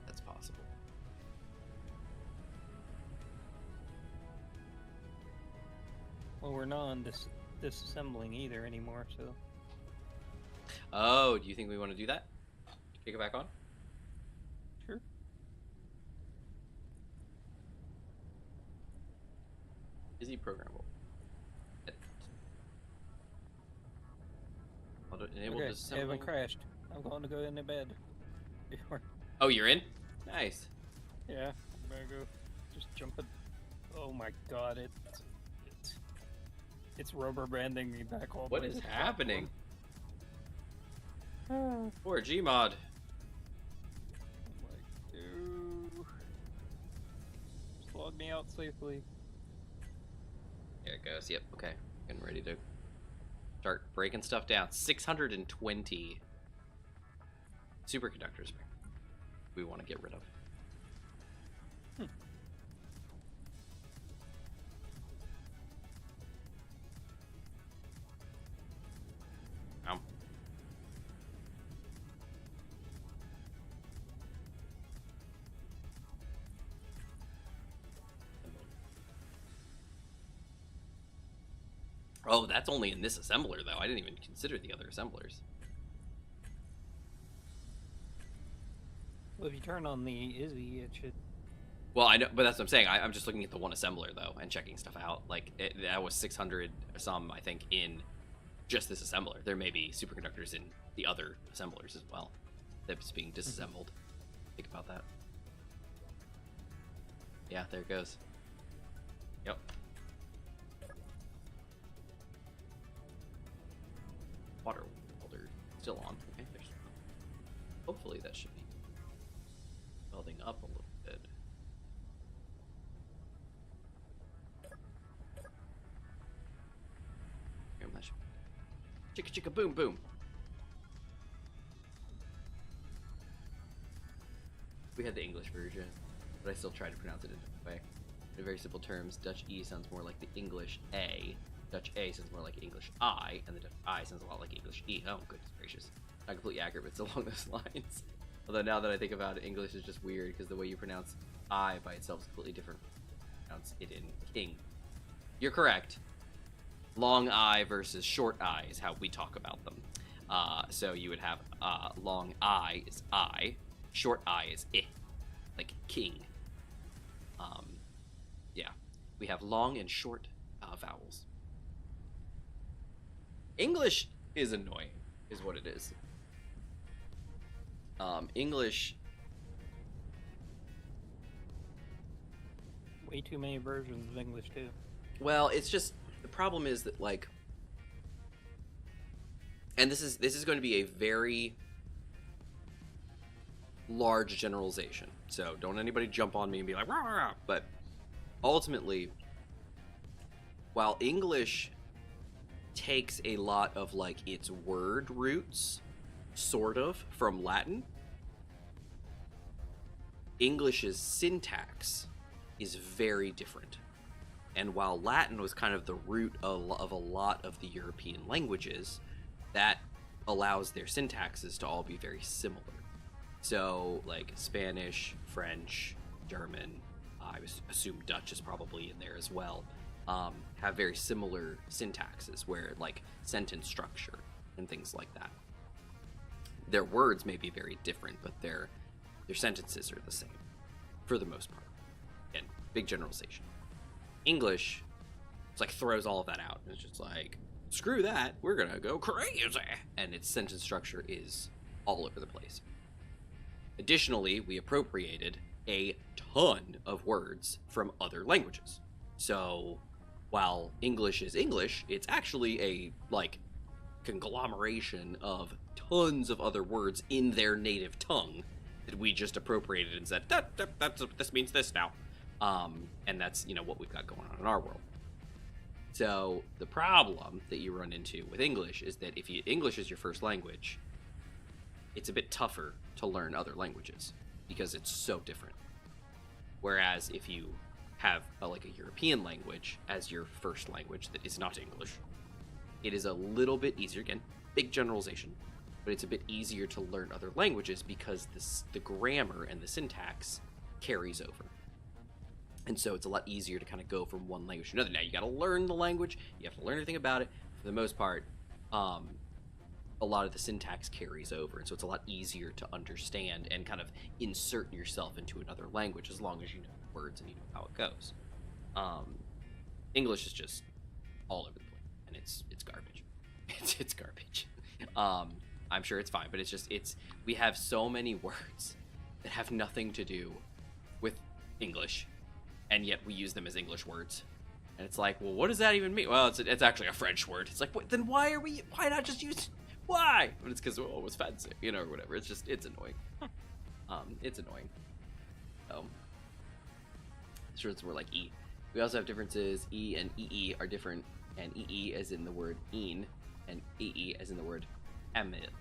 That's possible. Well, we're not on disassembling either anymore, so. Oh, do you think we want to do that? Kick it back on? Sure. Is he programmable? Enable Okay, I disassembling. haven't crashed. I'm going to go into bed. Before. Oh, you're in? Nice. Yeah, I'm gonna go just jump it. Oh my god, it's rubber banding me back all the What way is to the happening? platform. Poor Gmod. I'm like, dude, just log me out safely. There it goes. Yep. Okay. Getting ready to start breaking stuff down. 620 superconductors we want to get rid of. Um. Oh, that's only in this assembler, though. I didn't even consider the other assemblers. Well, if you turn on the Izzy, it should. Well, I know, but that's what I'm saying. I'm just looking at the one assembler, though, and checking stuff out. Like, that was 600 some, I think, in just this assembler. There may be superconductors in the other assemblers as well that's being disassembled. Think about that. Yeah, there it goes. Yep. Water welder still on. Okay, there's. Hopefully that should be welding up a little bit. Chicka chicka boom boom. We had the English version, but I still try to pronounce it in a different way. In very simple terms, Dutch E sounds more like the English A, Dutch A sounds more like English I, and the Dutch I sounds a lot like English E. Oh, goodness gracious. Not completely accurate, but it's along those lines. Although now that I think about it, English is just weird because the way you pronounce I by itself is completely different from pronounce it in King. You're correct. Long I versus short I is how we talk about them. So you would have long I is I, short I is I, like king. Yeah, we have long and short vowels. English is annoying, is what it is. English. Way too many versions of English, too. Well, it's just the problem is that like, and this is going to be a very large generalization. So don't anybody jump on me and be like, rah, rah, rah. But ultimately, while English takes a lot of like its word roots, sort of, from Latin, English's syntax is very different. And while Latin was kind of the root of a lot of the European languages, that allows their syntaxes to all be very similar. So, like Spanish, French, German, I assume Dutch is probably in there as well, have very similar syntaxes where, like, sentence structure and things like that. Their words may be very different, but their sentences are the same, for the most part. Again, big generalization. English, it's like throws all of that out. It's just like, screw that, we're gonna go crazy. And its sentence structure is all over the place. Additionally, we appropriated a ton of words from other languages. So while English is English, it's actually a like conglomeration of tons of other words in their native tongue that we just appropriated and said, this means this now. And that's, what we've got going on in our world. So the problem that you run into with English is that if English is your first language, it's a bit tougher to learn other languages because it's so different. Whereas if you have a European language as your first language that is not English, it is a little bit easier. Again, big generalization, but it's a bit easier to learn other languages because the grammar and the syntax carries over. And so it's a lot easier to kind of go from one language to another. Now, you got to learn the language. You have to learn everything about it. For the most part, a lot of the syntax carries over. And so it's a lot easier to understand and kind of insert yourself into another language as long as you know the words and you know how it goes. English is just all over the place. And it's garbage. It's garbage. I'm sure it's fine, but we have so many words that have nothing to do with English, and yet we use them as English words. And it's like, well, what does that even mean? Well, it's actually a French word. It's like, then why not just use, why? But it's because, it was fancy, or whatever. It's annoying. It's annoying. Sure, it's more like E. We also have differences. E and EE are different, and EE as in the word een, and EE as in the word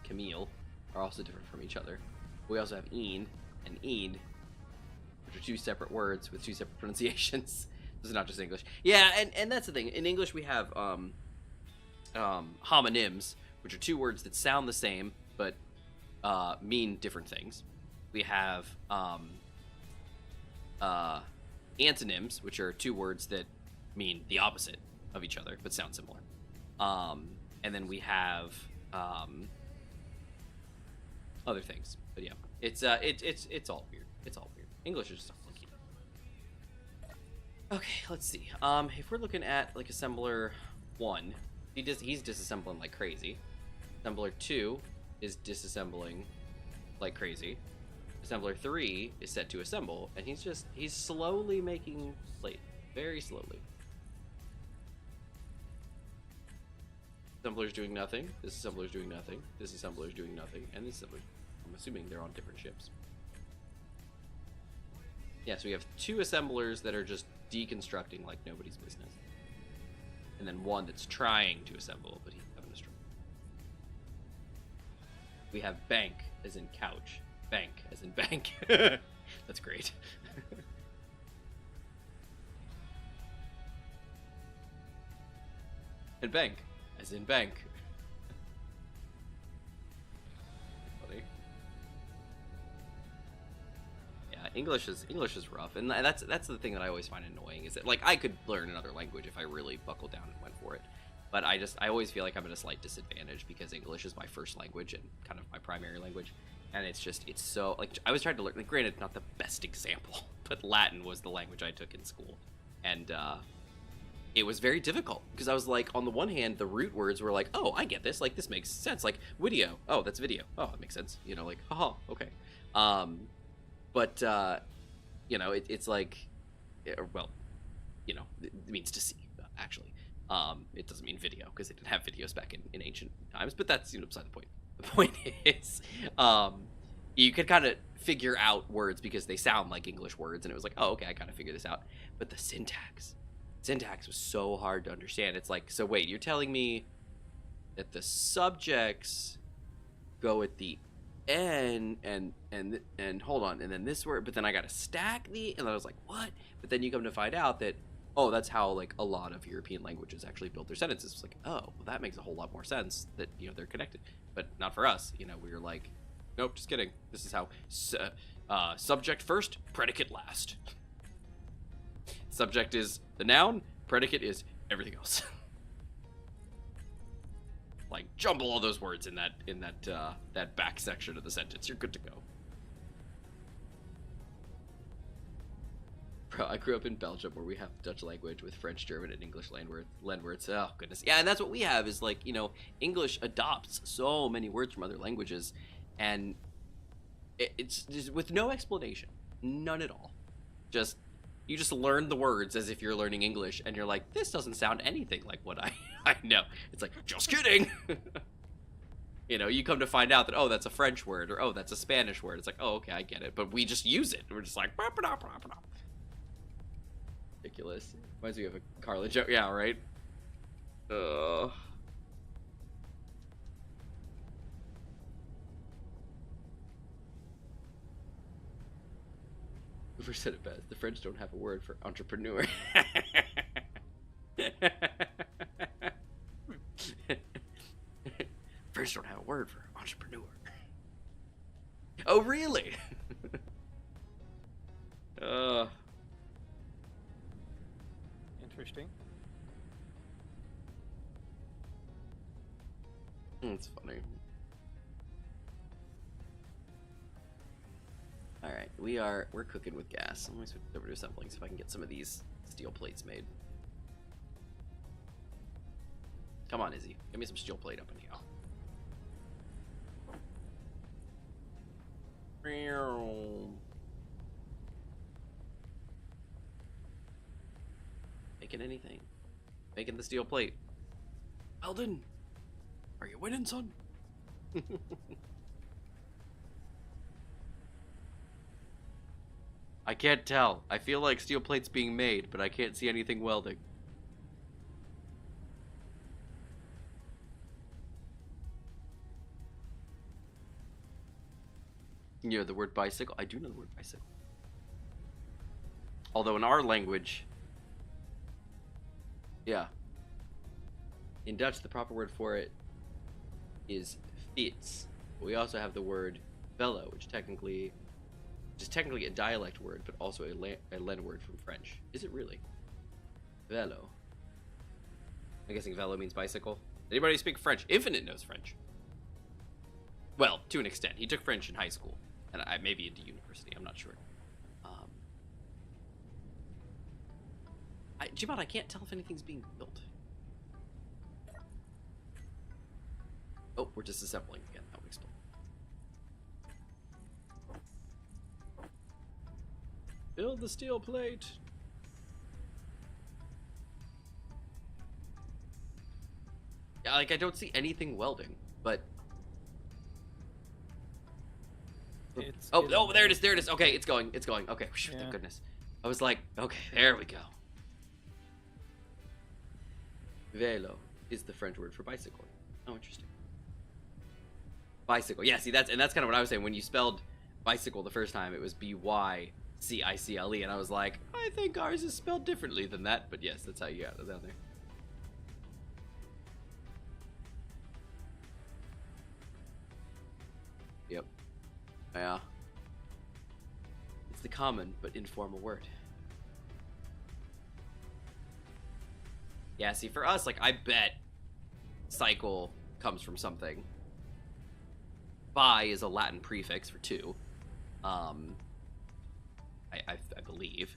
Camille, are also different from each other. We also have een and eend, which are two separate words with two separate pronunciations. This is not just English. Yeah, and that's the thing. In English, we have homonyms, which are two words that sound the same but mean different things. We have antonyms, which are two words that mean the opposite of each other but sound similar. And then we have other things. But yeah, it's all weird. It's all weird. English is just funky. Okay, let's see. If we're looking at assembler 1, he's disassembling like crazy. Assembler 2 is disassembling like crazy. Assembler 3 is set to assemble, and he's slowly making plate, very slowly. Assembler's doing nothing. This assembler's doing nothing. This assembler's doing nothing, and this assembler. I'm assuming they're on different ships. Yeah, so we have 2 assemblers that are just deconstructing like nobody's business. And then one that's trying to assemble, but he's having a struggle. We have bank as in couch. Bank as in bank. That's great. And bank as in bank. Funny. English is rough, and that's the thing that I always find annoying, is that I could learn another language if I really buckled down and went for it, but I always feel like I'm at a slight disadvantage because English is my first language and kind of my primary language, and it's so I was trying to learn, granted not the best example, but Latin was the language I took in school, and it was very difficult because I was on the one hand the root words were oh, I get this, this makes sense, video, oh, that's video, oh, it makes sense, haha, okay. But, it's well, it means to see, actually. It doesn't mean video, because they didn't have videos back in ancient times, but that's, beside the point. The point is, you could kind of figure out words because they sound like English words, and it was oh, okay, I kind of figured this out. But the syntax was so hard to understand. It's so wait, you're telling me that the subjects go at the and hold on, and then this word, but then I gotta stack and I was what? But then you come to find out that, oh, that's how a lot of European languages actually build their sentences. It's oh, well, that makes a whole lot more sense that they're connected, but not for us. We were nope, just kidding. This is how subject first, predicate last. Subject is the noun, predicate is everything else. Jumble all those words in that back section of the sentence. You're good to go. Bro, I grew up in Belgium where we have Dutch language with French, German, and English loanwords. Oh, goodness. Yeah, and that's what we have is English adopts so many words from other languages, and it's just with no explanation. None at all. You just learn the words as if you're learning English, and you're this doesn't sound anything like what I know. It's just kidding. You come to find out that, oh, that's a French word, or oh, that's a Spanish word. It's oh, okay, I get it. But we just use it. We're just Ridiculous. Reminds me of a Carla joke. Yeah, right? Ugh. Whoever said it best. The French don't have a word for entrepreneur. French don't have a word for entrepreneur. Oh, really? Interesting. It's funny. Alright, we're cooking with gas. I'm gonna switch over to assembling so if I can get some of these steel plates made. Come on, Izzy. Give me some steel plate up in here. Making anything. Making the steel plate. Eldon! Are you winning, son? I can't tell. I feel like steel plate's being made, but I can't see anything welding. You know the word bicycle? I do know the word bicycle. Although in our language... Yeah. In Dutch, the proper word for it is fiets. But we also have the word velo, which is technically a dialect word, but also a Len word from French. Is it really? Velo. I'm guessing velo means bicycle. Anybody speak French? Infinite knows French. Well, to an extent. He took French in high school. And maybe into university. I'm not sure. Jibot, I can't tell if anything's being built. Oh, we're disassembling again. That would explain. Build the steel plate. Yeah, like I don't see anything welding, but oh, there it is. Okay, it's going. Okay, whew, thank goodness. I was like, okay, there we go. Vélo is the French word for bicycle. Oh, interesting. Bicycle. Yeah, see, that's kind of what I was saying. When you spelled bicycle the first time, it was B-Y-C-I-C-L-E, and I was like, I think ours is spelled differently than that, but yes, that's how you got it down there. Yep. Yeah. It's the common but informal word. Yeah, see, for us, like, I bet cycle comes from something. Bi is a Latin prefix for two. I believe.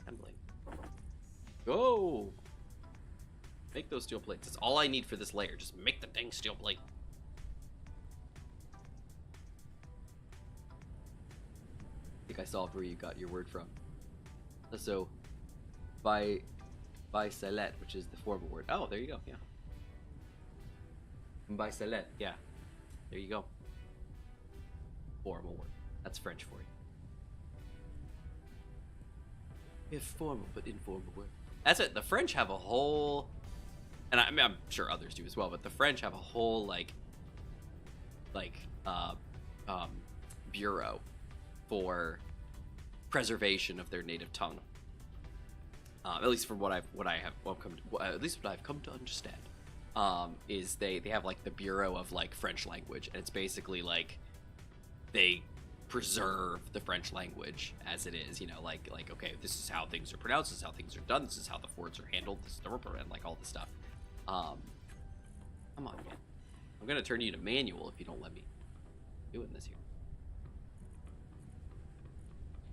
Assembling. Go! Make those steel plates. That's all I need for this layer. Just make the dang steel plate. I think I solved where you got your word from. So, bicelet, which is the formal word. Oh, there you go, yeah. Bicelet, yeah. There you go. Formal word. That's French for you. We have formal but informal word. That's it. The French have a whole, and I mean, I'm sure others do as well, but the French have a whole, bureau for preservation of their native tongue. At least from what I've come to understand, is they have like the Bureau of like French language, and it's basically like they preserve the French language as it is, you know, like okay, this is how things are pronounced, this is how things are done, this is how the words are handled, this is the and like all this stuff. Come on, man. I'm gonna turn you to manual if you don't let me doing this here.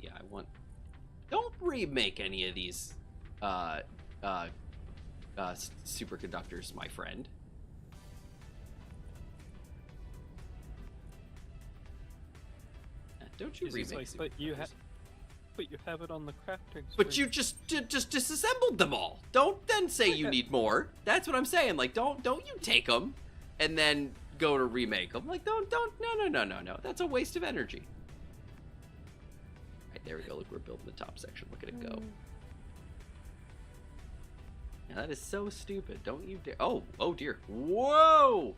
Yeah, I want. Don't remake any of these superconductors, my friend. Don't you remake like, superconductors. But you have it on the crafting. But you just disassembled them all. Don't then say you need more. That's what I'm saying. Like, don't you take them and then go to remake them. Like, don't. No. That's a waste of energy. Right, There we go. Look, we're building the top section. Look at it go. Yeah, that is so stupid. Don't you dare. Oh, oh dear. Whoa!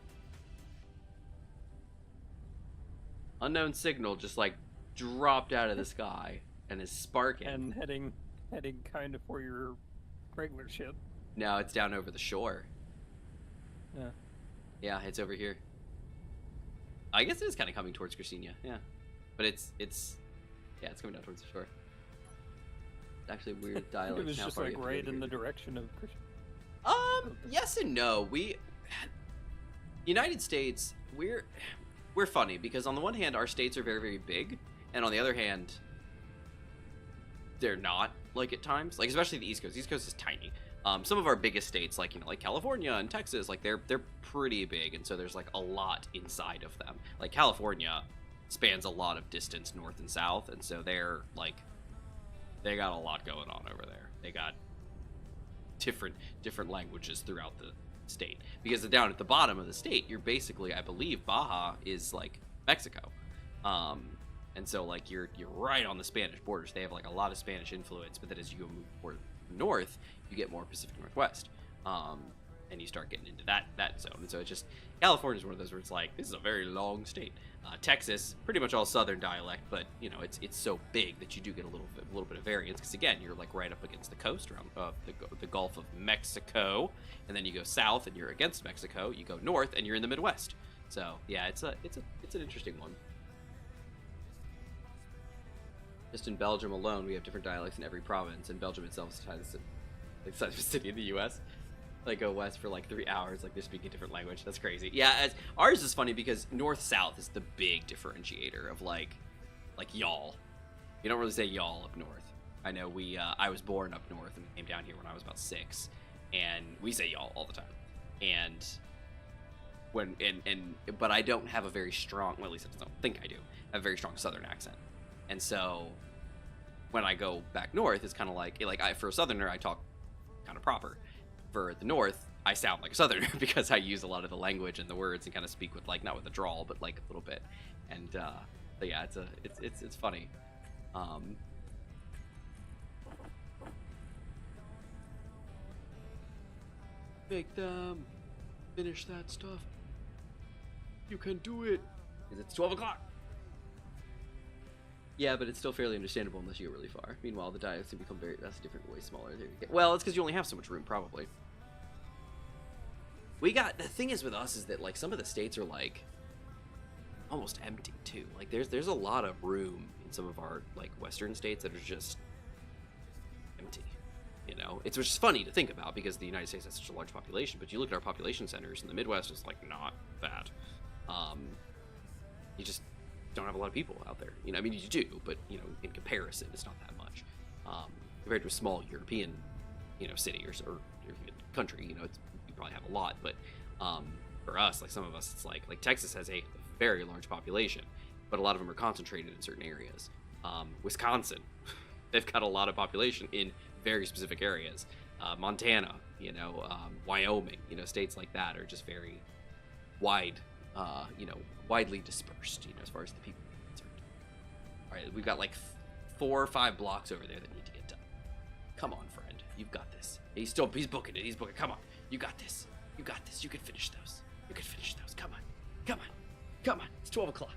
Unknown signal just like dropped out of the sky and is sparking. And heading kind of for your regular ship. No, it's down over the shore. Yeah. Yeah, it's over here. I guess it is kind of coming towards Christina. Yeah, but it's coming down towards the shore. It's actually a weird dialect. It was just like right in the direction of Christian. Yes and no. United States, we're funny because on the one hand our states are very, very big, and on the other hand they're not, like at times, like especially the East Coast. East Coast is tiny. Some of our biggest states, like like California and Texas, like they're pretty big, and so there's like a lot inside of them. Like California spans a lot of distance north and south, and so they're like they got a lot going on over there. They got different languages throughout the state, because down at the bottom of the state you're basically, I believe Baja is like Mexico, and so like you're right on the Spanish borders. They have like a lot of Spanish influence, but then as you go more north you get more Pacific Northwest, and you start getting into that zone. And so it's just, California is one of those where it's like, this is a very long state. Texas, pretty much all southern dialect, but it's so big that you do get a little bit of variance, because again, you're like right up against the coast around the Gulf of Mexico, and then you go south and you're against Mexico. You go north and you're in the Midwest. So yeah, it's an interesting one. Just in Belgium alone, we have different dialects in every province, and Belgium itself is the size of a city in the U.S. Like go west for like 3 hours, like they're speaking a different language. That's crazy. Yeah, ours is funny because north-south is the big differentiator of like y'all. You don't really say y'all up north. I know I was born up north and came down here when I was about 6, and we say y'all all the time. And but I don't have a very strong, well, at least I don't think I do, have a very strong southern accent. And so when I go back north, it's kind of like for a southerner I talk kind of proper. For the north, I sound like a southerner because I use a lot of the language and the words and kind of speak with like, not with a drawl, but like a little bit. And but yeah, it's funny. Make them finish that stuff. You can do it. Because it's 12 o'clock. Yeah, but it's still fairly understandable unless you go really far. Meanwhile, the dialects can become that's different, way smaller. Well, it's because you only have so much room, probably. The thing is with us is that like some of the states are like almost empty too. Like there's a lot of room in some of our like western states that are just empty. It's just funny to think about because the United States has such a large population, but you look at our population centers in the Midwest, it's like not that. You just don't have a lot of people out there. I mean, you do, but in comparison, it's not that much. Compared to a small European, city or European country, you probably have a lot. But for us, like some of us, it's like Texas has a very large population, but a lot of them are concentrated in certain areas. Wisconsin, they've got a lot of population in very specific areas. Montana, Wyoming, states like that are just very wide. Widely dispersed, as far as the people are concerned. All right, we've got like 4 or 5 blocks over there that need to get done. Come on, friend, you've got this. He's booking it. He's booking. Come on, you got this. You got this. You can finish those. Come on. It's 12 o'clock.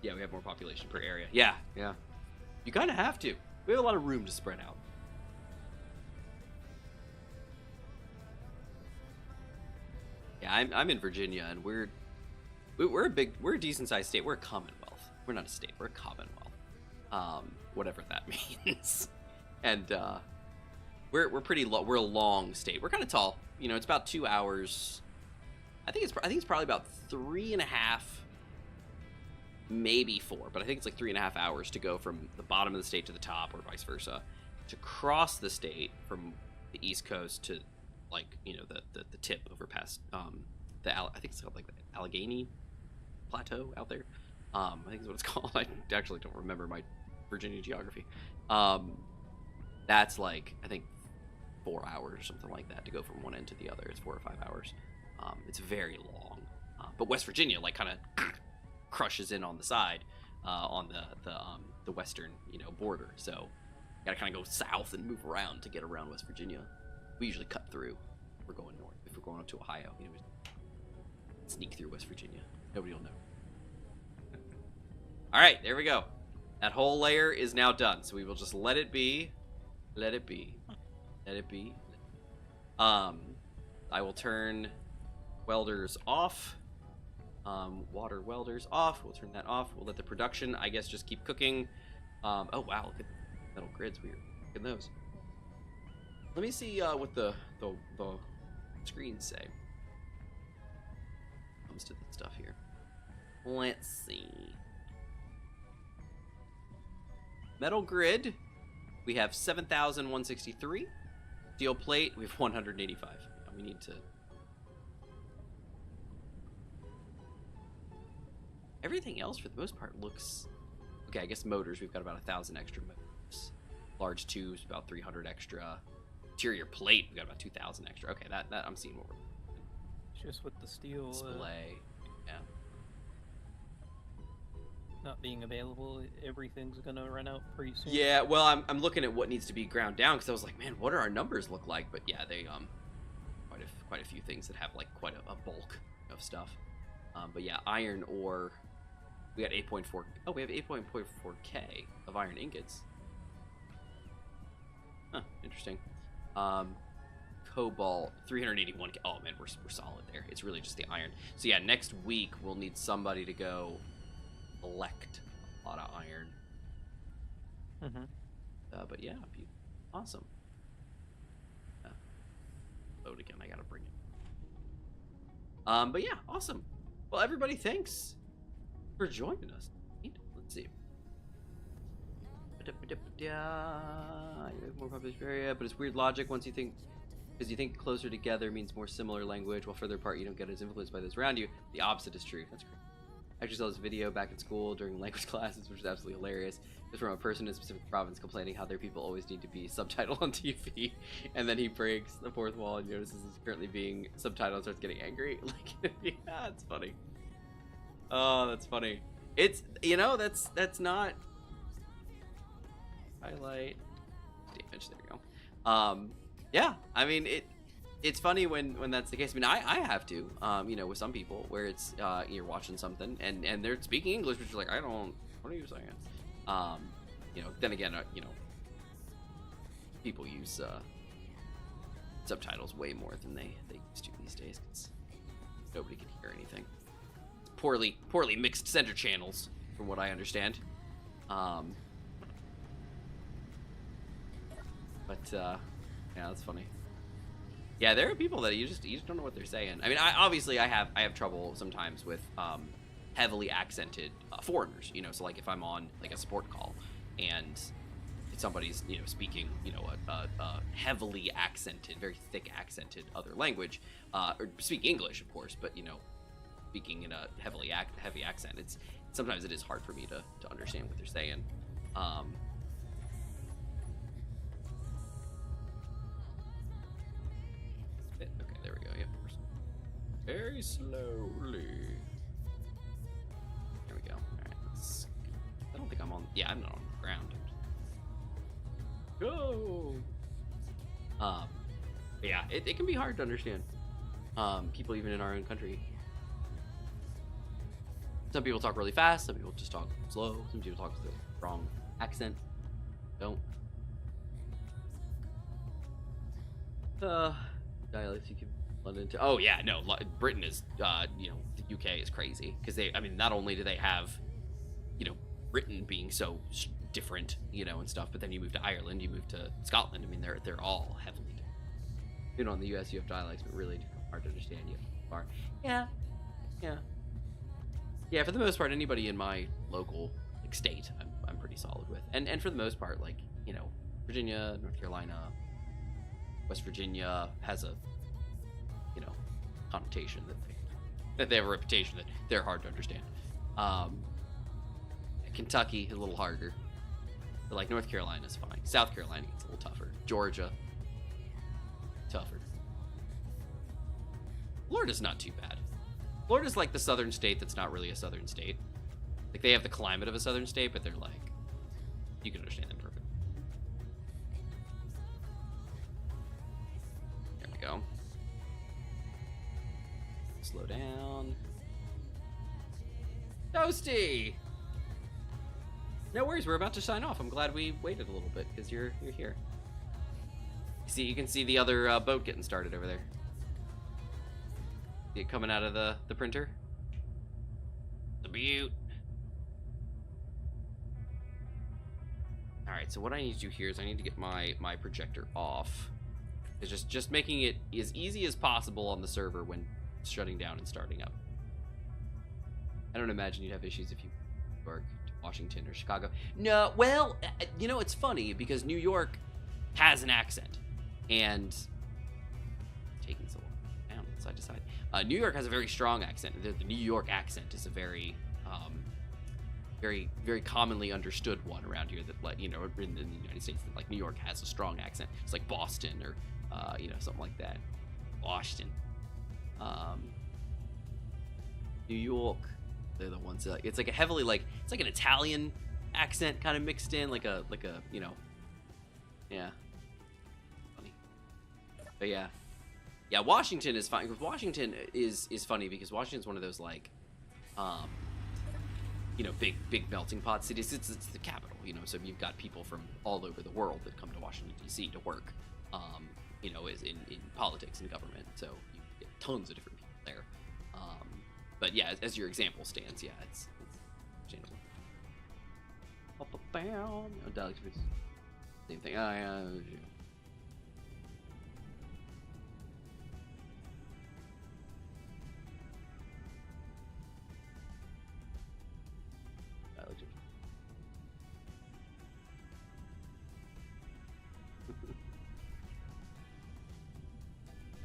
Yeah, we have more population per area. Yeah. You kind of have to. We have a lot of room to spread out. Yeah, I'm in Virginia, and we're a decent sized state. We're a commonwealth. We're not a state. We're a commonwealth. Whatever that means. And we're pretty we're a long state. We're kind of tall. It's about 2 hours. I think it's probably about 3.5, maybe 4, but I think it's like 3.5 hours to go from the bottom of the state to the top, or vice versa, to cross the state from the East Coast to like the tip over past I think it's called like the Allegheny Plateau out there. I think is what it's called. I actually don't remember my Virginia geography. That's like I think 4 hours or something like that to go from one end to the other. It's 4 or 5 hours. It's very long. But West Virginia like kind of crushes in on the side on the the western, border. So gotta kind of go south and move around to get around West Virginia. We usually cut through if we're going north. If we're going up to Ohio, we sneak through West Virginia. Nobody will know. All right, there we go. That whole layer is now done. So we will just let it be. Let it be. Let it be. I will turn welders off. Water welders off. We'll turn that off. We'll let the production, I guess, just keep cooking. Oh wow, look at metal grids. Weird. Look at those. Let me see what the screens say. Comes to the stuff here. Let's see. Metal grid. We have 7,163. Steel plate. We have 185. We need to. Everything else, for the most part, looks okay. I guess motors. We've got about 1,000 extra motors. Large tubes, about 300 extra. Interior plate, we got about 2,000 extra. Okay, that I'm seeing what we're. Just with the steel display, yeah. Not being available, everything's gonna run out pretty soon. Yeah, well, I'm looking at what needs to be ground down because I was like, man, what do our numbers look like? But yeah, they quite a few things that have like quite a bulk of stuff. But yeah, iron ore. We got 8.4. Oh, we have 8.4K of iron ingots. Huh, interesting. Cobalt 381K. Oh man, we're solid there. It's really just the iron. So yeah, next week we'll need somebody to go collect a lot of iron. But yeah, awesome. Load again. I gotta bring it. But yeah, awesome. Well, everybody, thanks for joining us. Let's see. More populous area, but it's weird logic once you think, because you think closer together means more similar language, while further apart you don't get as influenced by those around you. The opposite is true. That's great. I actually saw this video back in school during language classes, which was absolutely hilarious. It's from a person in a specific province complaining how their people always need to be subtitled on TV, and then he breaks the fourth wall and notices it's currently being subtitled and starts getting angry. Like, yeah, it's funny. Oh, that's funny. It's, that's not highlight damage. There we go. Yeah, I mean it's funny when that's the case. I mean, I have to, with some people where it's you're watching something and they're speaking English, which is like, what are you saying? Then again, people use subtitles way more than they used to these days, because nobody can hear anything. It's poorly mixed center channels, from what I understand. Yeah, that's funny. Yeah, there are people that you just don't know what they're saying. I mean, I have trouble sometimes with heavily accented foreigners. So like if I'm on like a support call and somebody's speaking a heavily accented, very thick accented other language, or speak English, of course, but speaking in a heavy accent, sometimes it is hard for me to understand what they're saying. Okay, there we go. Yeah, very slowly. There we go. All right. I don't think I'm on. Yeah, I'm not on the ground. Go. Yeah, it can be hard to understand. People even in our own country. Some people talk really fast. Some people just talk slow. Some people talk with the wrong accent. Don't. Dialects you can blend into. Oh yeah, no. Britain is, the UK is crazy because not only do they have, Britain being so different, and stuff, but then you move to Ireland, you move to Scotland. I mean, they're all heavily different. In the US, you have dialects, but really hard to understand. You are. Yeah. For the most part, anybody in my local state, I'm pretty solid with, and for the most part, like Virginia, North Carolina, West Virginia has a connotation that they have a reputation that they're hard to understand. Kentucky a little harder, but like North Carolina's fine. South Carolina gets a little tougher. Georgia, tougher. Florida's not too bad. Florida's like the southern state that's not really a southern state. Like they have the climate of a southern state, but they're like You can understand them perfectly. There we go. Slow down. Toasty! No worries, we're about to sign off. I'm glad we waited a little bit because you're here. You can see the other boat getting started over there. See it coming out of the printer. The beaut. All right, so what I need to do here is I need to get my projector off. It's just making it as easy as possible on the server when shutting down and starting up. I don't imagine you'd have issues if you work to Washington or Chicago. No, well, you know, it's funny because New York has an accent, and taking so long down side to side. New York has a very strong accent. The New York accent is a very, very commonly understood one around here. That, like, you know, in the United States, that, like, New York has a strong accent. It's like Boston or, you know, something like that. Boston. New York. They're the ones that, it's like a heavily, like, it's like an Italian accent kind of mixed in, like a, you know, yeah. Funny. But yeah. Yeah, Washington is fine, because Washington is funny because Washington's one of those, like, you know, big melting pot cities. It's the capital, you know, so you've got people from all over the world that come to Washington, D.C. to work, you know, is in politics and government, so you get tons of different people there. But yeah, as your example stands, yeah, it's understandable. No, dialect, same thing. Oh, yeah.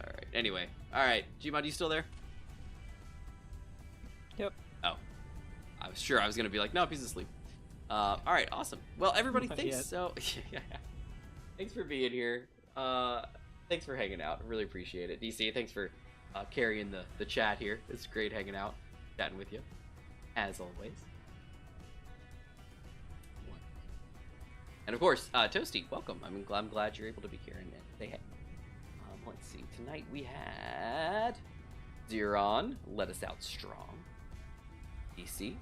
All right. Anyway, all right. Gmod, you still there? Yep. Oh, I was sure I was gonna be like, no, he's asleep. All right, awesome. Well, everybody, Not thanks. yet. So, yeah, thanks for being here. Thanks for hanging out. Really appreciate it. DC, thanks for carrying the chat here. It's great hanging out, chatting with you, as always. And of course, Toasty, welcome. I'm glad you're able to be here and say hey. Let's see. Tonight we had Zeron, let us out strong. DC,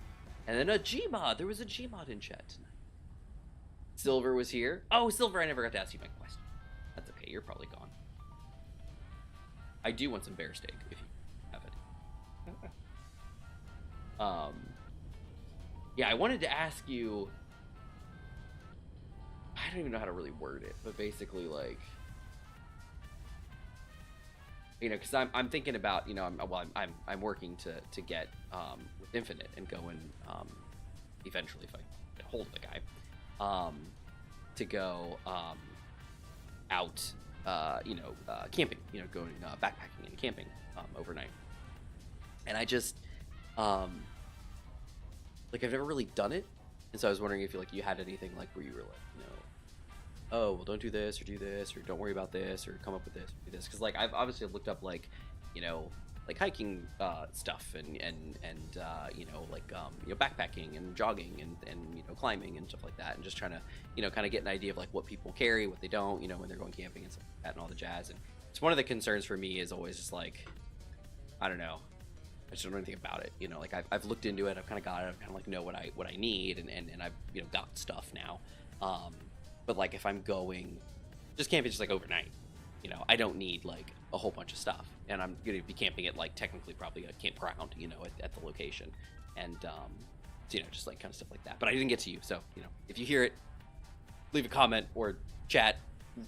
and then a Gmod. There was a Gmod in chat tonight. Silver was here. Oh, Silver, I never got to ask you my question. That's okay. You're probably gone. I do want some bear steak if you have it. Yeah, I wanted to ask you. I don't even know how to really word it, but basically, like, you know, because I'm thinking about, you know, I'm working to get with Infinite and go and eventually, if I get a hold of the guy, to go out, you know, camping, you know, going backpacking and camping overnight. And I just like, I've never really done it, and so I was wondering if you had anything like where you were like, you know, oh, well, don't do this or do this, or don't worry about this, or come up with this, or do this, because, like, I've obviously looked up, like, you know, like hiking stuff and you know, like, you know, backpacking and jogging and you know, climbing and stuff like that, and just trying to, you know, kind of get an idea of, like, what people carry, what they don't, you know, when they're going camping and stuff like that and all the jazz. And it's one of the concerns for me is always just like, I don't know, I just don't know anything about it, you know, like, I've looked into it, I've kind of got it, I've kind of, like, know what I need, and I've, you know, got stuff now. But, like, if I'm going just camping just, like, overnight, you know, I don't need, like, a whole bunch of stuff. And I'm going to be camping at, like, technically probably a campground, you know, at the location. And, so, you know, just, like, kind of stuff like that. But I didn't get to you, so, you know, if you hear it, leave a comment or chat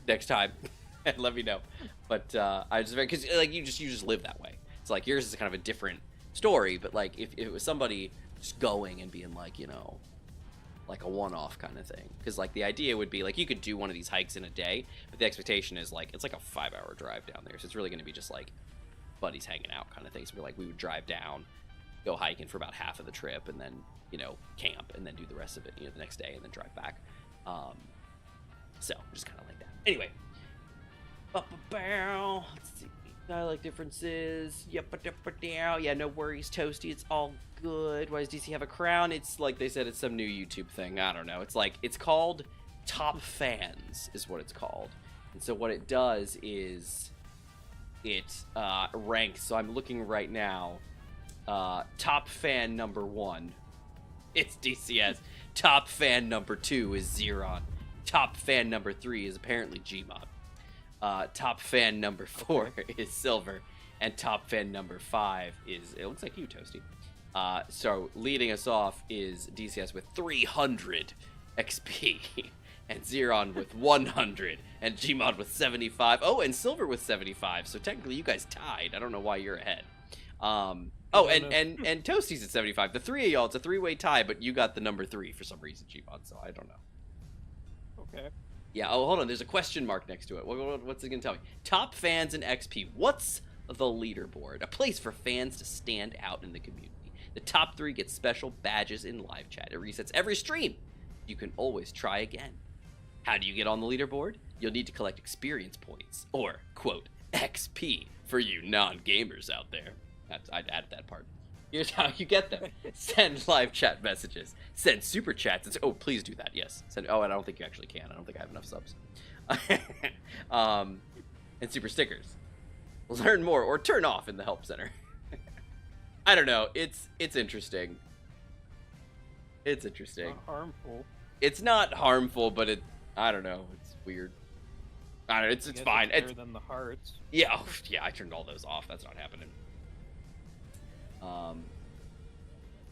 next time and let me know. But I just, because, like, you just live that way. It's like, yours is kind of a different story, but, like, if it was somebody just going and being, like, you know, like a one-off kind of thing, because, like, the idea would be, like, you could do one of these hikes in a day, but the expectation is, like, it's like a 5-hour drive down there, so it's really going to be just, like, buddies hanging out kind of thing. So, like, we would drive down, go hiking for about half of the trip, and then, you know, camp, and then do the rest of it, you know, the next day, and then drive back. So just kind of like that. Anyway, let's see. Dialect differences. Yep, yeah, no worries, Toasty. It's all good. Why does DC have a crown? It's like they said, it's some new YouTube thing. I don't know. It's called Top Fans, is what it's called. And so what it does is it ranks. So I'm looking right now. Top fan number 1, it's DCS. Top fan number 2 is Xeron. Top fan number 3 is apparently Gmod. Top fan number 4 is Silver, and top fan number 5 is, it looks like you, Toasty. So leading us off is DCS with 300 XP, and Xeron with 100, and Gmod with 75. Oh, and Silver with 75. So technically, you guys tied. I don't know why you're ahead. And Toasty's at 75. The three of y'all, it's a 3-way tie, but you got the number 3 for some reason, Gmod. So I don't know. Okay. Yeah, oh, hold on. There's a question mark next to it. What's it going to tell me? Top fans and XP. What's the leaderboard? A place for fans to stand out in the community. The top 3 get special badges in live chat. It resets every stream. You can always try again. How do you get on the leaderboard? You'll need to collect experience points, or, quote, XP for you non-gamers out there. I'd add that part. Here's how you get them. Send live chat messages. Send super chats. Oh, please do that. Yes. Send. Oh, and I don't think you actually can. I don't think I have enough subs. And super stickers. Learn more or turn off in the help center. I don't know. It's interesting. It's interesting. Not harmful. It's not harmful, but I don't know. It's weird. I don't know. It's fine. It's better than the hearts. Yeah. Oh, yeah. I turned all those off. That's not happening.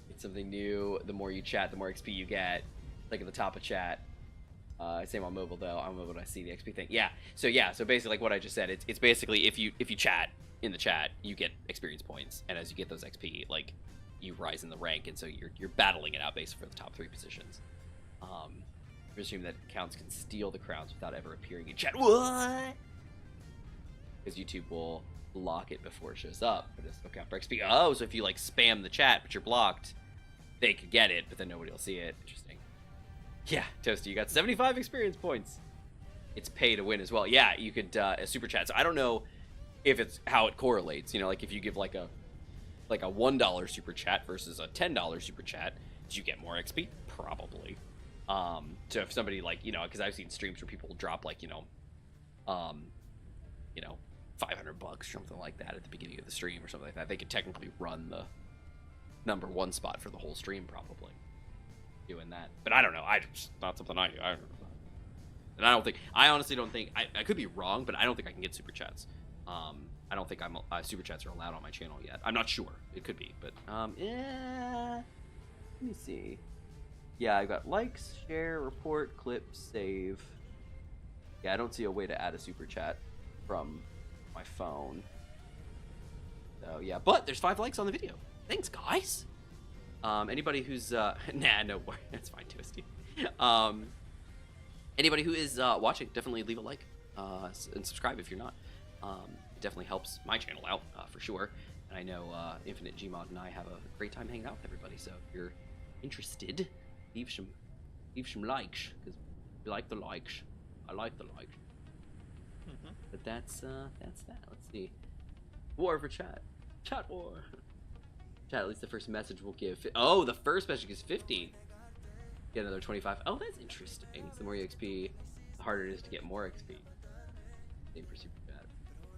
It's something new. The more you chat, the more XP you get. Like at the top of chat. Same on mobile though. On mobile, I see the XP thing. Yeah. So basically, like what I just said, it's basically if you chat in the chat, you get experience points, and as you get those XP, like you rise in the rank, and so you're battling it out basically for the top 3 positions. Presume that accounts can steal the crowns without ever appearing in chat. What? Because YouTube will block it before it shows up. But it's okay for XP. Oh, so if you like spam the chat but you're blocked, they could get it, but then nobody will see it. Interesting. Yeah, Toasty, you got 75 experience points. It's pay to win as well. Yeah, you could a super chat. So I don't know if it's how it correlates. You know, like if you give like a $1 super chat versus a $10 super chat, do you get more XP? Probably. So if somebody like, you know, because I've seen streams where people drop like, $500 or something like that at the beginning of the stream or something like that. They could technically run the number 1 spot for the whole stream, probably doing that. But I don't know. It's not something I do. I don't know. And I honestly don't think, I could be wrong, but I don't think I can get super chats. I don't think super chats are allowed on my channel yet. I'm not sure. It could be, but yeah. Let me see. Yeah, I've got likes, share, report, clip, save. Yeah, I don't see a way to add a super chat from my phone. So yeah, but there's 5 likes on the video. Thanks, guys. Anybody who's no, that's fine, Toasty. Anybody who is watching, definitely leave a like and subscribe if you're not. It definitely helps my channel out for sure. And I know Infinite Gmod and I have a great time hanging out with everybody. So if you're interested, leave some likes, because you like the likes. I like the likes. But that's that. Let's see. War for chat. Chat war. Chat, at least the first message will give. Oh, the first message is 50. Get another 25. Oh, that's interesting. So the more you XP, the harder it is to get more XP. Same for super chat.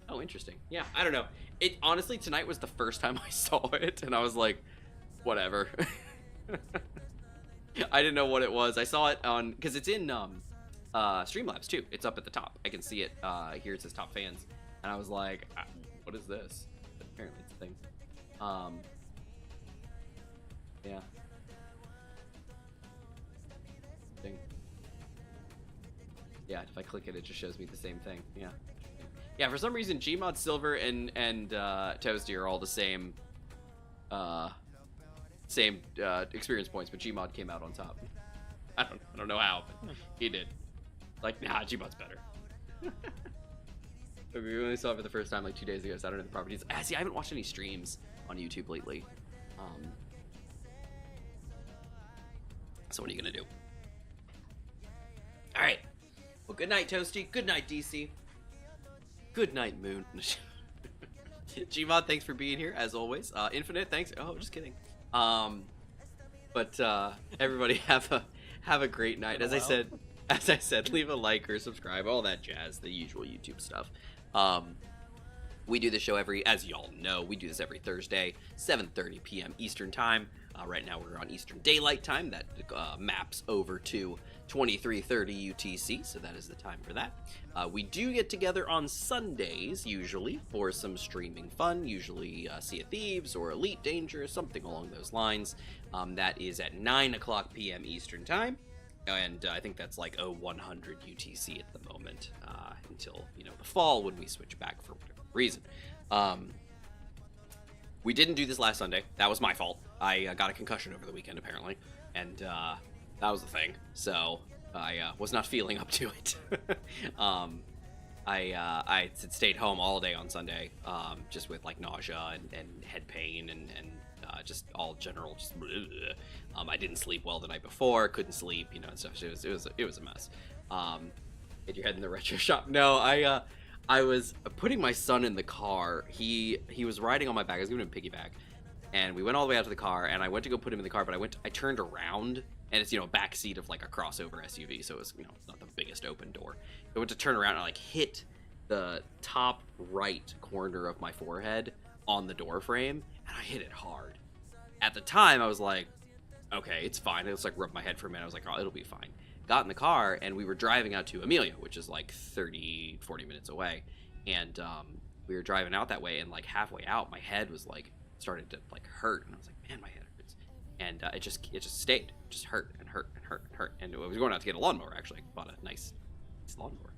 Oh, interesting. Yeah, I don't know. It honestly, tonight was the first time I saw it, and I was like, whatever. I didn't know what it was. I saw it on, because it's in Streamlabs too. It's up at the top. I can see it. Here it says top fans, and I was like, what is this? But apparently it's a thing. Yeah. Thing. Yeah, if I click it, it just shows me the same thing. Yeah. Yeah, for some reason, Gmod, Silver, and Toasty are all the same experience points, but Gmod came out on top. I don't know how, but he did. Like, nah, Gmod's better. We only saw it for the first time like 2 days ago, so I don't know the properties. See, I haven't watched any streams on YouTube lately. So what are you gonna do? All right. Well, good night, Toasty. Good night, DC. Good night, Moon. Gmod, thanks for being here as always. Infinite, thanks. Oh, just kidding. But everybody have a great night. As I said, leave a like or subscribe, all that jazz, the usual YouTube stuff. We do the show as y'all know, we do this every Thursday, 7:30 p.m. Eastern Time. Right now we're on Eastern Daylight Time. That maps over to 23:30 UTC, so that is the time for that. We do get together on Sundays, usually, for some streaming fun, usually Sea of Thieves or Elite Dangerous, something along those lines. That is at 9 o'clock p.m. Eastern Time. And I think that's like 0100 UTC at the moment, until, the fall when we switch back for whatever reason. We didn't do this last Sunday. That was my fault. I got a concussion over the weekend, apparently, and that was the thing. So I was not feeling up to it. I had stayed home all day on Sunday, just with like nausea and head pain and just all general. I didn't sleep well the night before. Couldn't sleep, and stuff. So it was a mess. Did you head in the retro shop? No, I was putting my son in the car. He was riding on my back. I was giving him a piggyback, and we went all the way out to the car. And I went to go put him in the car, but I turned around, and it's a back seat of like a crossover SUV, so it was it's not the biggest open door. I went to turn around and I like hit the top right corner of my forehead on the door frame, and I hit it hard. At the time, I was like, okay, it's fine. It was like rubbed my head for a minute. I was like, oh, it'll be fine. Got in the car, and we were driving out to Amelia, which is like 30, 40 minutes away. And we were driving out that way, and like halfway out, my head was like started to like hurt, and I was like, man, my head hurts. And it just stayed, just hurt and hurt and hurt and hurt. And I was going out to get a lawnmower. Actually, I bought a nice lawnmower,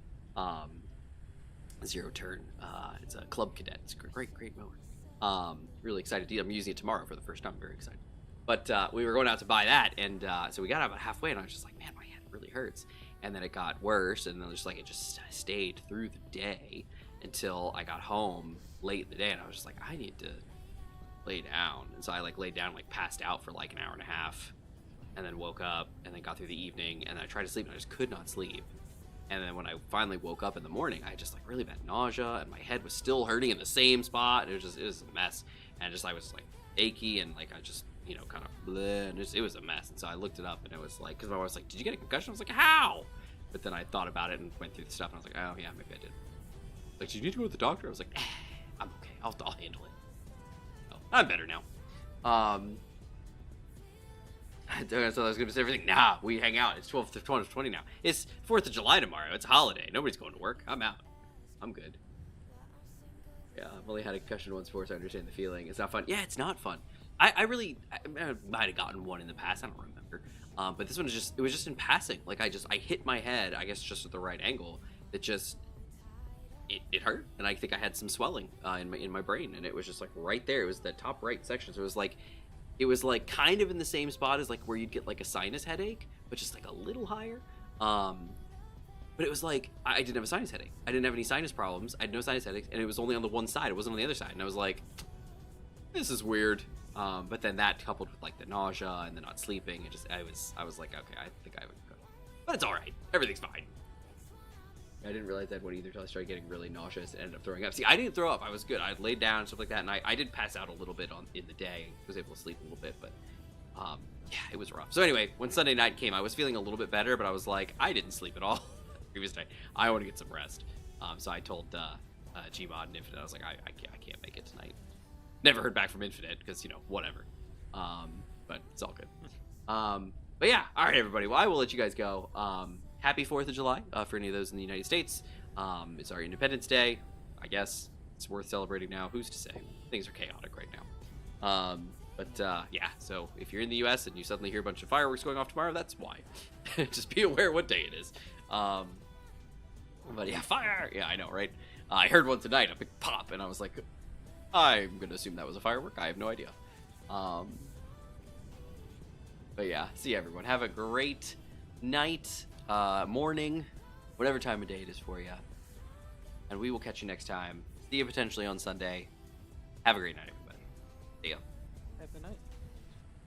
zero turn. It's a Club Cadet. It's a great mower. Really excited. I'm using it tomorrow for the first time. I'm very excited. But we were going out to buy that, and so we got about halfway, and I was just like, man, my head really hurts. And then it got worse, and then it just stayed through the day until I got home late in the day, and I was just like, I need to lay down. And so I like laid down, like passed out for like an hour and a half, and then woke up, and then got through the evening, and I tried to sleep, and I just could not sleep. And then when I finally woke up in the morning, I had just like really bad nausea, and my head was still hurting in the same spot. It was a mess, and I was like achy, and like I just kind of bleh, and it was a mess. And so I looked it up, and it was like, because my wife was like, did you get a concussion? I was like, how? But then I thought about it and went through the stuff, and I was like, oh yeah, maybe I did. Like, do you need to go to the doctor? I was like, I'm okay, I'll handle it. Oh, I'm better now. So I was gonna say everything. Nah, we hang out. It's 12:20 now. It's 4th of July tomorrow. It's a holiday. Nobody's going to work. I'm out. I'm good. Yeah, I've only had a concussion once before, so I understand the feeling. It's not fun. Yeah, it's not fun. I might have gotten one in the past. I don't remember. But this one was just in passing. Like I hit my head, I guess just at the right angle. It it hurt, and I think I had some swelling in my brain, and it was just like right there. It was the top right section. So it was like kind of in the same spot as like where you'd get like a sinus headache, but just like a little higher. But it was like I didn't have a sinus headache. I didn't have any sinus problems. I had no sinus headaches, and it was only on the one side. It wasn't on the other side, and I was like, this is weird. But then that coupled with like the nausea and the not sleeping, I was like, okay, I think I have a good. But it's all right. Everything's fine. I didn't realize that one either until I started getting really nauseous and ended up throwing up. See, I didn't throw up. I was good. I laid down and stuff like that, and I did pass out a little bit in the day. I was able to sleep a little bit, but yeah, it was rough. So anyway, when Sunday night came, I was feeling a little bit better, but I was like, I didn't sleep at all the previous night. I want to get some rest. So I told Gmod and Infinite, I was like, I can't make it tonight. Never heard back from Infinite because, whatever. But it's all good. But yeah, all right, everybody. Well, I will let you guys go. Happy 4th of July for any of those in the United States. It's our Independence Day. I guess it's worth celebrating now. Who's to say? Things are chaotic right now. But yeah, so if you're in the U.S. and you suddenly hear a bunch of fireworks going off tomorrow, that's why. Just be aware what day it is. But yeah, fire! Yeah, I know, right? I heard one tonight, a big pop, and I was like, I'm going to assume that was a firework. I have no idea. But yeah, see everyone. Have a great night, morning, whatever time of day it is for you. And we will catch you next time. See you potentially on Sunday. Have a great night, everybody. See ya. Have a night.